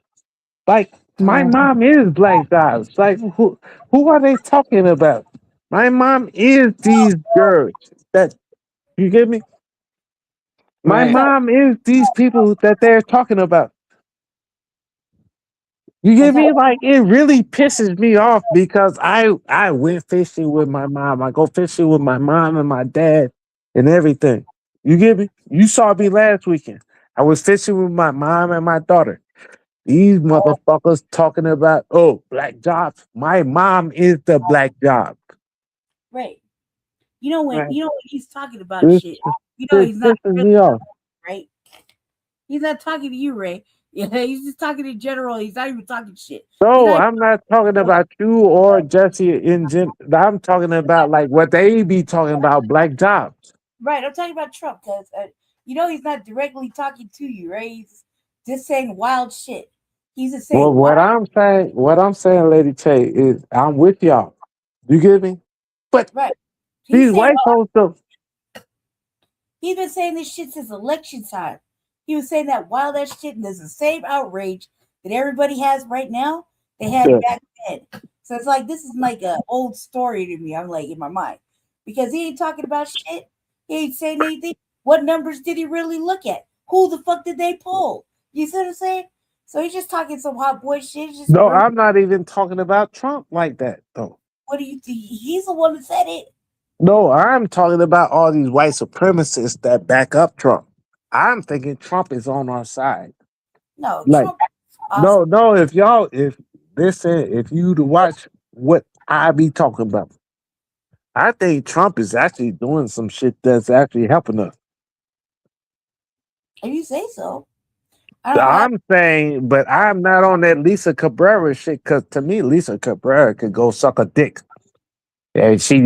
Like my mom is Black jobs. Like who are they talking about? My mom is these girls that you get me? My Right. mom is these people that they're talking about. You get me? Like it really pisses me off because I went fishing with my mom. I go fishing with my mom and my dad and everything. You get me? You saw me last weekend. I was fishing with my mom and my daughter. These motherfuckers talking about Black jobs. My mom is the Black job. Right. You know when Right. he's talking about This, shit. You know this he's not pisses really, me off. right? He's not talking to you, Ray. Yeah, he's just talking in general. He's not even talking shit. No, I'm not talking about you or Jesse in gen. I'm talking about like what they be talking about, Black jobs. Right, I'm talking about Trump because he's not directly talking to you, right? He's just saying wild shit. He's the same. Well, what I'm saying, Lady Tay, is I'm with y'all. You get me? But right. these white folks don't. He's been saying this shit since election time. He was saying that while that shit, and there's the same outrage that everybody has right now, they had back then. So it's like this is like an old story to me. I'm like in my mind because he ain't talking about shit. He ain't saying anything. What numbers did he really look at? Who the fuck did they pull? You see what I'm saying? So he's just talking some hot boy shit. Just No, I'm not even talking about Trump like that, though. What do you think? He's the one that said it. No, I'm talking about all these white supremacists that back up Trump. I'm thinking Trump is on our side. No, Like, Trump. Awesome. no, if you to watch what I be talking about, I think Trump is actually doing some shit that's actually helping us. If you say so. I'm saying, but I'm not on that Lisa Cabrera shit because to me, Lisa Cabrera could go suck a dick, and she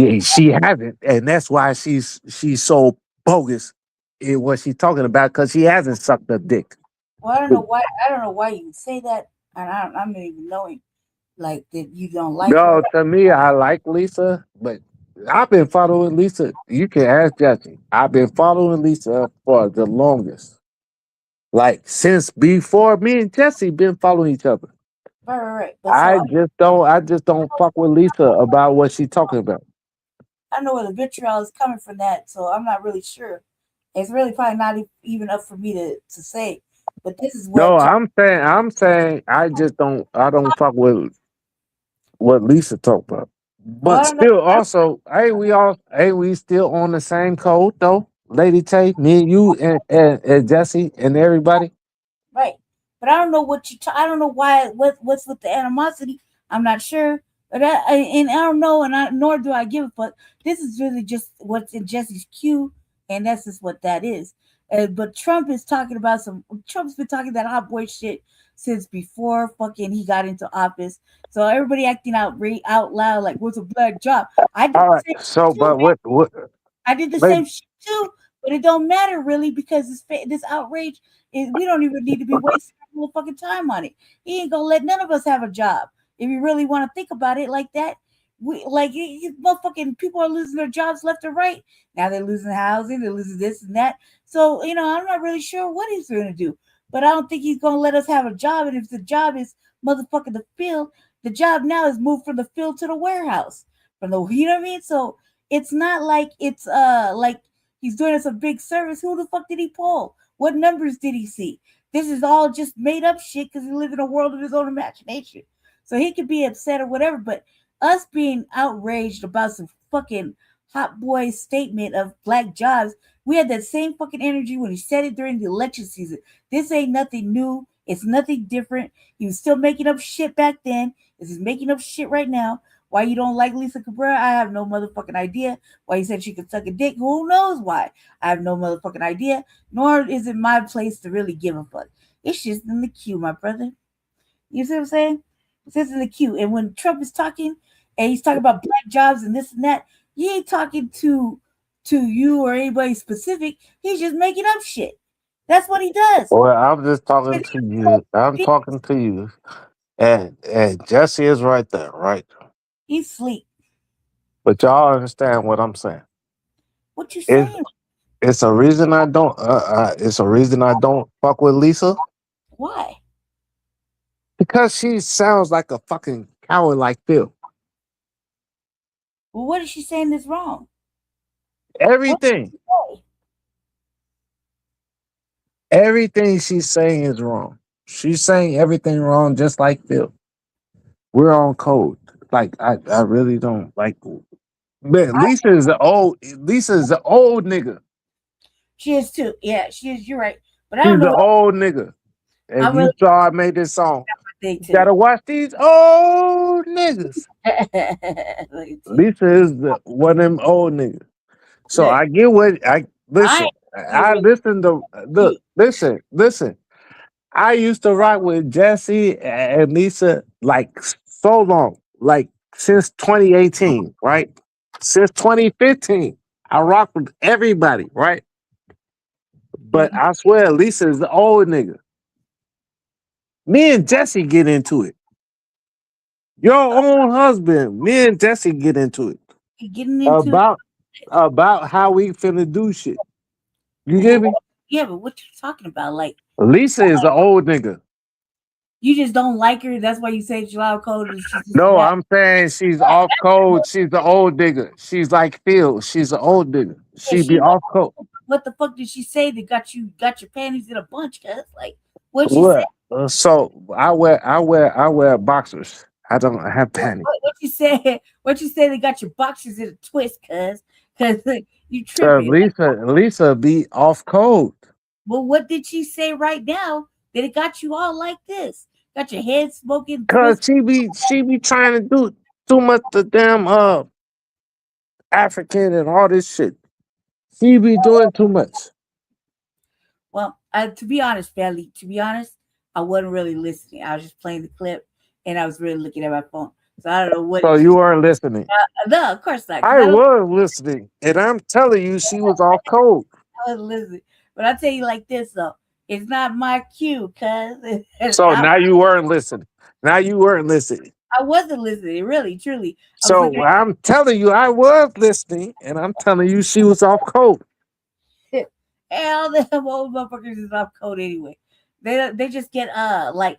hasn't, and that's why she's so bogus in what she's talking about because she hasn't sucked a dick. Well, I don't know why. I don't know why you say that, and I'm not even knowing like that you don't like her. No, to me, I like Lisa, but I've been following Lisa. You can ask Jesse. I've been following Lisa for the longest. Like since before me and Jesse been following each other. Right. I just don't fuck with Lisa about what she's talking about. I don't know where the vitriol is coming from that, so I'm not really sure. It's really probably not even up for me to say. But this is what. No, I'm saying I don't fuck with what Lisa talked about. But still, also, ain't we still on the same code though, Lady Tay, me and you and Jesse and everybody. Right, but I don't know what I don't know why. What's with the animosity? I'm not sure, but I don't know, nor do I give a fuck. This is really just what's in Jesse's queue, and that's just what that is. But Trump is talking about Trump's been talking that hot boy shit since before fucking he got into office. So everybody acting out loud like, "What's a black job?" I did All right. the same So, shit but too, what? I did the same shit too, but it don't matter really because this outrage is we don't even need to be wasting our whole fucking time on it. He ain't gonna let none of us have a job if you really want to think about it like that. We like motherfucking people are losing their jobs left and right. Now they're losing housing, they're losing this and that. So I'm not really sure what he's going to do, but I don't think he's going to let us have a job. And if the job is motherfucking the field, the job now is moved from the field to the warehouse. From the you know what I mean? So it's not like it's like he's doing us a big service. Who the fuck did he pull? What numbers did he see? This is all just made up shit because he lives in a world of his own imagination. So he could be upset or whatever, but us being outraged about some fucking hot boy statement of black jobs, we had that same fucking energy when he said it during the election season. This ain't nothing new. It's nothing different. He was still making up shit back then. This is making up shit right now. Why you don't like Lisa Cabrera? I have no motherfucking idea. Why he said she could suck a dick? Who knows why? I have no motherfucking idea. Nor is it my place to really give a fuck. It's just in the queue, my brother. You see what I'm saying? It's just in the queue. And when Trump is talking, and he's talking about black jobs and this and that, he ain't talking to you or anybody specific. He's just making up shit. That's what he does. Well, I'm just talking to you. I'm talking to you. And Jesse is right there, right? He's asleep. But y'all understand what I'm saying. What you saying? It's a reason I don't it's a reason I don't fuck with Lisa. Why? Because she sounds like a fucking coward like Phil. Well, what is she saying that's wrong? Everything. Everything she's saying is wrong. She's saying everything wrong just like Phil. We're on code. Like I really don't like man, Lisa is the old nigga. She is too. Yeah, she is. You're right. But I She's don't know. the old nigga. And you saw I made this song. You gotta watch these old niggas. Lisa is one of them old niggas. So I get what I listen. I listen to look. Listen. I used to rock with Jesse and Lisa like so long, like since 2018, right? Since 2015, I rock with everybody, right? But I swear, Lisa is the old nigga. Me and Jesse get into it. Your own husband, me and Jesse get into it. Getting into About how we finna do shit. You get me? Yeah, but what you talking about? Like Lisa is an old nigga. you just don't like her. That's why you say she's out cold. And she's just No, I'm saying she's off code. She's the old nigga. She's like Phil. She's an old nigga. She be off code. What the fuck did she say that got your panties in a bunch? Cause like what she said? So I wear boxers. I don't have panties. What you said? What you say? They got your boxers in a twist, cause you tripping. Lisa be off code. Well, what did she say right now that it got you all like this? Got your head smoking? Cause she be trying to do too much the damn African and all this shit. She be doing too much. Well, to be honest, family, I wasn't really listening. I was just playing the clip, and I was really looking at my phone. So I don't know what. So you weren't listening? No, of course not. I was listening, and I'm telling you, she was off code. I was listening, but I'll tell you like this though. It's not my cue, cuz. So now you weren't listening. Now you weren't listening. I wasn't listening, really, truly. So I'm telling you, I was listening, and I'm telling you, she was off code. All them old motherfuckers is off code anyway. They just get high.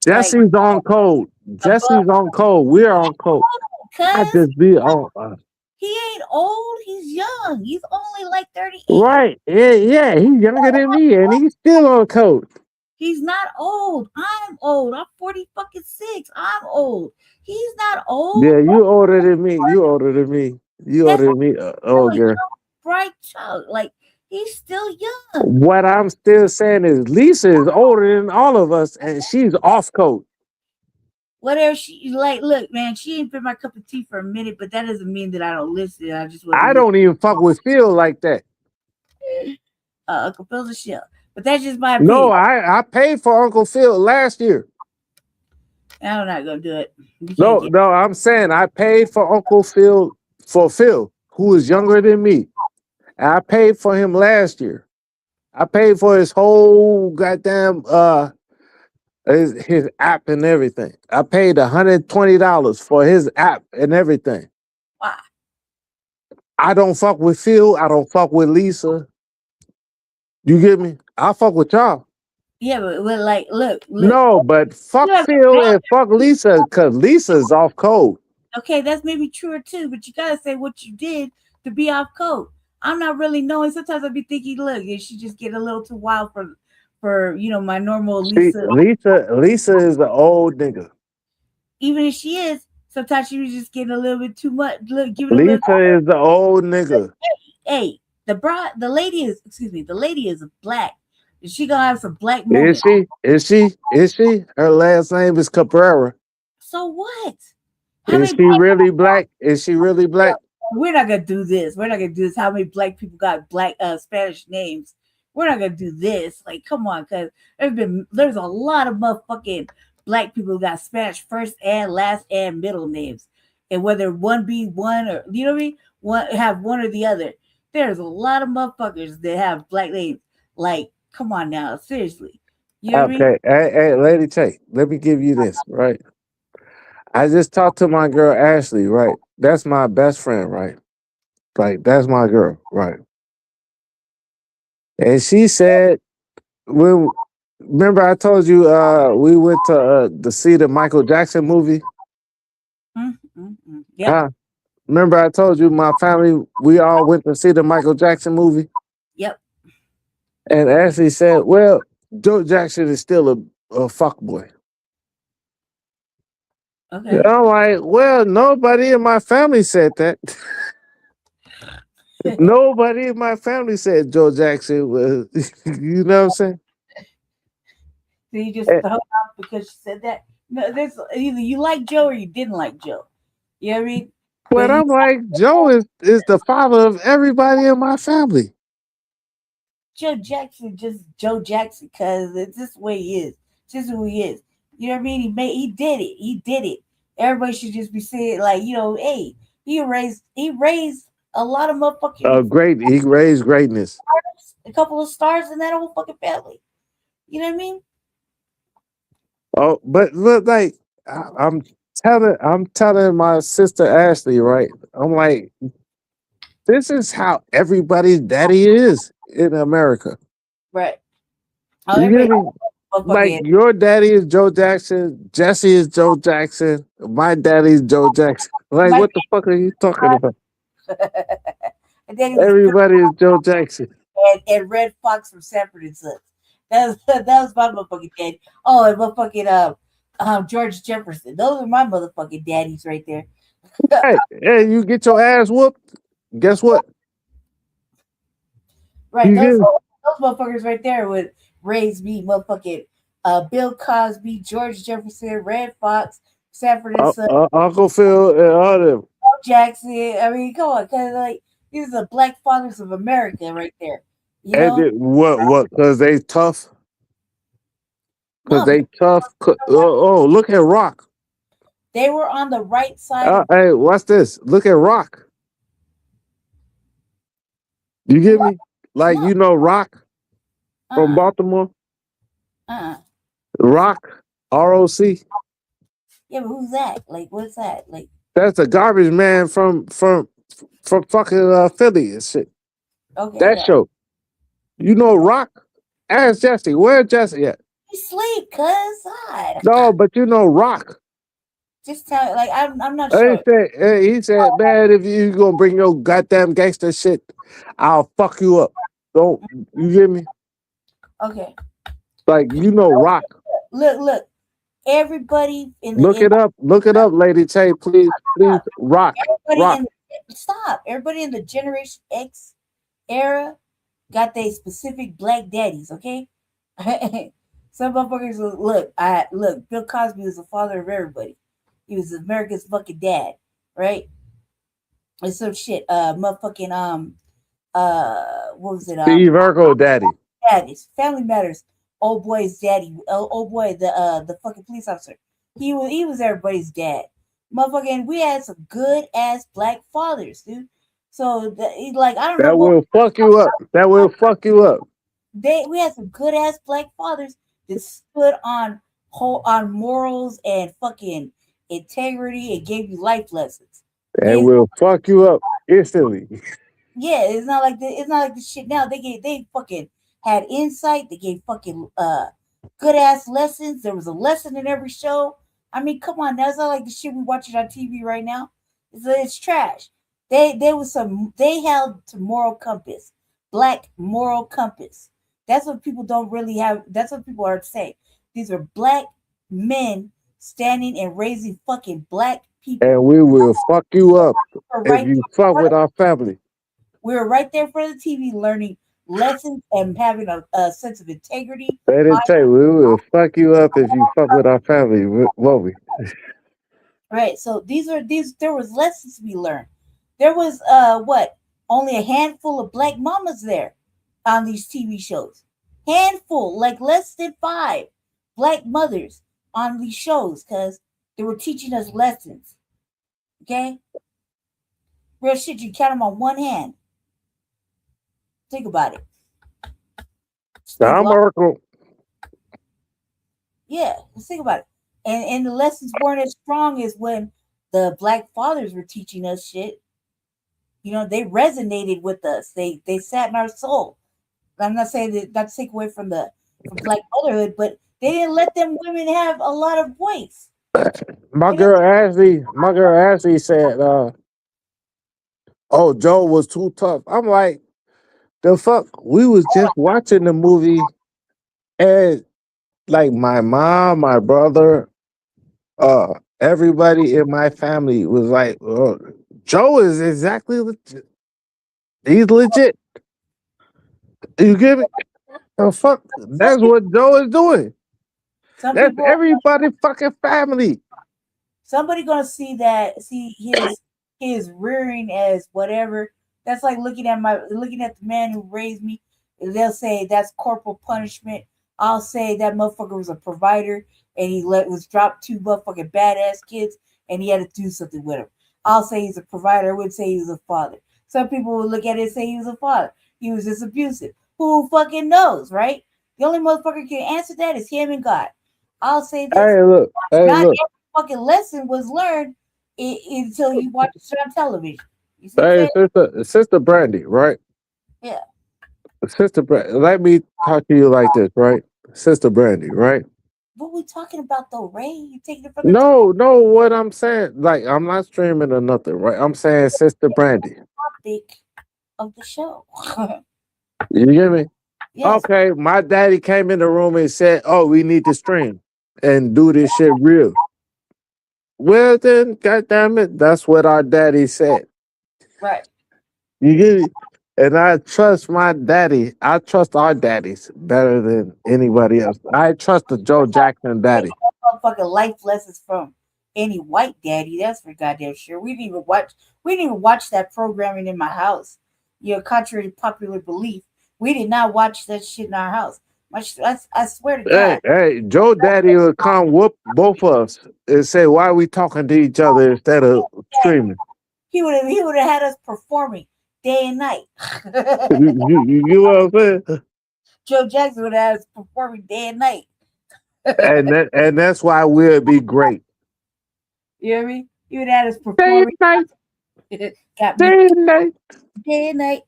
Jesse's on code. Jesse's on code. We're on code. I just be on. He ain't old. He's young. He's only like 38. Right. Yeah. He's younger than me, and he's still on code. He's not old. I'm old. I'm 46. I'm old. He's not old. Yeah, you older than me. You older than me. You older than me. Oh, girl. Bright child. Like, he's still young. What I'm still saying is Lisa is older than all of us, and she's off code. Whatever she like, look, man, she ain't been my cup of tea for a minute, but that doesn't mean that I don't listen. I don't even fuck with Phil like that. Uncle Phil's a shell. But that's just my opinion. No, I paid for Uncle Phil last year. I'm not gonna do it. No, I'm saying I paid for Uncle Phil who is younger than me. And I paid for him last year. I paid for his whole goddamn his app and everything. I paid $120 for his app and everything. Why? I don't fuck with Phil. I don't fuck with Lisa. You get me? I fuck with y'all. Yeah, but like, look. No, but fuck Phil and fuck Lisa, because Lisa's off code. Okay, that's maybe true too, but you gotta say what you did to be off code. I'm not really knowing. Sometimes I be thinking, look, is she just getting a little too wild for my normal Lisa? Lisa is the old nigga. Even if she is, sometimes she was just getting a little bit too much. Look, Lisa is the old nigga. Hey, the lady is black. Is she gonna have some black moments? Is she? Her last name is Cabrera. So what? Is she really black? Is she really black? We're not gonna do this. How many black people got black Spanish names? We're not gonna do this. Like, come on, because there's a lot of motherfucking black people who got Spanish first and last and middle names, and whether one be one or you know what I mean, have one or the other. There's a lot of motherfuckers that have black names. Like, come on now, seriously. You know what I mean? Hey, Lady Tay, let me give you this, right? I just talked to my girl Ashley, right? That's my best friend, right? Like, that's my girl, right? And she said, remember I told you we went to see the Michael Jackson movie? Yeah. Remember I told you my family, we all went to see the Michael Jackson movie? Yep. And Ashley said, well, Joe Jackson is still a fuckboy. Okay. And I'm like, well, nobody in my family said that. Nobody in my family said Joe Jackson was, you know what I'm saying? So you just throw out because she said that? No, there's either you like Joe or you didn't like Joe. You know what I mean? But I'm like, Joe is the father of everybody in my family. Joe Jackson, just Joe Jackson, because it's just the way he is. Just who he is. You know what I mean? He did it. Everybody should just be saying, like, hey, he raised a lot of motherfucking He raised greatness. A couple of stars in that whole fucking family. You know what I mean? Oh, but look, like I'm telling my sister Ashley, right? I'm like, this is how everybody's daddy is in America. Right. Oh, You get everybody, me? Like motherfucking your daddy is Joe Jackson, Jesse is Joe Jackson, my daddy's Joe Jackson. Like, my what the fuck are you talking about? and then he was Everybody is Joe Jackson. and Red Fox from Sanford and Sons. That was my motherfucking daddy. Oh, and motherfucking George Jefferson. Those are my motherfucking daddies right there. Hey, you get your ass whooped. Guess what? Right, You those get motherfuckers right there would raise me, motherfucking Bill Cosby, George Jefferson, Red Fox, Sanford and Son, Uncle Phil and all them. Jackson. I mean, come on, cause like these are the black fathers of America right there. You And know? what? Because they tough. Because No, they tough. Look at Rock. they were on the right side of Hey, watch this. Look at Rock. You get me? Like, you know Rock from Baltimore? Rock, ROC. Yeah, but who's that? Like, what's that? Like, That's a garbage man from fucking Philly and shit. okay, That yeah. show. You know Rock? Ask Jesse. Where's Jesse at? You sleep, cuz God. No, but you know Rock. Just tell like I'm not sure. He said, man, if you gonna bring your goddamn gangster shit, I'll fuck you up. Don't you get me? Okay. Like, you know Rock. Look. Everybody in the Look it up, Lady Tay, please, Rock. Everybody Rock. Everybody in the Generation X era got their specific black daddies, okay? Some motherfuckers look, Bill Cosby was the father of everybody. He was America's fucking dad, right? And some shit, motherfucking what was it? Steve Urkel daddy. Daddies, Family Matters. Old boy's daddy, old boy, the fucking police officer. He was everybody's dad. Motherfucking, we had some good ass black fathers, dude. So like I don't know. That will fuck you up. That will fuck you up. We had some good ass black fathers that stood on morals and fucking integrity and gave you life lessons. That will fuck you up instantly. Yeah, it's not like the shit now. They fucking had insight. They gave fucking good ass lessons. There was a lesson in every show. I mean, come on, that's not like the shit we watching on TV right now. It's trash. They held to moral compass, black moral compass. That's what people don't really have. That's what people are saying. These are black men standing and raising fucking black people. And we will fuck you up if you fuck with our family. We were right there in front of the TV learning lessons and having a sense of integrity. They didn't say we will fuck you up if you fuck with our family, won't we? Right. So there was lessons to be learned. There was only a handful of black mamas there on these TV shows. Handful, like less than 5 black mothers on these shows because they were teaching us lessons. Okay? Real shit, you count them on one hand. Think about it. I'm Urkel. Yeah, let's think about it. And the lessons weren't as strong as when the black fathers were teaching us shit. You know, they resonated with us. They sat in our soul. I'm not saying that not to take away from black motherhood, but they didn't let them women have a lot of voice. My girl Ashley said, oh, Joe was too tough. I'm like, the fuck? We was just watching the movie and like my mom, my brother, everybody in my family was like, oh, Joe is exactly legit. He's legit. You get me? The fuck? That's what Joe is doing. That's everybody fucking family. Somebody gonna see his rearing as whatever. That's like looking at the man who raised me. They'll say that's corporal punishment. I'll say that motherfucker was a provider and he was dropped 2 motherfucking badass kids and he had to do something with them. I'll say he's a provider. I wouldn't say he was a father. Some people will look at it and say he was a father. He was just abusive. Who fucking knows, right? The only motherfucker can answer that is him and God. I'll say this. Hey, look. Hey, Not look. every fucking lesson was learned until you watch it on television. You see what I'm Hey, saying? Sister Brandy, right? Yeah. Sister Brandy, let me talk to you like this, right? Sister Brandy, right? What we talking about though, Ray? You taking it from the No, what I'm saying, like, I'm not streaming or nothing, right? I'm saying Sister Brandy. topic of the show. You get me? Yes. Okay, my daddy came in the room and said, "Oh, we need to stream and do this shit real." Well, then, goddamn it, that's what our daddy said. Right. You get me? And I trust my daddy. I trust our daddies better than anybody else. I trust the Joe Jackson daddy. Motherfucking life lessons from any white daddy. That's for goddamn sure. We didn't even watch that programming in my house. You know, contrary to popular belief, we did not watch that shit in our house. I swear to God. Hey, Joe daddy would come whoop both of us and say, "Why are we talking to each other instead of streaming?" He would have had us performing day and night. You know what I'm saying? Joe Jackson would have had us performing day and night. and that's why we'll be great. You know what I mean? He would have had us performing got me Day and night. Day and night.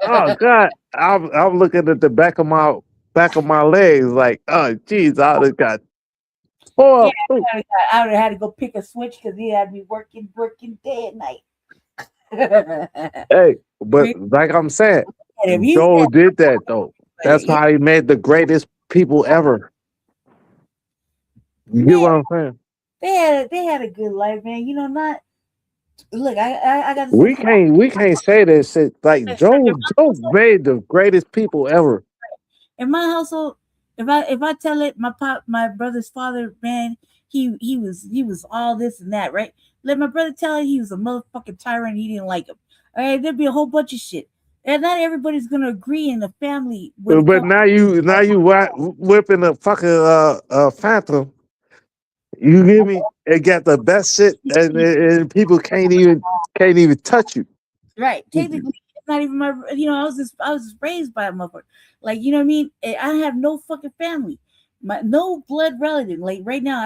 Oh God, I'm looking at the back of my legs like, oh geez, I would have got Yeah, I would have had to go pick a switch because he had me working day and night. Hey, but like I'm saying, Joe did that though. That's how he made the greatest people ever. You get what I'm saying? They had a good life, man. You know, not look. I got to We can't say this shit. Like Joe made the greatest people ever. In my household. If I tell it, my brother's father, man, he was all this and that, right? Let my brother tell it, he was a motherfucking tyrant. He didn't like him. All right, there'd be a whole bunch of shit, and not everybody's gonna agree in the family. But now you whipping a fucking Phantom. You get me? It got the best shit, and people can't even touch you. Right. Technically, it's not even my. You know, I was just raised by a motherfucker. Like, you know what I mean? I have no fucking family, no blood relative. Like right now,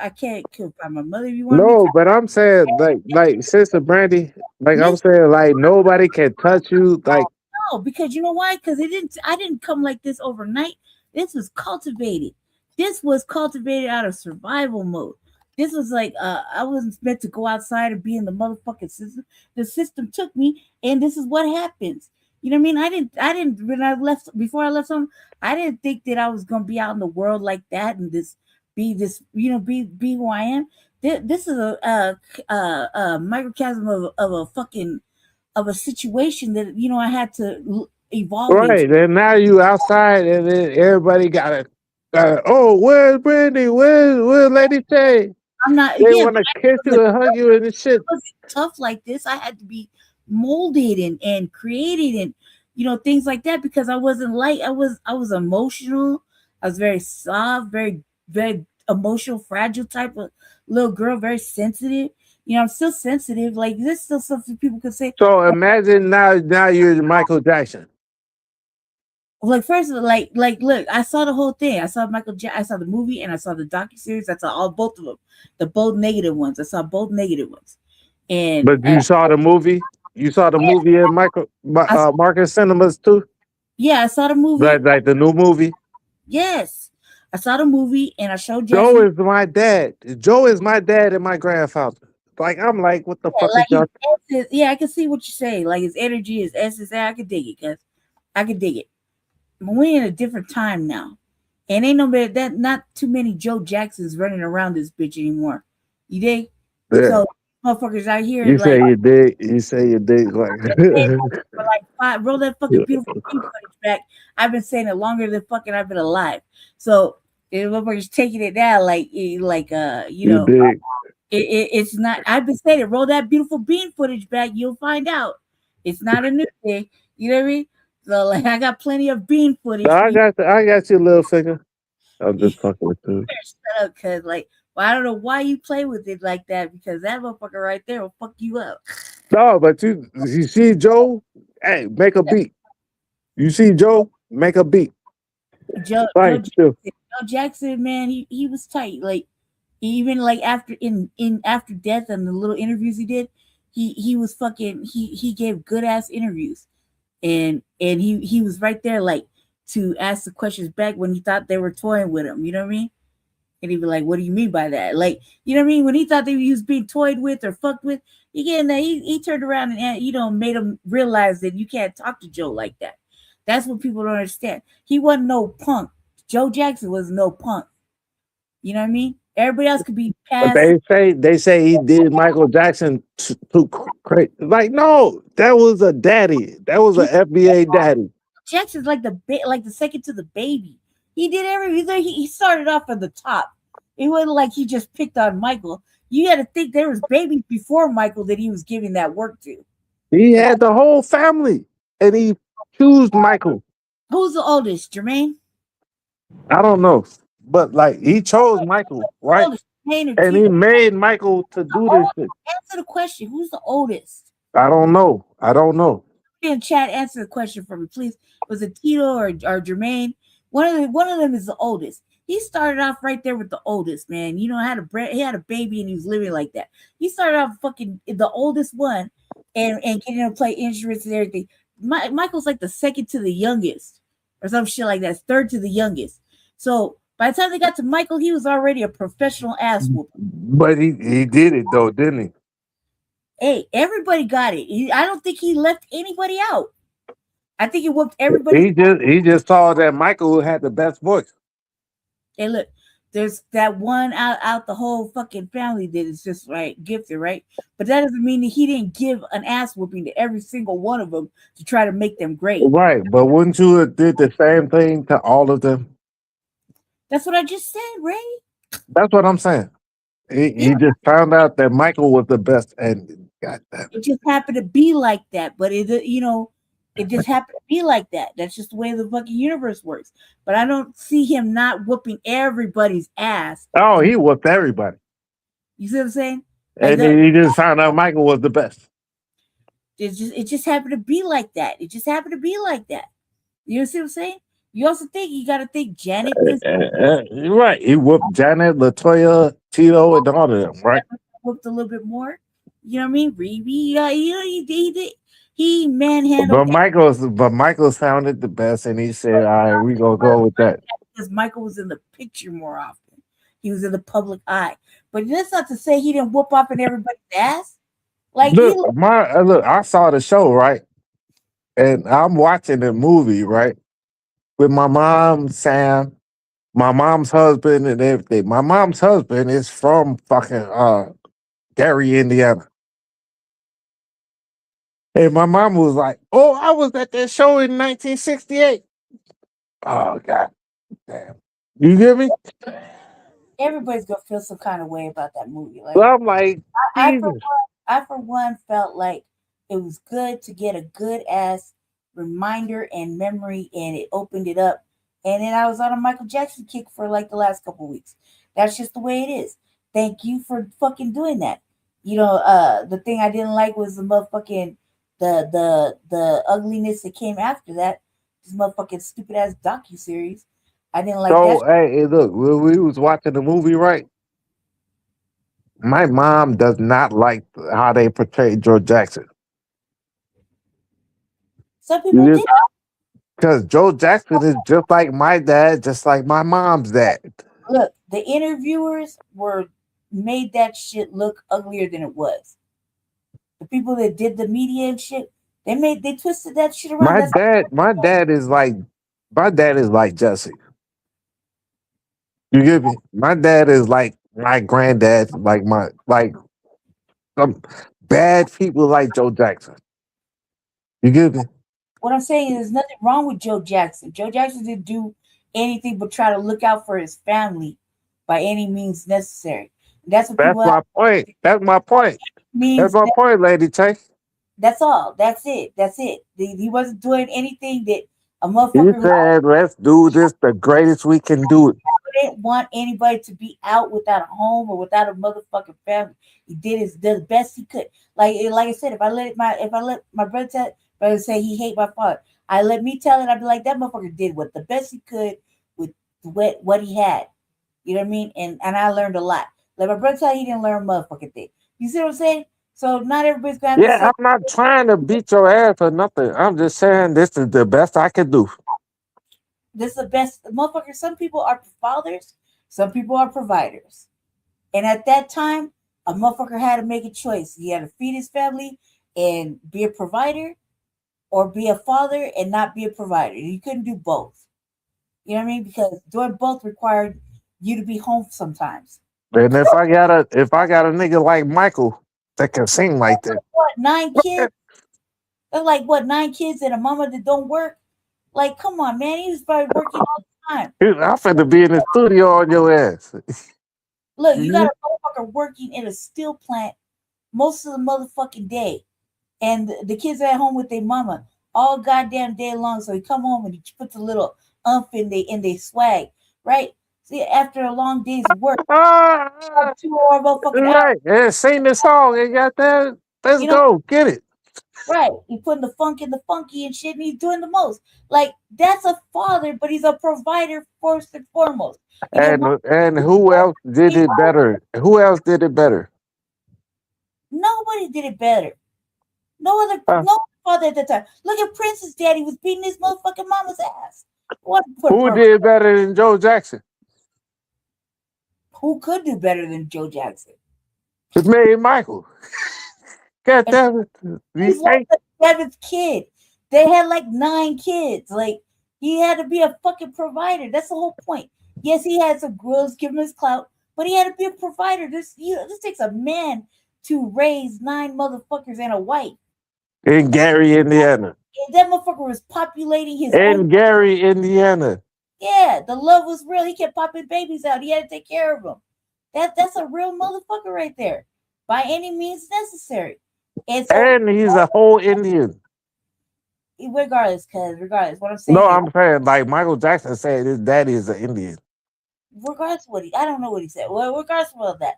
I can't kill my mother. If you want No, but I'm saying like Sister Brandy, like I'm saying like nobody can touch you. Like no, because you know why? Because I didn't come like this overnight. This was cultivated. This was cultivated out of survival mode. This was like I wasn't meant to go outside and be in the motherfucking system. The system took me, and this is what happens. You know what I mean? I didn't when I left before I left home. I didn't think that I was gonna be out in the world like that and be who I am. This is a microcosm of a situation that I had to evolve right, into. and now you outside, and then everybody got it. Oh, where's Brandy? Where's Lady Tay? I'm not. They Yeah, want to kiss you and hug you and shit. It wasn't tough like this. I had to be molded and created and things like that because I wasn't like I was emotional. I was very soft, very very emotional, fragile type of little girl, very sensitive. I'm still sensitive. Like this, still something people could say. So imagine now you're Michael Jackson. Like first, like look, I saw the whole thing. I saw I saw the movie and I saw the docuseries. I saw both of them, both negative ones. I saw both negative ones. And But you saw the movie. You saw the movie in Marcus Cinemas too. Yeah, I saw the movie. Like the new movie. Yes, I saw the movie and I showed Joe is my dad. Joe is my dad and my grandfather. Like I'm like, what the fuck is y'all? Yeah, I can see what you say. Like his energy, his essence. I can dig it, cause I can dig it. But we're in a different time now, and ain't not too many Joe Jacksons running around this bitch anymore. You dig? Yeah. So motherfuckers out here. You say you dig. You say you dig. Like roll that fucking beautiful footage back. I've been saying it longer than fucking I've been alive. So motherfuckers taking it down it's not. I've been saying it. Roll that beautiful bean footage back. You'll find out. It's not a new thing. You know what I mean? So like I got plenty of bean footage. I got your little finger. I'm just fucking with you. Shut up, cause I don't know why you play with it like that because that motherfucker right there will fuck you up. No, but you see Joe, hey, make a beat. You see Joe, make a beat. Joe, Right, Joe Jackson, man, he was tight. Like even like after in after death and the little interviews he did, he was fucking he gave good ass interviews, and he was right there like to ask the questions back when he thought they were toying with him. You know what I mean? And he'd be like, "What do you mean by that?" Like, you know what I mean? When he thought he was being toyed with or fucked with, again, he turned around and made him realize that you can't talk to Joe like that. That's what people don't understand. He wasn't no punk. Joe Jackson was no punk. You know what I mean? Everybody else could be But past. they say he did Michael Jackson too crazy. Like, no, that was a daddy. That was an FBA daddy. Jackson's like the second to the baby. He did everything. He started off at the top. It wasn't like he just picked on Michael. You had to think there was babies before Michael that he was giving that work to. He had the whole family, and he chose Michael. Who's the oldest, Jermaine? I don't know, but like he chose Michael, right? And he made Michael to do this shit. Answer the question. Who's the oldest? I don't know. I don't know. In chat, answer the question for me, please. Was it Tito or Jermaine? One of them is the oldest. He started off right there with the oldest, man. You know, he had a baby and he was living like that. He started off fucking the oldest one and getting to play instruments and everything. Michael's like the second to the youngest or some shit like that. Third to the youngest. So by the time they got to Michael, he was already a professional ass whooper. But he did it though, didn't he? Hey, everybody got it. I don't think he left anybody out. I think he whooped everybody. He just saw that Michael had the best voice. Hey, look, there's that one out the whole fucking family that is just right gifted, right? But that doesn't mean that he didn't give an ass whooping to every single one of them to try to make them great. Right, but wouldn't you have did the same thing to all of them? That's what I just said, Ray. That's what I'm saying. He just found out that Michael was the best, and goddamn. It just happened to be like that, but it just happened to be like that. That's just the way the fucking universe works. But I don't see him not whooping everybody's ass. Oh, he whooped everybody. You see what I'm saying? And then he just found out Michael was the best. It just happened to be like that. It just happened to be like that. You see what I'm saying? You also think you got to think Janet. Right. He whooped Janet, LaToya, Tito, and all of them, right? Whooped a little bit more. You know what I mean? He manhandled. But Michael sounded the best, and he said, "All right, we gonna go with that." Because Michael was in the picture more often. He was in the public eye. But that's not to say he didn't whoop up in everybody's ass. Like look, I saw the show, right? And I'm watching the movie, right? With my mom, Sam, my mom's husband, and everything. My mom's husband is from fucking Gary, Indiana. And my mom was like, "Oh, I was at that show in 1968. Oh, God damn. You get me? everybody's gonna feel some kind of way about that movie. Like, Well, I'm like, I for one felt like it was good to get a good ass reminder and memory, and it opened it up. And then I was on a Michael Jackson kick for like the last couple of weeks. That's just the way it is. Thank you for fucking doing that. You know, the thing I didn't like was the motherfucking the ugliness that came after that. This motherfucking stupid ass docuseries. I didn't like that. So, hey, look, when we was watching the movie, right? My mom does not like how they portrayed Joe Jackson. Some people did. Because Joe Jackson is just like my dad, just like my mom's dad. Look, the interviewers made that shit look uglier than it was. The people that did the media and shit, they twisted that shit around. My dad is like Jesse. You get me? My dad is like my granddad, like some bad people like Joe Jackson. You get me? What I'm saying is there's nothing wrong with Joe Jackson. Joe Jackson didn't do anything but try to look out for his family by any means necessary. That's what my point. That's my point. That's my point, Lady Tay. That's all. That's it. He wasn't doing anything that a motherfucker. He said, "Let's do this the greatest we can do it." He didn't want anybody to be out without a home or without a motherfucking family. He did the best he could. Like I said, if I let my brother say he hate my father, I let me tell it. I'd be like, that motherfucker did what the best he could what he had. You know what I mean? And I learned a lot. Like my brother said, he didn't learn a motherfucking thing. You see what I'm saying? So not everybody's gonna have the Yeah, same. I'm not trying to beat your ass or nothing. I'm just saying this is the best I can do. This is the best motherfucker. Some people are fathers, some people are providers. And at that time, a motherfucker had to make a choice. He had to feed his family and be a provider, or be a father and not be a provider. You couldn't do both. You know what I mean? Because doing both required you to be home sometimes. And if I got a nigga like Michael that can sing like that, What, 9 kids? They're like what, 9 kids and a mama that don't work? Like, come on, man. He was probably working all the time. dude, I'm finna be in the studio on your ass. Look, you got a motherfucker working in a steel plant most of the motherfucking day. And the kids are at home with their mama all goddamn day long. So he come home and he puts a little umph in they swag, right? See, after a long day's work, 2 more motherfucking hours. Right, and sing the song and got that. Let's You know, go, get it. right. He putting the funk in the funky and shit, and he's doing the most. Like, that's a father, but he's a provider first and foremost. You know, And who else did it better? Who else did it better? nobody did it better. No other father at that time. Look at Prince's daddy was beating his motherfucking mama's ass. Who did better than Joe Jackson? Who could do better than Joe Jackson? It's Mary Michael. God damn it. He's like the 7th kid. They had like 9 kids. Like, he had to be a fucking provider. That's the whole point. Yes, he had some girls give him his clout, but he had to be a provider. This takes a man to raise 9 motherfuckers and a wife. In Gary, Indiana. And that motherfucker was populating his In own. Gary, Indiana. Yeah, the love was real. He kept popping babies out. He had to take care of them. That's a real motherfucker right there, by any means necessary. And so, And he's a whole Indian. regardless, what I'm saying. No, is, I'm saying like Michael Jackson said his daddy is an Indian. regardless of what I don't know what he said. Well, regardless of all that,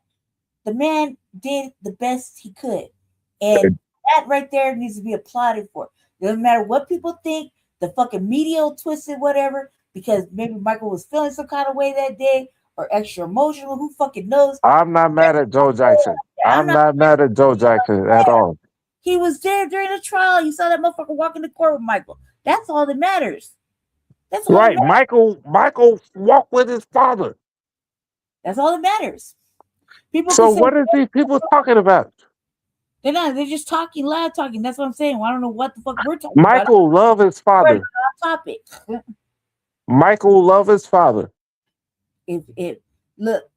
the man did the best he could, and that right there needs to be applauded for. Doesn't matter what people think, the fucking media will twist it, whatever, because maybe Michael was feeling some kind of way that day or extra emotional. Who fucking knows? I'm not mad at Joe Jackson. I'm not mad at Joe Jackson at all. He was there during the trial. You saw that motherfucker walk in the court with Michael. That's all that matters. That's all Right. that matters. Michael walked with his father. That's all that matters. People. So what are these people talking about? They're not. They're just talking, loud talking. That's what I'm saying. Well, I don't know what the fuck we're talking Michael loved his father. about. Topic. Michael loved his father. If look,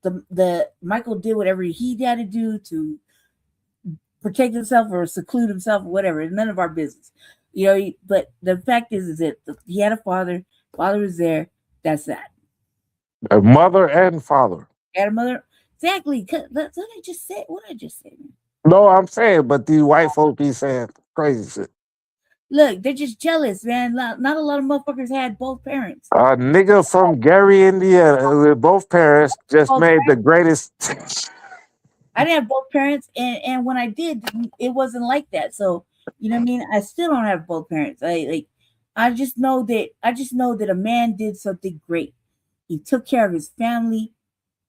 the Michael did whatever he had to do to protect himself or seclude himself or whatever. It's none of our business, you know. But the fact is that he had a father. Father was there. That's that. A mother and father. Had a mother. Exactly. That's what I just said. What I just said. No, I'm saying, but these white folks be saying crazy shit. Look, they're just jealous, man. Not a lot of motherfuckers had both parents. A nigga from Gary, Indiana, with both parents just made the greatest. I didn't have both parents, and when I did, it wasn't like that. So, you know what I mean? I still don't have both parents. I just know that a man did something great. He took care of his family,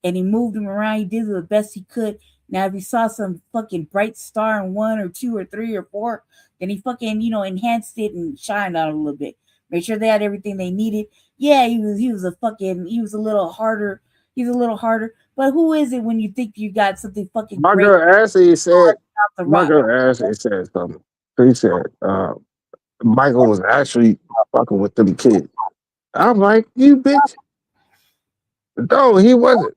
and he moved them around. He did the best he could. Now, if he saw some fucking bright star in 1 or 2 or 3 or 4, then he fucking, enhanced it and shined on it a little bit. Make sure they had everything they needed. Yeah, he was a little harder. He's a little harder. But who is it when you think you got something fucking My great? girl Ashley said something. He said Michael was actually fucking with them kids. I'm like, you bitch. No, he wasn't.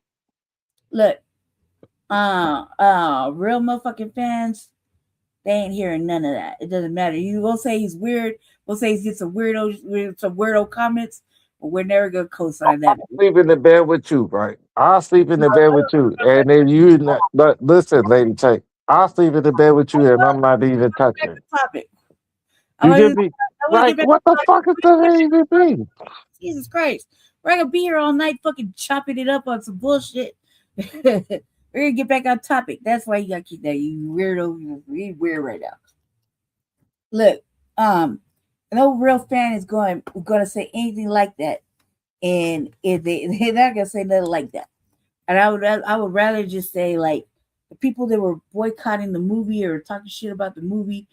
Look, real motherfucking fans, they ain't hearing none of that. It doesn't matter. You will say he's weird. We'll say he's get some weirdo comments, but we're never gonna co-sign that. I'll sleep in the bed with you, right? I'll sleep in the bed with you. And then you not, but listen, Lady Tank, I'll sleep in the bed with you and I'm not even touching it. Topic. You get me? Like, what the fuck is that even mean? Jesus Christ. We're gonna be here all night fucking chopping it up on some bullshit. We're gonna get back on topic. That's why you gotta keep that. You weirdo. You're weird right now. Look, no real fan is going to say anything like that and if they're not gonna say nothing like that. And I would rather just say like the people that were boycotting the movie or talking shit about the movie,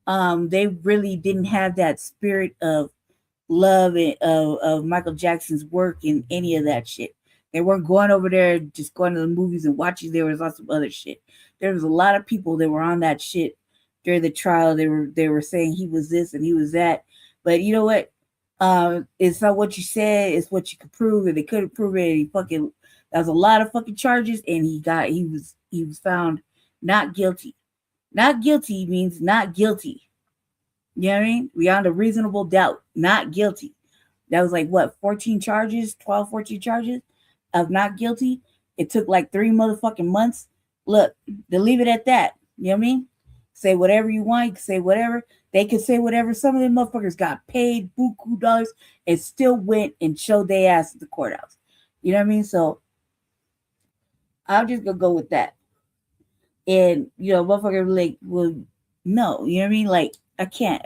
they really didn't have that spirit of love and of Michael Jackson's work and any of that shit. They weren't going over there just going to the movies and watching. There was lots of other shit. There was a lot of people that were on that shit during the trial. They were saying he was this and he was that. But you know what? It's not what you said, it's what you could prove, and they couldn't prove it. And he fucking, that was a lot of fucking charges, and he was found not guilty. Not guilty means not guilty. You know what I mean? Beyond a reasonable doubt, not guilty. That was like what, 14 charges of not guilty. It took like 3 motherfucking months. Look, they leave it at that. You know what I mean? Say whatever you want, you can say whatever. They could say whatever. Some of them motherfuckers got paid buku dollars and still went and showed their ass at the courthouse. You know what I mean? So I'm just gonna go with that. And you know, motherfucker like, well, no, you know what I mean? Like, I can't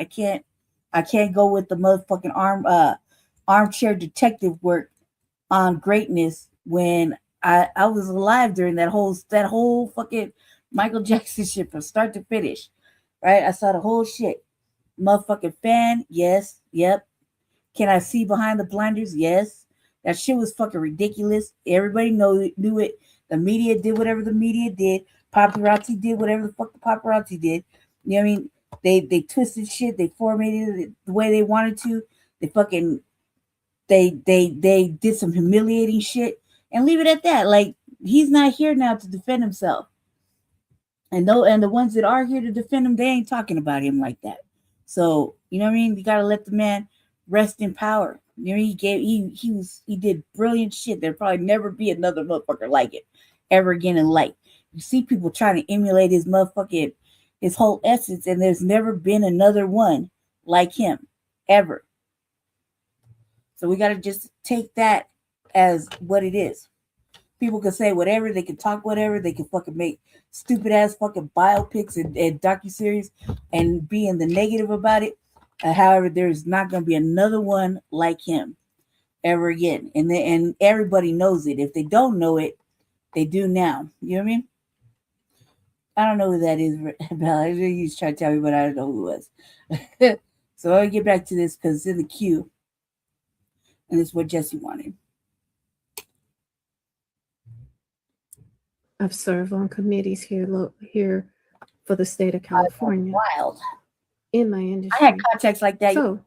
go with the motherfucking armchair detective work on greatness when I was alive during that whole fucking Michael Jackson shit from start to finish. Right? I saw the whole shit. Motherfucking fan, yes, yep. Can I see behind the blinders? Yes. That shit was fucking ridiculous. Everybody knew it. The media did whatever the media did. Paparazzi did whatever the fuck the paparazzi did. You know what I mean? They twisted shit. They formatted it the way they wanted to. They did some humiliating shit and leave it at that. Like, he's not here now to defend himself. And the ones that are here to defend him, they ain't talking about him like that. So, you know what I mean? You gotta let the man rest in power. You know, he did brilliant shit. There'll probably never be another motherfucker like it ever again in life. You see people trying to emulate his whole essence, and there's never been another one like him ever. So we gotta just take that as what it is. People can say whatever, they can talk whatever, they can fucking make stupid ass fucking biopics and docuseries and be in the negative about it. However, there's not gonna be another one like him ever again. And everybody knows it. If they don't know it, they do now. You know what I mean? I don't know who that is, Bella. You try to tell me, but I don't know who it was. So I'll get back to this because it's in the queue. And it's what Jesse wanted. I've served on committees here for the state of California. Wild. In my industry. I had contacts like that. So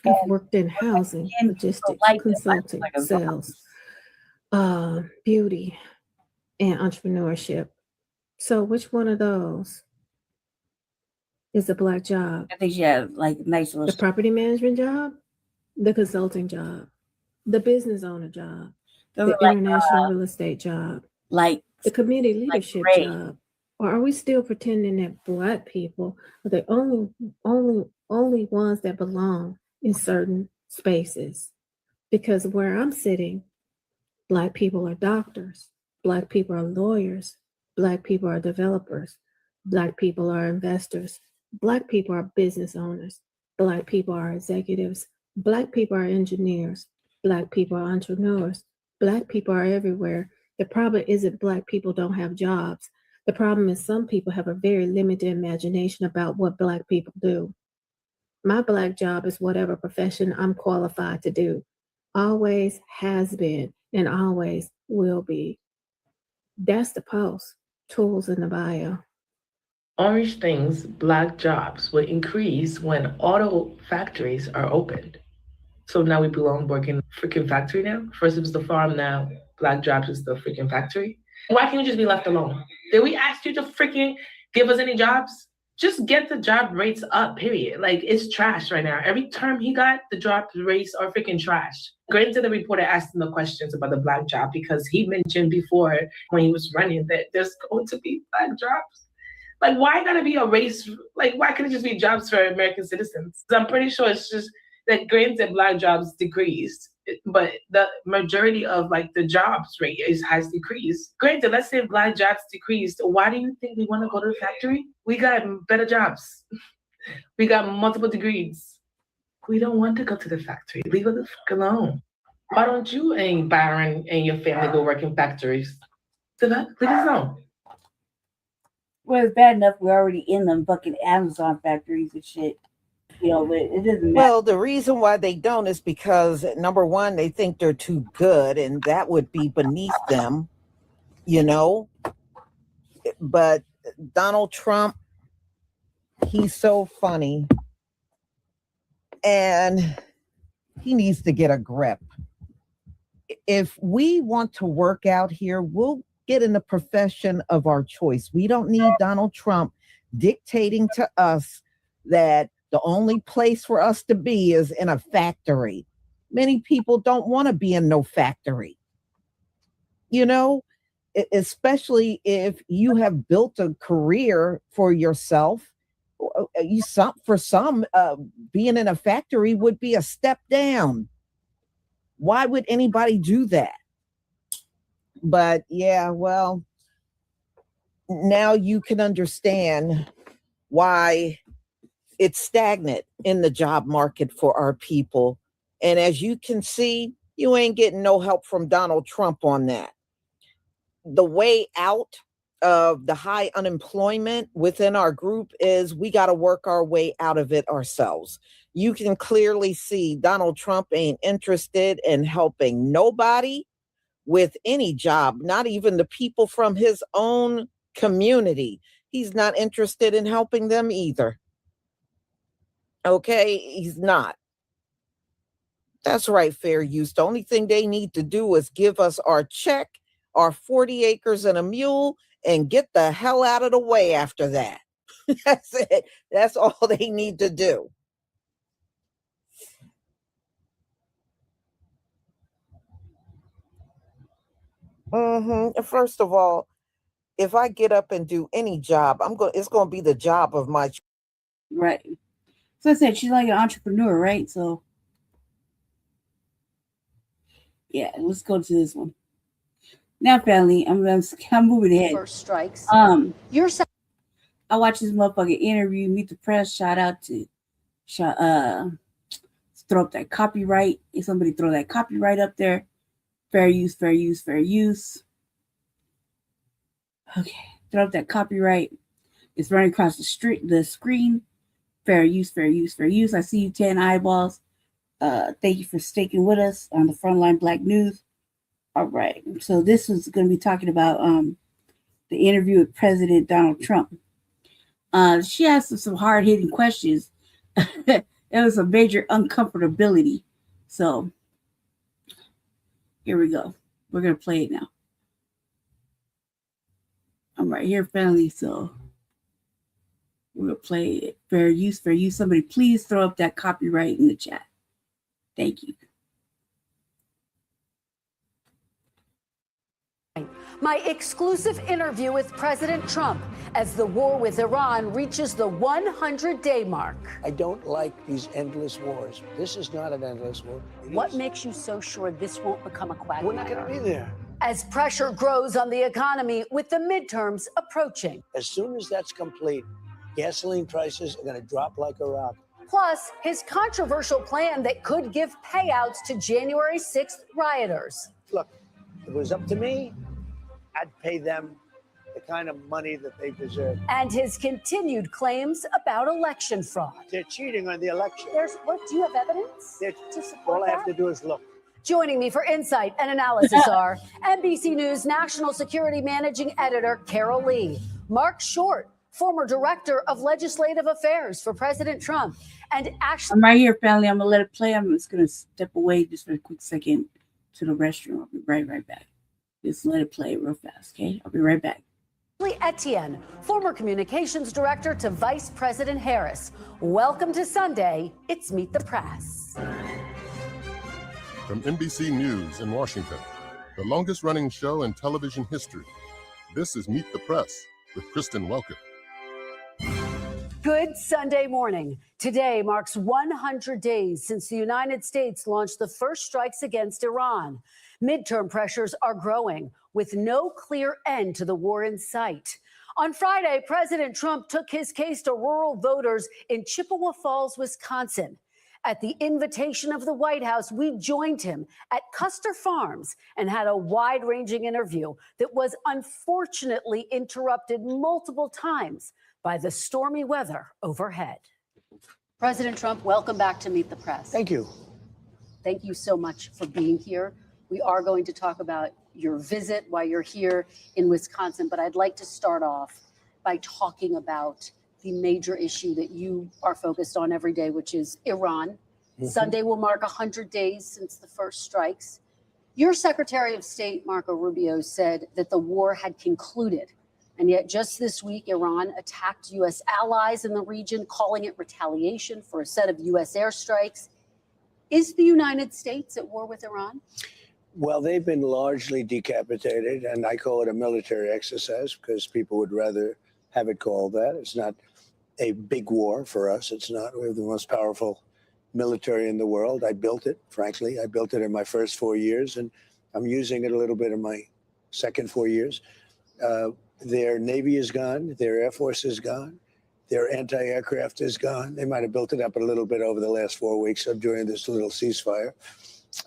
I've worked in housing, logistics, consulting, sales, beauty, and entrepreneurship. So which one of those is a Black job? I think she had like nice little. The property management job, the consulting job, the business owner job, the international real estate job, like the community leadership job. Or are we still pretending that Black people are the only ones that belong in certain spaces? Because where I'm sitting, Black people are doctors, Black people are lawyers, Black people are developers, Black people are investors, Black people are business owners, Black people are executives, Black people are engineers, Black people are entrepreneurs, Black people are everywhere. The problem isn't Black people don't have jobs. The problem is some people have a very limited imagination about what Black people do. My Black job is whatever profession I'm qualified to do. Always has been and always will be. That's the post. Tools in the bio. Orange Thing's Black jobs will increase when auto factories are opened. So now we belong working in a freaking factory now? First it was the farm, now Black jobs is the freaking factory. Why can't you just be left alone? Did we ask you to freaking give us any jobs? Just get the job rates up, period. Like, it's trash right now. Every term he got, the job rates are freaking trash. Granted, the reporter asked him the questions about the Black job because he mentioned before when he was running that there's going to be Black jobs. Like, why gotta be a race? Like, why can't it just be jobs for American citizens? I'm pretty sure it's just that granted Black jobs decreased, but the majority of like the jobs rate has decreased. Granted, let's say Black jobs decreased. Why do you think we want to go to the factory? We got better jobs. We got multiple degrees. We don't want to go to the factory. Leave us the fuck alone. Why don't you and Byron and your family go work in factories? Leave us alone. Well, it's bad enough we're already in them fucking Amazon factories and shit. You know, but it doesn't matter. Well, the reason why they don't is because, number one, they think they're too good, and that would be beneath them, you know. But Donald Trump, he's so funny, and he needs to get a grip. If we want to work out here, we'll get in the profession of our choice. We don't need Donald Trump dictating to us that the only place for us to be is in a factory. Many people don't want to be in no factory. You know, especially if you have built a career for yourself. For some, being in a factory would be a step down. Why would anybody do that? But yeah, well, now you can understand why it's stagnant in the job market for our people. And as you can see, you ain't getting no help from Donald Trump on that. The way out of the high unemployment within our group is we got to work our way out of it ourselves. You can clearly see Donald Trump ain't interested in helping nobody with any job, not even the people from his own community. He's not interested in helping them either. Okay, he's not. That's right, fair use. The only thing they need to do is give us our check, our 40 acres and a mule, and get the hell out of the way after that. That's it. That's all they need to do. First of all, if I get up and do any job, it's going to be the job of my Right. So I said she's like an entrepreneur, right? So yeah, let's go to this one. Now, family, I'm moving ahead. First strikes. You're. I watched this motherfucking interview. Meet the Press. Shout out to, throw up that copyright. If somebody throw that copyright up there, fair use, fair use, fair use. Okay, throw up that copyright. It's running across the screen. Fair use, fair use, fair use. I see you, 10 eyeballs. Thank you for sticking with us on the Frontline Black News. All right, so this is going to be talking about the interview with President Donald Trump. She asked some hard-hitting questions. It was a major uncomfortability. So here we go. We're going to play it now. I'm right here, family, so we're going to play it. Fair use, fair use. Somebody please throw up that copyright in the chat. Thank you. My exclusive interview with President Trump as the war with Iran reaches the 100-day mark. I don't like these endless wars. This is not an endless war. What makes you so sure this won't become a quagmire? We're not going to be there. As pressure grows on the economy with the midterms approaching. As soon as that's complete, gasoline prices are going to drop like a rock. Plus, his controversial plan that could give payouts to January 6th rioters. Look, if it was up to me, I'd pay them the kind of money that they deserve. And his continued claims about election fraud. They're cheating on the election. Do you have evidence to support All I have to do is look. Joining me for insight and analysis are NBC News National Security Managing Editor Carol Lee, Mark Short, former Director of Legislative Affairs for President Trump, and Ashley. I'm right here, family. I'm going to let it play. I'm just going to step away just for a quick second to the restroom. I'll be right back. Just let it play real fast, okay? I'll be right back. Etienne, former communications director to Vice President Harris. Welcome to Sunday. It's Meet the Press. From NBC News in Washington, the longest-running show in television history, this is Meet the Press with Kristen Welker. Good Sunday morning. Today marks 100 days since the United States launched the first strikes against Iran. Midterm pressures are growing, with no clear end to the war in sight. On Friday, President Trump took his case to rural voters in Chippewa Falls, Wisconsin. At the invitation of the White House, we joined him at Custer Farms and had a wide-ranging interview that was unfortunately interrupted multiple times by the stormy weather overhead. President Trump, welcome back to Meet the Press. Thank you. Thank you so much for being here. We are going to talk about your visit while you're here in Wisconsin, but I'd like to start off by talking about the major issue that you are focused on every day, which is Iran. Sunday will mark 100 days since the first strikes. Your Secretary of State, Marco Rubio, said that the war had concluded. And yet just this week, Iran attacked U.S. allies in the region, calling it retaliation for a set of U.S. airstrikes. Is the United States at war with Iran? Well, they've been largely decapitated, and I call it a military exercise because people would rather have it called that. It's not a big war for us. It's not. We have the most powerful military in the world. I built it, frankly. I built it in my first 4 years, and I'm using it a little bit in my second 4 years. Their Navy is gone. Their Air Force is gone. Their anti-aircraft is gone. They might have built it up a little bit over the last 4 weeks during this little ceasefire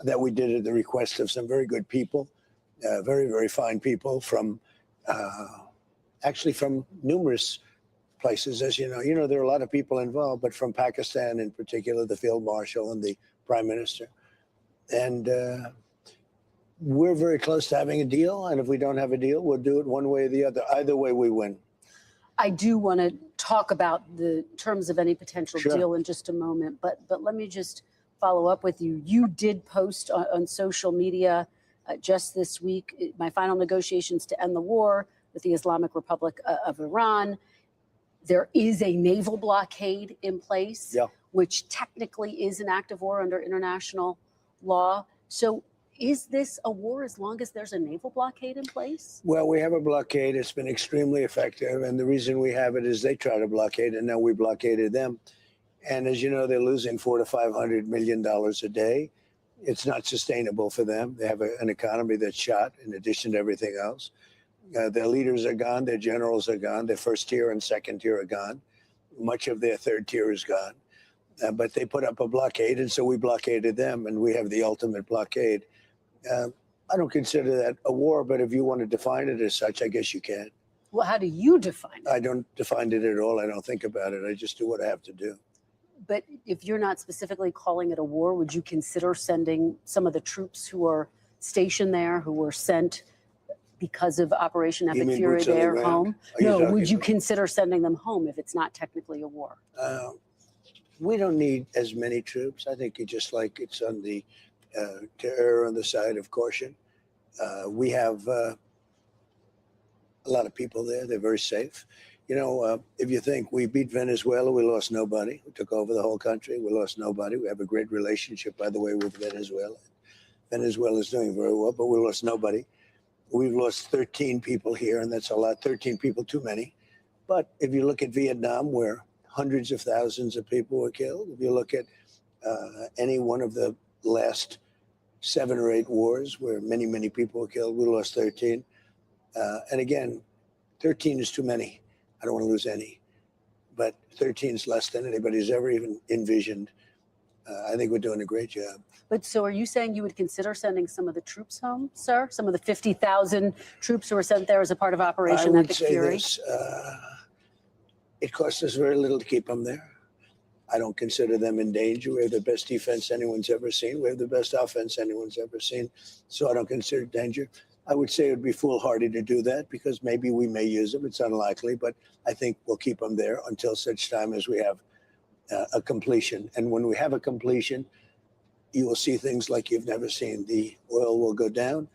that we did at the request of some very good people, very, very fine people from, actually from numerous places, as you know. You know, there are a lot of people involved, but from Pakistan in particular, the Field Marshal and the Prime Minister. And we're very close to having a deal. And if we don't have a deal, we'll do it one way or the other. Either way, we win. I do want to talk about the terms of any potential deal in just a moment, but let me just follow up with you. You did post on social media just this week, my final negotiations to end the war with the Islamic Republic of Iran. There is a naval blockade in place, which technically is an act of war under international law. So is this a war as long as there's a naval blockade in place? Well, we have a blockade. It's been extremely effective. And the reason we have it is they try to blockade, and now we blockaded them. And as you know, they're losing $400 to $500 million a day. It's not sustainable for them. They have an economy that's shot in addition to everything else. Their leaders are gone. Their generals are gone. Their first tier and second tier are gone. Much of their third tier is gone. But they put up a blockade, and so we blockaded them, and we have the ultimate blockade. I don't consider that a war, but if you want to define it as such, I guess you can. Well, how do you define it? I don't define it at all. I don't think about it. I just do what I have to do. But if you're not specifically calling it a war, would you consider sending some of the troops who are stationed there, who were sent because of Operation Epic Fury there home? No, would you consider sending them home if it's not technically a war? We don't need as many troops. I think just like it's on the to err on the side of caution. We have a lot of people there. They're very safe. You know, if you think we beat Venezuela, we lost nobody. We took over the whole country. We lost nobody. We have a great relationship, by the way, with Venezuela. Venezuela is doing very well, but we lost nobody. We've lost 13 people here, and that's a lot. 13 people too many. But if you look at Vietnam, where hundreds of thousands of people were killed, if you look at any one of the last 7 or 8 wars where many, many people were killed, we lost 13. And again, 13 is too many. I don't want to lose any. But 13 is less than anybody's ever even envisioned. I think we're doing a great job. But so are you saying you would consider sending some of the troops home, sir? Some of the 50,000 troops who were sent there as a part of Operation Epic Fury? This, it costs us very little to keep them there. I don't consider them in danger. We have the best defense anyone's ever seen. We have the best offense anyone's ever seen. So I don't consider it danger. I would say it would be foolhardy to do that because maybe we may use them. It's unlikely, but I think we'll keep them there until such time as we have a completion. And when we have a completion, you will see things like you've never seen. The oil will go down.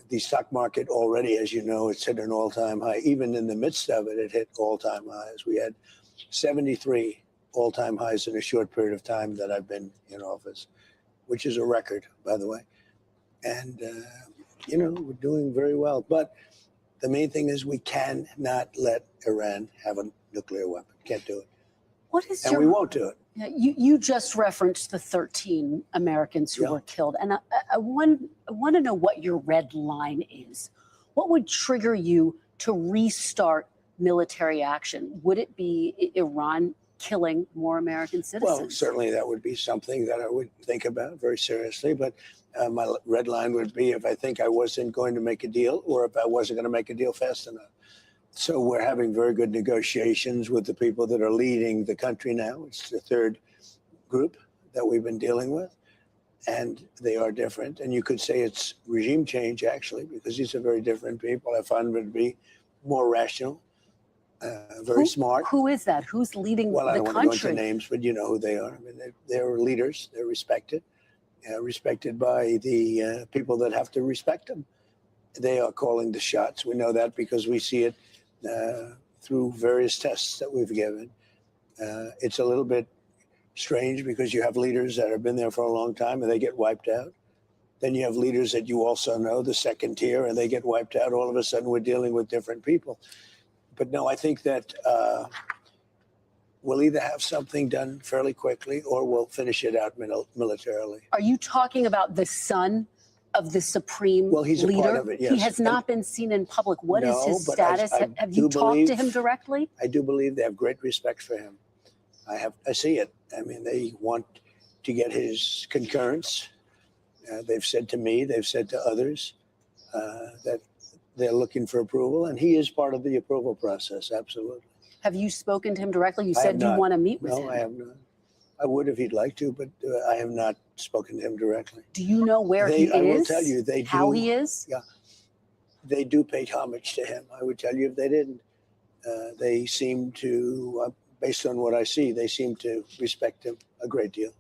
The stock market already, as you know, it's hit an all-time high. Even in the midst of it, it hit all-time highs. We had 73 all-time highs in a short period of time that I've been in office, which is a record, by the way. And, you know, we're doing very well. But the main thing is we cannot let Iran have a nuclear weapon. Can't do it. What is and we won't do it. Yeah, you just referenced the 13 Americans who were killed. And I want to know what your red line is. What would trigger you to restart military action? Would it be Iran killing more American citizens? Well, certainly that would be something that I would think about very seriously. But my red line would be if I think I wasn't going to make a deal or if I wasn't going to make a deal fast enough. So we're having very good negotiations with the people that are leading the country now. It's the third group that we've been dealing with. And they are different. And you could say it's regime change, actually, because these are very different people. I find them to be more rational, very smart. Who is that? Who's leading Well, I the don't want to go country? into names, but you know who they are. I mean, they're leaders. They're respected, respected by the people that have to respect them. They are calling the shots. We know that because we see it through various tests that we've given. It's a little bit strange because you have leaders that have been there for a long time and they get wiped out. Then you have leaders that you also know, the second tier, and they get wiped out. All of a sudden, we're dealing with different people. But no, I think that we'll either have something done fairly quickly or we'll finish it out militarily. Are you talking about the son of the supreme he's a leader? part of it, yes. He has not been seen in public. What is No, his but status? Have you talked to him directly? I do believe they have great respect for him. I see it. I mean, they want to get his concurrence. They've said to me, they've said to others that they're looking for approval, and he is part of the approval process, absolutely. Have you spoken to him directly? You I have said you not. want to meet with him. No, I have not. I would if he'd like to, but I have not spoken to him directly. Do you know where he is? I will tell you, they do. How he is? Yeah. They do pay homage to him. I would tell you if they didn't. They seem to, based on what I see, they seem to respect him a great deal.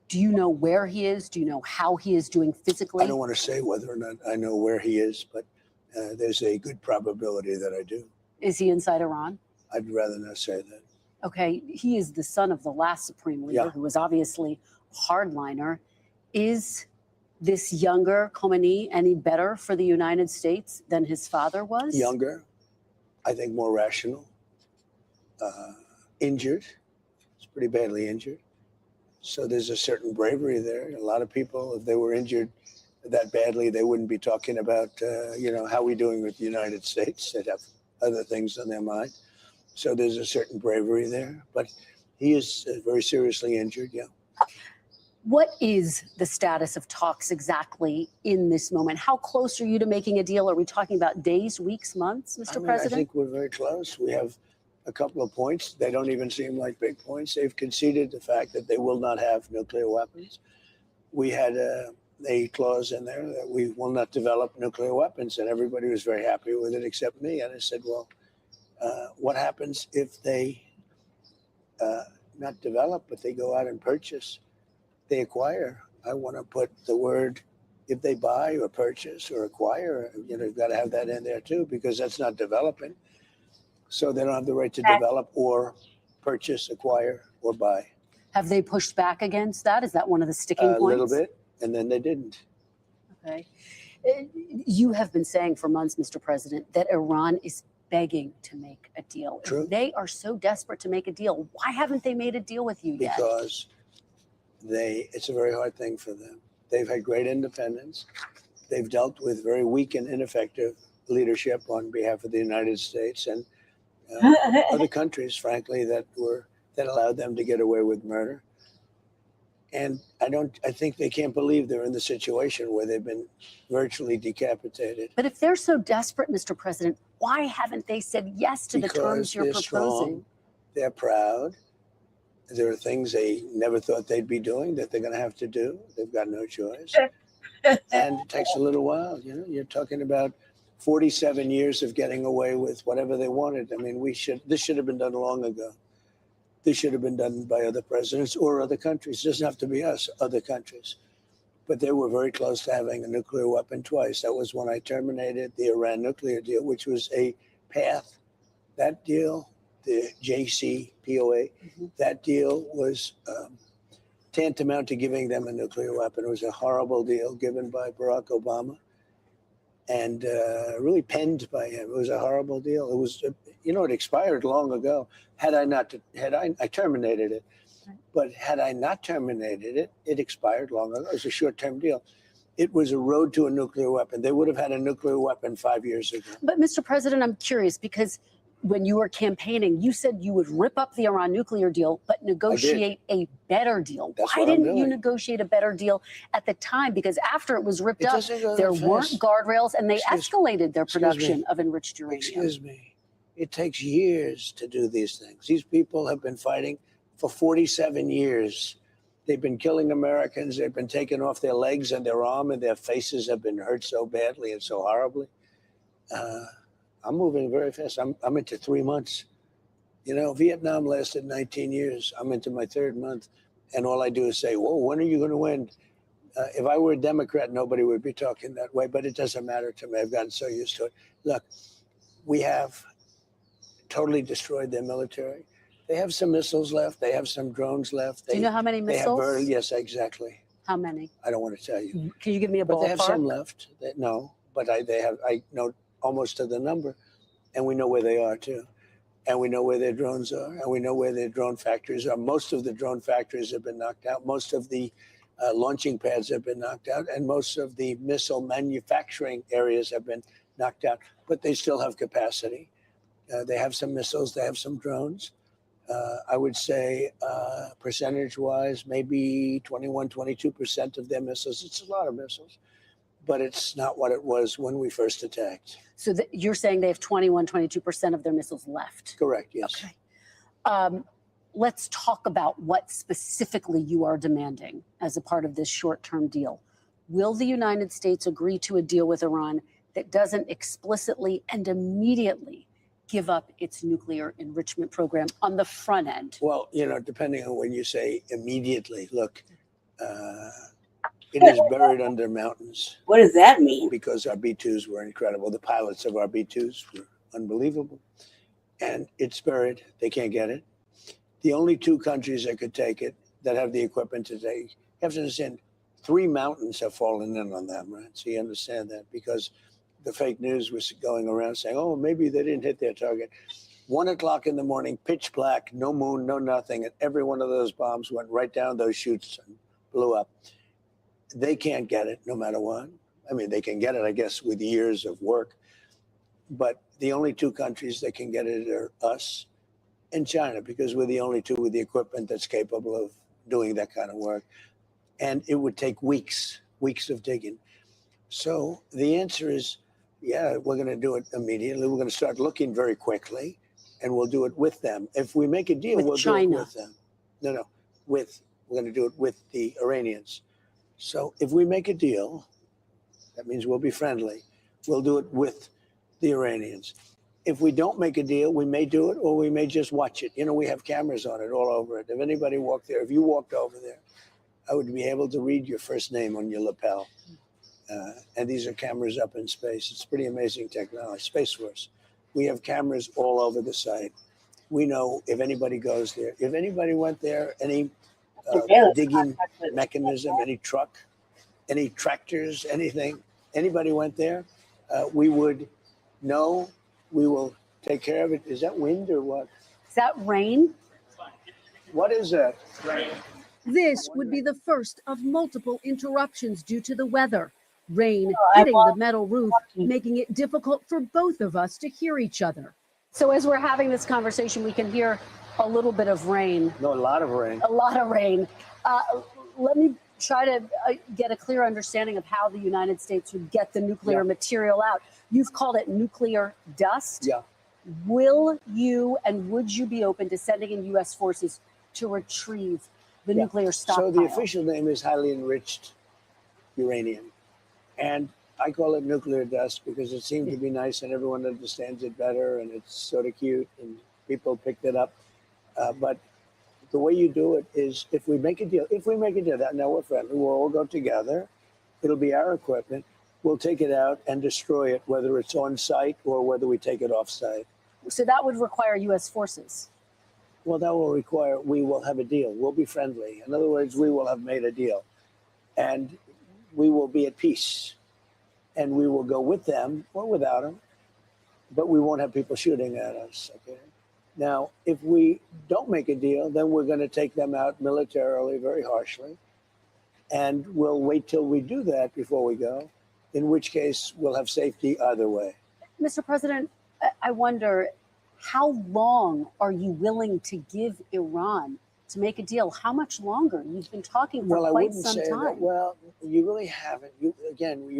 Do you know where he is? Do you know how he is doing physically? I don't want to say whether or not I know where he is, but there's a good probability that I do. Is he inside Iran? I'd rather not say that. Okay, he is the son of the last supreme leader, Yeah. who was obviously a hardliner. Is this younger Khomeini any better for the United States than his father was? Younger, I think more rational, injured. He's pretty badly injured. So there's a certain bravery there. A lot of people, if they were injured that badly, they wouldn't be talking about, how are we doing with the United States? They'd have other things on their mind. So there's a certain bravery there. But he is very seriously injured, yeah. What is the status of talks exactly in this moment? How close are you to making a deal? Are we talking about days, weeks, months, Mr. President? I think we're very close. We have a couple of points. They don't even seem like big points. They've conceded the fact that they will not have nuclear weapons. We had a clause in there that we will not develop nuclear weapons, and everybody was very happy with it except me. And I said, well, what happens if they not develop, but they go out and purchase, they acquire? I want to put the word, if they buy or purchase or acquire, you've got to have that in there too, because that's not developing. So they don't have the right to develop or purchase, acquire, or buy. Have they pushed back against that? Is that one of the sticking points? A little bit, and then they didn't. Okay. You have been saying for months, Mr. President, that Iran is begging to make a deal. True. If they are so desperate to make a deal, why haven't they made a deal with you yet? Because it's a very hard thing for them. They've had great independence. They've dealt with very weak and ineffective leadership on behalf of the United States and other countries, frankly, that allowed them to get away with murder. And I think they can't believe they're in the situation where they've been virtually decapitated. But if they're so desperate, Mr. President, why haven't they said yes to the terms you're they're proposing? Strong, they're proud. There are things they never thought they'd be doing that they're going to have to do. They've got no choice. And it takes a little while. You're talking about 47 years of getting away with whatever they wanted. I mean, this should have been done long ago. This should have been done by other presidents or other countries. It doesn't have to be us, other countries. But they were very close to having a nuclear weapon twice. That was when I terminated the Iran nuclear deal, which was a path. That deal, the JCPOA, that deal was tantamount to giving them a nuclear weapon. It was a horrible deal given by Barack Obama and really penned by him. It was a horrible deal. It was, it expired long ago. I terminated it. But had I not terminated it, it expired long ago. It was a short-term deal. It was a road to a nuclear weapon. They would have had a nuclear weapon 5 years ago. But Mr. President, I'm curious because when you were campaigning, you said you would rip up the Iran nuclear deal, but negotiate a better deal. That's Why what I'm didn't you doing. negotiate a better deal at the time? Because after it was ripped It up, doesn't go there that weren't fast. guardrails and they escalated their Excuse production me. of enriched uranium. Excuse me. It takes years to do these things. These people have been fighting for 47 years. They've been killing Americans. They've been taking off their legs and their arm, and their faces have been hurt so badly and so horribly. I'm moving very fast. I'm into 3 months. You know, Vietnam lasted 19 years. I'm into my 3rd month. And all I do is say, whoa, when are you going to win? If I were a Democrat, nobody would be talking that way, but it doesn't matter to me. I've gotten so used to it. Look, we have totally destroyed their military. They have some missiles left. They have some drones left. Do you know how many missiles? Yes, exactly. How many? I don't want to tell you. Can you give me a But ballpark? they have some left. No, but I know almost to the number, and we know where they are too. And we know where their drones are, and we know where their drone factories are. Most of the drone factories have been knocked out. Most of the launching pads have been knocked out, and most of the missile manufacturing areas have been knocked out. But they still have capacity. They have some missiles. They have some drones. I would say percentage-wise, maybe 21, 22% of their missiles. It's a lot of missiles, but it's not what it was when we first attacked. So you're saying they have 21, 22% of their missiles left? Correct, yes. Okay. Let's talk about what specifically you are demanding as a part of this short-term deal. Will the United States agree to a deal with Iran that doesn't explicitly and immediately give up its nuclear enrichment program on the front end? Well, you know, depending on when you say immediately, look, it is buried under mountains. What does that mean? Because our B-2s were incredible. The pilots of our B-2s were unbelievable. And it's buried. They can't get it. The only 2 countries that could take it, that have the equipment to take, you have to understand, 3 mountains have fallen in on them, right? So you understand that, because the fake news was going around saying, oh, maybe they didn't hit their target. 1 o'clock in the morning, pitch black, no moon, no nothing. And every one of those bombs went right down those chutes and blew up. They can't get it no matter what. I mean, they can get it, I guess, with years of work. But the only 2 countries that can get it are us and China, because we're the only 2 with the equipment that's capable of doing that kind of work. And it would take weeks of digging. So the answer is, yeah, we're going to do it immediately. We're going to start looking very quickly, and we'll do it with them. If we make a deal, we'll do it with them. No, we're going to do it with the Iranians. So if we make a deal, that means we'll be friendly. We'll do it with the Iranians. If we don't make a deal, we may do it, or we may just watch it. You know, we have cameras on it all over it. If anybody walked there, if you walked over there, I would be able to read your first name on your lapel. And these are cameras up in space. It's pretty amazing technology. Space Force. We have cameras all over the site. We know if anybody goes there. If anybody went there, any digging mechanism, any truck, any tractors, anything, anybody went there, we would know. We will take care of it. Is that wind or what? Is that rain? What is that? Rain. This would be the first of multiple interruptions due to the weather. Rain hitting the metal roof, making it difficult for both of us to hear each other. So as we're having this conversation, we can hear a little bit of rain. No, a lot of rain. A lot of rain. Let me try to get a clear understanding of how the United States would get the nuclear material out. You've called it nuclear dust. Yeah. Will you and would you be open to sending in U.S. forces to retrieve the nuclear stockpile? So the official name is highly enriched uranium. And I call it nuclear dust because it seemed to be nice and everyone understands it better and it's sort of cute and people picked it up. But the way you do it is if we make a deal, now we're friendly, we'll all go together. It'll be our equipment. We'll take it out and destroy it, whether it's on site or whether we take it off site. So that would require U.S. forces. Well, that will require, we will have a deal. We'll be friendly. In other words, we will have made a deal. And we will be at peace. And we will go with them or without them. But we won't have people shooting at us, okay? Now, if we don't make a deal, then we're going to take them out militarily, very harshly. And we'll wait till we do that before we go, in which case we'll have safety either way. Mr. President, I wonder, How long are you willing to give Iran to make a deal? How much longer? You've been talking for Well, I quite wouldn't some say time. that. Well, you really haven't. You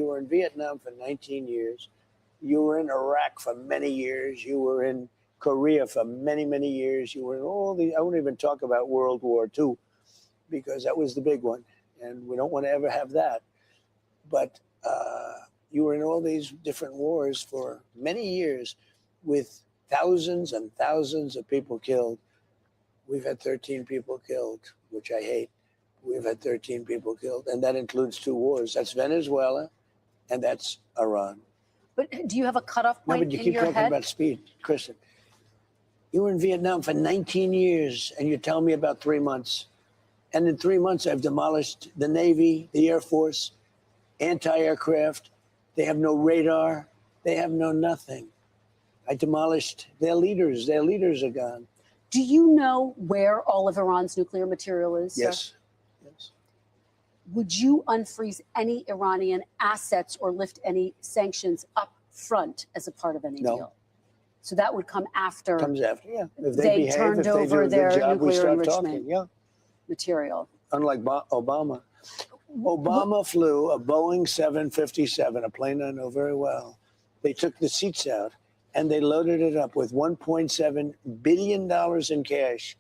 were in Vietnam for 19 years. You were in Iraq for many years. You were in Korea for many, many years. You were in all the, I won't even talk about World War II because that was the big one. And we don't want to ever have that. But you were in all these different wars for many years with thousands and thousands of people killed. We've had 13 people killed, which I hate. We've had 13 people killed, and that includes 2 wars. That's Venezuela, and that's Iran. But do you have a cutoff point No, but you in keep your talking head? about speed, Kristen. You were in Vietnam for 19 years, and you're telling me about 3 months. And in 3 months, I've demolished the Navy, the Air Force, anti-aircraft. They have no radar. They have no nothing. I demolished their leaders. Their leaders are gone. Do you know where all of Iran's nuclear material is, sir? Yes. Would you unfreeze any Iranian assets or lift any sanctions up front as a part of any No. deal? So that would come after. Comes after, yeah. If they behave, turned if they over do a good their job, we nuclear start enrichment talking, yeah. material. Unlike Obama. Obama flew a Boeing 757, a plane I know very well. They took the seats out and they loaded it up with $1.7 billion in cash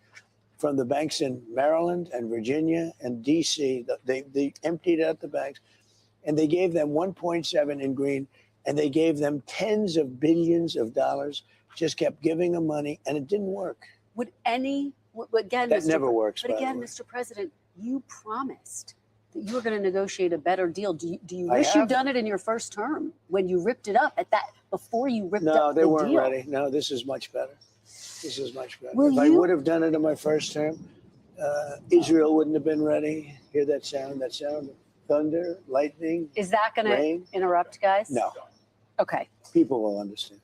from the banks in Maryland and Virginia and D.C. They emptied out the banks and they gave them 1.7 in green and they gave them tens of billions of dollars, just kept giving them money and it didn't work. Would any, again, That never works, But by the again, way. Mr. President, you promised that you were going to negotiate a better deal. Do you I wish have. you'd done it in your first term when you ripped it up at that, before you ripped No, up they the weren't deal? ready. No, this is much better. This is much better. Will If I you- would have done it in my first term, Israel wouldn't have been ready. Hear that sound? That sound of thunder, lightning. Is that going rain? to interrupt, guys? No. Okay. People will understand.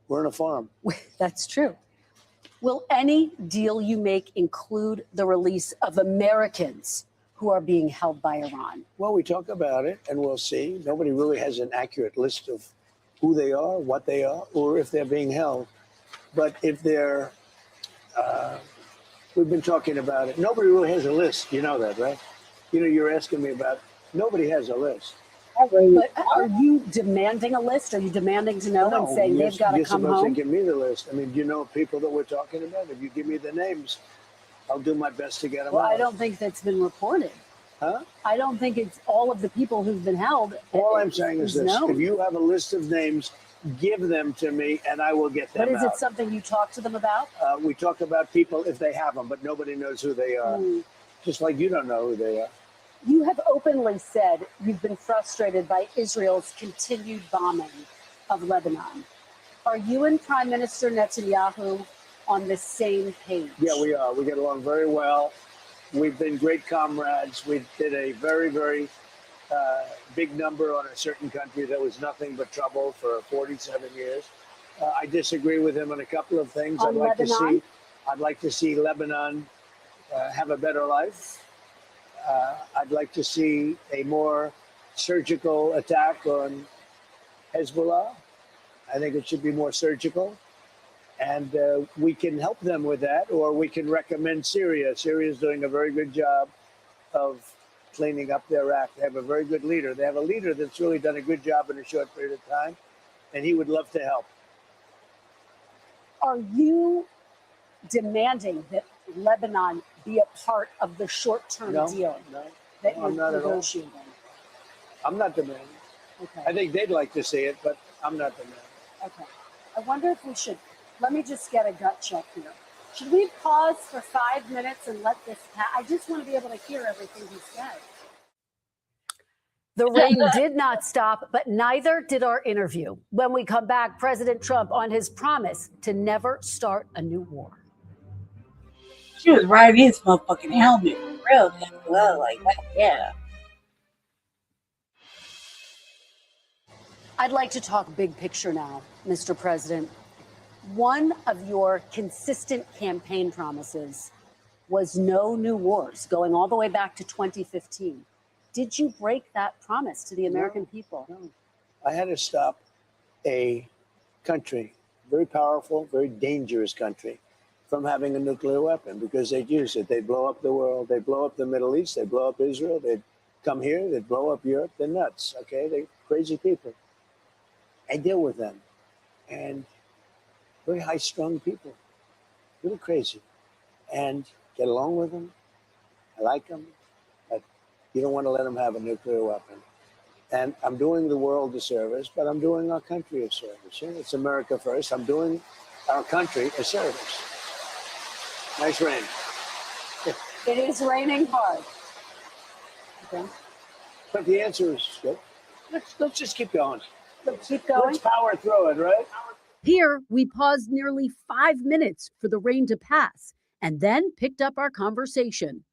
We're on a farm. That's true. Will any deal you make include the release of Americans who are being held by Iran? Well, we talk about it and we'll see. Nobody really has an accurate list of who they are, what they are, or if they're being held. But if they're, we've been talking about it. Nobody really has a list. You know that, right? You know, you're asking me about, nobody has a list. But are you demanding a list? Are you demanding to know and saying they've got to come You're supposed home? to give me the list. I mean, do you know people that we're talking about? If you give me the names, I'll do my best to get them Well, out. I don't think that's been reported. Huh? I don't think it's all of the people who've been held. All I'm saying is this. known. If you have a list of names, give them to me and I will get them But is out. it something you talk to them about? We talk about people if they have them, but nobody knows who they are. Just like you don't know who they are. You have openly said you've been frustrated by Israel's continued bombing of Lebanon. Are you and Prime Minister Netanyahu on the same page? Yeah, we are. We get along very well. We've been great comrades. We did a very, very big number on a certain country that was nothing but trouble for 47 years. I disagree with him on a couple of things. On Lebanon? I'd like to see Lebanon have a better life. I'd like to see a more surgical attack on Hezbollah. I think it should be more surgical. And we can help them with that, or we can recommend Syria. Syria is doing a very good job of cleaning up their act. They have a very good leader. They have a leader that's really done a good job in a short period of time, and he would love to help. Are you demanding that Lebanon be a part of the short-term No, deal no, that no, you're I'm not at all. negotiating? I'm not demanding. Okay. I think they'd like to see it, but I'm not demanding. Okay. I wonder if we should, let me just get a gut check here. Should we pause for 5 minutes and let this pass? I just want to be able to hear everything he says. The rain did not stop, but neither did our interview. When we come back, President Trump on his promise to never start a new war. She was right in his motherfucking helmet. Real well, like that, yeah. I'd like to talk big picture now, Mr. President. One of your consistent campaign promises was no new wars, going all the way back to 2015. Did you break that promise to the American people? I had to stop a country very powerful, very dangerous country from having a nuclear weapon because they'd use it. They'd blow up the world. They'd blow up the Middle East. They'd blow up Israel. They'd come here. They'd blow up Europe. They're nuts, okay? They're crazy people. I deal with them. And very high-strung people, really crazy. And get along with them. I like them. But you don't want to let them have a nuclear weapon. And I'm doing the world a service, but I'm doing our country a service. Yeah? It's America first. I'm doing our country a service. Nice rain. It is raining hard. Okay. But the answer is good. Let's just keep going. Keep going. Let's power through it, right? Here, we paused nearly 5 minutes for the rain to pass and then picked up our conversation.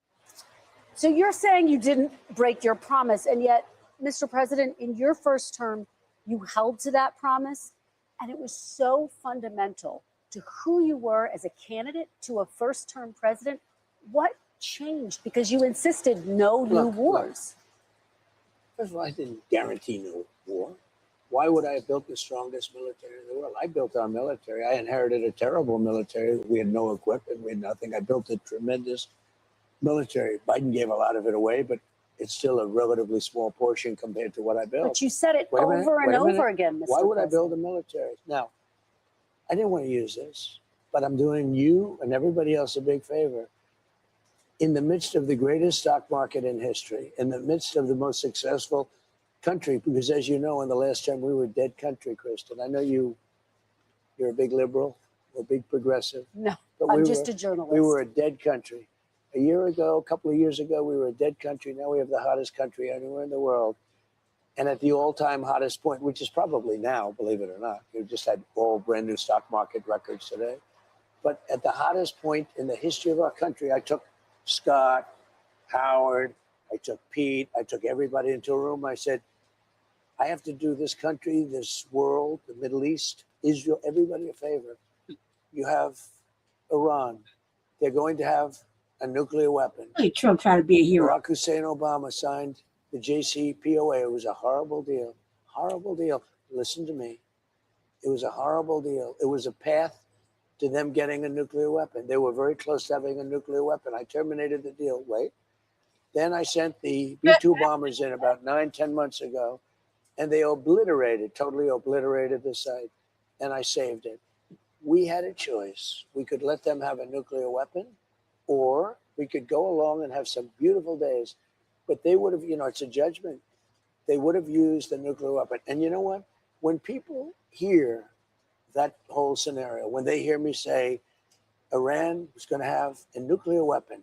So you're saying you didn't break your promise, and yet, Mr. President, in your first term, you held to that promise, and it was so fundamental to who you were as a candidate to a first-term president. What changed? Because you insisted no new wars. First of all, I didn't guarantee no war. Why would I have built the strongest military in the world? I built our military. I inherited a terrible military. We had no equipment. We had nothing. I built a tremendous military. Biden gave a lot of it away, but it's still a relatively small portion compared to what I built. But you said it over and over again, Mr. Why would I President. build a military? Now, I didn't want to use this, but I'm doing you and everybody else a big favor. In the midst of the greatest stock market in history, in the midst of the most successful country, because as you know, in the last term, we were a dead country, Kristen. I know you're a big liberal, or a big progressive. No, but I'm just a journalist. We were a dead country. A year ago, a couple of years ago, we were a dead country. Now we have the hottest country anywhere in the world. And at the all-time hottest point, which is probably now, believe it or not, we just had all brand new stock market records today. But at the hottest point in the history of our country, I took Scott, Howard, I took Pete, I took everybody into a room. I said, I have to do this country, this world, the Middle East, Israel, everybody a favor. You have Iran. They're going to have a nuclear weapon. Hey, Trump trying to be a hero. Barack Hussein Obama signed the JCPOA. It was a horrible deal. Horrible deal. Listen to me. It was a horrible deal. It was a path to them getting a nuclear weapon. They were very close to having a nuclear weapon. I terminated the deal. Wait. Then I sent the B-2 bombers in about 9-10 months ago, and they totally obliterated the site, and I saved it. We had a choice. We could let them have a nuclear weapon, or we could go along and have some beautiful days. But they would have, it's a judgment. They would have used the nuclear weapon. And you know what? When people hear that whole scenario, when they hear me say Iran was going to have a nuclear weapon,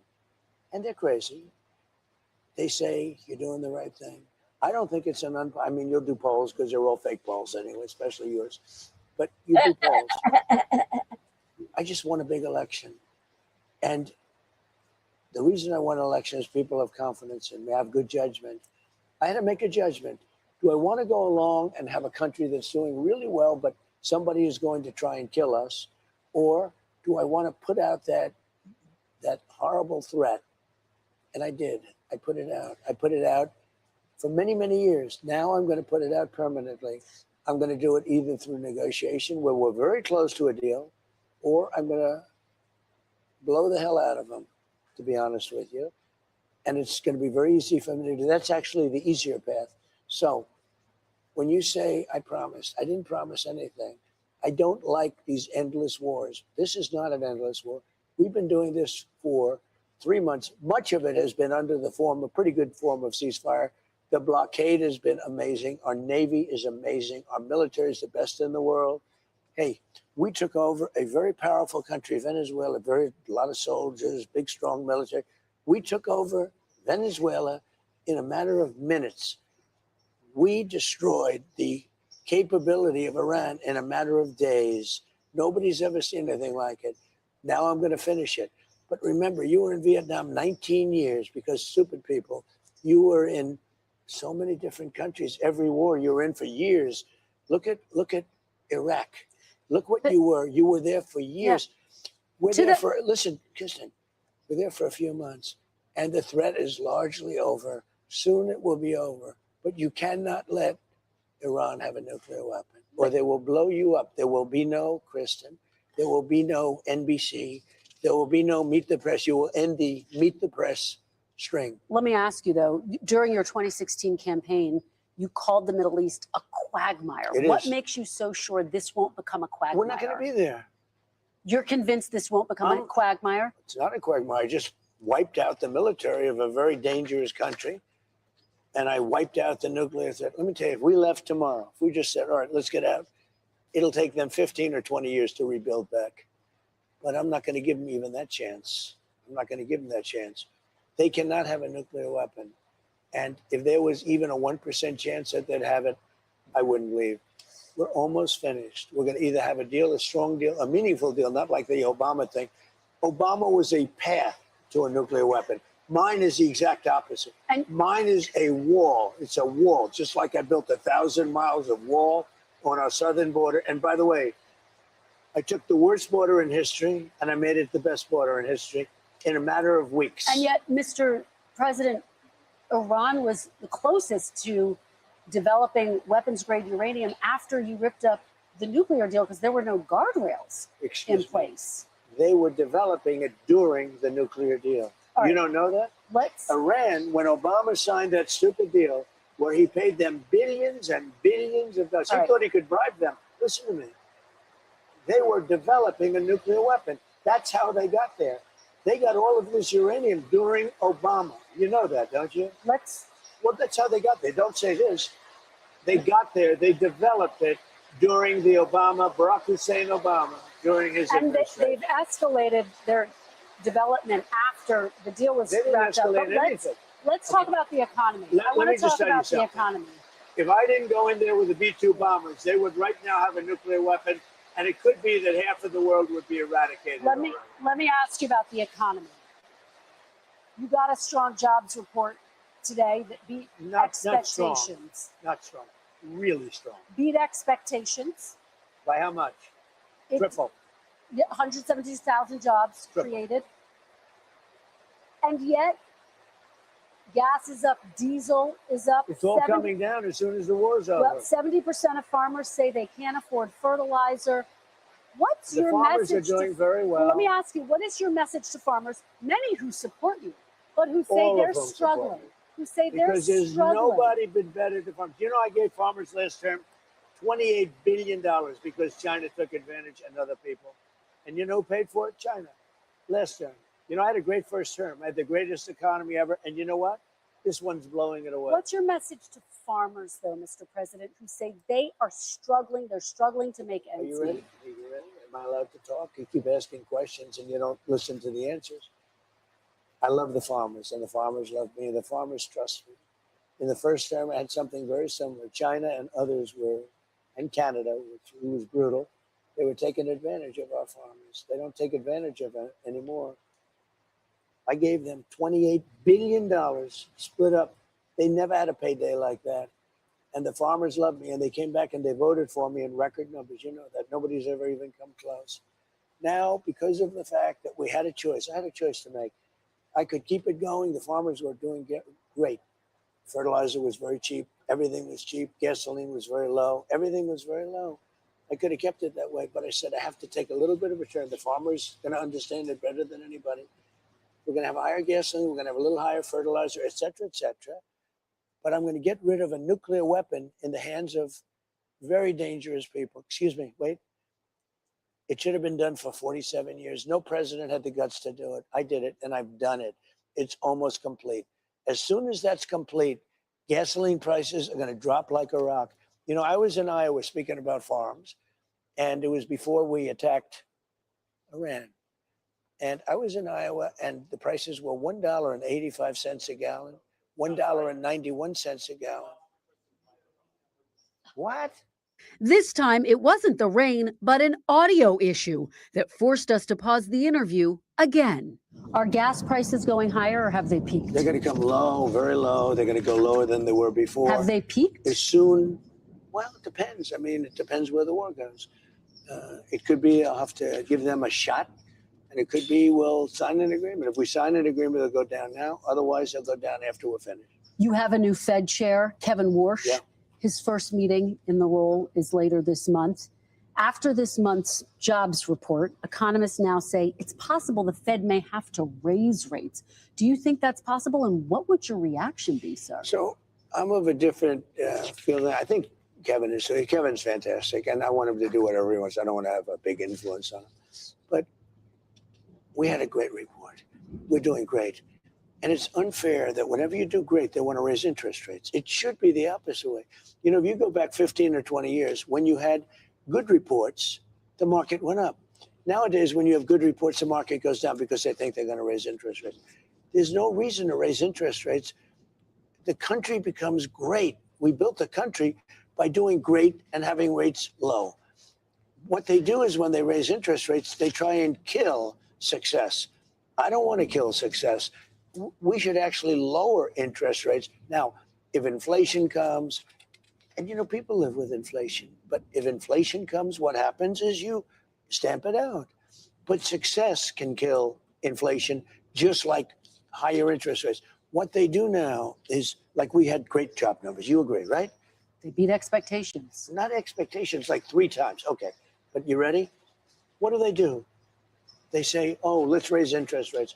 and they're crazy, they say you're doing the right thing. I don't think it's I mean, you'll do polls because they're all fake polls anyway, especially yours. But you do polls. I just won a big election. And the reason I won an election is people have confidence in me. I have good judgment. I had to make a judgment. Do I want to go along and have a country that's doing really well, but somebody is going to try and kill us? Or do I want to put out that horrible threat? And I did. I put it out. I put it out for many, many years. Now I'm going to put it out permanently. I'm going to do it either through negotiation, where we're very close to a deal, or I'm going to blow the hell out of them, to be honest with you. And it's going to be very easy for me to do. That's actually the easier path. So when you say I promised, I didn't promise anything. I don't like these endless wars. This is not an endless war. We've been doing this for 3 months. Much of it has been under the form, a pretty good form of ceasefire. The blockade has been amazing. Our Navy is amazing. Our military is the best in the world. Hey, we took over a very powerful country, Venezuela, a lot of soldiers, big, strong military. We took over Venezuela in a matter of minutes. We destroyed the capability of Iran in a matter of days. Nobody's ever seen anything like it. Now I'm going to finish it. But remember, you were in Vietnam 19 years because stupid people. You were in so many different countries. Every war you were in for years. Look at Iraq. Look what you were. You were there for years. Yeah. We're there for, listen, Kristen, we're there for a few months. And the threat is largely over. Soon it will be over. But you cannot let Iran have a nuclear weapon. or they will blow you up. There will be no Kristen. There will be no NBC. There will be no Meet the Press. You will end the Meet the Press string. Let me ask you, though, during your 2016 campaign, you called the Middle East a quagmire. What makes you so sure this won't become a quagmire? We're not going to be there. You're convinced this won't become a quagmire? It's not a quagmire. I just wiped out the military of a very dangerous country, and I wiped out the nuclear threat. Let me tell you, if we left tomorrow, if we just said, all right, let's get out, it'll take them 15 or 20 years to rebuild back. But I'm not going to give them even that chance. I'm not going to give them that chance. They cannot have a nuclear weapon. And if there was even a 1% chance that they'd have it, I wouldn't leave. We're almost finished. We're going to either have a deal, a strong deal, a meaningful deal, not like the Obama thing. Obama was a path to a nuclear weapon. Mine is the exact opposite. And mine is a wall. It's a wall, just like I built 1,000 miles of wall on our southern border. And by the way, I took the worst border in history and I made it the best border in history in a matter of weeks. And yet, Mr. President, Iran was the closest to developing weapons-grade uranium after you ripped up the nuclear deal because there were no guardrails in place. They were developing it during the nuclear deal. All right. You don't know that? Iran, when Obama signed that stupid deal where he paid them billions and billions of dollars, he thought he could bribe them. Listen to me. They were developing a nuclear weapon. That's how they got there. They got all of this uranium during Obama. You know that, don't you? Well, that's how they got there. Don't say this. They got there. They developed it during the Barack Hussein Obama, during his administration. They've escalated their development after the deal was wrapped up. But let's talk about the economy. I want to talk about the economy. If I didn't go in there with the B-2 bombers, they would right now have a nuclear weapon, and it could be that half of the world would be eradicated. Let me ask you about the economy. You got a strong jobs report today that beat expectations. Not strong. Really strong. Beat expectations. By how much? Triple. 170,000 jobs created. And yet, gas is up, diesel is up. It's all coming down as soon as the war's over. Well, 70% of farmers say they can't afford fertilizer. What's your message? The farmers are doing very well. Let me ask you, what is your message to farmers, many who support you, but who say they're struggling? Who say they're struggling? Because there's nobody been better to farmers. You know, I gave farmers last term $28 billion because China took advantage and other people. And you know who paid for it? China. Last term. You know, I had a great first term. I had the greatest economy ever. And you know what? This one's blowing it away. What's your message to farmers, though, Mr. President, who say they are struggling? They're struggling to make ends meet. Are you ready? Am I allowed to talk? You keep asking questions and you don't listen to the answers. I love the farmers, and the farmers love me, and the farmers trust me. In the first term, I had something very similar. China and others were, and Canada, which was brutal, they were taking advantage of our farmers. They don't take advantage of it anymore. I gave them $28 billion split up. They never had a payday like that. And the farmers loved me, and they came back and they voted for me in record numbers. You know that. Nobody's ever even come close. Now, because of the fact that we had a choice, I had a choice to make. I could keep it going. The farmers were doing great. Fertilizer was very cheap. Everything was cheap. Gasoline was very low. Everything was very low. I could have kept it that way, but I said I have to take a little bit of a turn. The farmers are going to understand it better than anybody. We're going to have higher gasoline. We're going to have a little higher fertilizer, et cetera, et cetera. But I'm going to get rid of a nuclear weapon in the hands of very dangerous people. Excuse me, wait. It should have been done for 47 years. No president had the guts to do it. I did it, and I've done it. It's almost complete. As soon as that's complete, gasoline prices are going to drop like a rock. You know, I was in Iowa speaking about farms, and it was before we attacked Iran. And I was in Iowa, and the prices were $1.85 a gallon, $1.91 a gallon. What? This time, it wasn't the rain, but an audio issue that forced us to pause the interview again. Are gas prices going higher, or have they peaked? They're going to come low, very low. They're going to go lower than they were before. Have they peaked? As soon, well, it depends. I mean, it depends where the war goes. It could be I'll have to give them a shot, and it could be we'll sign an agreement. If we sign an agreement, they'll go down now. Otherwise, they'll go down after we're finished. You have a new Fed chair, Kevin Warsh. Yeah. His first meeting in the role is later this month. After this month's jobs report, economists now say it's possible the Fed may have to raise rates. Do you think that's possible? And what would your reaction be, sir? So I'm of a different feeling. I think Kevin's fantastic, and I want him to do whatever he wants. I don't want to have a big influence on him. But we had a great report. We're doing great. And it's unfair that whenever you do great, they want to raise interest rates. It should be the opposite way. You know, if you go back 15 or 20 years, when you had good reports, the market went up. Nowadays, when you have good reports, the market goes down because they think they're going to raise interest rates. There's no reason to raise interest rates. The country becomes great. We built the country by doing great and having rates low. What they do is when they raise interest rates, they try and kill success. I don't want to kill success. We should actually lower interest rates. Now, if inflation comes, and you know, people live with inflation, but if inflation comes, what happens is you stamp it out. But success can kill inflation, just like higher interest rates. What they do now is, like, we had great job numbers. You agree, right? They beat expectations. Not expectations, like 3 times. Okay, but you ready? What do? They say, oh, let's raise interest rates.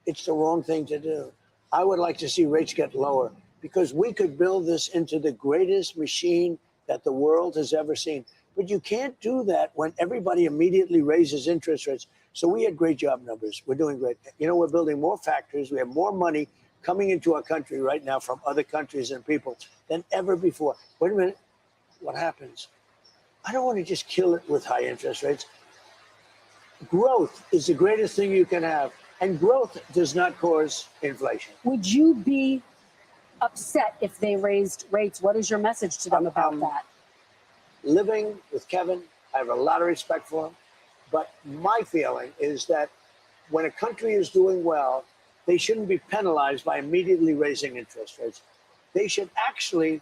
It's the wrong thing to do. I would like to see rates get lower because we could build this into the greatest machine that the world has ever seen. But you can't do that when everybody immediately raises interest rates. So we had great job numbers. We're doing great. You know, we're building more factories. We have more money coming into our country right now from other countries and people than ever before. Wait a minute. What happens? I don't want to just kill it with high interest rates. Growth is the greatest thing you can have. And growth does not cause inflation. Would you be upset if they raised rates? What is your message to them about that? Living with Kevin, I have a lot of respect for him. But my feeling is that when a country is doing well, they shouldn't be penalized by immediately raising interest rates. They should actually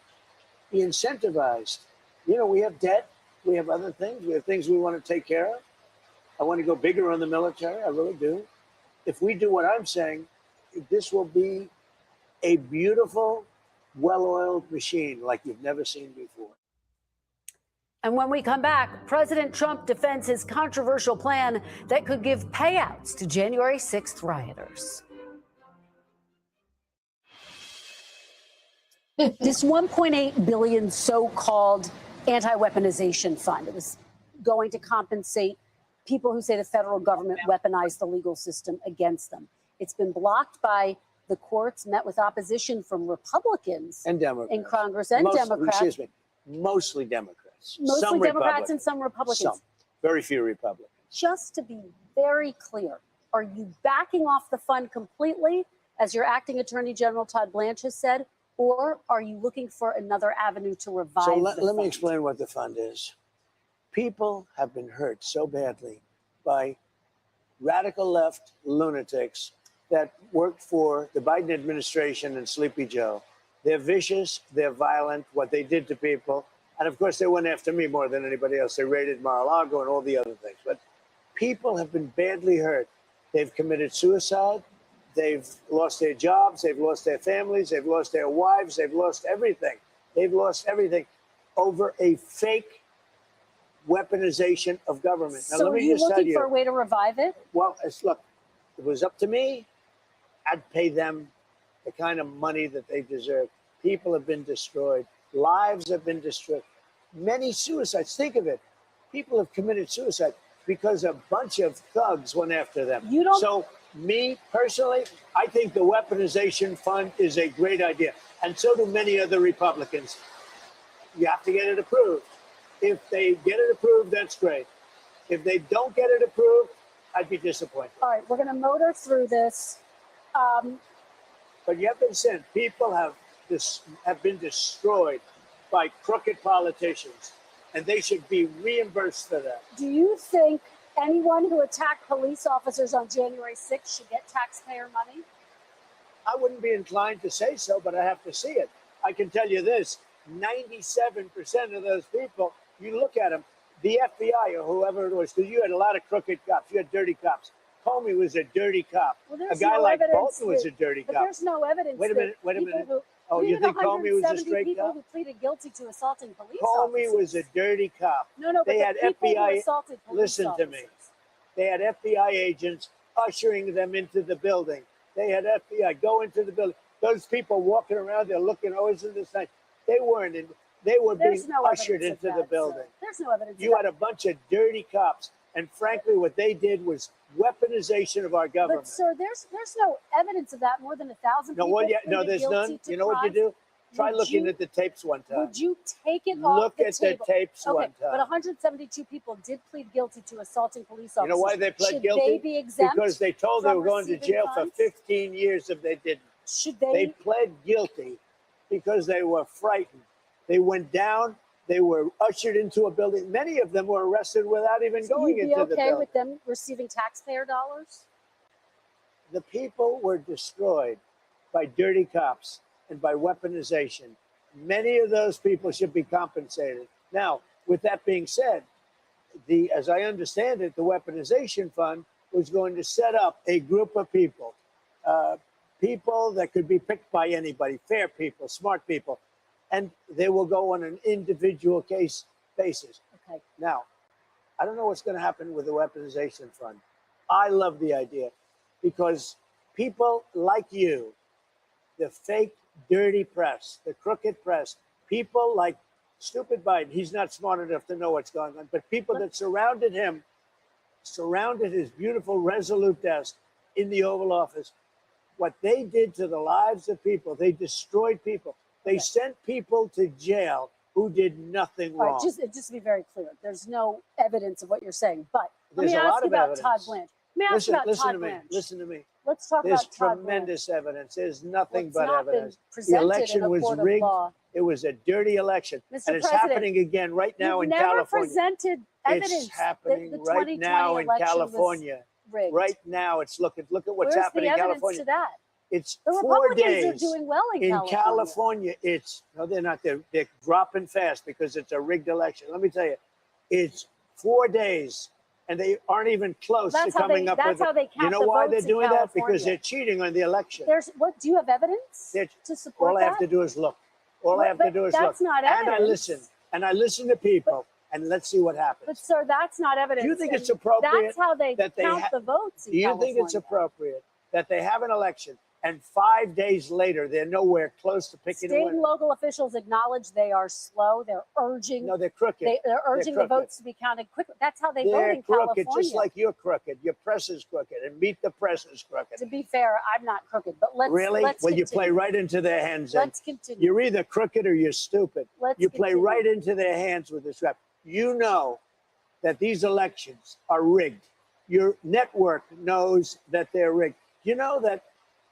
be incentivized. You know, we have debt. We have other things. We have things we want to take care of. I want to go bigger on the military. I really do. If we do what I'm saying, this will be a beautiful, well-oiled machine like you've never seen before. And when we come back, President Trump defends his controversial plan that could give payouts to January 6th rioters. This $1.8 billion so-called anti-weaponization fund, it was going to compensate people who say the federal government weaponized the legal system against them. It's been blocked by the courts, met with opposition from Republicans and Democrats in Congress and Democrats. Excuse me, mostly Democrats. Mostly some Democrats and some Republicans. Some, very few Republicans. Just to be very clear, are you backing off the fund completely, as your acting Attorney General Todd Blanche has said, or are you looking for another avenue to revive So the let me fund? explain what the fund is. People have been hurt so badly by radical left lunatics that worked for the Biden administration and Sleepy Joe. They're vicious, they're violent, what they did to people. And of course, they went after me more than anybody else. They raided Mar-a-Lago and all the other things. But people have been badly hurt. They've committed suicide. They've lost their jobs. They've lost their families. They've lost their wives. They've lost everything. They've lost everything over a fake weaponization of government. Now, So let are me you just tell looking you. for a way to revive it? Well, look, if it was up to me, I'd pay them the kind of money that they deserve. People have been destroyed. Lives have been destroyed. Many suicides. Think of it. People have committed suicide because a bunch of thugs went after them. You don't. So, me personally, I think the weaponization fund is a great idea. And so do many other Republicans. You have to get it approved. If they get it approved, that's great. If they don't get it approved, I'd be disappointed. All right, we're going to motor through this. But you have been saying people have been destroyed by crooked politicians, and they should be reimbursed for that. Do you think anyone who attacked police officers on January 6th should get taxpayer money? I wouldn't be inclined to say so, but I have to see it. I can tell you this, 97% of those people, you look at them, the FBI or whoever it was, because you had a lot of crooked cops, you had dirty cops. Comey was a dirty cop. Well, A there's guy no like evidence Bolton was a dirty but cop. there's no evidence. Wait a minute. Wait a minute. Oh, you think Comey was a 170 straight people cop? who pleaded guilty to assaulting police Comey officers. was a dirty cop. No, but they the had people who FBI. assaulted police Listen officers. to me. They had FBI agents ushering them into the building. They had FBI go into the building. Those people walking around, they're looking always in the side. They weren't in. They were There's being no ushered evidence into of the that, building. sir. There's no evidence. You of had that. a bunch of dirty cops, and frankly, what they did was weaponization of our government. But sir, there's no evidence of that. More than 1,000 No, people. well, yeah, no, pleaded there's guilty none. to You know what you crimes. do? Try Would looking you- at the tapes one time. Would you take it Look off the at table? the tapes Okay, one time. but 172 people did plead guilty to assaulting police officers. You know why they pled Should guilty? they be exempt? Because they told they from were going to receiving jail funds? for 15 years if they didn't. Should They pled guilty because they were frightened. They went down. They were ushered into a building. Many of them were arrested without even So going you'd be into the okay building. with them receiving taxpayer dollars? The people were destroyed by dirty cops and by weaponization. Many of those people should be compensated. Now, with that being said, as I understand it, the weaponization fund was going to set up a group of people, people that could be picked by anybody, fair people, smart people, and they will go on an individual case basis. Okay. Now, I don't know what's going to happen with the weaponization fund. I love the idea because people like you, the fake, dirty press, the crooked press, people like stupid Biden, he's not smart enough to know what's going on, but people that surrounded him, surrounded his beautiful, resolute desk in the Oval Office, what they did to the lives of people, they destroyed people. They sent people to jail who did nothing All wrong. right, just to be very clear, there's no evidence of what you're saying. But There's let me a ask lot you of about evidence. Todd Blanche. Let me ask you about Listen Todd to me. Blanche. Listen to me. Let's talk There's about Todd tremendous evidence. There's nothing Well, but it's not been evidence. The presented election in a was court of rigged. law. It was a dirty election. Mr. And it's President, happening again right now You've in never California. presented evidence It's happening that the right 2020 now in election was California. rigged. Right now, look at what's Where's happening the in evidence California. to that? It's The 4 Republicans days. are doing well in California. California, no, they're not. They're dropping fast because it's a rigged election. Let me tell you, it's 4 days, and they aren't even close That's to how coming they- up that's with how they You count know the why votes they're in doing that? Because California. they're cheating on the election. Do you have evidence to support All that? I have to do is look. All I have to But do is look. that's not And I evidence. listen to people, and let's see what happens. But sir, that's not evidence. Do you think and it's appropriate That's how they that they count the votes in Do you California. think it's appropriate that they have an election and 5 days later they're nowhere close to picking a State winner? and local officials acknowledge they are slow. They're urging. No, they're crooked. They're urging the crooked. votes to be counted quickly. That's how they vote They're in crooked, California. just like you're crooked. Your press is crooked, and Meet the Press is crooked. To be fair, I'm not crooked, but let's Really? Let's Well, you play continue. right into their hands. then. Let's continue. You're either crooked or you're stupid. Let's you play continue. right into their hands with this rap. You know that these elections are rigged. Your network knows that they're rigged. You know that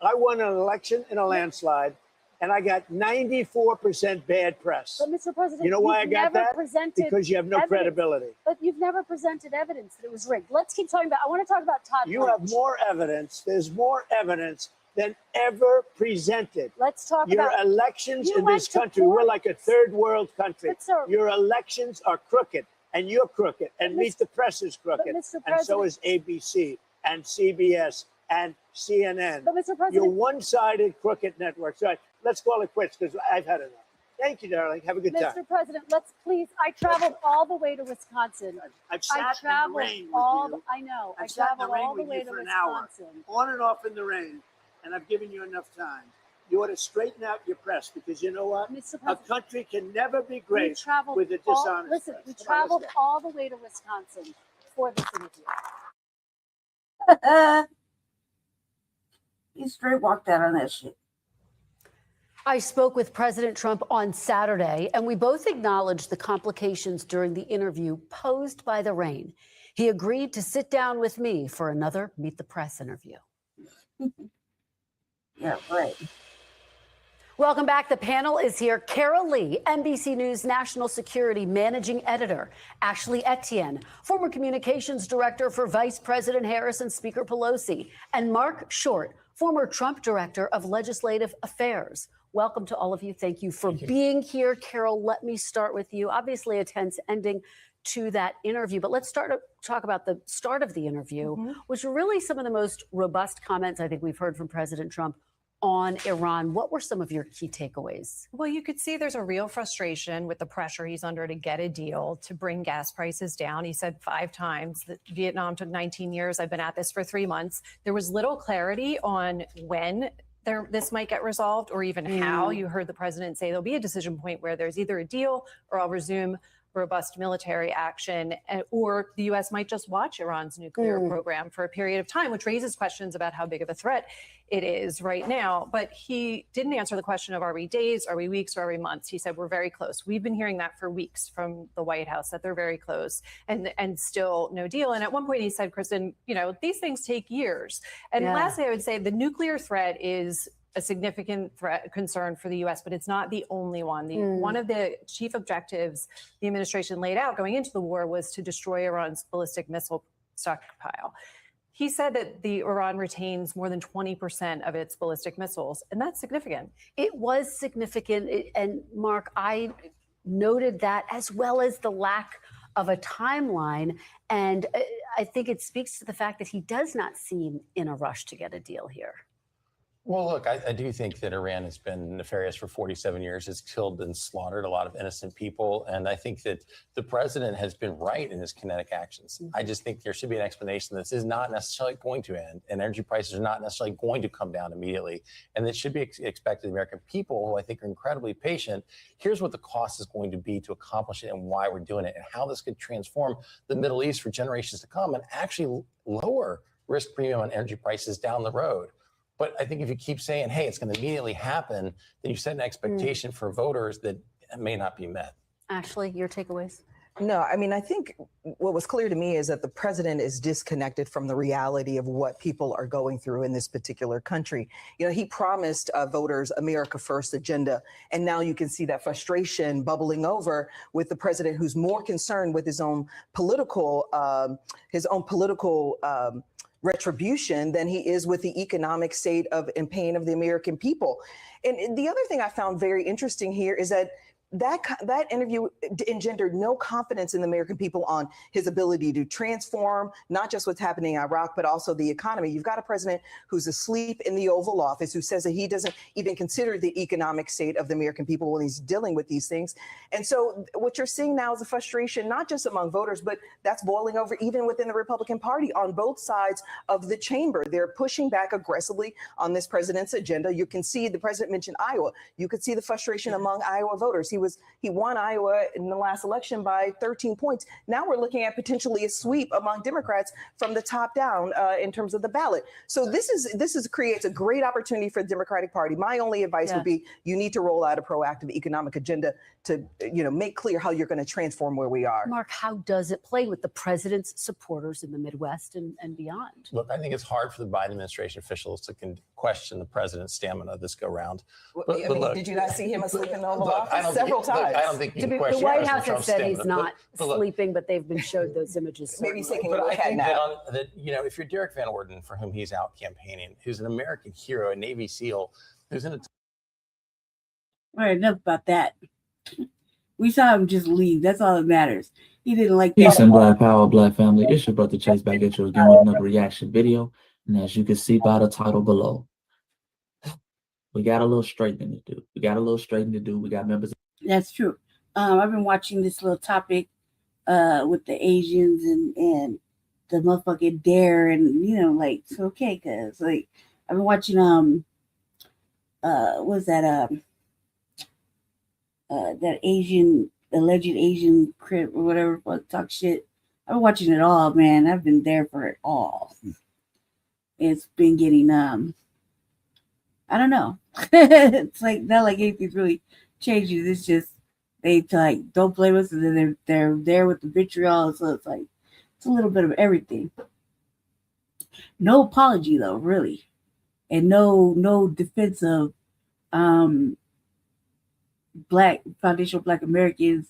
I won an election in a landslide, and I got 94% bad press. But Mr. President, You know why I you've got never that? presented Because you have no evidence. credibility. But you've never presented evidence that it was rigged. Let's keep talking about. I want to talk about Todd. You have more evidence. There's more evidence than ever presented. Let's talk Your about elections you in went this to country, we're court. like a third world country. But, sir- Your elections are crooked, and you're crooked, and But Meet the Press is crooked, Mr. and so President- is ABC and CBS and CNN. But, Mr. President- You're one-sided crooked networks. All right, let's call it quits because I've had enough. Thank you, darling. Have a good time. Mr. President, let's please. I traveled all the way to Wisconsin. I've sat in the traveled rain with all. you. I know. I I've sat in the traveled rain all the with way you to for an hour, Wisconsin. on and off in the rain, and I've given you enough time. You ought to straighten out your press because you know what? Mr. A President, country can never be we great traveled with a all, dishonest listen, press. we Come on, let's traveled go. all the way to Wisconsin for this interview. He straight walked out on that shit. I spoke with President Trump on Saturday, and we both acknowledged the complications during the interview posed by the rain. He agreed to sit down with me for another Meet the Press interview. Yeah, right. Welcome back. The panel is here. Carol Lee, NBC News National Security Managing Editor. Ashley Etienne, former Communications Director for Vice President Harris and Speaker Pelosi. And Mark Short, former Trump Director of Legislative Affairs. Welcome to all of you. Thank you for being here. Carol, let me start with you. Obviously, a tense ending to that interview. But let's talk about the start of the interview, which were really some of the most robust comments I think we've heard from President Trump on Iran. What were some of your key takeaways? Well, you could see there's a real frustration with the pressure he's under to get a deal to bring gas prices down. He said 5 times that Vietnam took 19 years. I've been at this for 3 months. There was little clarity on when this might get resolved or even how. You heard the president say there'll be a decision point where there's either a deal or I'll resume robust military action, or the U.S. might just watch Iran's nuclear program for a period of time, which raises questions about how big of a threat it is right now. But he didn't answer the question of, are we days, are we weeks, or are we months? He said, we're very close. We've been hearing that for weeks from the White House, that they're very close and still no deal. And at one point he said, Kristen, these things take years. And lastly, I would say the nuclear threat is a significant concern for the U.S., but it's not the only one. One of the chief objectives the administration laid out going into the war was to destroy Iran's ballistic missile stockpile. He said that Iran retains more than 20% of its ballistic missiles, and that's significant. It was significant. And Mark, I noted that, as well as the lack of a timeline. And I think it speaks to the fact that he does not seem in a rush to get a deal here. Well, look, I do think that Iran has been nefarious for 47 years. It's killed and slaughtered a lot of innocent people. And I think that the president has been right in his kinetic actions. I just think there should be an explanation that this is not necessarily going to end, and energy prices are not necessarily going to come down immediately. And it should be expected of the American people, who I think are incredibly patient. Here's what the cost is going to be to accomplish it and why we're doing it, and how this could transform the Middle East for generations to come and actually lower risk premium on energy prices down the road. But I think if you keep saying, hey, it's going to immediately happen, then you set an expectation for voters that may not be met. Ashley, your takeaways? No, I mean, I think what was clear to me is that the president is disconnected from the reality of what people are going through in this particular country. He promised voters America First agenda, and now you can see that frustration bubbling over with the president, who's more concerned with his own political retribution than he is with the economic state and pain of the American people. And the other thing I found very interesting here is that interview engendered no confidence in the American people on his ability to transform not just what's happening in Iraq, but also the economy. You've got a president who's asleep in the Oval Office, who says that he doesn't even consider the economic state of the American people when he's dealing with these things. And so what you're seeing now is a frustration, not just among voters, but that's boiling over even within the Republican Party on both sides of the chamber. They're pushing back aggressively on this president's agenda. You can see the president mentioned Iowa. You could see the frustration among Iowa voters. He won Iowa in the last election by 13 points. Now we're looking at potentially a sweep among Democrats from the top down in terms of the ballot. So this creates a great opportunity for the Democratic Party. My only advice would be you need to roll out a proactive economic agenda to make clear how you're going to transform where we are. Mark, how does it play with the president's supporters in the Midwest and beyond? Look, I think it's hard for the Biden administration officials to question the president's stamina this go round. Look, did you not see him asleep in the Oval Office several times? I don't think you can question the White House President has said Trump's he's not stamina. sleeping, but they've been showed those images. Maybe he's taking But a I look at think now. that if you're Derek Van Orden, for whom he's out campaigning, who's an American hero, a Navy SEAL, who's in a All right, enough about that. We saw him just leave. That's all that matters. He didn't like that. Peace and Black Power, Black family. It's your brother Chase back at you again with another reaction video. And as you can see by the title below, we got a little straightening to do. We got members. That's true. I've been watching this little topic with the Asians and the motherfucking dare, and it's okay, cause I've been watching what's that that alleged Asian crip or whatever talk shit. I've been watching it all, man. I've been there for it all. It's been getting I don't know. It's not like anything's really changes. It's just they don't blame us, and then they're there with the vitriol. So it's a little bit of everything. No apology though, really, and no defense of foundational Black Americans.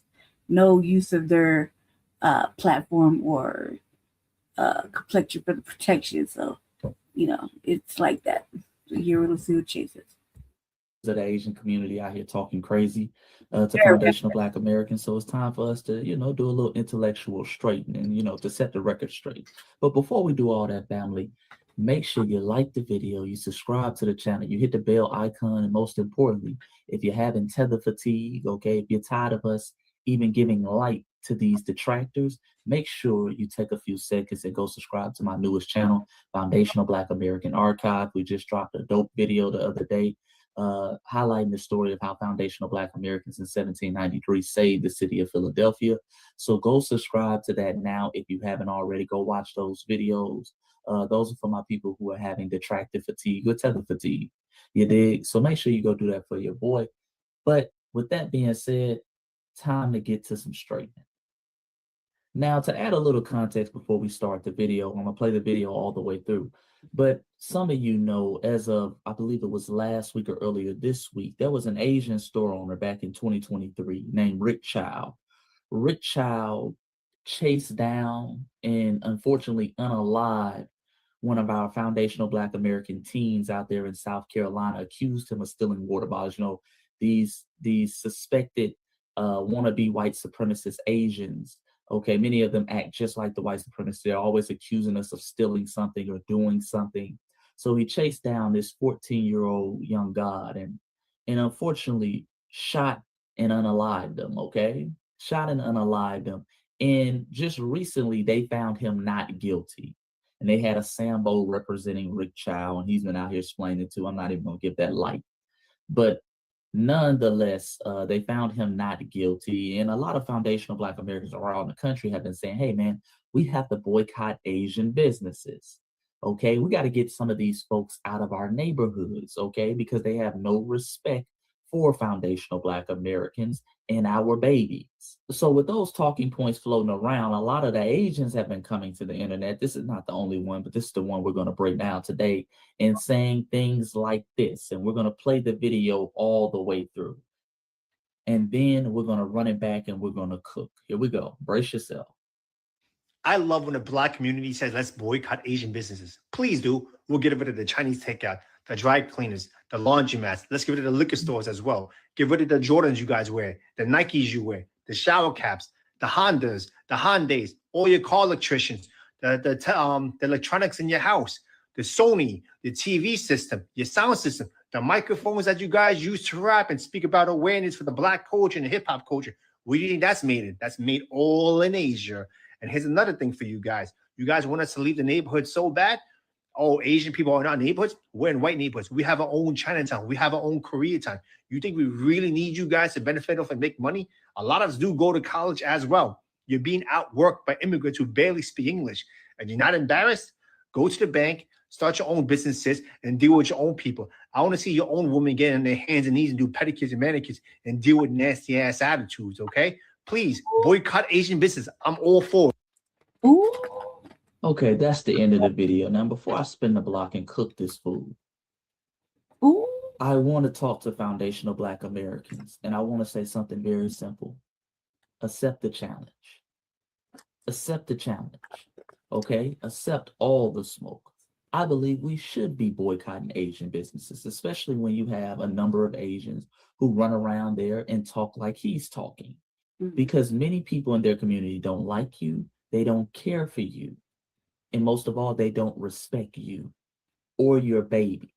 No use of their platform or complexion for the protection. So it's like that. So here we'll see what chases. of the Asian community out here talking crazy to foundational Black Americans. So it's time for us to, you know, do a little intellectual straightening, you know, to set the record straight. But before we do all that, family, make sure you like the video, you subscribe to the channel, you hit the bell icon, and most importantly, if you're having tether fatigue, okay, if you're tired of us even giving light to these detractors, make sure you take a few seconds and go subscribe to my newest channel, Foundational Black American Archive. We just dropped a dope video the other day highlighting the story of how foundational Black Americans in 1793 saved the city of Philadelphia. So go subscribe to that now if you haven't already. Go watch those videos. Those are for my people who are having detractor fatigue or tether fatigue. You dig? So make sure you go do that for your boy. But with that being said, time to get to some straightening. Now, to add a little context before we start the video, I'm going to play the video all the way through. But some of you know, as of, I believe it was last week or earlier this week, there was an Asian store owner back in 2023 named Rick Chow. Rick Chow chased down and unfortunately unalived one of our foundational Black American teens out there in South Carolina, accused him of stealing water bottles. You know, these suspected wannabe white supremacist Asians. Okay, many of them act just like the white supremacists. They're always accusing us of stealing something or doing something. So he chased down this 14-year-old young god and unfortunately shot and unalived him, okay? Shot and unalived him. And just recently, they found him not guilty. And they had a Sambo representing Rick Chow, and he's been out here explaining it too. I'm not even going to give that light. But nonetheless, they found him not guilty. And a lot of foundational Black Americans around the country have been saying, hey, man, we have to boycott Asian businesses. Okay, we got to get some of these folks out of our neighborhoods, okay, because they have no respect for foundational Black Americans and our babies. So with those talking points floating around, a lot of the Asians have been coming to the internet. This is not the only one, but this is the one we're going to break down today, and saying things like this. And we're going to play the video all the way through. And then we're going to run it back and we're going to cook. Here we go. Brace yourself. I love when the Black community says, let's boycott Asian businesses. Please do. We'll get rid of the Chinese takeout, the dry cleaners, the laundromats. Let's get rid of the liquor stores as well. Get rid of the Jordans you guys wear, the Nikes you wear, the shower caps, the Hondas, the Hyundais, all your car electricians, the electronics in your house, the Sony, the TV system, your sound system, the microphones that you guys use to rap and speak about awareness for the Black culture and the hip hop culture. Where do you think that's made? That's made all in Asia. And here's another thing for you guys. You guys want us to leave the neighborhood so bad? Oh, Asian people are not neighborhoods. We're in white neighborhoods. We have our own Chinatown. We have our own Koreatown. You think we really need you guys to benefit off and make money? A lot of us do go to college as well. You're being outworked by immigrants who barely speak English. And you're not embarrassed? Go to the bank, start your own businesses, and deal with your own people. I want to see your own women get on their hands and knees and do pedicures and manicures and deal with nasty ass attitudes, okay? Please boycott Asian business. I'm all for it. Ooh. Okay, that's the end of the video. Now, before I spin the block and cook this food, I want to talk to foundational Black Americans, and I want to say something very simple. Accept the challenge. Accept the challenge, okay? Accept all the smoke. I believe we should be boycotting Asian businesses, especially when you have a number of Asians who run around there and talk like he's talking. Because many people in their community don't like you, they don't care for you, and most of all, they don't respect you or your babies.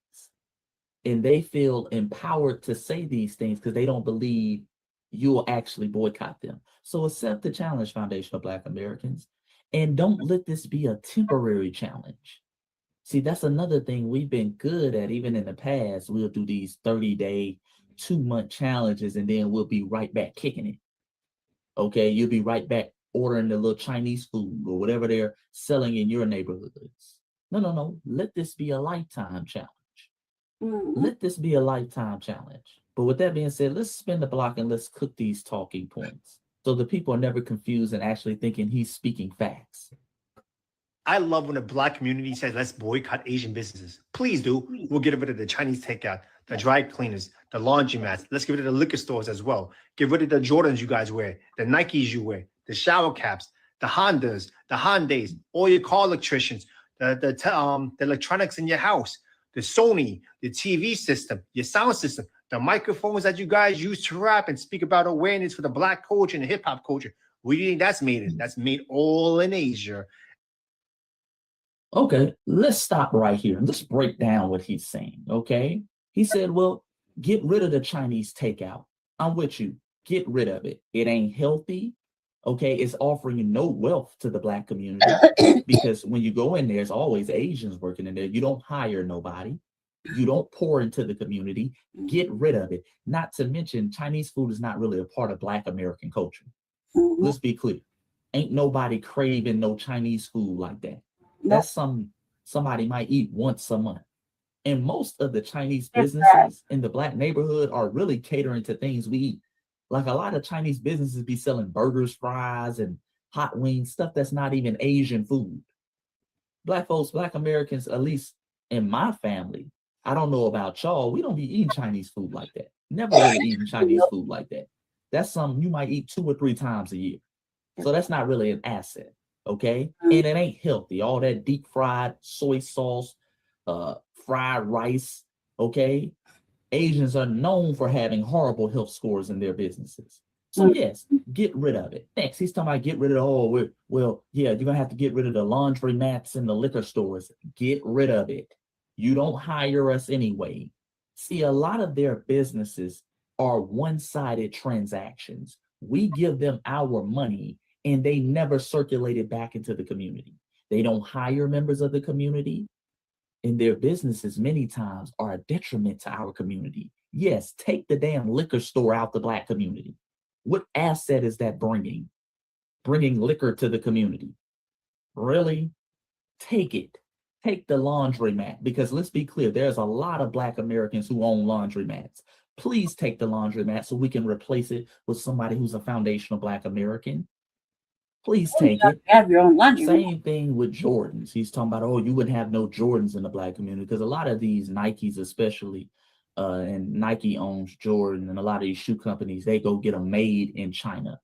And they feel empowered to say these things because they don't believe you'll actually boycott them. So accept the challenge, foundational Black Americans, and don't let this be a temporary challenge. See, that's another thing we've been good at, even in the past. We'll do these 30-day, 2-month challenges, and then we'll be right back kicking it. Okay, you'll be right back ordering the little Chinese food or whatever they're selling in your neighborhoods. No. Let this be a lifetime challenge. Let this be a lifetime challenge. But with that being said, let's spin the block and let's cook these talking points so the people are never confused and actually thinking he's speaking facts. I love when the Black community says, let's boycott Asian businesses. Please do. We'll get rid of the Chinese takeout, the dry cleaners, the laundromats. Let's get rid of the liquor stores as well. Get rid of the Jordans you guys wear, the Nikes you wear, the shower caps, the Hondas, the Hyundais, all your car electricians, the electronics in your house, the Sony, the TV system, your sound system, The microphones that you guys use to rap and speak about awareness for the Black culture and hip hop culture, where do you think that's made in? That's made all in Asia. Okay, let's stop right here and let's break down what he's saying, okay? He said, well, get rid of the Chinese takeout. I'm with you. Get rid of it. It ain't healthy, okay? It's offering no wealth to the Black community because when you go in there, there's always Asians working in there. You don't hire nobody. You don't pour into the community. Get rid of it. Not to mention, Chinese food is not really a part of Black American culture. Let's be clear. Ain't nobody craving no Chinese food like that. That's somebody might eat once a month. And most of the Chinese businesses in the Black neighborhood are really catering to things we eat. Like a lot of Chinese businesses be selling burgers, fries, and hot wings, stuff that's not even Asian food. Black folks, Black Americans, at least in my family, I don't know about y'all, we don't be eating Chinese food like that. Never really eating Chinese food like that. That's something you might eat 2 or 3 times a year. So that's not really an asset. Okay, and it ain't healthy. All that deep fried soy sauce, fried rice. Okay, Asians are known for having horrible health scores in their businesses. So yes, get rid of it. Next, he's talking about get rid of yeah, you're gonna have to get rid of the laundry mats in the liquor stores. Get rid of it. You don't hire us anyway. See, a lot of their businesses are one-sided transactions. We give them our money and they never circulate it back into the community. They don't hire members of the community, and their businesses many times are a detriment to our community. Yes, take the damn liquor store out the Black community. What asset is that bringing? Bringing liquor to the community. Really? Take it. Take the laundromat, because let's be clear, there's a lot of Black Americans who own laundromats. Please take the laundromat so we can replace it with somebody who's a foundational Black American. Please take it. Have your own laundry. Same thing with Jordans. He's talking about, oh, you wouldn't have no Jordans in the Black community, because a lot of these Nikes especially, and Nike owns Jordan, and a lot of these shoe companies, they go get them made in China.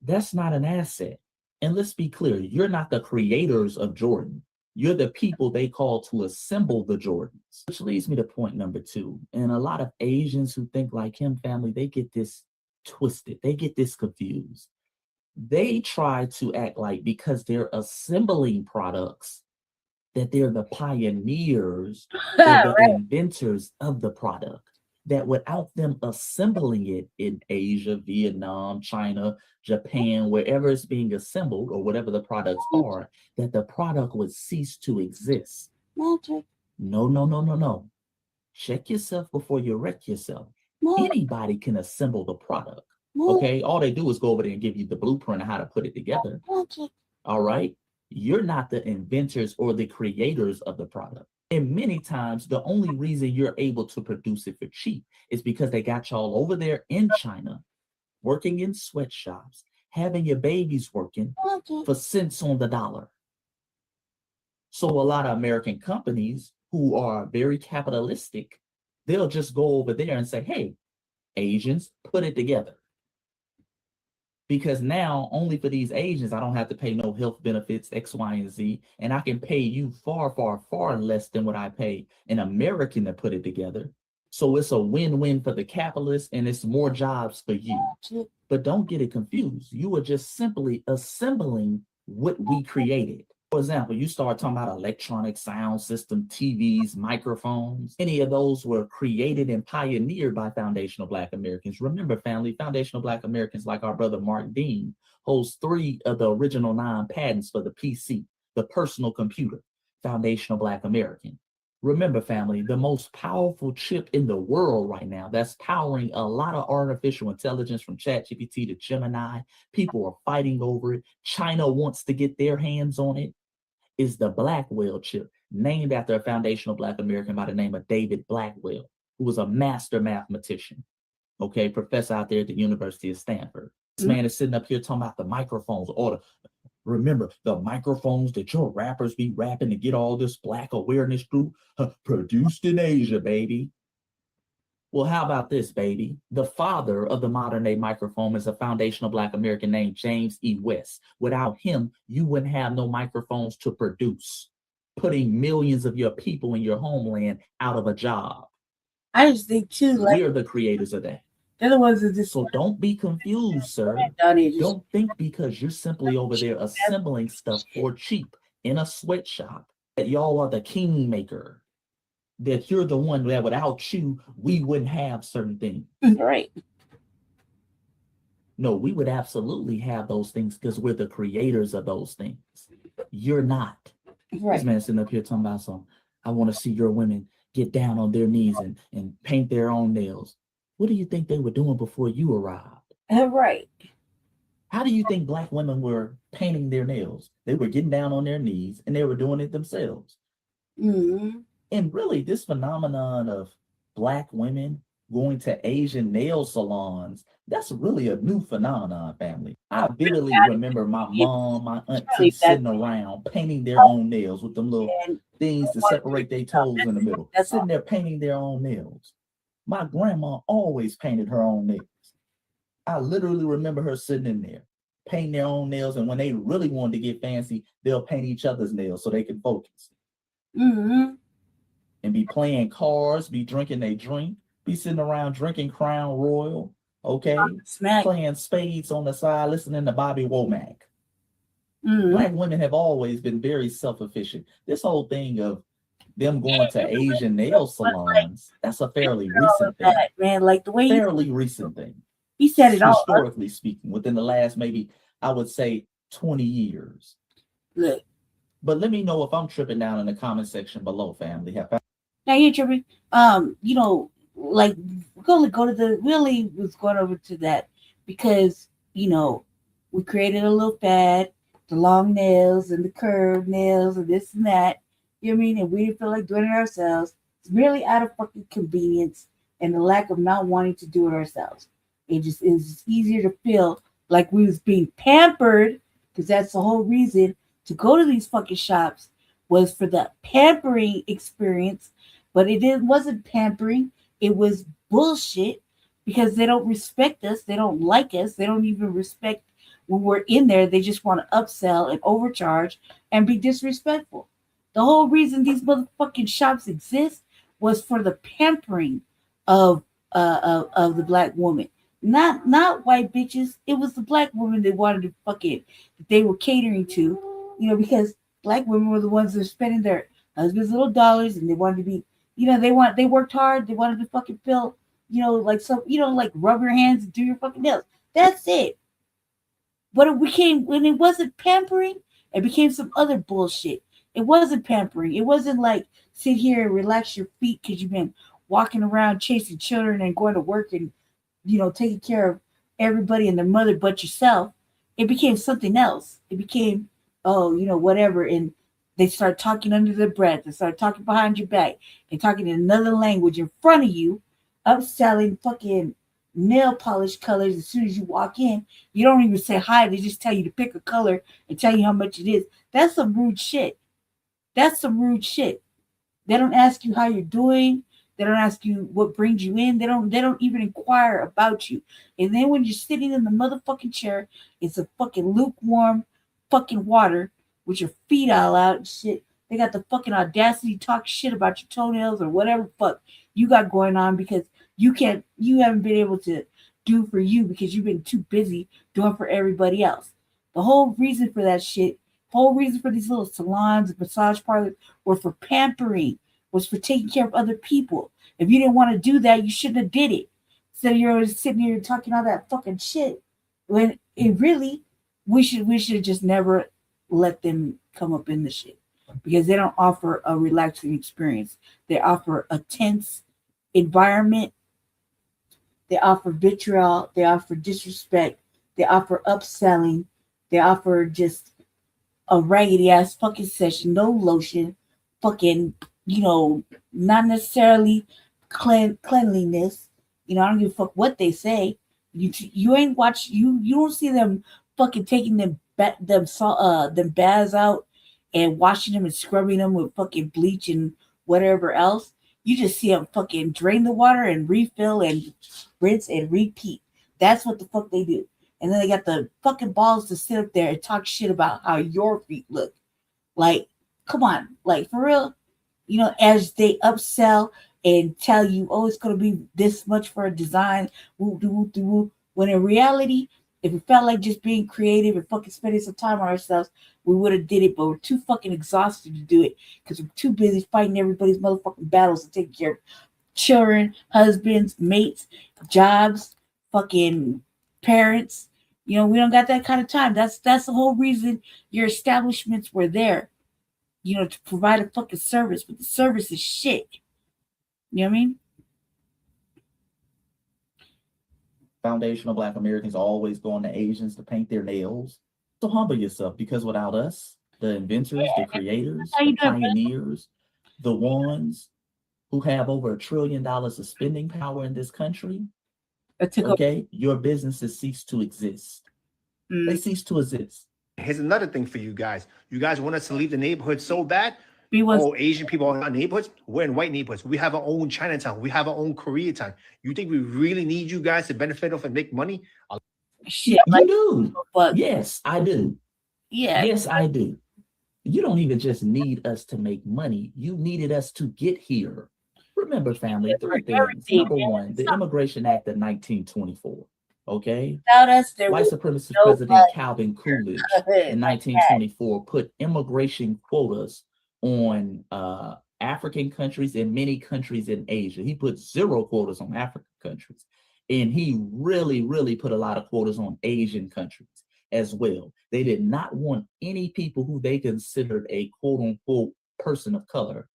That's not an asset. And let's be clear, you're not the creators of Jordan. You're the people they call to assemble the Jordans. Which leads me to point number 2. And a lot of Asians who think like him, family, they get this twisted. They get this confused. They try to act like because they're assembling products that they're the pioneers or the inventors of the product. That without them assembling it in Asia, Vietnam, China, Japan, wherever it's being assembled or whatever the products are, that the product would cease to exist. Magic. No. Check yourself before you wreck yourself. Anybody can assemble the product. Okay, all they do is go over there and give you the blueprint of how to put it together. All right, you're not the inventors or the creators of the product. And many times, the only reason you're able to produce it for cheap is because they got y'all over there in China, working in sweatshops, having your babies working for cents on the dollar. So a lot of American companies who are very capitalistic, they'll just go over there and say, hey, Asians, put it together. Because now, only for these Asians, I don't have to pay no health benefits, X, Y, and Z, and I can pay you far, far, far less than what I pay an American to put it together. So it's a win-win for the capitalists, and it's more jobs for you. But don't get it confused. You are just simply assembling what we created. For example, you start talking about electronic sound system, TVs, microphones. Any of those were created and pioneered by foundational Black Americans. Remember, family, foundational Black Americans like our brother Mark Dean holds 3 of the original 9 patents for the PC, the personal computer, foundational Black American. Remember, family, the most powerful chip in the world right now that's powering a lot of artificial intelligence from ChatGPT to Gemini. People are fighting over it. China wants to get their hands on it. Is the Blackwell chip, named after a foundational Black American by the name of David Blackwell, who was a master mathematician, okay, professor out there at the University of Stanford. This man is sitting up here talking about the microphones, remember, the microphones that your rappers be rapping to get all this Black awareness through, produced in Asia, baby. Well, how about this, baby? The father of the modern day microphone is a foundational Black American named James E. West. Without him, you wouldn't have no microphones to produce, putting millions of your people in your homeland out of a job. I just think too, like We're the creators of that. they're the ones that just. So don't be confused, sir. Don't think because you're simply over there assembling stuff for cheap in a sweatshop that y'all are the kingmaker. That you're the one that without you, we wouldn't have certain things. Right. No, we would absolutely have those things because we're the creators of those things. You're not. Right. This man sitting up here talking about I want to see your women get down on their knees and paint their own nails. What do you think they were doing before you arrived? Right. How do you think Black women were painting their nails? They were getting down on their knees and they were doing it themselves. Mm-hmm. And really, this phenomenon of Black women going to Asian nail salons, that's really a new phenomenon, family. I vividly remember my mom, my auntie sitting around painting their own nails with them little things to separate their toes in the middle. Sitting there painting their own nails. My grandma always painted her own nails. I literally remember her sitting in there, painting their own nails. And when they really wanted to get fancy, they'll paint each other's nails so they can focus. Mm-hmm. And be playing cards, be drinking a drink, be sitting around drinking Crown Royal, okay? Playing spades on the side, listening to Bobby Womack. Mm-hmm. Black women have always been very self-efficient. This whole thing of them going to Asian nail salons, that's a fairly recent thing. Man, like the way fairly recent thing. He said it all. Historically speaking, within the last maybe, I would say 20 years. Look. But let me know if I'm tripping down in the comment section below, family. Now you're tripping. You know, like go to the really was going over to that because we created a little fad, the long nails and the curved nails and this and that. You know what I mean? And we didn't feel like doing it ourselves. It's merely out of fucking convenience and the lack of not wanting to do it ourselves. It just is easier to feel like we was being pampered, because that's the whole reason to go to these fucking shops was for the pampering experience. But wasn't pampering. It was bullshit because they don't respect us. They don't like us. They don't even respect when we're in there. They just want to upsell and overcharge and be disrespectful. The whole reason these motherfucking shops exist was for the pampering of the Black woman. Not white bitches. It was the Black woman they wanted to they were catering to, because Black women were the ones that were spending their husband's little dollars and they wanted to be, they worked hard. They wanted to fucking feel, like rub your hands and do your fucking nails. That's it. But when it wasn't pampering, it became some other bullshit. It wasn't pampering. It wasn't like sit here and relax your feet because you've been walking around chasing children and going to work and, taking care of everybody and their mother but yourself. It became something else. It became, whatever. And they start talking under their breath. They start talking behind your back and talking in another language in front of you, upselling fucking nail polish colors. As soon as you walk in, you don't even say hi. They just tell you to pick a color and tell you how much it is. That's some rude shit. That's some rude shit. They don't ask you how you're doing. They don't ask you what brings you in. They don't even inquire about you. And then when you're sitting in the motherfucking chair, it's a fucking lukewarm fucking water with your feet all out and shit. They got the fucking audacity to talk shit about your toenails or whatever fuck you got going on because you haven't been able to do for you because you've been too busy doing for everybody else. The whole reason for that shit, whole reason for these little salons and massage parlors were for pampering, was for taking care of other people. If you didn't want to do that, you shouldn't have did it. So you're sitting here talking all that fucking shit when it really, we should just never let them come up in the shit because they don't offer a relaxing experience. They offer a tense environment. They offer vitriol. They offer disrespect. They offer upselling. They offer just a raggedy ass fucking session, no lotion, fucking, not necessarily cleanliness. I don't give a fuck what they say. You ain't watch, you don't see them fucking taking them baths out and washing them and scrubbing them with fucking bleach and whatever else. You just see them fucking drain the water and refill and rinse and repeat. That's what the fuck they do. And then they got the fucking balls to sit up there and talk shit about how your feet look. Like, come on, like for real. As they upsell and tell you, oh, it's going to be this much for a design, when in reality, if we felt like just being creative and fucking spending some time on ourselves, we would have did it, but we're too fucking exhausted to do it because we're too busy fighting everybody's motherfucking battles and taking care of children, husbands, mates, jobs, fucking parents. You know, we don't got that kind of time. That's the whole reason your establishments were there, you know, to provide a fucking service, but the service is shit. You know what I mean? Foundational Black Americans are always going to Asians to paint their nails. So humble yourself, because without us, the inventors, the creators, the pioneers, the ones who have over $1 trillion of spending power in this country, okay, your businesses cease to exist. They cease to exist. Here's another thing for you guys. You guys want us to leave the neighborhood so bad? Asian people are in our neighborhoods. We're in white neighborhoods. We have our own Chinatown. We have our own Koreatown. You think we really need you guys to benefit off and make money? Shit, you do. Yes, I do. Yeah. Yes, I do. You don't even just need us to make money. You needed us to get here. Remember, family, 3 things. Number 1, the Immigration Act of 1924. Okay? Without us, there White supremacist President Calvin Coolidge in 1924 put immigration quotas on African countries and many countries in Asia. He put 0 quotas on African countries. And he really, really put a lot of quotas on Asian countries as well. They did not want any people who they considered a quote unquote person of color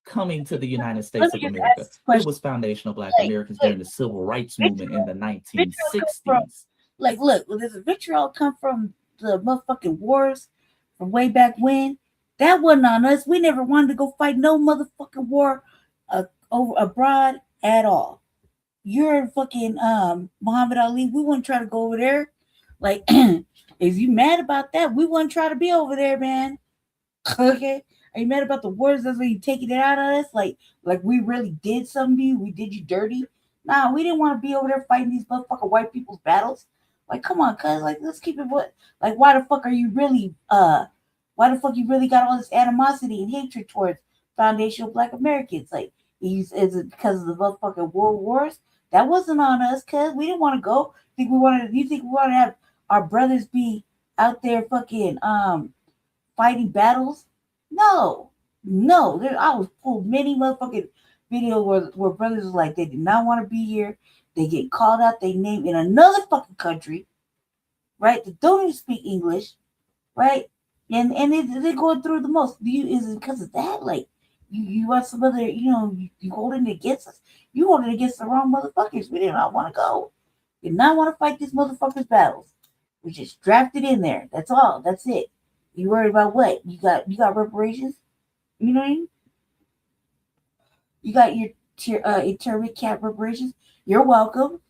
coming to the United States of America. It was foundational Black Americans during the Civil Rights Movement in the 1960s. Like, look, does the vitriol come from the motherfucking wars from way back when? That wasn't on us. We never wanted to go fight no motherfucking war over abroad at all. You're fucking Muhammad Ali. We wouldn't try to go over there. Like, if you mad about that, we wouldn't try to be over there, man. Okay? Are you mad about the wars? That's why you taking it out on us? Like we really did something to you? We did you dirty? Nah, we didn't want to be over there fighting these motherfucking white people's battles. Like, come on, cuz, like, let's keep it what, like, why the fuck are you really why the fuck you really got all this animosity and hatred towards foundational Black Americans? Like, is it because of the motherfucking world wars? That wasn't on us, cuz we didn't want to go. You think we want to have our brothers be out there fucking fighting battles? No. I was pulled many motherfucking videos where brothers was like, they did not want to be here. They get called out their name in another fucking country, right? That don't even speak English, right? And they're going through the most. Is it because of that? Like, you want some other, you holding it against us. You holding it against the wrong motherfuckers. We did not want to go. We did not want to fight these motherfuckers' battles. We just drafted in there. That's all. That's it. You worried about what? You got reparations? You know what I mean? You got your internment camp reparations. You're welcome.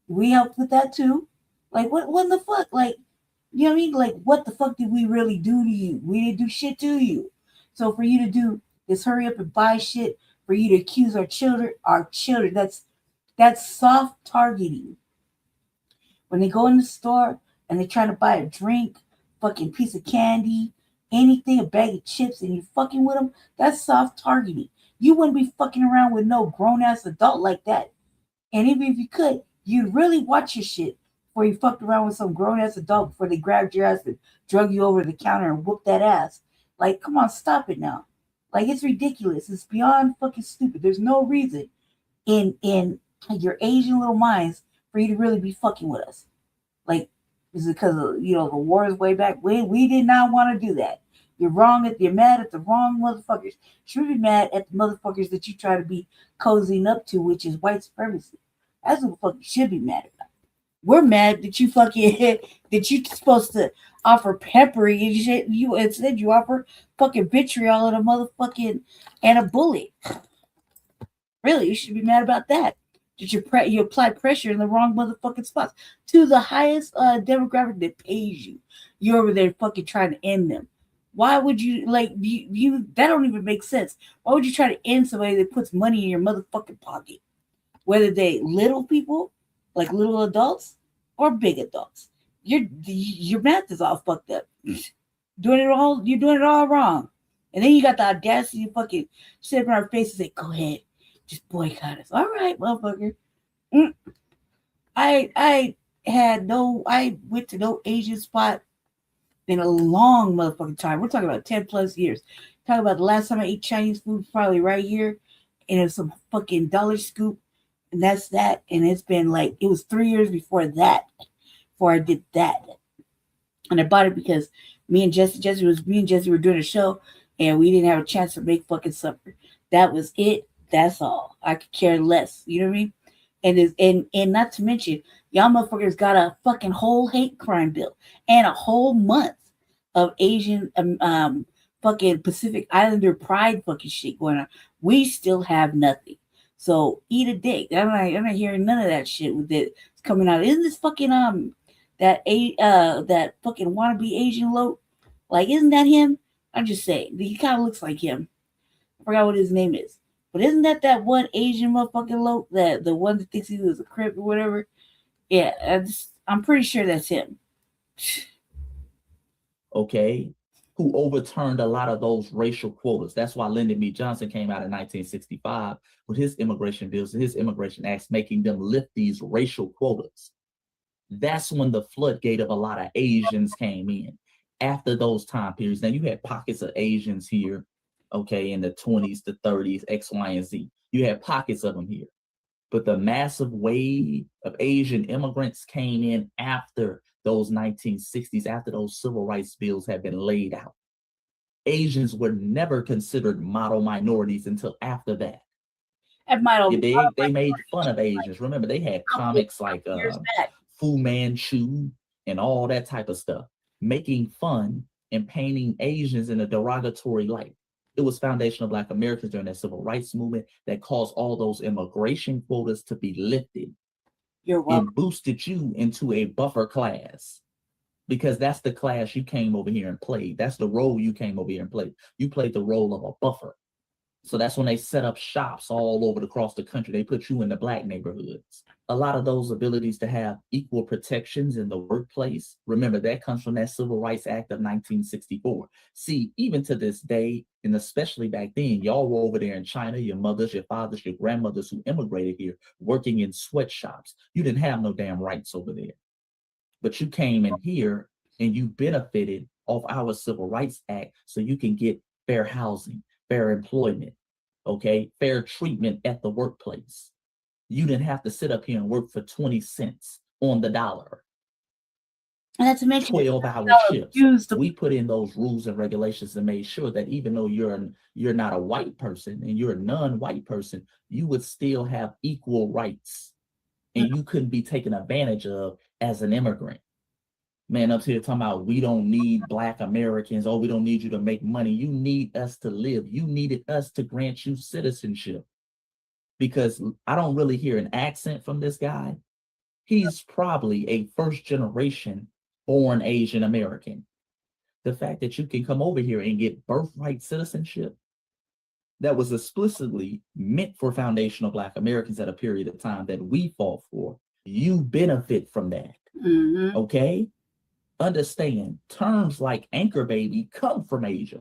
We helped with that too. Like, what the fuck? Like, you know what I mean? Like, what the fuck did we really do to you? We didn't do shit to you. So for you to do this hurry up and buy shit, for you to accuse our children, that's soft targeting. When they go in the store and they're trying to buy a drink, fucking piece of candy, anything, a bag of chips, and you fucking with them, that's soft targeting. You wouldn't be fucking around with no grown-ass adult like that. And even if you could, you'd really watch your shit before you fucked around with some grown-ass adult before they grabbed your ass and drug you over the counter and whooped that ass. Like, come on, stop it now. Like, it's ridiculous. It's beyond fucking stupid. There's no reason in your Asian little minds for you to really be fucking with us. Like, is it because of, the wars way back when? We did not want to do that. You're wrong. You're mad at the wrong motherfuckers. You should be mad at the motherfuckers that you try to be cozying up to, which is white supremacy. That's what the fuck you should be mad about. We're mad that you fucking that you supposed to offer peppery and shit. Instead you offer fucking vitriol and a motherfucking and a bullet. Really, you should be mad about that. That you apply pressure in the wrong motherfucking spots to the highest demographic that pays you. You're over there fucking trying to end them. Why would you you that don't even make sense. Why would you try to end somebody that puts money in your motherfucking pocket? Whether they little people, like little adults, or big adults. Your math is all fucked up. You're doing it all wrong. And then you got the audacity to fucking sit up in our face and say, go ahead. just boycott us. All right, motherfucker. I went to no Asian spot in a long motherfucking time. We're talking about 10 plus years. Talking about the last time I ate Chinese food, probably right here, and it was some fucking Dollar Scoop, and that's that. And it's been like, it was 3 years before that, before I did that. And I bought it because me and Jesse were doing a show, and we didn't have a chance to make fucking supper. That was it. That's all. I could care less. You know what I mean? And not to mention, y'all motherfuckers got a fucking whole hate crime bill and a whole month of Asian fucking Pacific Islander pride fucking shit going on. We still have nothing. So eat a dick. I'm not hearing none of that shit with it coming out. Isn't this fucking that fucking wannabe Asian lope? Like, isn't that him? I'm just saying. He kind of looks like him. I forgot what his name is. But isn't that one Asian motherfucking lope? The one that thinks he was a Crip or whatever? Yeah, I'm pretty sure that's him. Okay, who overturned a lot of those racial quotas. That's why Lyndon B. Johnson came out in 1965 with his immigration bills and his immigration acts, making them lift these racial quotas. That's when the floodgate of a lot of Asians came in after those time periods. Now, you had pockets of Asians here, okay, in the 20s, the 30s, X, Y, and Z. You had pockets of them here. But the massive wave of Asian immigrants came in after those 1960s, after those civil rights bills had been laid out. Asians were never considered model minorities until after that. They made fun of Asians. Remember, they had comics like Fu Manchu and all that type of stuff, making fun and painting Asians in a derogatory light. It was foundational Black Americans during that civil rights movement that caused all those immigration quotas to be lifted. You're welcome. It boosted you into a buffer class because that's the class you came over here and played. That's the role you came over here and played. You played the role of a buffer. So that's when they set up shops all over across the country. They put you in the Black neighborhoods. A lot of those abilities to have equal protections in the workplace, remember, that comes from that Civil Rights Act of 1964. See, even to this day, and especially back then, y'all were over there in China, your mothers, your fathers, your grandmothers who immigrated here, working in sweatshops. You didn't have no damn rights over there. But you came in here and you benefited off our Civil Rights Act so you can get fair housing, fair employment, okay, fair treatment at the workplace. You didn't have to sit up here and work for 20 cents on the dollar. And not to mention 12-hour shifts. We put in those rules and regulations and made sure that even though you're not a white person and you're a non-white person, you would still have equal rights. And you couldn't be taken advantage of as an immigrant. Man, up here talking about we don't need Black Americans. Oh, we don't need you to make money. You need us to live. You needed us to grant you citizenship. Because I don't really hear an accent from this guy. He's probably a first generation born Asian American. The fact that you can come over here and get birthright citizenship that was explicitly meant for foundational Black Americans at a period of time that we fought for, you benefit from that. Okay? Understand, terms like anchor baby come from Asia.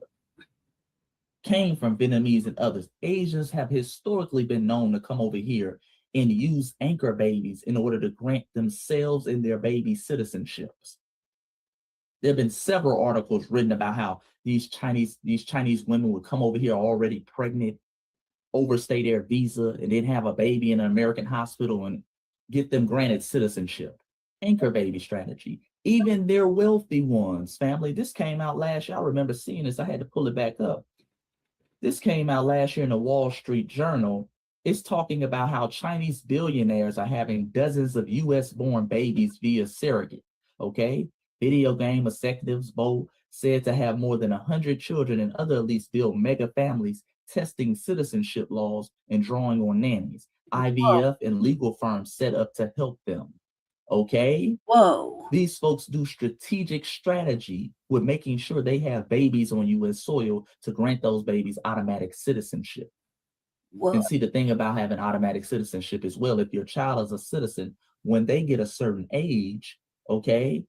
Came from Vietnamese and others. Asians have historically been known to come over here and use anchor babies in order to grant themselves and their baby citizenships. There have been several articles written about how these Chinese women would come over here already pregnant, overstay their visa, and then have a baby in an American hospital and get them granted citizenship. Anchor baby strategy. Even their wealthy ones, family. This came out last year. I remember seeing this. I had to pull it back up. This came out last year in the Wall Street Journal. It's talking about how Chinese billionaires are having dozens of US-born babies via surrogate, okay? Video game executives both said to have more than 100 children, and other elites build mega families testing citizenship laws and drawing on nannies. IVF and legal firms set up to help them, okay? Whoa. These folks do strategic strategy with making sure they have babies on US soil to grant those babies automatic citizenship. Whoa. And see, the thing about having automatic citizenship is, well, if your child is a citizen, when they get a certain age, okay,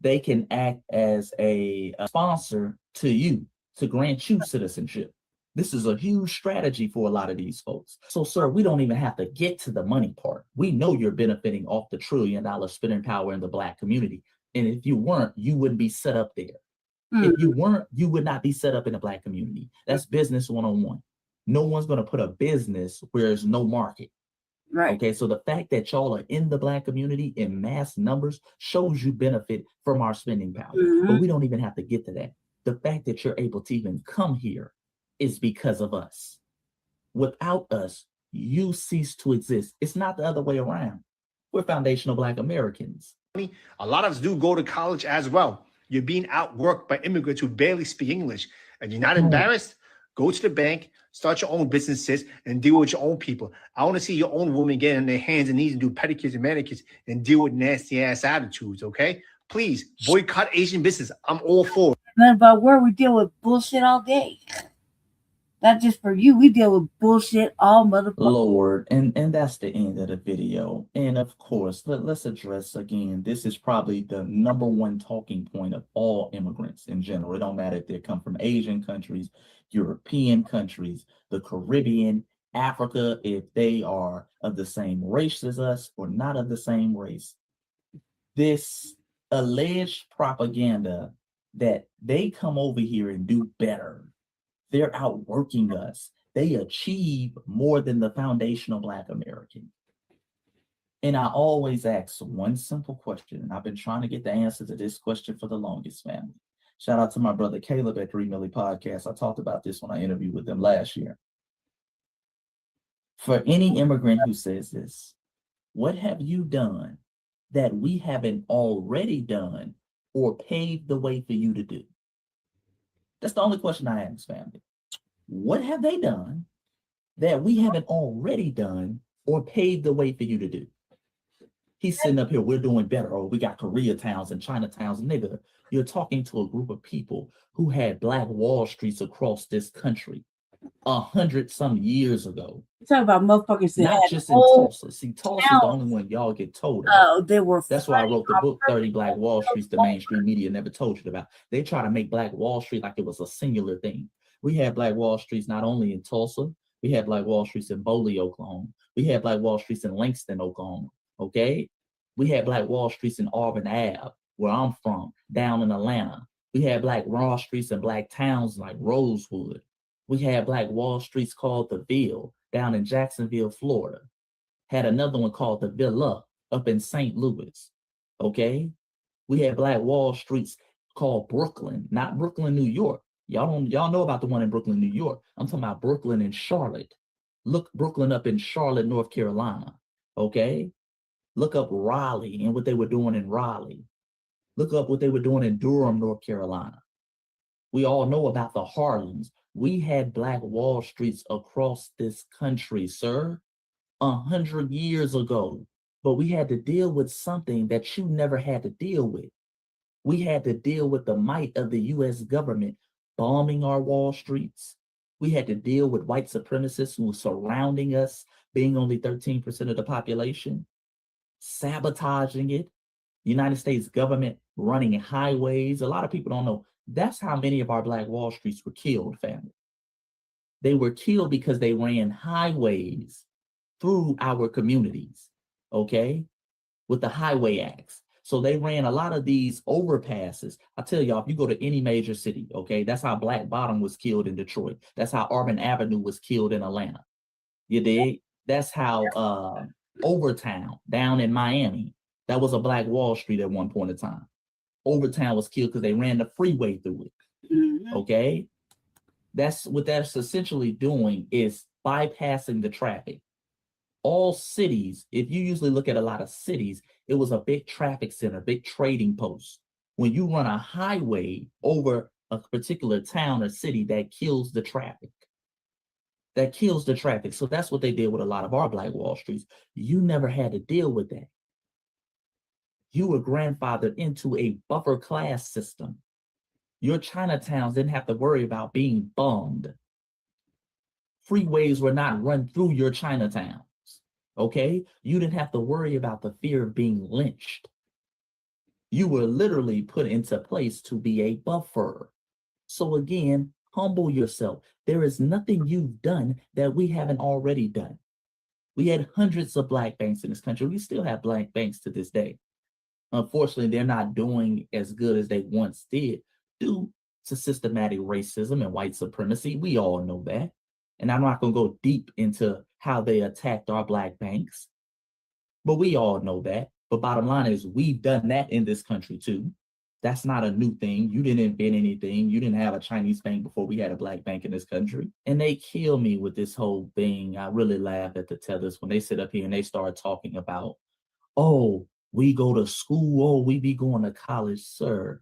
they can act as a sponsor to you to grant you citizenship. This is a huge strategy for a lot of these folks. So, sir, we don't even have to get to the money part. We know you're benefiting off the $1 trillion spending power in the Black community. And if you weren't, you wouldn't be set up there. If you weren't, you would not be set up in the Black community. That's business 101. No one's going to put a business where there's no market. Right. Okay, so the fact that y'all are in the Black community in mass numbers shows you benefit from our spending power. But we don't even have to get to that. The fact that you're able to even come here is because of us. Without us, you cease to exist. It's not the other way around. We're foundational Black Americans. A lot of us do go to college as well. You're being outworked by immigrants who barely speak English. And you're not embarrassed? Go to the bank, start your own businesses, and deal with your own people. I want to see your own women get on their hands and knees and do pedicures and manicures and deal with nasty ass attitudes, okay? Please, boycott Asian business. I'm all for it. Nothing about where we deal with bullshit all day. Not just for you, we deal with bullshit all motherfuckers. Lord, and that's the end of the video. And of course, let's address again, this is probably the #1 talking point of all immigrants in general. It don't matter if they come from Asian countries, European countries, the Caribbean, Africa, if they are of the same race as us or not of the same race. This alleged propaganda that they come over here and do better. They're outworking us. They achieve more than the foundational Black American. And I always ask one simple question, and I've been trying to get the answer to this question for the longest, family. Shout out to my brother Caleb at 3 Milli Podcast. I talked about this when I interviewed with them last year. For any immigrant who says this, what have you done that we haven't already done or paved the way for you to do? That's the only question I ask, family. What have they done that we haven't already done or paved the way for you to do? He's sitting up here, we're doing better. Oh, we got Koreatowns and Chinatowns. Nigga, you're talking to a group of people who had Black Wall Streets across this country 100-some years ago. You talk about motherfuckers that Not had just in whole Tulsa. See, Tulsa is the only one y'all get told about. Oh, they were. That's why I wrote the book, 30 Black Wall Streets, the mainstream media never told you about. They try to make Black Wall Street like it was a singular thing. We had Black Wall Streets not only in Tulsa, we had Black Wall Streets in Boley, Oklahoma. We had Black Wall Streets in Langston, Oklahoma, okay? We had Black Wall Streets in Auburn Ave, where I'm from, down in Atlanta. We had Black Wall Streets in Black towns like Rosewood. We had Black Wall Streets called the Ville, down in Jacksonville, Florida. Had another one called the Villa up in St. Louis, okay? We had Black Wall Streets called Brooklyn, not Brooklyn, New York. Y'all know about the one in Brooklyn, New York. I'm talking about Brooklyn and Charlotte. Look Brooklyn up in Charlotte, North Carolina, okay? Look up Raleigh and what they were doing in Raleigh. Look up what they were doing in Durham, North Carolina. We all know about the Harlems. We had Black Wall Streets across this country, sir, 100 years ago. But we had to deal with something that you never had to deal with. We had to deal with the might of the U.S. government bombing our Wall Streets. We had to deal with white supremacists who were surrounding us, being only 13% of the population, sabotaging it. United States government running highways. A lot of people don't know. That's how many of our Black Wall Streets were killed, family. They were killed because they ran highways through our communities, okay, with the Highway Acts. So they ran a lot of these overpasses. I tell y'all, if you go to any major city, okay, that's how Black Bottom was killed in Detroit. That's how Auburn Avenue was killed in Atlanta. You dig? That's how Overtown down in Miami, that was a Black Wall Street at one point in time. Overtown was killed because they ran the freeway through it, okay? That's what that's essentially doing, is bypassing the traffic. All cities, if you usually look at a lot of cities, it was a big traffic center, big trading post. When you run a highway over a particular town or city, that kills the traffic. That kills the traffic. So that's what they did with a lot of our Black Wall Streets. You never had to deal with that. You were grandfathered into a buffer class system. Your Chinatowns didn't have to worry about being bombed. Freeways were not run through your Chinatowns, okay? You didn't have to worry about the fear of being lynched. You were literally put into place to be a buffer. So again, Humble yourself. There is nothing you've done that we haven't already done. We had hundreds of Black banks in this country. We still have Black banks to this day. Unfortunately, they're not doing as good as they once did due to systematic racism and white supremacy. We all know that. And I'm not going to go deep into how they attacked our Black banks, but we all know that. But bottom line is we've done that in this country too. That's not a new thing. You didn't invent anything. You didn't have a Chinese bank before we had a Black bank in this country. And they kill me with this whole thing. I really laugh at the tethers when they sit up here and they start talking about, oh, we go to school, oh, we be going to college. Sir,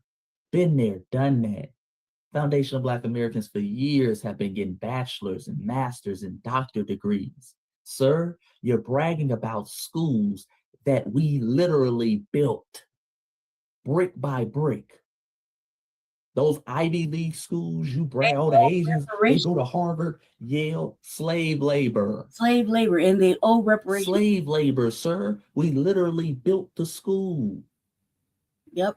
been there, done that. Foundation of Black Americans for years have been getting bachelor's and master's and doctor degrees. Sir, you're bragging about schools that we literally built brick by brick. Those Ivy League schools, you brag, oh, the Asians, they go to Harvard, Yale, slave labor. Slave labor, and they owe reparations. Slave labor, sir. We literally built the school. Yep.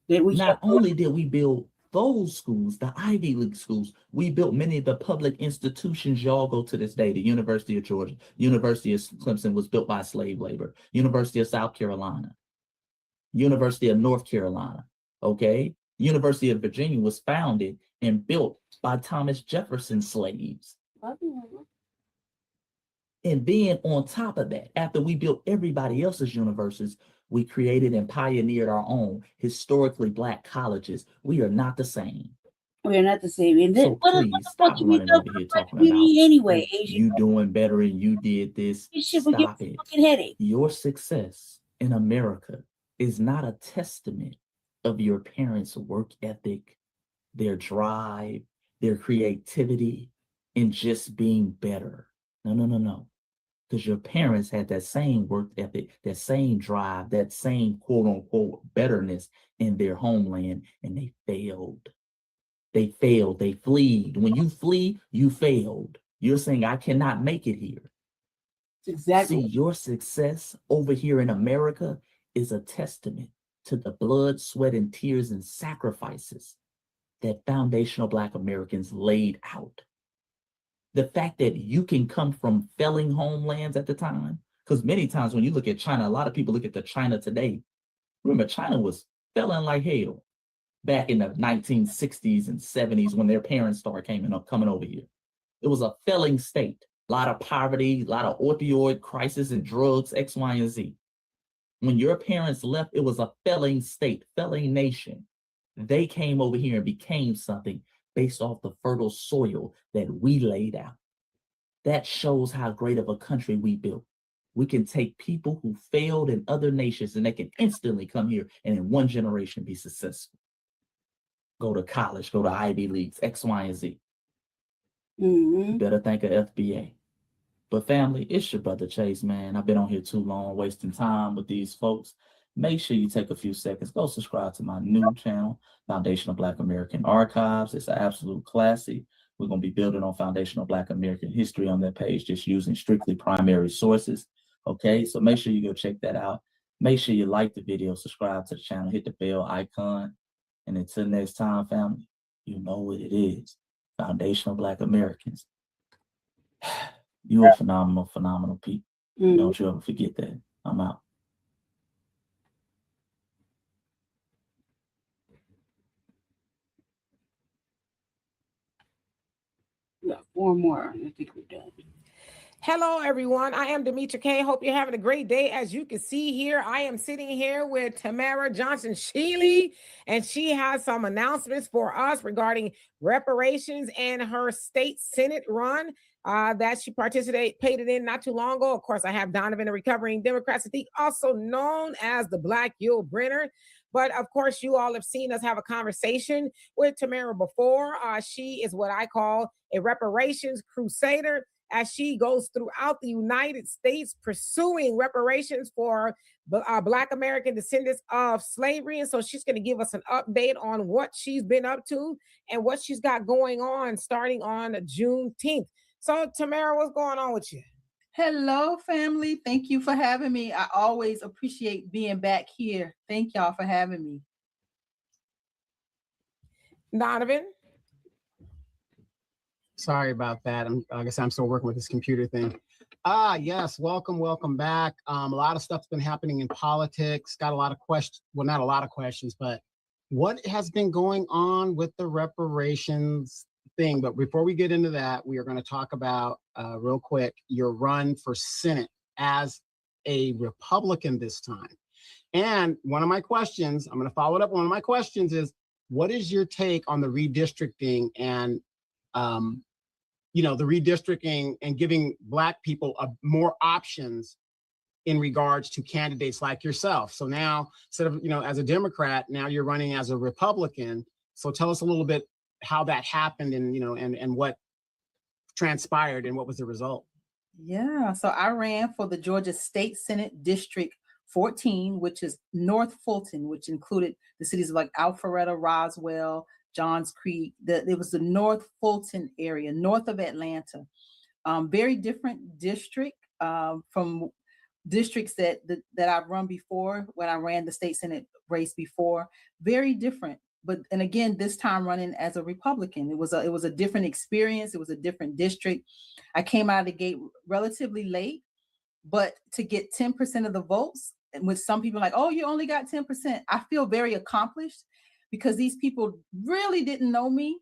Not only did we build those schools, the Ivy League schools, we built many of the public institutions y'all go to this day. The University of Georgia, University of Clemson was built by slave labor. University of South Carolina, University of North Carolina, okay? University of Virginia was founded and built by Thomas Jefferson slaves. And then on top of that, after we built everybody else's universities, we created and pioneered our own historically Black colleges. We are not the same. We are not the same. And then, So please stop running over here talking about anyway, you doing better and you did this. Stop it. Headache. Your success in America is not a testament of your parents' work ethic, their drive, their creativity, and just being better. No, no, no, no. Because your parents had that same work ethic, that same drive, that same quote unquote betterness in their homeland, and they failed. They failed. They fled. When you flee, you failed. You're saying, I cannot make it here. Exactly. See, your success over here in America is a testament to the blood, sweat, and tears and sacrifices that foundational Black Americans laid out. The fact that you can come from failing homelands at the time, because many times when you look at China, a lot of people look at the China today. Remember, China was failing like hell back in the 1960s and 70s when their parents started coming over here. It was a failing state, a lot of poverty, a lot of opioid crisis and drugs, X, Y, and Z. When your parents left, it was a failing state, failing nation. They came over here and became something based off the fertile soil that we laid out. That shows how great of a country we built. We can take people who failed in other nations and they can instantly come here and in one generation be successful. Go to college, go to Ivy Leagues, X, Y, and Z. You better thank a FBA. But family, it's your brother Chase, man. I've been on here too long, wasting time with these folks. Make sure you take a few seconds, go subscribe to my new channel, Foundational Black American Archives. It's an absolute classic. We're going to be building on foundational Black American history on that page, just using strictly primary sources. Okay, so make sure you go check that out. Make sure you like the video, subscribe to the channel, hit the bell icon. And until next time, family, you know what it is. Foundational Black Americans. You're a phenomenal, phenomenal people. Don't you ever forget that. I'm out. We got 4 more. I think we're done. Hello, everyone. I am Demetra K. Hope you're having a great day. As you can see here, I am sitting here with Tamara Johnson-Shealy, and she has some announcements for us regarding reparations and her state Senate run that she participated in not too long ago. Of course, I have Donovan, a recovering Democrat, also known as the Black Yul Brynner. But of course, you all have seen us have a conversation with Tamara before. She is what I call a reparations crusader, as she goes throughout the United States pursuing reparations for Black American descendants of slavery. And so she's going to give us an update on what she's been up to and what she's got going on starting on Juneteenth. So Tamara, what's going on with you? Hello, family. Thank you for having me. I always appreciate being back here. Thank y'all for having me. Donovan? Sorry about that. I guess I'm still working with this computer thing. Yes, welcome back. A lot of stuff's been happening in politics. Got a lot of questions. Well, not a lot of questions, but what has been going on with the reparations thing? But before we get into that, we are going to talk about real quick your run for Senate as a Republican this time. And one of my questions, I'm going to follow it up. One of my questions is, what is your take on the redistricting and the redistricting and giving Black people more options in regards to candidates like yourself? So now, instead of, as a Democrat, now you're running as a Republican. So tell us a little bit how that happened and, and what transpired and what was the result. Yeah, so I ran for the Georgia State Senate District 14, which is North Fulton, which included the cities of like Alpharetta, Roswell, Johns Creek. It was the North Fulton area, north of Atlanta. Very different district from districts that I've run before when I ran the state Senate race before. Very different. And again, this time running as a Republican, it was a different experience. It was a different district. I came out of the gate relatively late, but to get 10% of the votes, and with some people like, oh, you only got 10%, I feel very accomplished because these people really didn't know me.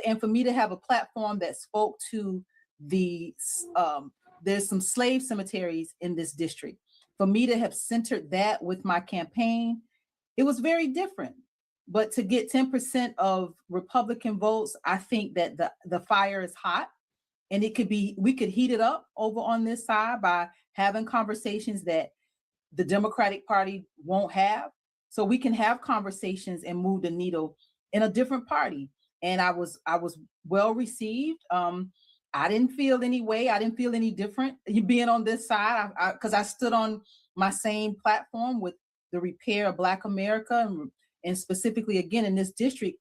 And for me to have a platform that spoke to there's some slave cemeteries in this district. For me to have centered that with my campaign, it was very different. But to get 10% of Republican votes, I think that the fire is hot, and we could heat it up over on this side by having conversations that the Democratic Party won't have. So we can have conversations and move the needle in a different party. And I was well received. I didn't feel any way. I didn't feel any different being on this side because I stood on my same platform with the repair of Black America and specifically, again, in this district,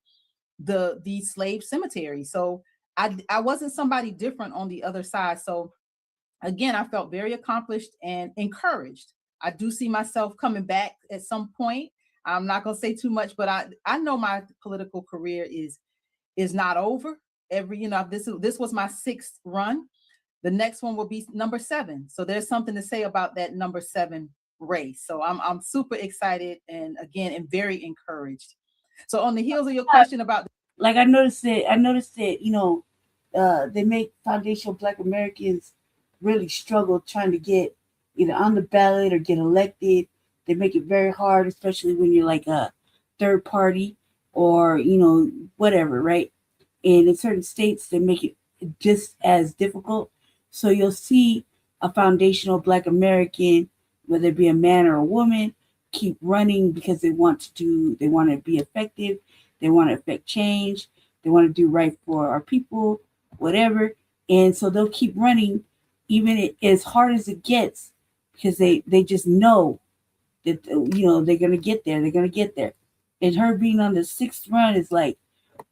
the slave cemetery. So I wasn't somebody different on the other side. So again, I felt very accomplished and encouraged. I do see myself coming back at some point. I'm not going to say too much, but I know my political career is not over. This was my 6th run. The next one will be number 7. So there's something to say about that number 7 race. So I'm super excited and again, very encouraged. So on the heels of your question about, like I noticed that, they make foundational Black Americans really struggle trying to get either on the ballot or get elected. They make it very hard, especially when you're like a third party or, whatever, right? And in certain states, they make it just as difficult. So you'll see a foundational Black American, whether it be a man or a woman, keep running because they want to be effective. They want to affect change. They want to do right for our people, whatever. And so they'll keep running, even as hard as it gets, because they just know that, they're going to get there. They're going to get there. And her being on the 6th run is like,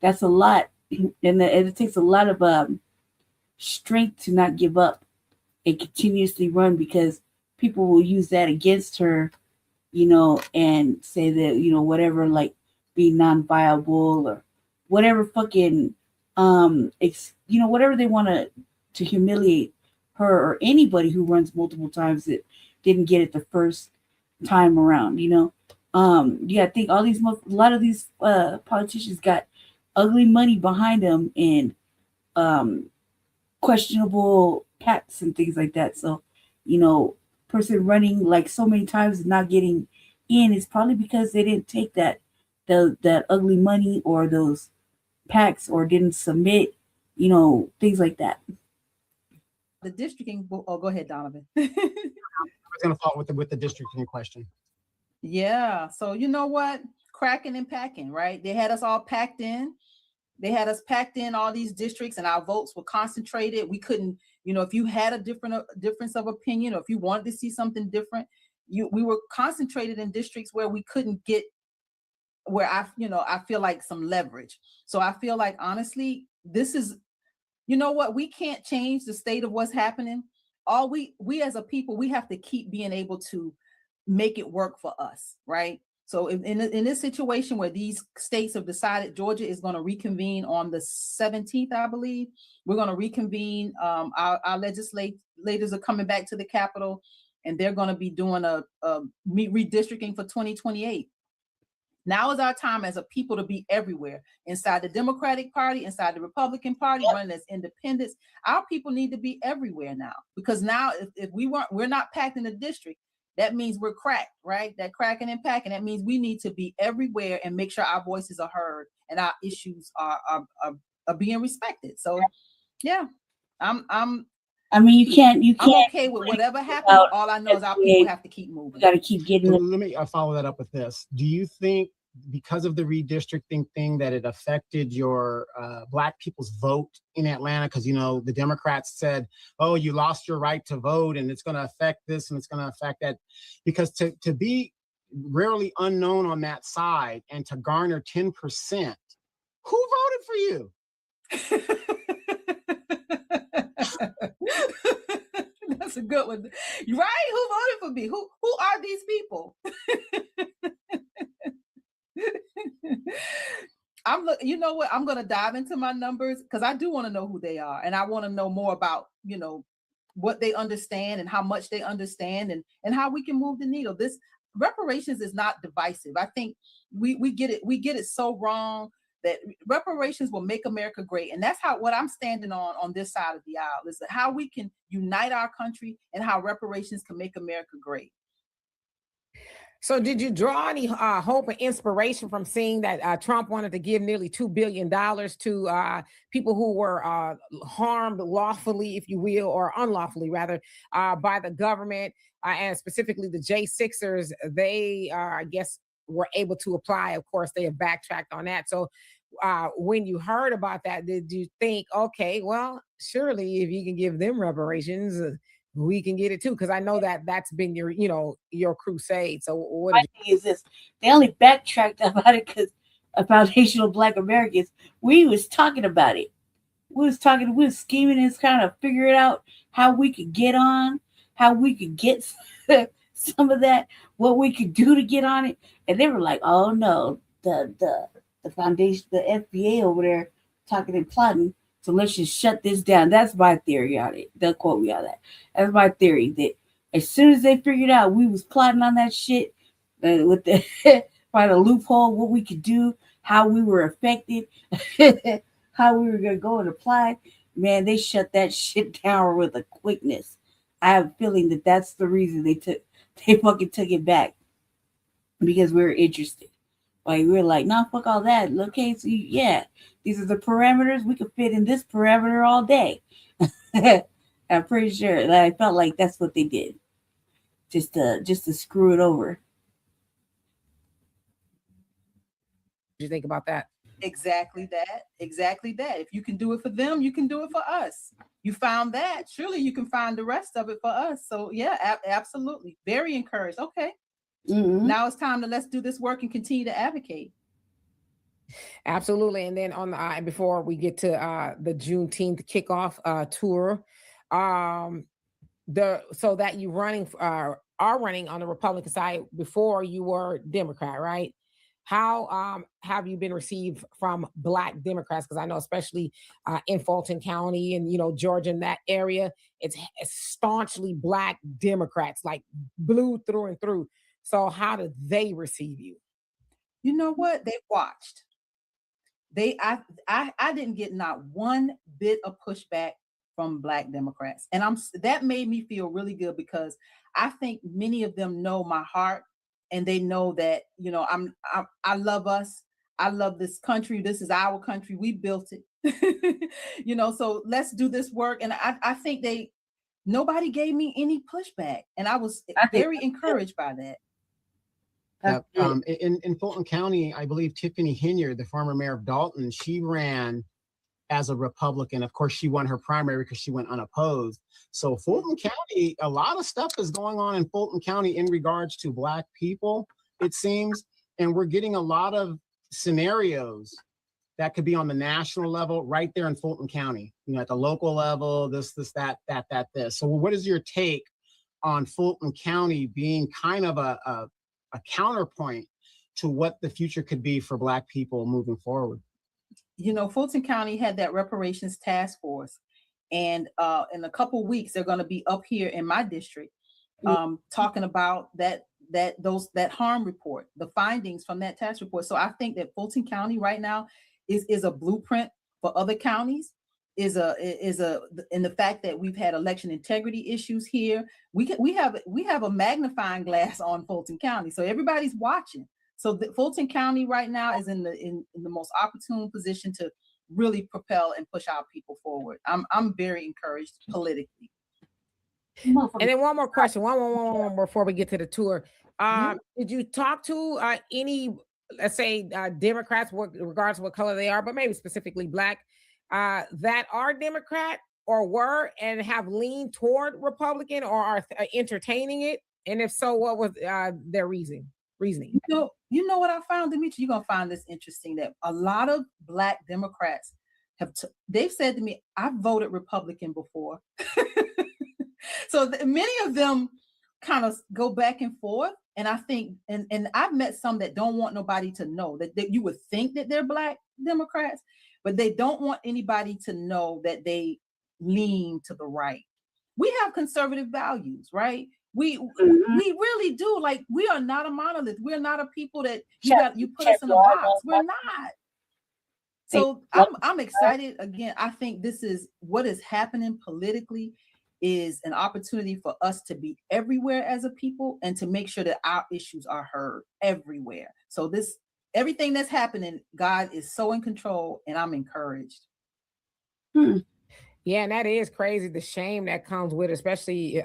that's a lot. And it takes a lot of strength to not give up and continuously run, because people will use that against her, and say that, whatever, like being non-viable or whatever fucking, whatever they want to humiliate her or anybody who runs multiple times that didn't get it the first time around, I think a lot of these politicians got ugly money behind them and questionable PACs and things like that. So, person running like so many times and not getting in is probably because they didn't take that ugly money or those PACs or didn't submit, things like that. The districting. Oh, go ahead, Donovan. I was going to follow with the districting question. Yeah. So you know what? Cracking and packing, right? They had us all packed in. They had us packed in all these districts, and our votes were concentrated. We couldn't, if you had a difference of opinion, or if you wanted to see something different, we were concentrated in districts where we couldn't get, where I feel like some leverage. So I feel like, honestly, this is, we can't change the state of what's happening. All we as a people, we have to keep being able to make it work for us, right? So in this situation where these states have decided Georgia is going to reconvene on the 17th, I believe, we're going to reconvene. Our legislators are coming back to the Capitol, and they're going to be doing a redistricting for 2028. Now is our time as a people to be everywhere, inside the Democratic Party, inside the Republican Party, running as independents. Our people need to be everywhere now, because now if we're not packed in the district, that means we're cracked, right? That cracking and packing, that means we need to be everywhere and make sure our voices are heard and our issues are being respected. So yeah, I mean, you can't. I'm okay with whatever happens. All I know is our people have to keep moving. Got to keep getting. So let me follow that up with this. Do you think, because of the redistricting thing, that it affected your Black people's vote in Atlanta? Because, you know, the Democrats said, oh, you lost your right to vote, and it's going to affect this and it's going to affect that. Because to be rarely unknown on that side and to garner 10%, who voted for you? That's a good one, right? Who voted for me? Who are these people? You know what? I'm gonna dive into my numbers because I do want to know who they are, and I want to know more about, you know, what they understand and how much they understand, and how we can move the needle. This reparations is not divisive. I think we get it so wrong that reparations will make America great. And that's what I'm standing on this side of the aisle, is how we can unite our country and how reparations can make America great. So did you draw any hope and inspiration from seeing that Trump wanted to give nearly $2 billion to people who were harmed lawfully, if you will, or unlawfully rather, by the government, and specifically the J6ers? They, I guess, were able to apply. Of course, they have backtracked on that. So when you heard about that, did you think, okay, well, surely if you can give them reparations, we can get it too? Because I know that's been your crusade. So what my thing is this: they only backtracked about it because of Foundational Black Americans. We was talking about it. We was scheming and trying to figure it out, how we could get on, how we could get some of that, what we could do to get on it. And they were like, oh no, the foundation, the FBA over there talking and plotting. So let's just shut this down. That's my theory on it. They'll quote me on that. That's my theory, that as soon as they figured out we was plotting on that shit, with the find a loophole, what we could do, how we were affected, how we were gonna go and apply, man, they shut that shit down with a quickness. I have a feeling that that's the reason they fucking took it back, because we were interested. Like, we were like, nah, fuck all that. Okay, so yeah, these are the parameters. We could fit in this parameter all day. I'm pretty sure that I felt like that's what they did, just to screw it over. What do you think about that? Exactly that. If you can do it for them, you can do it for us. You found that, surely you can find the rest of it for us. So yeah, absolutely. Very encouraged. Okay. Mm-hmm. Now it's time to let's do this work and continue to advocate. Absolutely. And then on the before we get to the Juneteenth kickoff tour, so that you are running on the Republican side before you were Democrat, right? How have you been received from Black Democrats? Because I know, especially in Fulton County and Georgia, in that area, it's staunchly Black Democrats, like blue through and through. So how did they receive you? You know what? They watched. I didn't get not one bit of pushback from Black Democrats, and that made me feel really good, because I think many of them know my heart, and they know that I love us. I love this country. This is our country. We built it. So let's do this work. And I think nobody gave me any pushback, and I was very encouraged by that. In Fulton County, I believe Tiffany Henyard, the former mayor of Dalton, she ran as a Republican. Of course, she won her primary because she went unopposed. So Fulton County, a lot of stuff is going on in Fulton County in regards to Black people, it seems. And we're getting a lot of scenarios that could be on the national level right there in Fulton County, at the local level, this, that. So what is your take on Fulton County being kind of a counterpoint to what the future could be for Black people moving forward? You know, Fulton County had that reparations task force, and in a couple weeks they're going to be up here in my district talking about that harm report, the findings from that task report. So I think that Fulton County right now is a blueprint for other counties. Is in the fact that we've had election integrity issues here. We have a magnifying glass on Fulton County, so everybody's watching. So Fulton County right now is in the most opportune position to really propel and push our people forward. I'm very encouraged politically. And then one more question, one more before we get to the tour. Did you talk to any, let's say, Democrats, regardless of what color they are, but maybe specifically Black, that are Democrat or were and have leaned toward Republican or are entertaining it? And if so, what was their reasoning? You know what I found, Demetri? You're gonna find this interesting, that a lot of Black Democrats they've said to me, I've voted Republican before. So many of them kind of go back and forth. And I think, and I've met some that don't want nobody to know that you would think that they're Black Democrats, but they don't want anybody to know that they lean to the right. We have conservative values, right? We really do. Like, we are not a monolith. We're not a people that you put us in a box. We're not. So I'm excited. Again, I think this is what is happening politically is an opportunity for us to be everywhere as a people and to make sure that our issues are heard everywhere. So everything that's happening, God is so in control, and I'm encouraged. Yeah, and that is crazy, the shame that comes with it, especially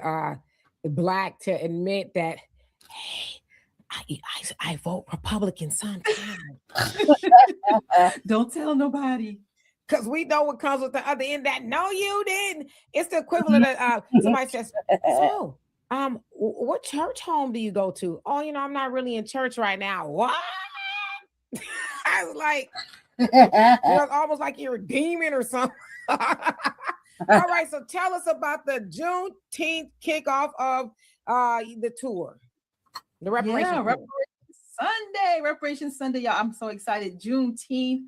Black, to admit that, hey, I vote Republican sometimes. Don't tell nobody. Because we know what comes with the other end, that no, you didn't. It's the equivalent of somebody says, so what church home do you go to? Oh, I'm not really in church right now. What? I was like, almost like you're a demon or something. All right, so tell us about the Juneteenth kickoff of the tour, the Reparations tour. Reparations Sunday, y'all. I'm so excited. Juneteenth,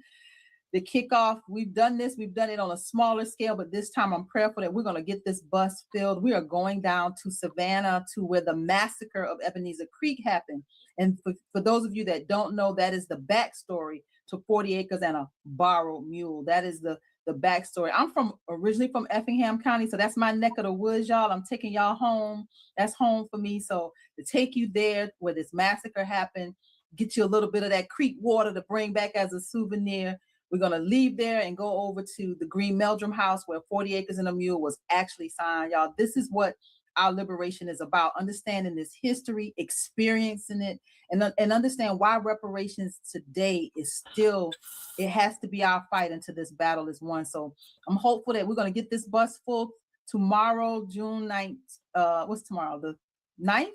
the kickoff. We've done it on a smaller scale, but this time I'm prayerful that we're going to get this bus filled. We are going down to Savannah, to where the massacre of Ebenezer Creek happened. And for those of you that don't know, that is the backstory to 40 Acres and a Borrowed Mule. That is the backstory. I'm originally from Effingham County, so that's my neck of the woods, y'all. I'm taking y'all home. That's home for me. So to take you there where this massacre happened, get you a little bit of that creek water to bring back as a souvenir. We're going to leave there and go over to the Green Meldrum House where 40 Acres and a Mule was actually signed. Y'all, this is what our liberation is about, understanding this history, experiencing it, and understand why reparations today is still, it has to be our fight until this battle is won. So I'm hopeful that we're going to get this bus full tomorrow, June 9th. What's tomorrow? The 9th?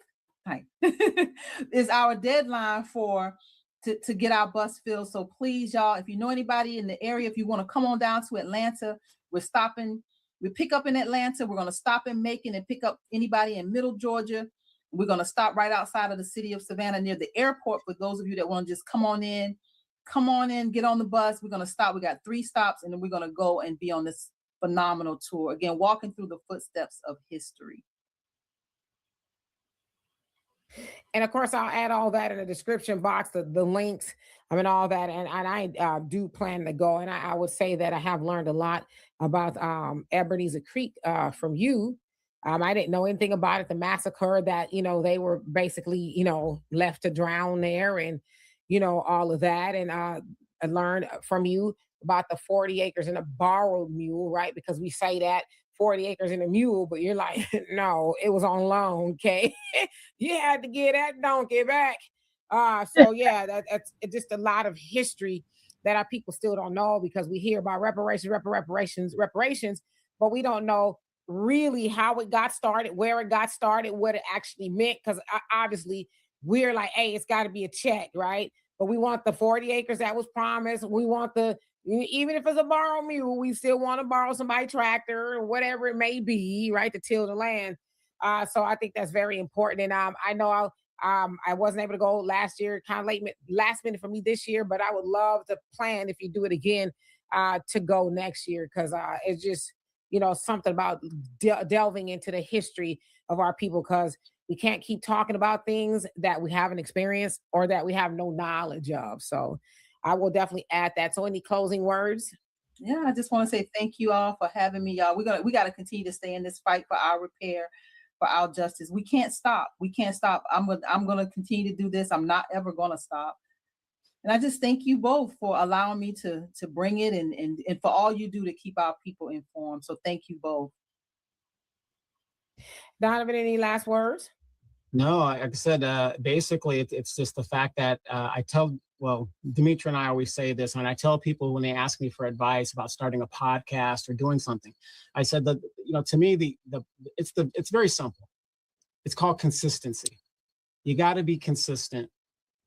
Is our deadline to get our bus filled. So please, y'all, if you know anybody in the area, if you want to come on down to Atlanta, we pick up in Atlanta. We're going to stop in Macon and pick up anybody in Middle Georgia. We're going to stop right outside of the city of Savannah near the airport for those of you that want to just come on in, get on the bus. We're going to stop. We got 3 stops, and then we're going to go and be on this phenomenal tour. Again, walking through the footsteps of history. And of course, I'll add all that in the description box, the links, all that. And I do plan to go. And I would say that I have learned a lot about Ebenezer Creek from you. I didn't know anything about it, the massacre that, they were basically, left to drown there and, all of that. And I learned from you about the 40 acres and a borrowed mule, right? Because we say that 40 acres and a mule, but you're like, no, it was on loan, okay? You had to get that donkey back. So yeah, that's just a lot of history that our people still don't know, because we hear about reparations, but we don't know really how it got started, where it got started, what it actually meant, because obviously we're like, hey, it's got to be a check, right? But we want the 40 acres that was promised. We want even if it's a borrowed mule, we still want to borrow somebody's tractor or whatever it may be, right, to till the land. So I think that's very important. And I know I wasn't able to go last year, kind of last minute for me this year, but I would love to plan, if you do it again, to go next year, because it's just, you know, something about delving into the history of our people, because we can't keep talking about things that we haven't experienced or that we have no knowledge of. So I will definitely add that. So any closing words? Yeah, I just want to say thank you all for having me, y'all. We got to continue to stay in this fight for our repair, for our justice. We can't stop. We can't stop. I'm going to continue to do this. I'm not ever going to stop. And I just thank you both for allowing me to bring it, and for all you do to keep our people informed. So thank you both. Donovan, any last words? No, like I said, basically, it's just the fact that Dimitri and I always say this, and I tell people when they ask me for advice about starting a podcast or doing something, I said that, you know, to me, it's very simple. It's called consistency. You got to be consistent.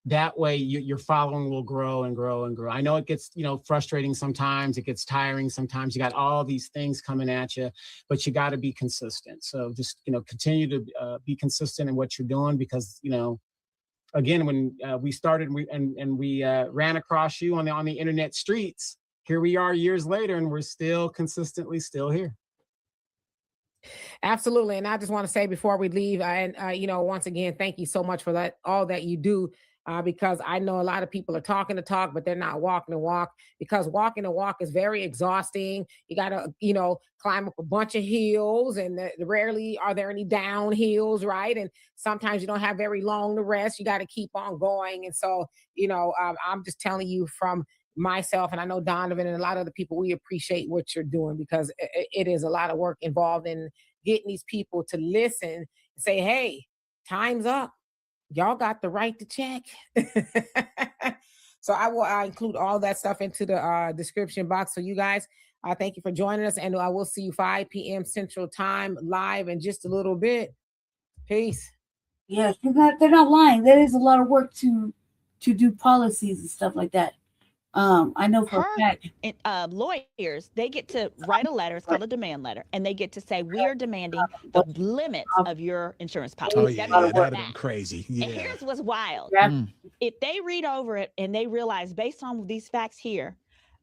That way your following will grow and grow and grow. I know it gets, you know, frustrating sometimes, it gets tiring sometimes. You got all these things coming at you, but you got to be consistent. So just, you know, continue to be consistent in what you're doing, because, you know, again, when we started we ran across you on the internet streets, here we are years later, and we're still consistently still here. Absolutely. And I just want to say before we leave, you know, once again, thank you so much for that, all that you do. Because I know a lot of people are talking the talk, but they're not walking the walk, because walking the walk is very exhausting. You got to, you know, climb up a bunch of hills, and rarely are there any down hills, right? And sometimes you don't have very long to rest. You got to keep on going. And so, you know, I'm just telling you from myself, and I know Donovan and a lot of other people, we appreciate what you're doing, because it is a lot of work involved in getting these people to listen and say, hey, time's up. Y'all got the right to check. So I will include all that stuff into the description box. So you guys, thank you for joining us, and I will see you 5 p.m. Central Time live in just a little bit. Peace. Yes, they're not lying. There is a lot of work to do policies and stuff like that. I know for a fact. Lawyers, they get to write a letter. It's called a demand letter, and they get to say, we are demanding the limits of your insurance policy. Oh yeah, that'd have been crazy. Yeah. And here's what's wild. If they read over it and they realize, based on these facts here,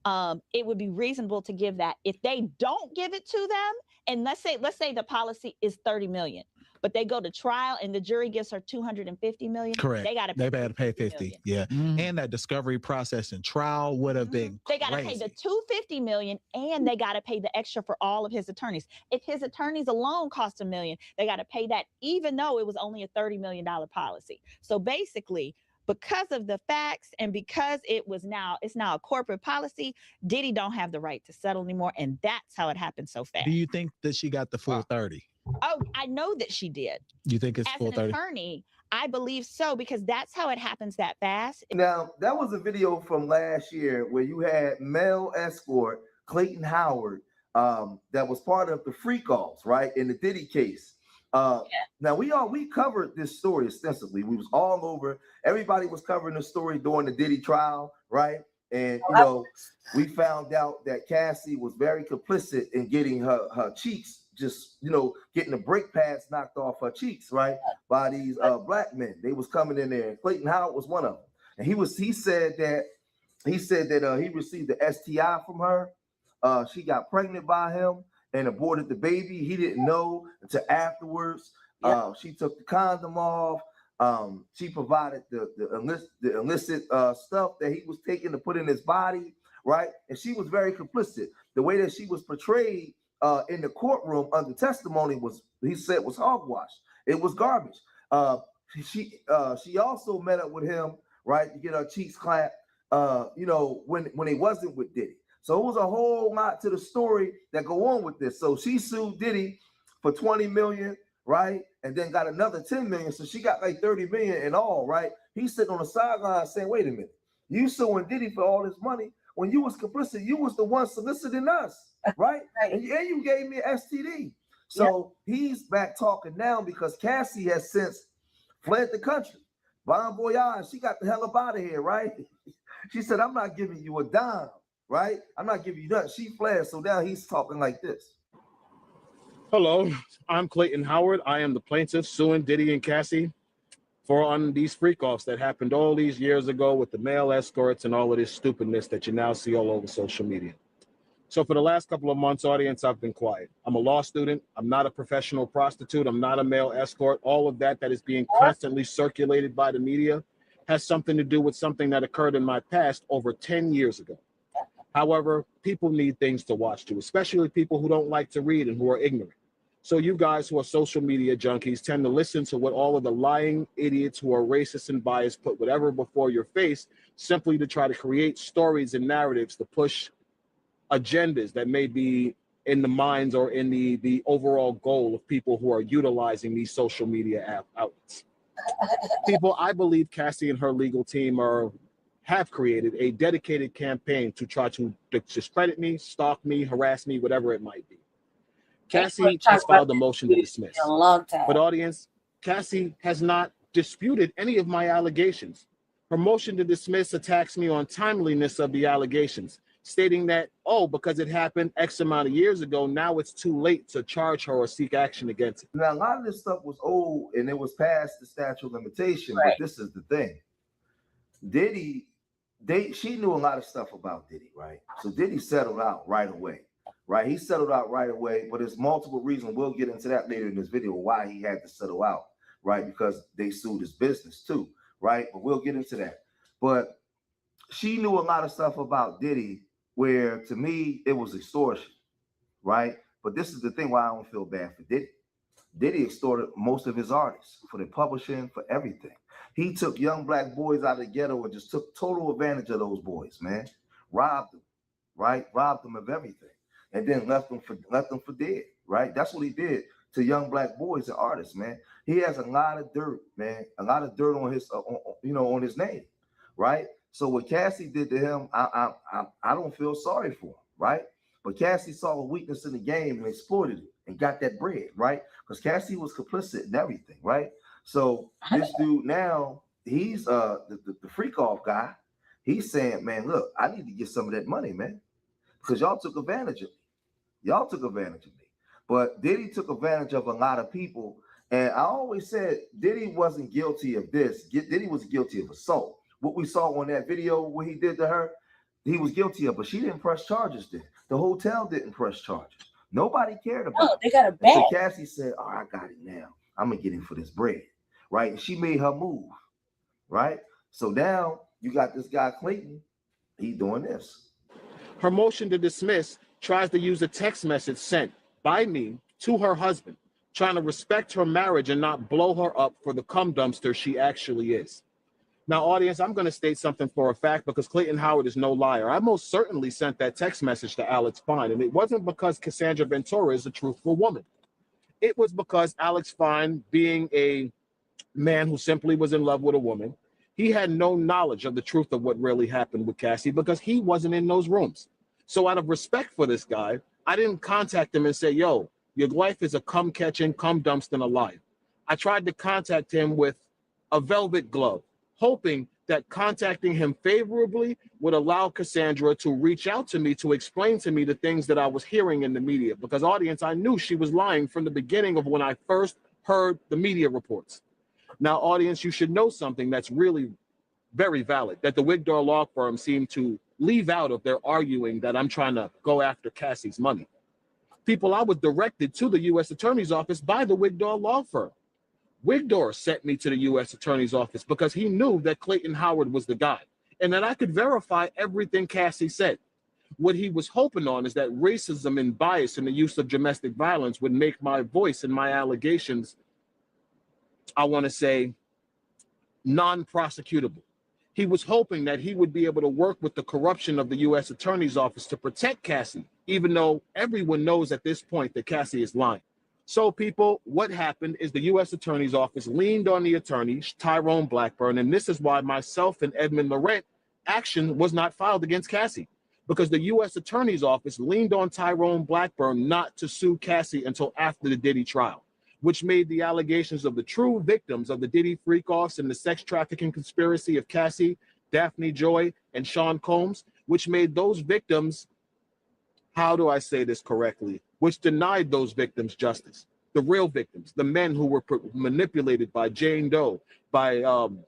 it would be reasonable to give that. If they don't give it to them, and let's say the policy is 30 million, but they go to trial and the jury gives her 250 million. Correct. They got to pay 50. Yeah. And that discovery process and trial would have been They got to pay the 250 million, and they got to pay the extra for all of his attorneys. If his attorneys alone cost $1 million, they got to pay that, even though it was only a $30 million policy. So basically, because of the facts and because it's now a corporate policy, Diddy don't have the right to settle anymore, and that's how it happened so fast. Do you think that she got the full 30? Oh, I know that she did. You think it's full 30? As an attorney, I believe so, because that's how it happens that fast. Now, that was a video from last year where you had male escort Clayton Howard that was part of the freak offs, right, in the Diddy case. Now we covered this story extensively. We was all over. Everybody was covering the story during the Diddy trial, right? And you know, we found out that Cassie was very complicit in getting her cheeks, just, you know, getting the brake pads knocked off her cheeks, right, by these black men. They was coming in there. Clayton Howard was one of them, and he said that he received the STI from her. She got pregnant by him and aborted the baby. He didn't know until afterwards. She took the condom off. She provided the illicit stuff that he was taking to put in his body, right? And she was very complicit. The way that she was portrayed in the courtroom under testimony was hogwash. It was garbage. She also met up with him, right, to get her cheeks clapped, you know, when it wasn't with Diddy. So it was a whole lot to the story that go on with this. So she sued Diddy for 20 million, right? And then got another 10 million. So she got like 30 million in all, right? He's sitting on the sideline saying, wait a minute, you suing Diddy for all this money when you was complicit, you was the one soliciting us, right? And you gave me an STD. So he's back talking now because Cassie has since fled the country. Bon voyage, she got the hell up out of here, right? She said, I'm not giving you a dime, right? I'm not giving you nothing. She fled, so now he's talking like this. Hello, I'm Clayton Howard. I am the plaintiff suing Diddy and Cassie on these freak-offs that happened all these years ago with the male escorts and all of this stupidness that you now see all over social media. So for the last couple of months, audience, I've been quiet. I'm a law student. I'm not a professional prostitute. I'm not a male escort. All of that is being constantly circulated by the media has something to do with something that occurred in my past over 10 years ago. However, people need things to watch too, especially people who don't like to read and who are ignorant. So you guys who are social media junkies tend to listen to what all of the lying idiots who are racist and biased put whatever before your face simply to try to create stories and narratives to push agendas that may be in the minds or in the overall goal of people who are utilizing these social media outlets. People, I believe CASSIE and her legal team have created a dedicated campaign to try to discredit me, stalk me, harass me, whatever it might be. CASSIE has filed a motion to dismiss. But audience, CASSIE has not disputed any of my allegations. Her motion to dismiss attacks me on timeliness of the allegations, stating that, oh, because it happened X amount of years ago, now it's too late to charge her or seek action against it. Now, a lot of this stuff was old and it was past the statute of limitation, but this is the thing. Diddy, she knew a lot of stuff about Diddy, right? So Diddy settled out right away, right? He settled out right away, but there's multiple reasons. We'll get into that later in this video, why he had to settle out, right? Because they sued his business too, right? But we'll get into that. But she knew a lot of stuff about Diddy where, to me, it was extortion, right? But this is the thing why I don't feel bad for Diddy. Diddy extorted most of his artists for their publishing, for everything. He took young black boys out of the ghetto and just took total advantage of those boys, man. Robbed them, right? Robbed them of everything, and then left them for dead, right? That's what he did to young black boys and artists, man. He has a lot of dirt, man. A lot of dirt on his, on his name, right? So what CASSIE did to him, I don't feel sorry for him, right? But CASSIE saw a weakness in the game and exploited it and got that bread, right? Because CASSIE was complicit in everything, right? So this dude now, he's the freak off guy. He's saying, man, look, I need to get some of that money, man, because y'all took advantage of me. Y'all took advantage of me. But Diddy took advantage of a lot of people. And I always said Diddy wasn't guilty of this. Diddy was guilty of assault. What we saw on that video, what he did to her, he was guilty of, but she didn't press charges then. The hotel didn't press charges. Nobody cared about it. They got a bag. So CASSIE said, oh, I got it now. I'm going to get him for this bread, right? And she made her move, right? So now you got this guy, Clayton, he doing this. Her motion to dismiss tries to use a text message sent by me to her husband, trying to respect her marriage and not blow her up for the cum dumpster she actually is. Now, audience, I'm going to state something for a fact because Clayton Howard is no liar. I most certainly sent that text message to Alex Fine, and it wasn't because Cassandra Ventura is a truthful woman. It was because Alex Fine, being a man who simply was in love with a woman, he had no knowledge of the truth of what really happened with CASSIE because he wasn't in those rooms. So out of respect for this guy, I didn't contact him and say, yo, your wife is a cum-catching, cum-dumpster alive. I tried to contact him with a velvet glove, hoping that contacting him favorably would allow Cassandra to reach out to me to explain to me the things that I was hearing in the media. Because, audience, I knew she was lying from the beginning of when I first heard the media reports. Now, audience, you should know something that's really very valid, that the Wigdor law firm seemed to leave out of their arguing that I'm trying to go after CASSIE's money. People, I was directed to the U.S. Attorney's Office by the Wigdor law firm. Wigdor sent me to the U.S. Attorney's Office because he knew that Clayton Howard was the guy and that I could verify everything CASSIE said. What he was hoping on is that racism and bias in the use of domestic violence would make my voice and my allegations, I want to say, non-prosecutable. He was hoping that he would be able to work with the corruption of the U.S. Attorney's Office to protect CASSIE, even though everyone knows at this point that CASSIE is lying. So, people, what happened is the U.S. Attorney's Office leaned on the attorney, Tyrone Blackburn, and this is why myself and Edmund Laurent action was not filed against CASSIE, because the U.S. Attorney's Office leaned on Tyrone Blackburn not to sue CASSIE until after the Diddy trial, which made the allegations of the true victims of the Diddy freak-offs and the sex trafficking conspiracy of CASSIE, Daphne Joy, and Sean Combs, which made those victims, how do I say this correctly, which denied those victims justice. The real victims, the men who were manipulated by Jane Doe, by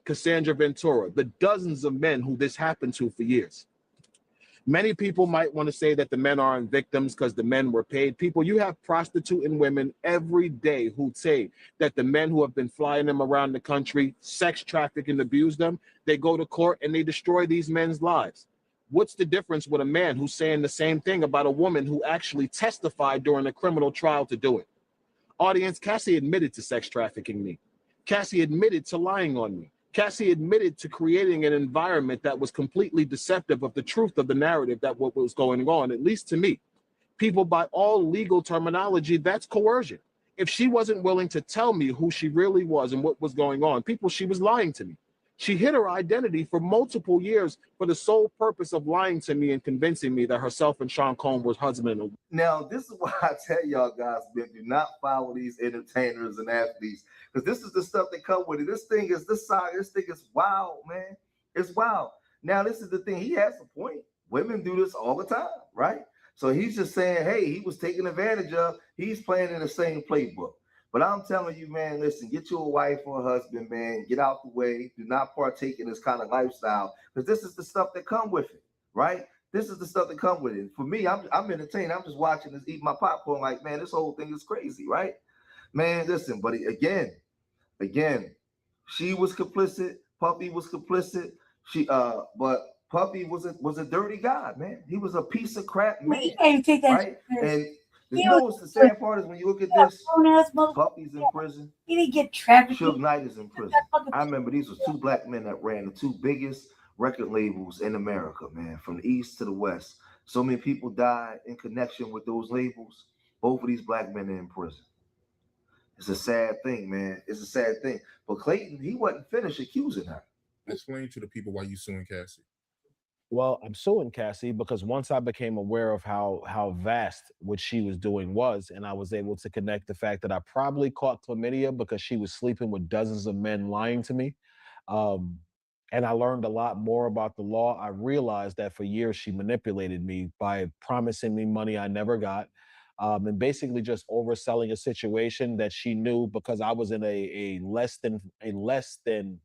Cassandra Ventura, the dozens of men who this happened to for years. Many people might want to say that the men aren't victims because the men were paid. People, you have prostituting women every day who say that the men who have been flying them around the country, sex traffic and abuse them, they go to court and they destroy these men's lives. What's the difference with a man who's saying the same thing about a woman who actually testified during a criminal trial to do it? Audience, Cassie admitted to sex trafficking me. Cassie admitted to lying on me. Cassie admitted to creating an environment that was completely deceptive of the truth of the narrative that what was going on, at least to me. People, by all legal terminology, that's coercion. If she wasn't willing to tell me who she really was and what was going on, people, she was lying to me. She hid her identity for multiple years for the sole purpose of lying to me and convincing me that herself and Sean Combs were husband and wife. Now, this is why I tell y'all guys, man, do not follow these entertainers and athletes, because this is the stuff that come with it. This thing is wild, man. It's wild. Now, this is the thing. He has a point. Women do this all the time, right? So he's just saying, hey, he was taken advantage of. He's playing in the same playbook. But I'm telling you, man, listen, get you a wife or a husband, man. Get out the way. Do not partake in this kind of lifestyle, because this is the stuff that come with it, right? This is the stuff that come with it. For me, I'm entertained. I'm just watching this, eating my popcorn like, man, this whole thing is crazy, right? Man, listen, buddy, again, she was complicit. Puffy was complicit. But Puffy was a dirty guy, man. He was a piece of crap, man, right? And you know what's the sad part is when you look at this, Puffy's in prison. He didn't get trafficked. Suge Knight is in prison. I remember these were two black men that ran the two biggest record labels in America, man, from the east to the west. So many people died in connection with those labels. Both of these black men are in prison. It's a sad thing, man. It's a sad thing. But Clayton, he wasn't finished accusing her. Explain to the people why you suing Cassie. Well, I'm suing Cassie because once I became aware of how vast what she was doing was, and I was able to connect the fact that I probably caught chlamydia because she was sleeping with dozens of men lying to me. And I learned a lot more about the law. I realized that for years she manipulated me by promising me money I never got, and basically just overselling a situation that she knew because I was in a less than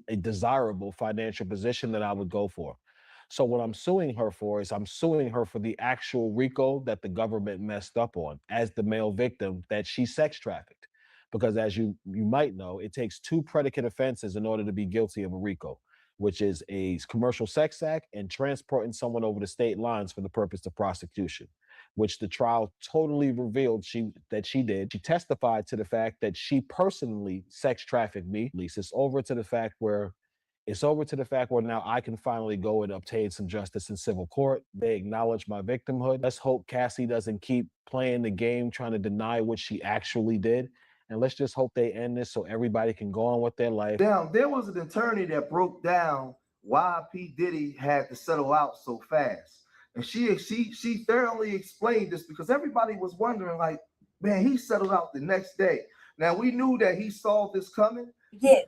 a desirable financial position that I would go for. So what I'm suing her for is I'm suing her for the actual RICO that the government messed up on as the male victim that she sex trafficked. Because as you might know, it takes 2 predicate offenses in order to be guilty of a RICO, which is a commercial sex act and transporting someone over the state lines for the purpose of prostitution, which the trial totally revealed that she did. She testified to the fact that she personally sex trafficked me. At least it's over to the fact where now I can finally go and obtain some justice in civil court. They acknowledge my victimhood. Let's hope Cassie doesn't keep playing the game, trying to deny what she actually did. And let's just hope they end this so everybody can go on with their life. Now, there was an attorney that broke down why P. Diddy had to settle out so fast. And she thoroughly explained this because everybody was wondering, like, man, he settled out the next day. Now, we knew that he saw this coming. Yeah.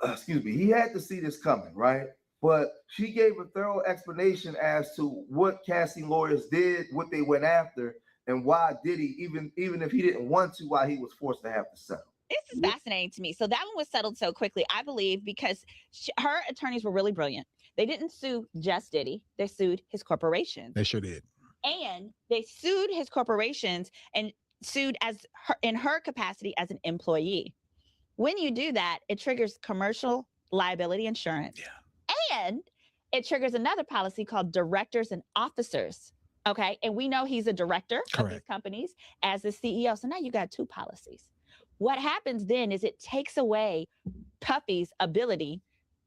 Excuse me. He had to see this coming, right? But she gave a thorough explanation as to what Cassie lawyers did, what they went after, and why Diddy, even if he didn't want to, why he was forced to have to settle. This is fascinating to me. So that one was settled so quickly, I believe, because her attorneys were really brilliant. They didn't sue just Diddy. They sued his corporations. They sure did. And they sued his corporations and sued in her capacity as an employee. When you do that, it triggers commercial liability insurance. Yeah. And it triggers another policy called directors and officers. Okay. And we know he's a director of these companies as the CEO. So now you got 2 policies. What happens then is it takes away Puffy's ability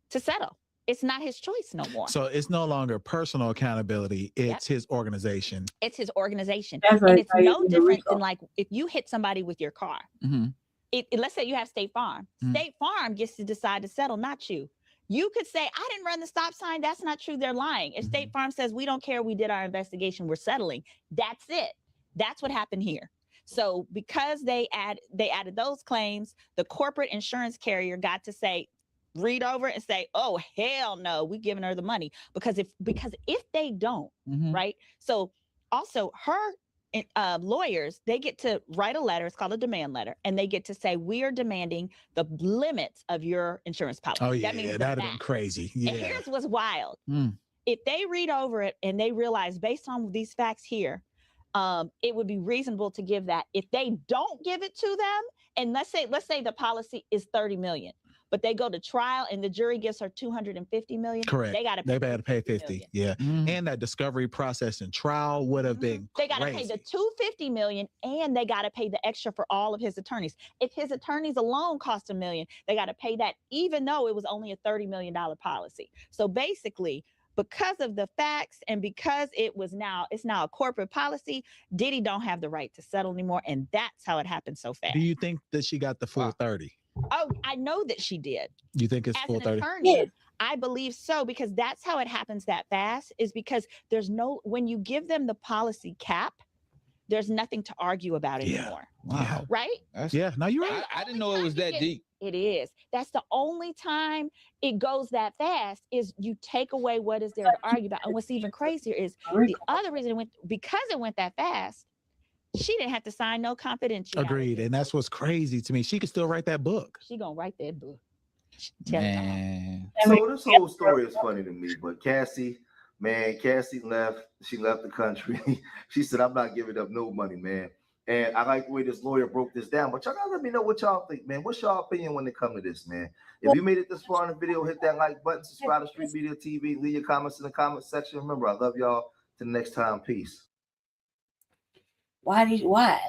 to settle. It's not his choice no more. So it's no longer personal accountability. It's his organization. It's his organization. That's and right, it's no different than like if you hit somebody with your car. Let's say you have State Farm. State Farm gets to decide to settle, not you. You could say, I didn't run the stop sign. That's not true. They're lying. If State Farm says, we don't care, we did our investigation, we're settling. That's it. That's what happened here. So because they added those claims, the corporate insurance carrier got to say, read over and say, oh, hell no, we're giving her the money. Because if they don't, right? So also her lawyers, they get to write a letter. It's called a demand letter, and they get to say, we are demanding the limits of your insurance policy. Oh yeah, that means that'd have been crazy. Yeah. And here's what's wild. Mm. If they read over it and they realize, based on these facts here, it would be reasonable to give that. If they don't give it to them, and let's say the policy is 30 million, but they go to trial and the jury gives her 250 million. Correct. They got to pay 50. Yeah. And that discovery process and trial would have been They got to pay the 250 million, and they got to pay the extra for all of his attorneys. If his attorneys alone cost $1 million, they got to pay that, even though it was only a $30 million policy. So basically, because of the facts and because it's now a corporate policy, Diddy don't have the right to settle anymore, and that's how it happened so fast. Do you think that she got the full 30? Oh, I know that she did. You think it's As full an 30? attorney, I believe so, because that's how it happens that fast, is because when you give them the policy cap, there's nothing to argue about anymore. Wow. Right? Yeah. No, you're right. I didn't know it was that deep. It is. That's the only time it goes that fast, is you take away what is there to argue about. And what's even crazier is the other reason because it went that fast, she didn't have to sign no confidentiality. Agreed. And that's what's crazy to me. She could still write that book. She gonna write that book. Man. So this whole story is funny to me, but Cassie left. She left the country. She said, I'm not giving up no money, man. And I like the way this lawyer broke this down, but y'all gotta let me know what y'all think, man. What's y'all opinion when it comes to this, man? If you made it this far in the video, hit that like button, subscribe to Street Media TV, leave your comments in the comment section. Remember, I love y'all. Till next time, peace. Why?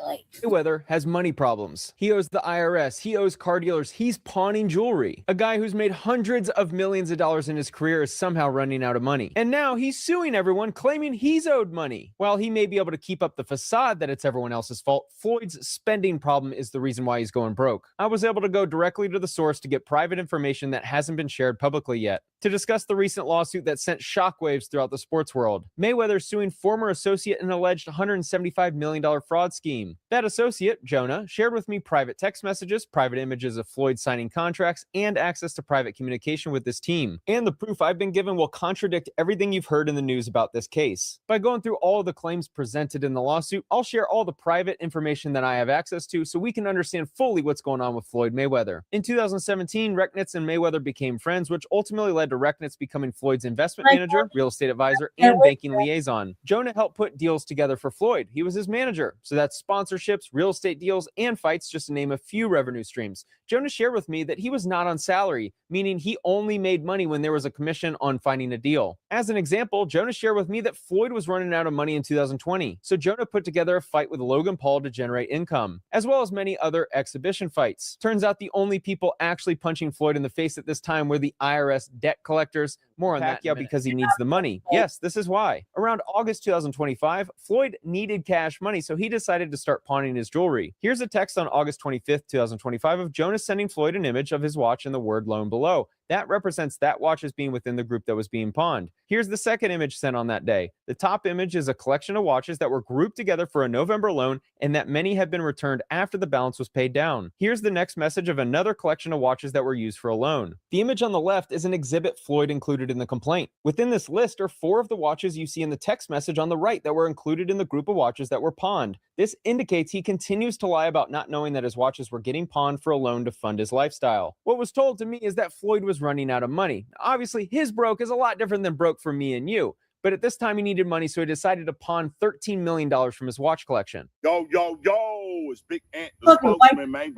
Like, Mayweather has money problems. He owes the IRS. He owes car dealers. He's pawning jewelry. A guy who's made hundreds of millions of dollars in his career is somehow running out of money. And now he's suing everyone, claiming he's owed money. While he may be able to keep up the facade that it's everyone else's fault, Floyd's spending problem is the reason why he's going broke. I was able to go directly to the source to get private information that hasn't been shared publicly yet, to discuss the recent lawsuit that sent shockwaves throughout the sports world. Mayweather suing former associate in an alleged $175 million fraud scheme. That associate, Jonah, shared with me private text messages, private images of Floyd signing contracts, and access to private communication with this team. And the proof I've been given will contradict everything you've heard in the news about this case. By going through all of the claims presented in the lawsuit, I'll share all the private information that I have access to so we can understand fully what's going on with Floyd Mayweather. In 2017, Recknitz and Mayweather became friends, which ultimately led to Recknitz becoming Floyd's investment manager, real estate advisor, and banking liaison. Jonah helped put deals together for Floyd. He was his manager. So that's sponsorships, real estate deals, and fights, just to name a few revenue streams. Jonah shared with me that he was not on salary, meaning he only made money when there was a commission on finding a deal. As an example, Jonah shared with me that Floyd was running out of money in 2020. So Jonah put together a fight with Logan Paul to generate income, as well as many other exhibition fights. Turns out the only people actually punching Floyd in the face at this time were the IRS debt collectors. More on that, because he needs the money. Yes, this is why. Around August 2025, Floyd needed cash money, so he decided to start pawning his jewelry. Here's a text on August 25th, 2025 of Jonah sending Floyd an image of his watch and the word loan below. That represents that watch as being within the group that was being pawned. Here's the second image sent on that day. The top image is a collection of watches that were grouped together for a November loan and that many have been returned after the balance was paid down. Here's the next message of another collection of watches that were used for a loan. The image on the left is an exhibit Floyd included in the complaint. Within this list are 4 of the watches you see in the text message on the right that were included in the group of watches that were pawned. This indicates he continues to lie about not knowing that his watches were getting pawned for a loan to fund his lifestyle. What was told to me is that Floyd was running out of money. Obviously, his broke is a lot different than broke for me and you. But at this time, he needed money, so he decided to pawn $13 million from his watch collection. Yo, it's Big Ant, the spokesman, man.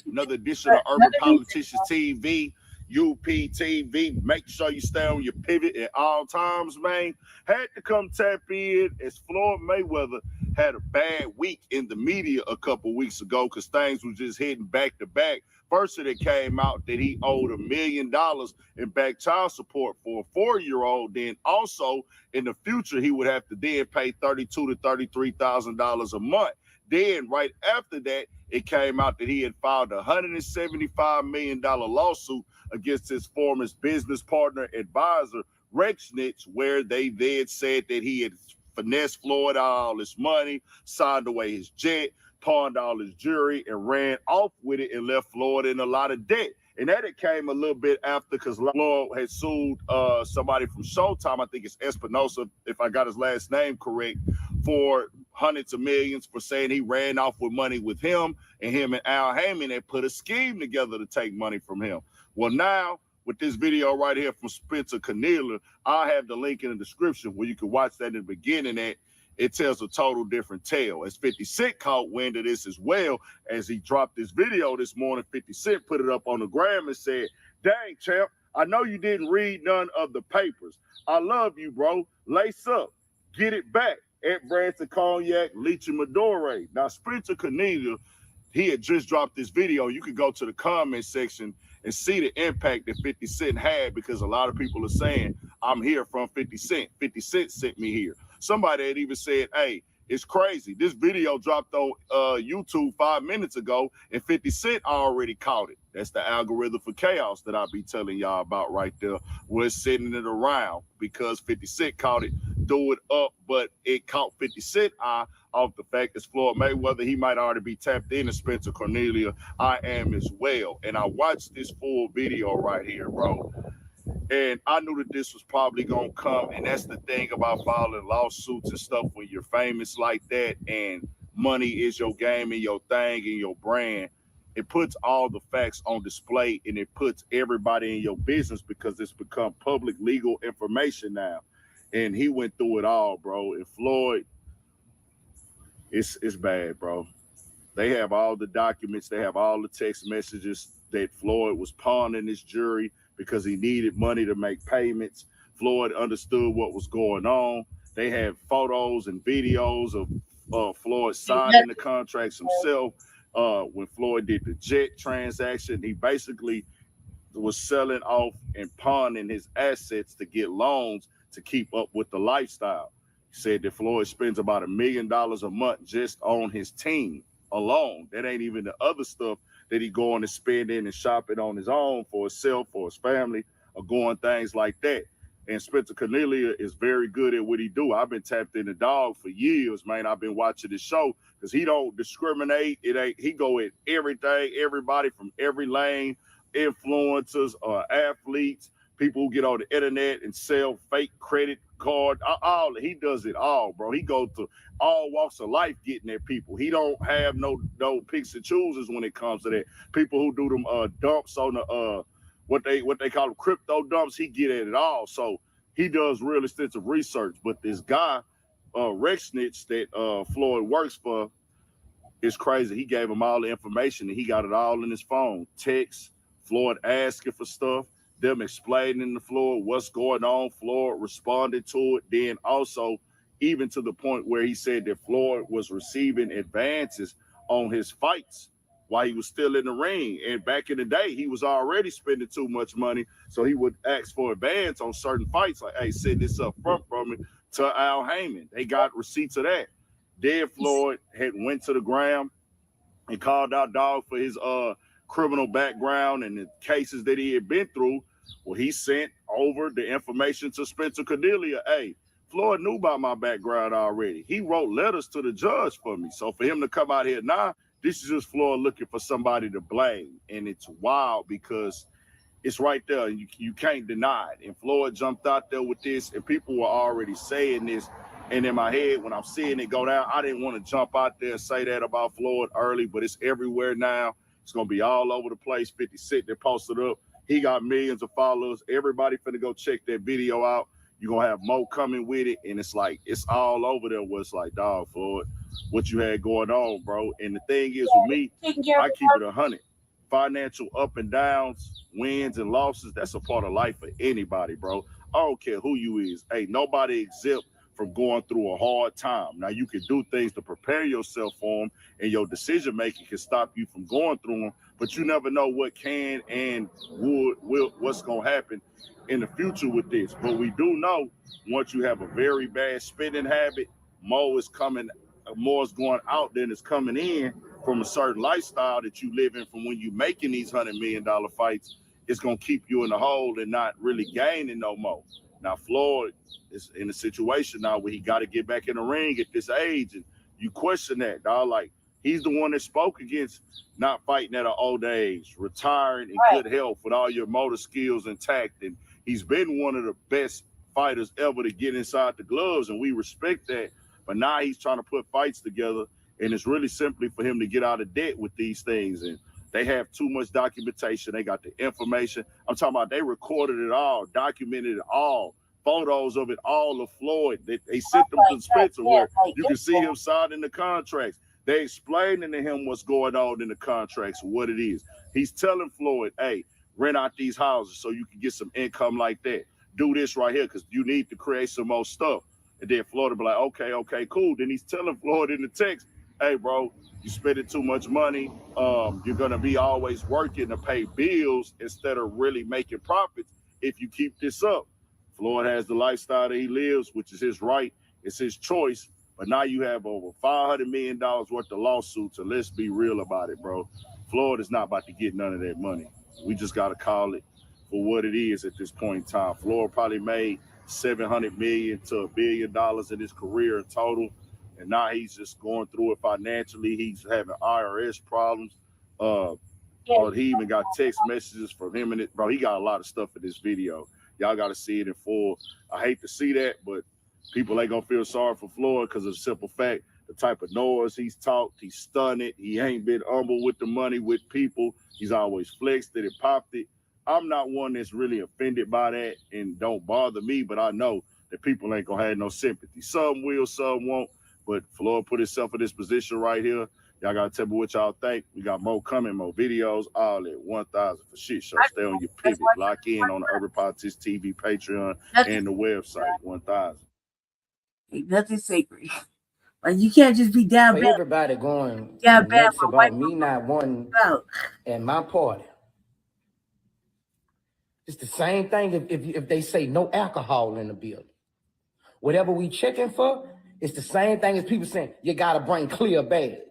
Another edition of Urban Politicians TV, UP TV. Make sure you stay on your pivot at all times, man. Had to come tap in as Floyd Mayweather had a bad week in the media a couple weeks ago because things were just hitting back to back. First, it came out that he owed $1 million in back child support for a 4-year-old. Then also in the future, he would have to then pay $32,000 to $33,000 a month. Then right after that, it came out that he had filed a $175 million lawsuit against his former business partner advisor, Recknitz, where they then said that he had finessed Floyd all his money, signed away his jet, pawned all his jewelry, and ran off with it and left Floyd in a lot of debt. And that it came a little bit after because Floyd had sued somebody from Showtime, I think it's Espinosa, if I got his last name correct, for hundreds of millions for saying he ran off with money with him, and him and Al Heyman had put a scheme together to take money from him. Well, now with this video right here from Spencer Cornelia, I'll have the link in the description where you can watch that in the beginning. That it tells a total different tale. As 50 Cent caught wind of this as well, as he dropped this video this morning, 50 Cent put it up on the gram and said, "Dang, champ, I know you didn't read none of the papers. I love you, bro. Lace up. Get it back." At Branson Cognac, Leachy Madore. Now, Spencer Cornelia, he had just dropped this video. You can go to the comment section and see the impact that 50 Cent had, because a lot of people are saying, "I'm here from 50 Cent. 50 Cent sent me here." Somebody had even said, "Hey, it's crazy. This video dropped on YouTube 5 minutes ago, and 50 Cent already caught it." That's the algorithm for chaos that I'll be telling y'all about right there. We're sending it around because 50 Cent caught it, threw it up, but it caught 50 Cent eye off the fact that Floyd Mayweather, he might already be tapped into Spencer Cornelia. I am as well. And I watched this full video right here, bro. And I knew that this was probably going to come. And that's the thing about filing lawsuits and stuff when you're famous like that and money is your game and your thing and your brand. It puts all the facts on display, and it puts everybody in your business because it's become public legal information now. And he went through it all, bro. And Floyd, it's bad, bro. They have all the documents. They have all the text messages that Floyd was pawning his jury because he needed money to make payments. Floyd understood what was going on. They have photos and videos of Floyd signing the contracts himself. When Floyd did the jet transaction, he basically was selling off and pawning his assets to get loans to keep up with the lifestyle. He said that Floyd spends about $1 million a month just on his team alone. That ain't even the other stuff that he going to spend in and shopping on his own for himself, for his family, or going things like that. And Spencer Cornelia is very good at what he do. I've been tapped in the dog for years, man. I've been watching this show because he don't discriminate. He go at everything, everybody from every lane, influencers, athletes, people who get on the internet and sell fake credit card. He does it all, bro. He goes to all walks of life getting at people. He don't have no picks and choosers when it comes to that. People who do them dumps on the what they call them crypto dumps, he get at it all. So he does real extensive research. But this guy, Rexnitz, that Floyd works for, is crazy. He gave him all the information and he got it all in his phone. Text, Floyd asking for stuff, them explaining to Floyd what's going on. Floyd responded to it. Then also, even to the point where he said that Floyd was receiving advances on his fights while he was still in the ring. And back in the day, he was already spending too much money. So he would ask for advance on certain fights. Like, "Hey, send this up front from me to Al Heyman." They got receipts of that. Then Floyd had went to the ground and called out dog for his criminal background and the cases that he had been through. Well, he sent over the information to Spencer Cornelia. "Hey, Floyd knew about my background already. He wrote letters to the judge for me. So for him to come out here now, this is just Floyd looking for somebody to blame." And it's wild because it's right there. You can't deny it. And Floyd jumped out there with this, and people were already saying this. And in my head, when I'm seeing it go down, I didn't want to jump out there and say that about Floyd early, but it's everywhere now. It's going to be all over the place. 50 Cent that posted up. He got millions of followers. Everybody finna go check that video out. You're going to have more coming with it. And it's like, it's all over there where it's like, dog, Floyd, what you had going on, bro. And the thing is with me, I keep it 100. Financial up and downs, wins and losses, that's a part of life for anybody, bro. I don't care who you is. Hey, nobody exempt from going through a hard time. Now, you can do things to prepare yourself for them, and your decision-making can stop you from going through them, but you never know what can and what's going to happen in the future with this. But we do know once you have a very bad spending habit, more is going out than is coming in from a certain lifestyle that you live in from when you're making these $100 million fights. It's going to keep you in the hole and not really gaining no more. Now, Floyd is in a situation now where he got to get back in the ring at this age, and you question that, dog. Like, he's the one that spoke against not fighting at an old age, retiring in good health with all your motor skills intact, and he's been one of the best fighters ever to get inside the gloves, and we respect that. But now he's trying to put fights together, and it's really simply for him to get out of debt with these things. And they have too much documentation. They got the information. I'm talking about they recorded it all, documented it all, photos of it all of Floyd. They sent them to Spencer where you can see him signing the contracts. They explaining to him what's going on in the contracts, what it is. He's telling Floyd, hey, rent out these houses so you can get some income like that. Do this right here because you need to create some more stuff. And then Floyd will be like, okay, cool. Then he's telling Floyd in the text, hey, bro, you spending too much money. You're going to be always working to pay bills instead of really making profits if you keep this up. Floyd has the lifestyle that he lives, which is his right. It's his choice. But now you have over $500 million worth of lawsuits. And let's be real about it, bro. Floyd is not about to get none of that money. We just got to call it for what it is at this point in time. Floyd probably made $700 million to $1 billion in his career in total. And now he's just going through it financially. He's having IRS problems. Or he even got text messages from him and it. Bro, he got a lot of stuff in this video. Y'all got to see it in full. I hate to see that, but people ain't going to feel sorry for Floyd because of the simple fact, the type of noise he's talked, he's stunned it. He ain't been humble with the money, with people. He's always flexed it and popped it. I'm not one that's really offended by that and don't bother me, but I know that people ain't going to have no sympathy. Some will, some won't. But Floyd put himself in this position right here. Y'all got to tell me what y'all think. We got more coming, more videos, all at 1,000 for shit show. Stay on your pivot. Lock in on the Urban Politics TV, Patreon, and the website, 1,000. Nothing sacred. Like you can't just be down bad. Everybody going down bad nuts about me not wanting at my party. It's the same thing if they say no alcohol in the building. Whatever we checking for, it's the same thing as people saying you gotta bring clear bags.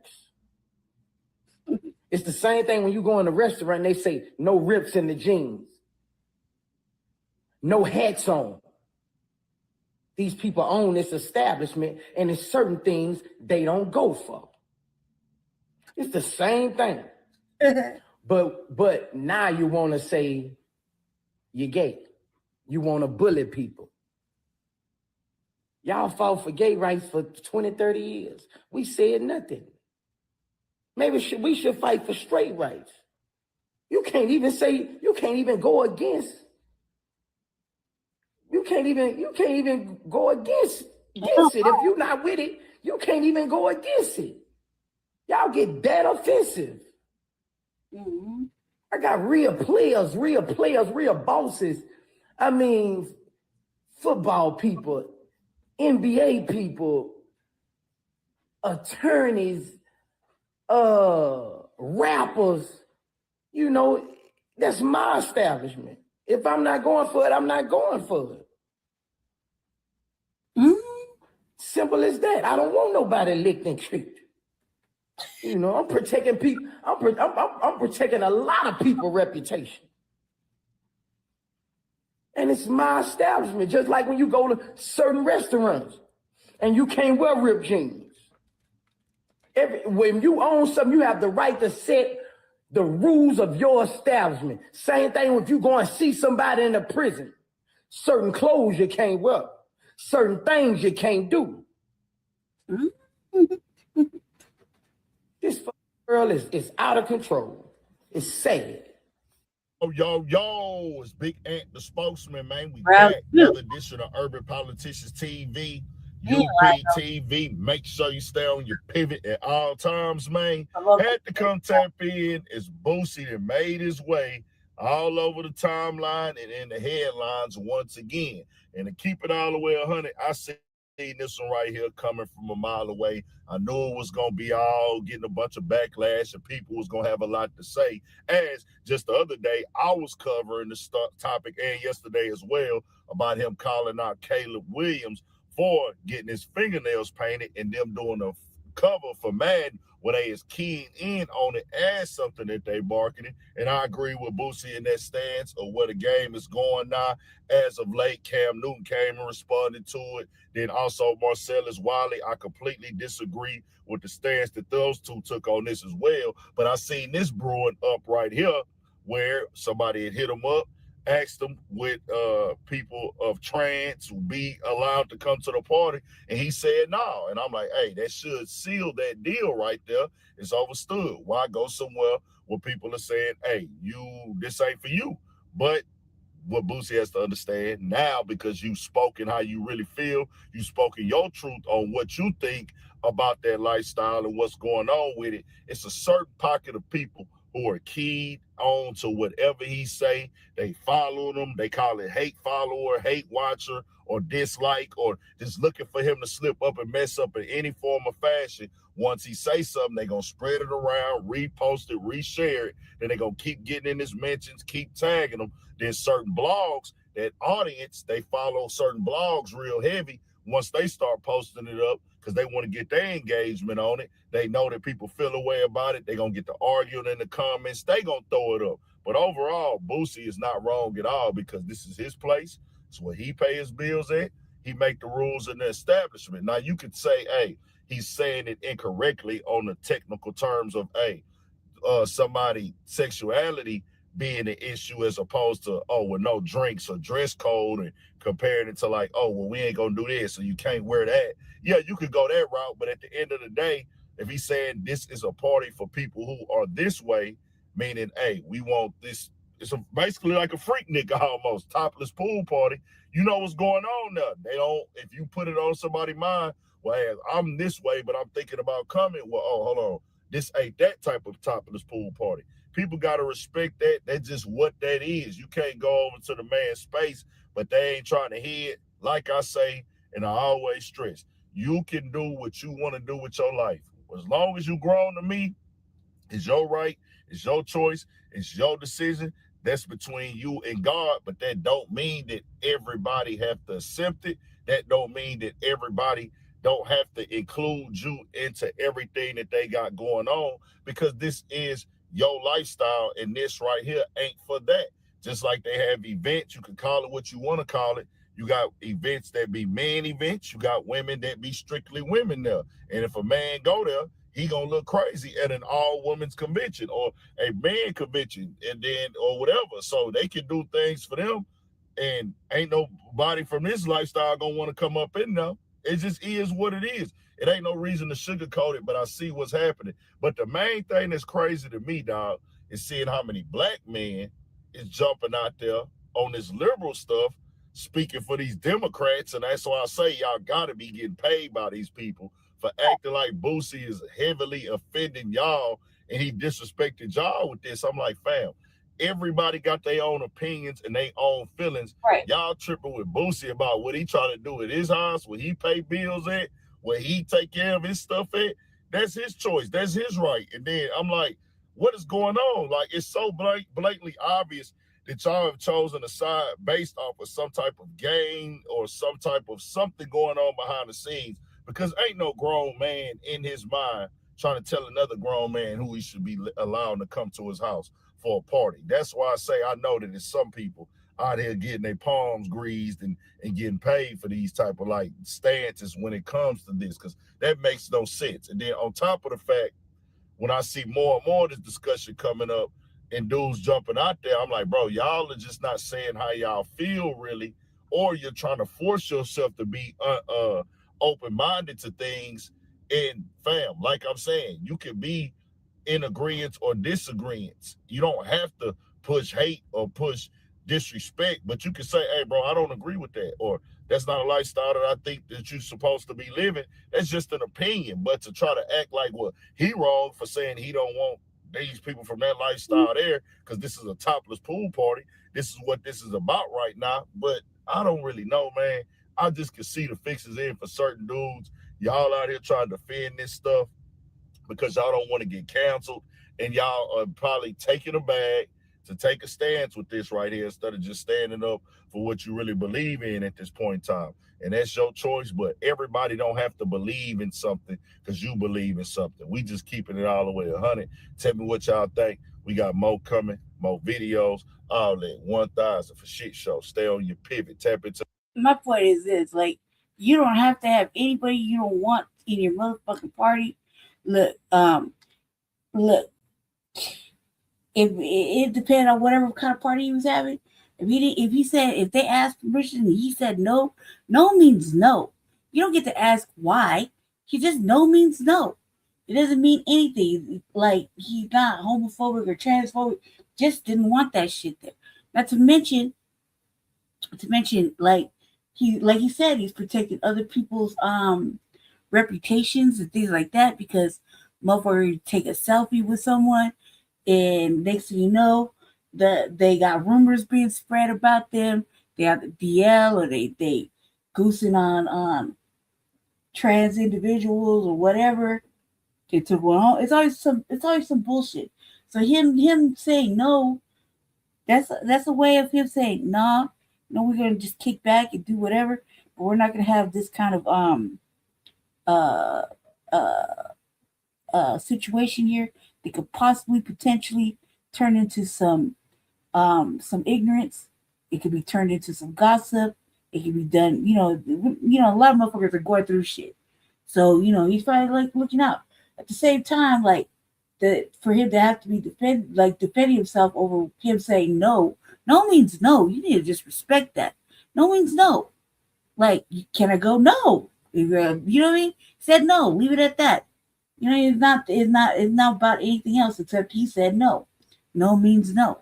It's the same thing when you go in a restaurant and they say no rips in the jeans, no hats on. These people own this establishment, and there's certain things they don't go for. It's the same thing. But now you want to say you're gay. You want to bully people. Y'all fought for gay rights for 20, 30 years. We said nothing. Maybe we should fight for straight rights. You can't even go against. You can't even go against it. If you're not with it, you can't even go against it. Y'all get that offensive. Mm-hmm. I got real players, real bosses. I mean, football people, NBA people, attorneys, rappers. You know, that's my establishment. If I'm not going for it, I'm not going for it. Mm-hmm. Simple as that. I don't want nobody licked and treated. You know, I'm protecting people. I'm protecting a lot of people's reputation. And it's my establishment. Just like when you go to certain restaurants and you can't wear ripped jeans. When you own something, you have the right to set the rules of your establishment. Same thing if you go and see somebody in a prison. Certain clothes you can't wear. Certain things you can't do. Mm-hmm. This world is out of control. It's sad. Yo, it's Big Ant, the spokesman, man. We back. Another edition of Urban Politicians TV, UPTV. Make sure you stay on your pivot at all times, man. Had to come tap in. It's Boosie that made his way all over the timeline and in the headlines once again. And to keep it all the way 100, I seen this one right here coming from a mile away. I knew it was going to be all getting a bunch of backlash and people was going to have a lot to say. As just the other day, I was covering this topic, and yesterday as well, about him calling out Caleb Williams for getting his fingernails painted and them doing a cover for Madden where they is keying in on it as something that they marketing. And I agree with Boosie in that stance of where the game is going now. As of late, Cam Newton came and responded to it. Then also Marcellus Wiley. I completely disagree with the stance that those two took on this as well. But I seen this brewing up right here where somebody had hit him up. asked him would people of trans be allowed to come to the party, and he said no. And I'm like, hey, that should seal that deal right there. It's overstood. Why go somewhere where people are saying, hey, this ain't for you? But what Boosie has to understand now, because you've spoken how you really feel, you've spoken your truth on what you think about that lifestyle and what's going on with it. It's a certain pocket of people who are keyed on to whatever he say. They follow him. They call it hate follower, hate watcher, or dislike, or just looking for him to slip up and mess up in any form of fashion. Once he say something, they gonna spread it around, repost it, reshare it. Then they gonna keep getting in his mentions, keep tagging them. Then certain blogs, that audience, they follow certain blogs real heavy. Once they start posting it up, because they want to get their engagement on it, they know that people feel a way about it. They gonna get to arguing in the comments. They gonna throw it up. But overall, Boosie is not wrong at all, because this is his place. It's where he pay his bills at. He make the rules in the establishment. Now you could say, hey, he's saying it incorrectly on the technical terms of, hey, somebody sexuality being an issue, as opposed to, oh, well, no drinks or dress code, and comparing it to like, oh, well, we ain't gonna do this, so you can't wear that. Yeah, you could go that route, but at the end of the day, if he's saying this is a party for people who are this way, meaning, hey, we want this, it's basically like a freak nigga almost, topless pool party. You know what's going on there. They don't, if you put it on somebody's mind, well, hey, I'm this way, but I'm thinking about coming. Well, oh, hold on. This ain't that type of topless pool party. People got to respect that. That's just what that is. You can't go over to the man's space, but they ain't trying to hear it. Like I say, and I always stress, you can do what you want to do with your life. As long as you grown to me, it's your right, it's your choice, it's your decision. That's between you and God, but that don't mean that everybody have to accept it. That don't mean that everybody don't have to include you into everything that they got going on, because this is your lifestyle, and this right here ain't for that. Just like they have events, you can call it what you want to call it. You got events that be men events. You got women that be strictly women there. And if a man go there, he gonna look crazy at an all-women's convention or a man convention, and then or whatever. So they can do things for them, and ain't nobody from this lifestyle gonna want to come up in there. It just is what it is. It ain't no reason to sugarcoat it, but I see what's happening. But the main thing that's crazy to me, dog, is seeing how many black men is jumping out there on this liberal stuff, speaking for these Democrats. And that's why I say y'all got to be getting paid by these people for acting like Boosie is heavily offending y'all and he disrespected y'all with this. I'm like, fam, everybody got their own opinions and their own feelings. Right. Y'all tripping with Boosie about what he trying to do at his house, where he pay bills at, where he take care of his stuff at. That's his choice. That's his right. And then I'm like, what is going on? Like, it's so blatantly obvious that y'all have chosen a side based off of some type of game or some type of something going on behind the scenes, because ain't no grown man in his mind trying to tell another grown man who he should be allowed to come to his house for a party. That's why I say I know that there's some people out here getting their palms greased and getting paid for these type of like stances when it comes to this, because that makes no sense. And then on top of the fact, when I see more and more of this discussion coming up and dudes jumping out there, I'm like, bro, y'all are just not saying how y'all feel really, or you're trying to force yourself to be open-minded to things. And fam, like I'm saying, you can be in agreement or disagreements. You don't have to push hate or push disrespect, but you can say, hey, bro, I don't agree with that, or that's not a lifestyle that I think that you're supposed to be living. That's just an opinion. But to try to act like, well, he wrong for saying he don't want these people from that lifestyle there because this is a topless pool party. This is what this is about right now. But I don't really know, man. I just can see the fixes in for certain dudes. Y'all out here trying to defend this stuff because y'all don't want to get canceled, and y'all are probably taking a bag to take a stance with this right here instead of just standing up for what you really believe in at this point in time. And that's your choice, but everybody don't have to believe in something because you believe in something. We just keeping it all the way 100. Tell me what y'all think. We got more coming, more videos, all that. 1,000 for shit show. Stay on your pivot. Tap into. My point is this, like, you don't have to have anybody you don't want in your motherfucking party. Look, if it depends on whatever kind of party he was having, If they asked permission and he said no, no means no. You don't get to ask why. He just no means no. It doesn't mean anything. Like he's not homophobic or transphobic. Just didn't want that shit there. Not to mention, like he said, he's protecting other people's reputations and things like that because motherfucker take a selfie with someone and next thing you know, they got rumors being spread about them. They have the DL or they goosing on trans individuals or whatever. They took one home. It's always some bullshit. So him saying no, that's a way of him saying nah, no, we're gonna just kick back and do whatever, but we're not gonna have this kind of situation here that could possibly potentially turn into some ignorance. It could be turned into some gossip. It could be done, a lot of motherfuckers are going through shit. So, he's probably like looking out. At the same time, like for him to have to be defending himself over him saying no. No means no. You need to just respect that. No means no. Like, can I go? No. You know what I mean? Said no. Leave it at that. It's not about anything else except he said no. No means no.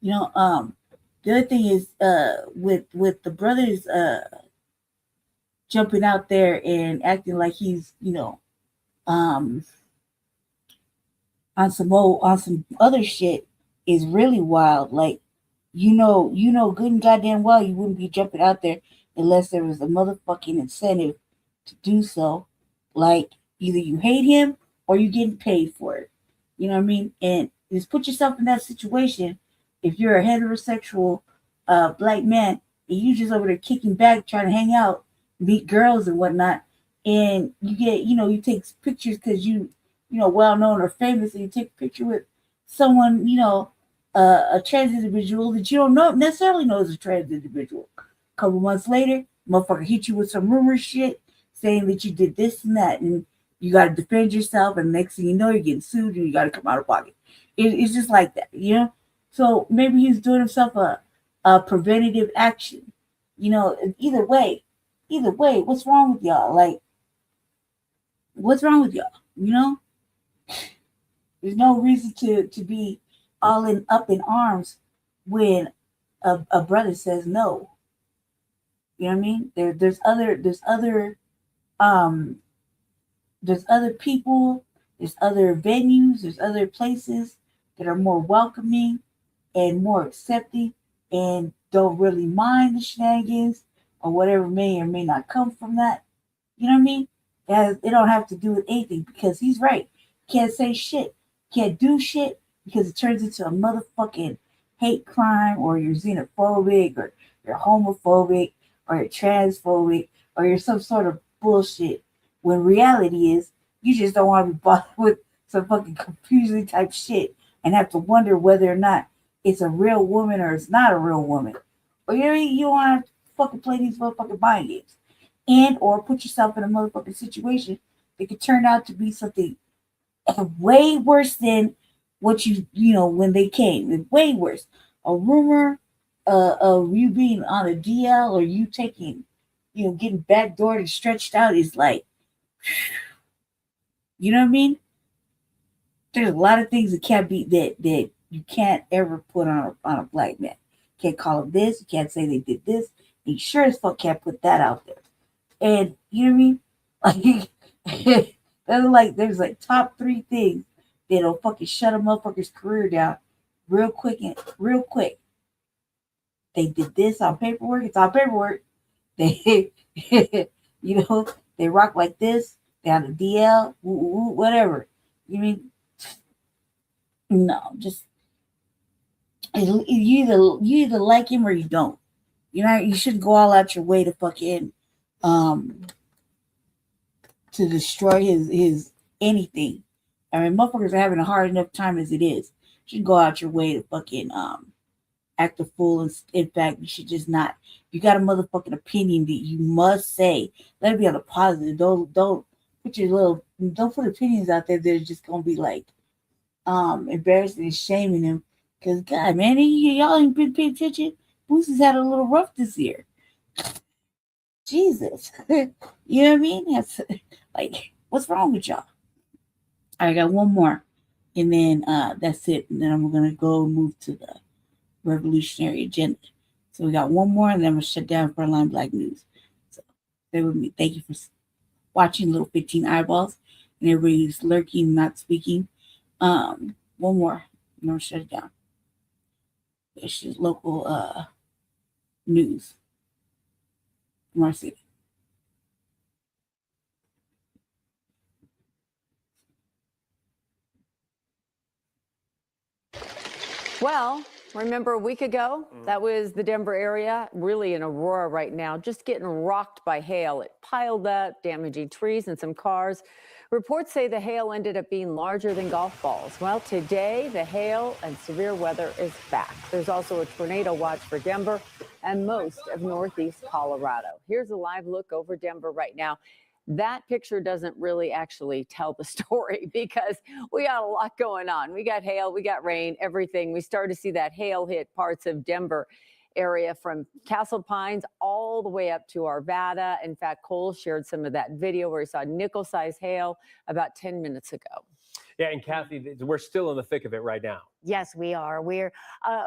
The other thing is with the brothers jumping out there and acting like he's on some other shit is really wild. Like good and goddamn well you wouldn't be jumping out there unless there was a motherfucking incentive to do so. Like either you hate him or you're getting paid for it. You know what I mean? And just put yourself in that situation. If you're a heterosexual black man and you just over there kicking back, trying to hang out, meet girls and whatnot, and you get, you take pictures because you well known or famous, and you take a picture with someone, a trans individual that you don't necessarily know is a trans individual. A couple months later, motherfucker hit you with some rumor shit saying that you did this and that, and you got to defend yourself, and next thing you know, you're getting sued and you got to come out of pocket. It's just like that, So maybe he's doing himself a preventative action. Either way, what's wrong with y'all? Like, what's wrong with y'all? There's no reason to be all up in arms when a brother says no. You know what I mean? There's other people, there's other venues, there's other places that are more welcoming and more accepting and don't really mind the shenanigans or whatever may or may not come from that. You know what I mean? It don't have to do with anything because he's right. Can't say shit. Can't do shit because it turns into a motherfucking hate crime, or you're xenophobic, or you're homophobic, or you're transphobic, or you're some sort of bullshit. When reality is, you just don't want to be bothered with some fucking confusing type shit and have to wonder whether or not it's a real woman or it's not a real woman. Or you don't want to fucking play these motherfucking mind games. And or put yourself in a motherfucking situation that could turn out to be something way worse than what when they came. It's way worse. A rumor of you being on a DL or you taking, getting backdoored and stretched out is like, you know what I mean? There's a lot of things that can't be that you can't ever put on a black man. Can't call him this. You can't say they did this. And you sure as fuck can't put that out there. And you know what I mean? Like there's like top 3 things that'll fucking shut a motherfucker's career down real quick. They did this on paperwork. It's on paperwork. They they rock like this. They on the DL, whatever. You mean? No, just you either like him or you don't. You shouldn't go all out your way to fucking to destroy his anything. I mean, motherfuckers are having a hard enough time as it is. You should go out your way to fucking act a fool. And in fact, you should just not. You got a motherfucking opinion that you must say. Let it be on the positive. Don't put opinions out there that are just gonna be like embarrassing and shaming him Because, God, man, y'all ain't been paying attention. Boosie's had a little rough this year. Jesus. You know what I mean? That's like, what's wrong with y'all? I got one more. And then that's it. And then I'm going to go move to the revolutionary agenda. So we got one more, and then I'm going to shut down Frontline Black News. So stay with me. Thank you for watching, little 15 eyeballs. And everybody's lurking, not speaking. One more. I'm going to shut it down. It's just local news from our city. Well, remember a week ago, that was the Denver area, really in Aurora right now, just getting rocked by hail. It piled up, damaging trees and some cars. Reports say the hail ended up being larger than golf balls. Well, today, the hail and severe weather is back. There's also a tornado watch for Denver and most of northeast Colorado. Here's a live look over Denver right now. That picture doesn't really actually tell the story because we got a lot going on. We got hail, we got rain, everything. We started to see that hail hit parts of Denver area from Castle Pines all the way up to Arvada. In fact, Cole shared some of that video where he saw nickel-sized hail about 10 minutes ago. Yeah, and Kathy, we're still in the thick of it right now. Yes, we are. We're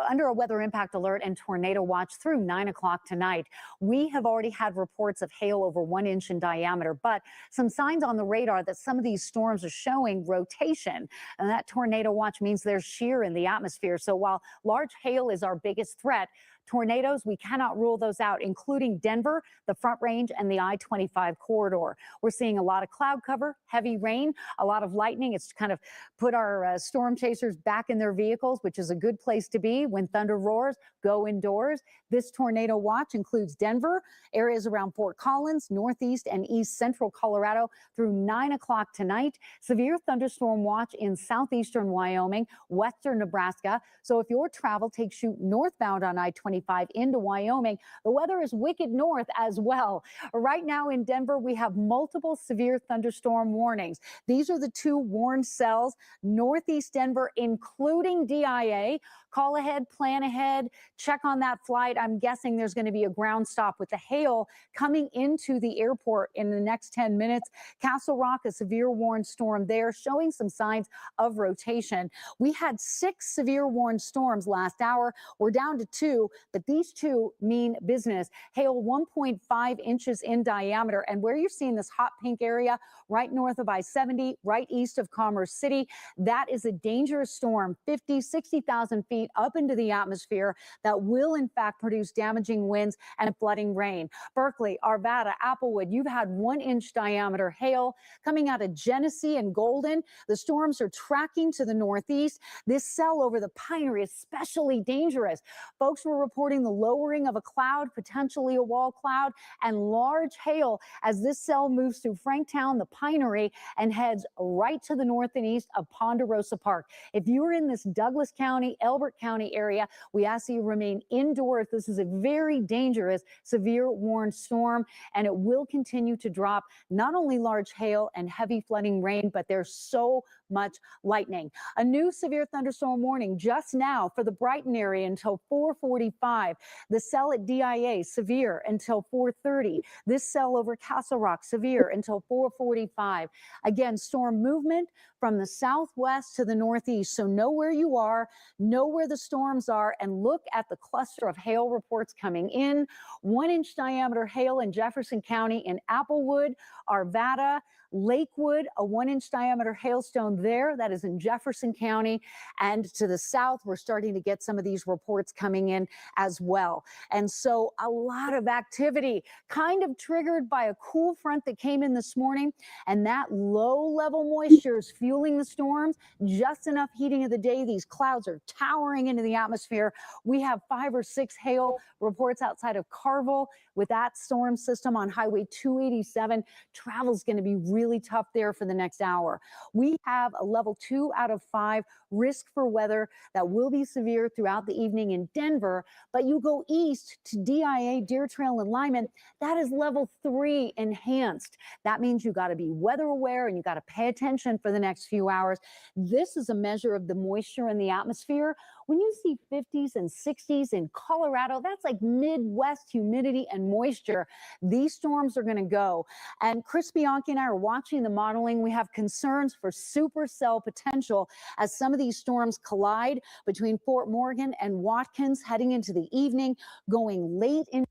under a weather impact alert and tornado watch through 9 o'clock tonight. We have already had reports of hail over 1 inch in diameter, but some signs on the radar that some of these storms are showing rotation. And that tornado watch means there's shear in the atmosphere. So while large hail is our biggest threat, tornadoes, we cannot rule those out, including Denver, the Front Range, and the I-25 corridor. We're seeing a lot of cloud cover, heavy rain, a lot of lightning. It's kind of put our storm chasers back in their vehicles, which is a good place to be. When thunder roars, go indoors. This tornado watch includes Denver, areas around Fort Collins, northeast and east central Colorado through 9 o'clock tonight. Severe thunderstorm watch in southeastern Wyoming, western Nebraska. So if your travel takes you northbound on I-25 into Wyoming, the weather is wicked north as well. Right now in Denver, we have multiple severe thunderstorm warnings. These are the 2 warned cells, northeast Denver, including DIA. Call ahead, plan ahead, check on that flight. I'm guessing there's going to be a ground stop with the hail coming into the airport in the next 10 minutes. Castle Rock, a severe warned storm there, showing some signs of rotation. We had 6 severe warned storms last hour. We're down to 2, but these 2 mean business. Hail 1.5 inches in diameter. And where you're seeing this hot pink area right north of I-70, right east of Commerce City, that is a dangerous storm, 50, 60,000 feet up into the atmosphere that will in fact produce damaging winds and flooding rain. Berkeley, Arvada, Applewood, you've had 1 inch diameter hail coming out of Genesee and Golden. The storms are tracking to the northeast. This cell over the Pinery is especially dangerous. Folks were reporting the lowering of a cloud, potentially a wall cloud, and large hail as this cell moves through Franktown, the Pinery, and heads right to the north and east of Ponderosa Park. If you're in this Douglas County, Elbert County area, we ask you to remain indoors. This is a very dangerous, severe warned storm, and it will continue to drop not only large hail and heavy flooding rain, but there's so much lightning. A new severe thunderstorm warning just now for the Brighton area until 4:45. The cell at DIA, severe until 4:30. This cell over Castle Rock, severe until 4:45. Again, storm movement from the southwest to the northeast. So know where you are, know where the storms are, and look at the cluster of hail reports coming in. 1 inch diameter hail in Jefferson County in Applewood, Arvada, Lakewood, a 1 inch diameter hailstone there. That is in Jefferson County. And to the south, we're starting to get some of these reports coming in as well. And so a lot of activity kind of triggered by a cool front that came in this morning. And that low level moisture is fueling the storms. Just enough heating of the day. These clouds are towering into the atmosphere. We have 5 or 6 hail reports outside of Carville With that storm system on Highway 287, travel's going to be really tough there for the next hour. We have a level 2 out of 5 risk for weather that will be severe throughout the evening in Denver, but you go east to DIA, Deer Trail, and Lyman, that is level 3 enhanced. That means you got to be weather aware and you got to pay attention for the next few hours. This is a measure of the moisture in the atmosphere. When you see 50s and 60s in Colorado, that's like Midwest humidity and moisture. These storms are going to go. And Chris Bianchi and I are watching the modeling. We have concerns for supercell potential as some of these storms collide between Fort Morgan and Watkins heading into the evening, going late in.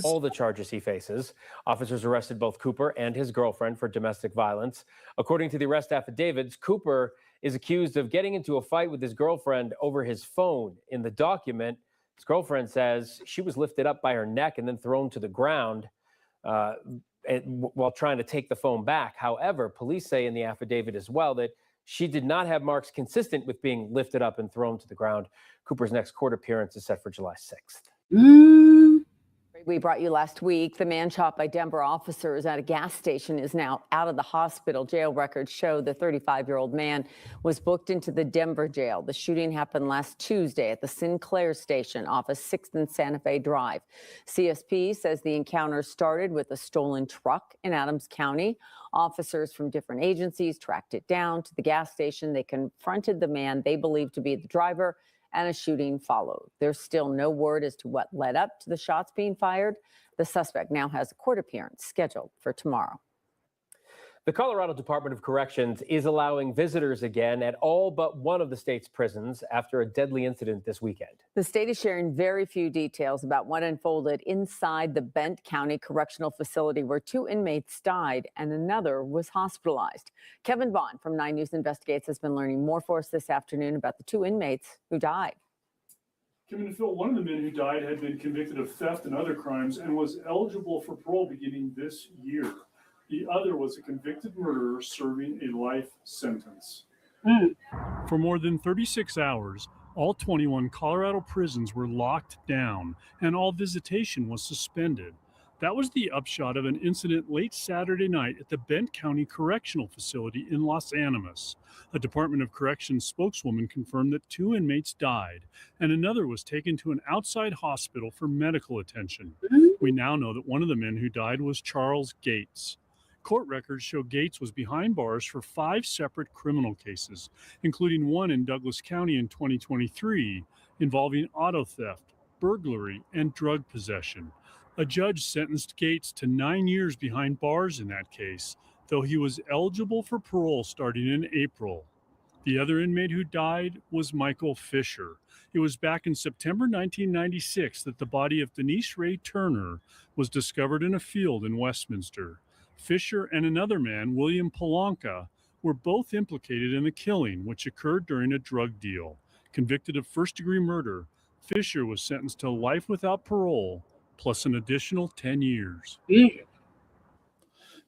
All the charges he faces. Officers arrested both Cooper and his girlfriend for domestic violence. According to the arrest affidavits, Cooper is accused of getting into a fight with his girlfriend over his phone. In the document, his girlfriend says she was lifted up by her neck and then thrown to the ground while trying to take the phone back. However, police say in the affidavit as well that she did not have marks consistent with being lifted up and thrown to the ground. Cooper's next court appearance is set for July 6th. We brought you last week. The man shot by Denver officers at a gas station is now out of the hospital. Jail records show the 35-year-old man was booked into the Denver jail. The shooting happened last Tuesday at the Sinclair station off of 6th and Santa Fe Drive. CSP says the encounter started with a stolen truck in Adams County. Officers from different agencies tracked it down to the gas station. They confronted the man they believed to be the driver, and a shooting followed. There's still no word as to what led up to the shots being fired. The suspect now has a court appearance scheduled for tomorrow. The Colorado Department of Corrections is allowing visitors again at all but one of the state's prisons after a deadly incident this weekend. The state is sharing very few details about what unfolded inside the Bent County Correctional Facility, where 2 inmates died and another was hospitalized. Kevin Vaughn from 9 News Investigates has been learning more for us this afternoon about the 2 inmates who died. Kevin and Phil, one of the men who died had been convicted of theft and other crimes and was eligible for parole beginning this year. The other was a convicted murderer serving a life sentence. For more than 36 hours, all 21 Colorado prisons were locked down and all visitation was suspended. That was the upshot of an incident late Saturday night at the Bent County Correctional Facility in Los Animas. A Department of Corrections spokeswoman confirmed that 2 inmates died and another was taken to an outside hospital for medical attention. We now know that one of the men who died was Charles Gates. Court records show Gates was behind bars for 5 separate criminal cases, including one in Douglas County in 2023 involving auto theft, burglary, and drug possession. A judge sentenced Gates to 9 years behind bars in that case, though he was eligible for parole starting in April. The other inmate who died was Michael Fisher. It was back in September 1996 that the body of Denise Ray Turner was discovered in a field in Westminster. Fisher and another man, William Polanca, were both implicated in the killing, which occurred during a drug deal. Convicted of first-degree murder, Fisher was sentenced to life without parole, plus an additional 10 years.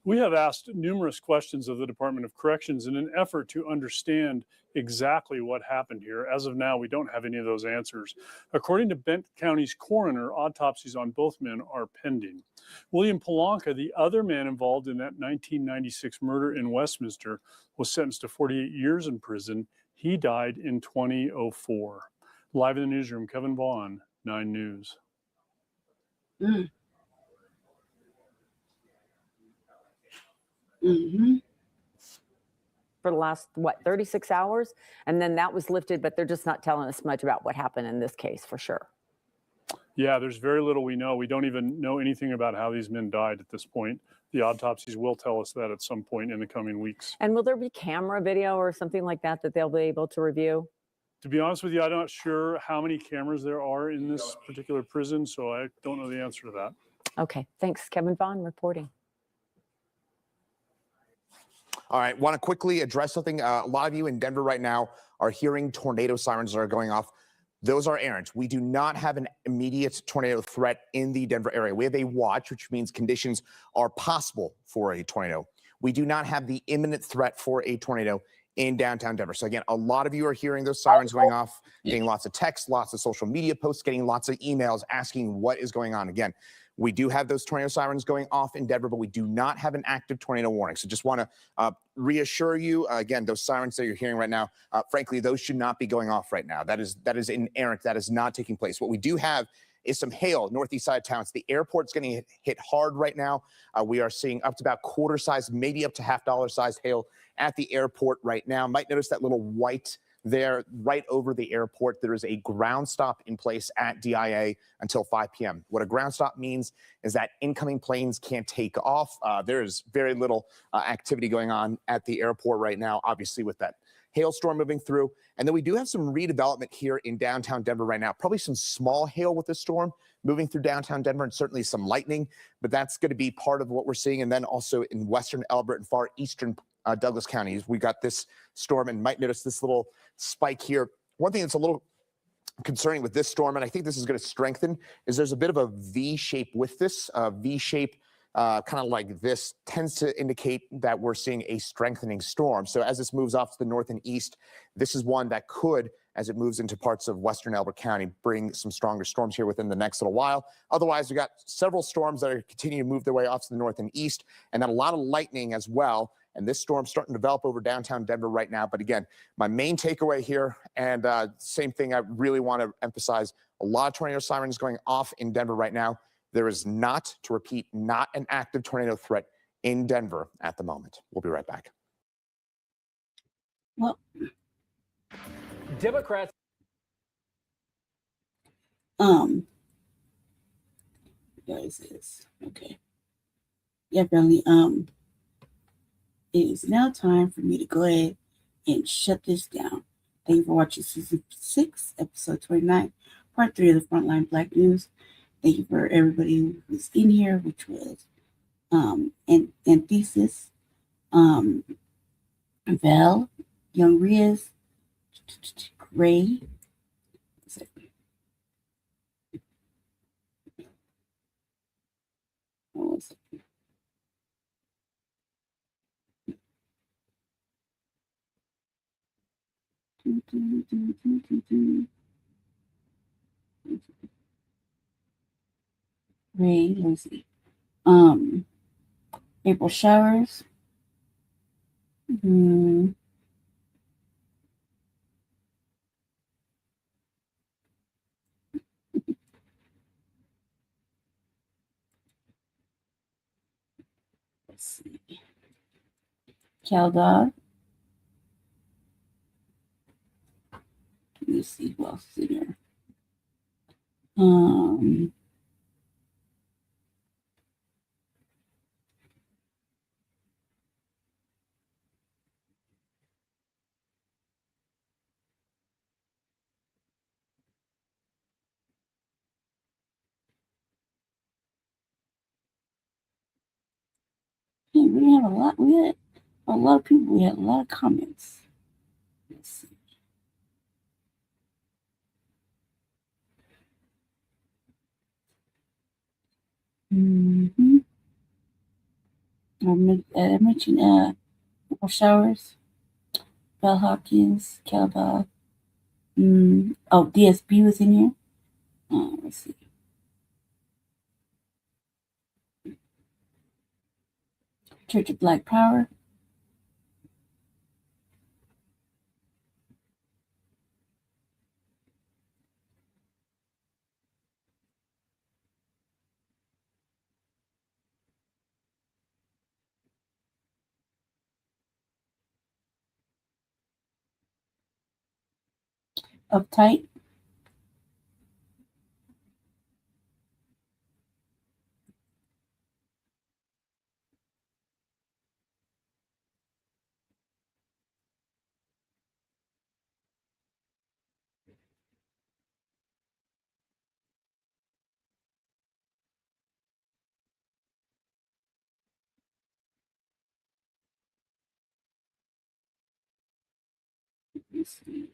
We have asked numerous questions of the Department of Corrections in an effort to understand exactly what happened here. As of now, we don't have any of those answers. According to Bent County's coroner, autopsies on both men are pending. William Polanca, the other man involved in that 1996 murder in Westminster, was sentenced to 48 years in prison. He died in 2004. Live in the newsroom, Kevin Vaughn, 9 News. For the last, 36 hours? And then that was lifted, but they're just not telling us much about what happened in this case for sure. Yeah, there's very little we know. We don't even know anything about how these men died at this point. The autopsies will tell us that at some point in the coming weeks. And will there be camera video or something like that that they'll be able to review? To be honest with you, I'm not sure how many cameras there are in this particular prison, so I don't know the answer to that. Okay, thanks. Kevin Vaughn reporting. All right, want to quickly address something. A lot of you in Denver right now are hearing tornado sirens that are going off. Those are errant. We do not have an immediate tornado threat in the Denver area. We have a watch, which means conditions are possible for a tornado. We do not have the imminent threat for a tornado in downtown Denver. So again, a lot of you are hearing those sirens going off, getting lots of texts, lots of social media posts, getting lots of emails asking what is going on. Again, We do have those tornado sirens going off in Denver, but we do not have an active tornado warning. So just want to reassure you, again, those sirens that you're hearing right now, frankly, those should not be going off right now. That is inerrant. That is not taking place. What we do have is some hail northeast side of town. So the airport's getting hit hard right now. We are seeing up to about quarter size, maybe up to $half size hail at the airport right now. Might notice that little white there right over the airport. There is a ground stop in place at DIA until 5 p.m. What a ground stop means is that incoming planes can't take off. There's very little activity going on at the airport right now, obviously with that hailstorm moving through. And then we do have some redevelopment here in downtown Denver right now. Probably some small hail with this storm moving through downtown Denver, and certainly some lightning, but that's going to be part of what we're seeing. And then also in western Elbert and far eastern Douglas counties, we got this storm, and might notice this little spike here. One thing that's a little concerning with this storm, and I think this is going to strengthen, is there's a bit of a V shape with this. V shape, kind of like this, tends to indicate that we're seeing a strengthening storm. So as this moves off to the north and east, this is one that could, as it moves into parts of western Elbert County, bring some stronger storms here within the next little while. Otherwise, we got several storms that are continuing to move their way off to the north and east, and then a lot of lightning as well. And this storm's starting to develop over downtown Denver right now. But again, my main takeaway here, and same thing I really want to emphasize, a lot of tornado sirens going off in Denver right now. There is not, to repeat, not an active tornado threat in Denver at the moment. We'll be right back. Well, Democrats. Where is this? Okay. Yeah, Bradley. It is now time for me to go ahead and shut this down. Thank you for watching season 6, episode 29, part 3 of the Frontline Black News. Thank you for everybody who was in here, which was Anthesis, Val, Young Riaz, Ray. One second. Ray, let me see. April Showers. Let's see. Caldog. Let me see who else is in here. Yeah, we had a lot. We had a lot of people. We had a lot of comments. Let's see. I mentioned April Showers, Bell Hawkins, Calba. Oh, DSB was in here. Let's see. Church of Black Power. Uptight. Let's see.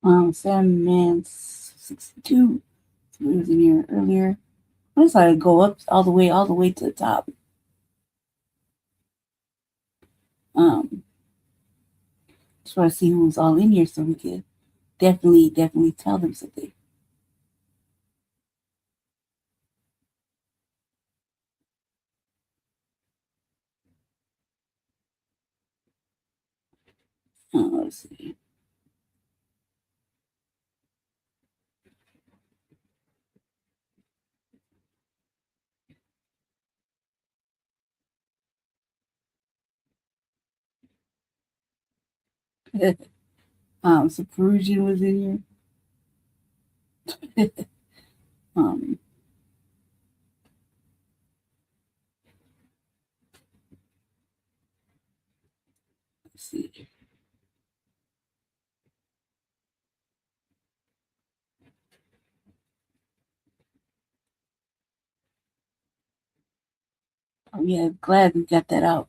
Sandman 62. He was in here earlier. I just like to go up all the way to the top. Just want to see who's all in here so we could definitely tell them something. Let's see. So Perugian was in here. Let's see. Oh yeah, glad we got that out.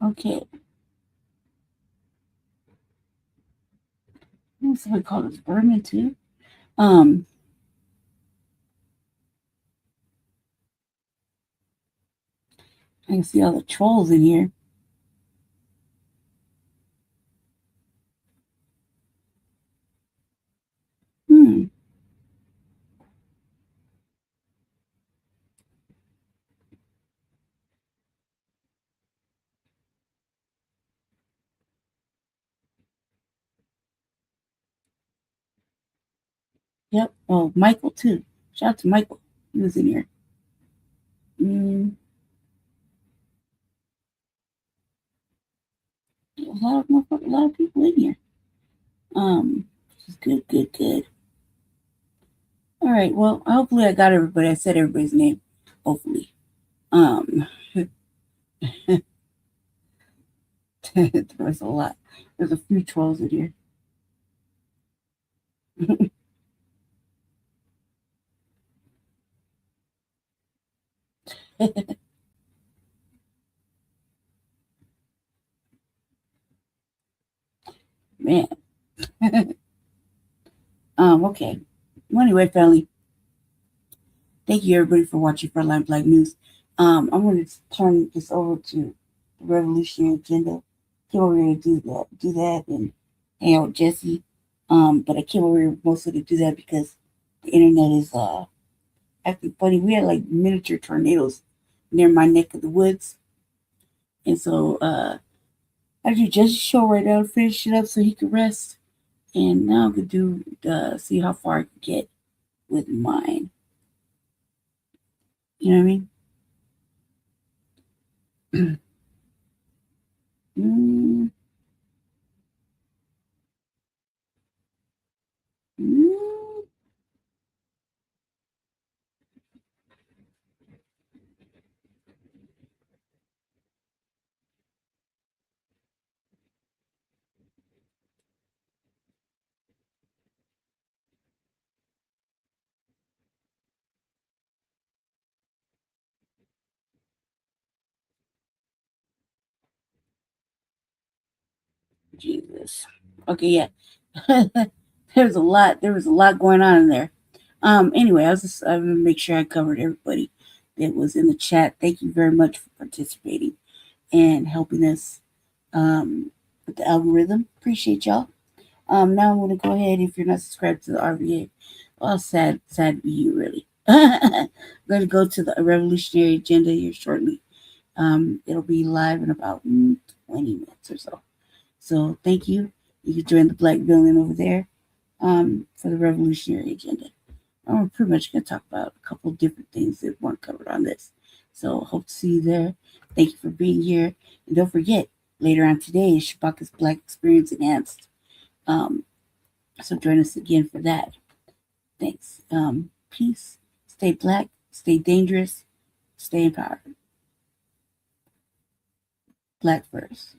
Okay. Somebody called us Berman too. I can see all the trolls in here. Yep. Oh, Michael too. Shout out to Michael. He was in here. A lot of people in here. Good. All right. Well, hopefully I got everybody. I said everybody's name. Hopefully. There's a lot. There's a few trolls in here. Man. Okay. Well, anyway, family. Thank you everybody for watching Frontline Black News. I'm going to turn this over to the Revolutionary Agenda. Came over here to do that, and hang out with Jesse. But I came over here mostly to do that because the internet is acting funny. We had like miniature tornadoes near my neck of the woods, and so I do Jesse's show right now, finish it up so he can rest, and now I'm gonna see how far I can get with mine. You know what I mean? Jesus. Okay, yeah. There was a lot going on in there. Anyway, I'm gonna make sure I covered everybody that was in the chat. Thank you very much for participating and helping us with the algorithm. Appreciate y'all. Now I'm gonna go ahead. If you're not subscribed to the RVA, well, sad to be you, really. I'm gonna go to the Revolutionary Agenda here shortly. It'll be live in about 20 minutes or so. So thank you. You can join the Black Villain over there for the Revolutionary Agenda. I'm pretty much going to talk about a couple of different things that weren't covered on this. So hope to see you there. Thank you for being here. And don't forget, later on today is Shabaka's Black Experience Enhanced. So join us again for that. Thanks. Peace. Stay black. Stay dangerous. Stay empowered. Black first.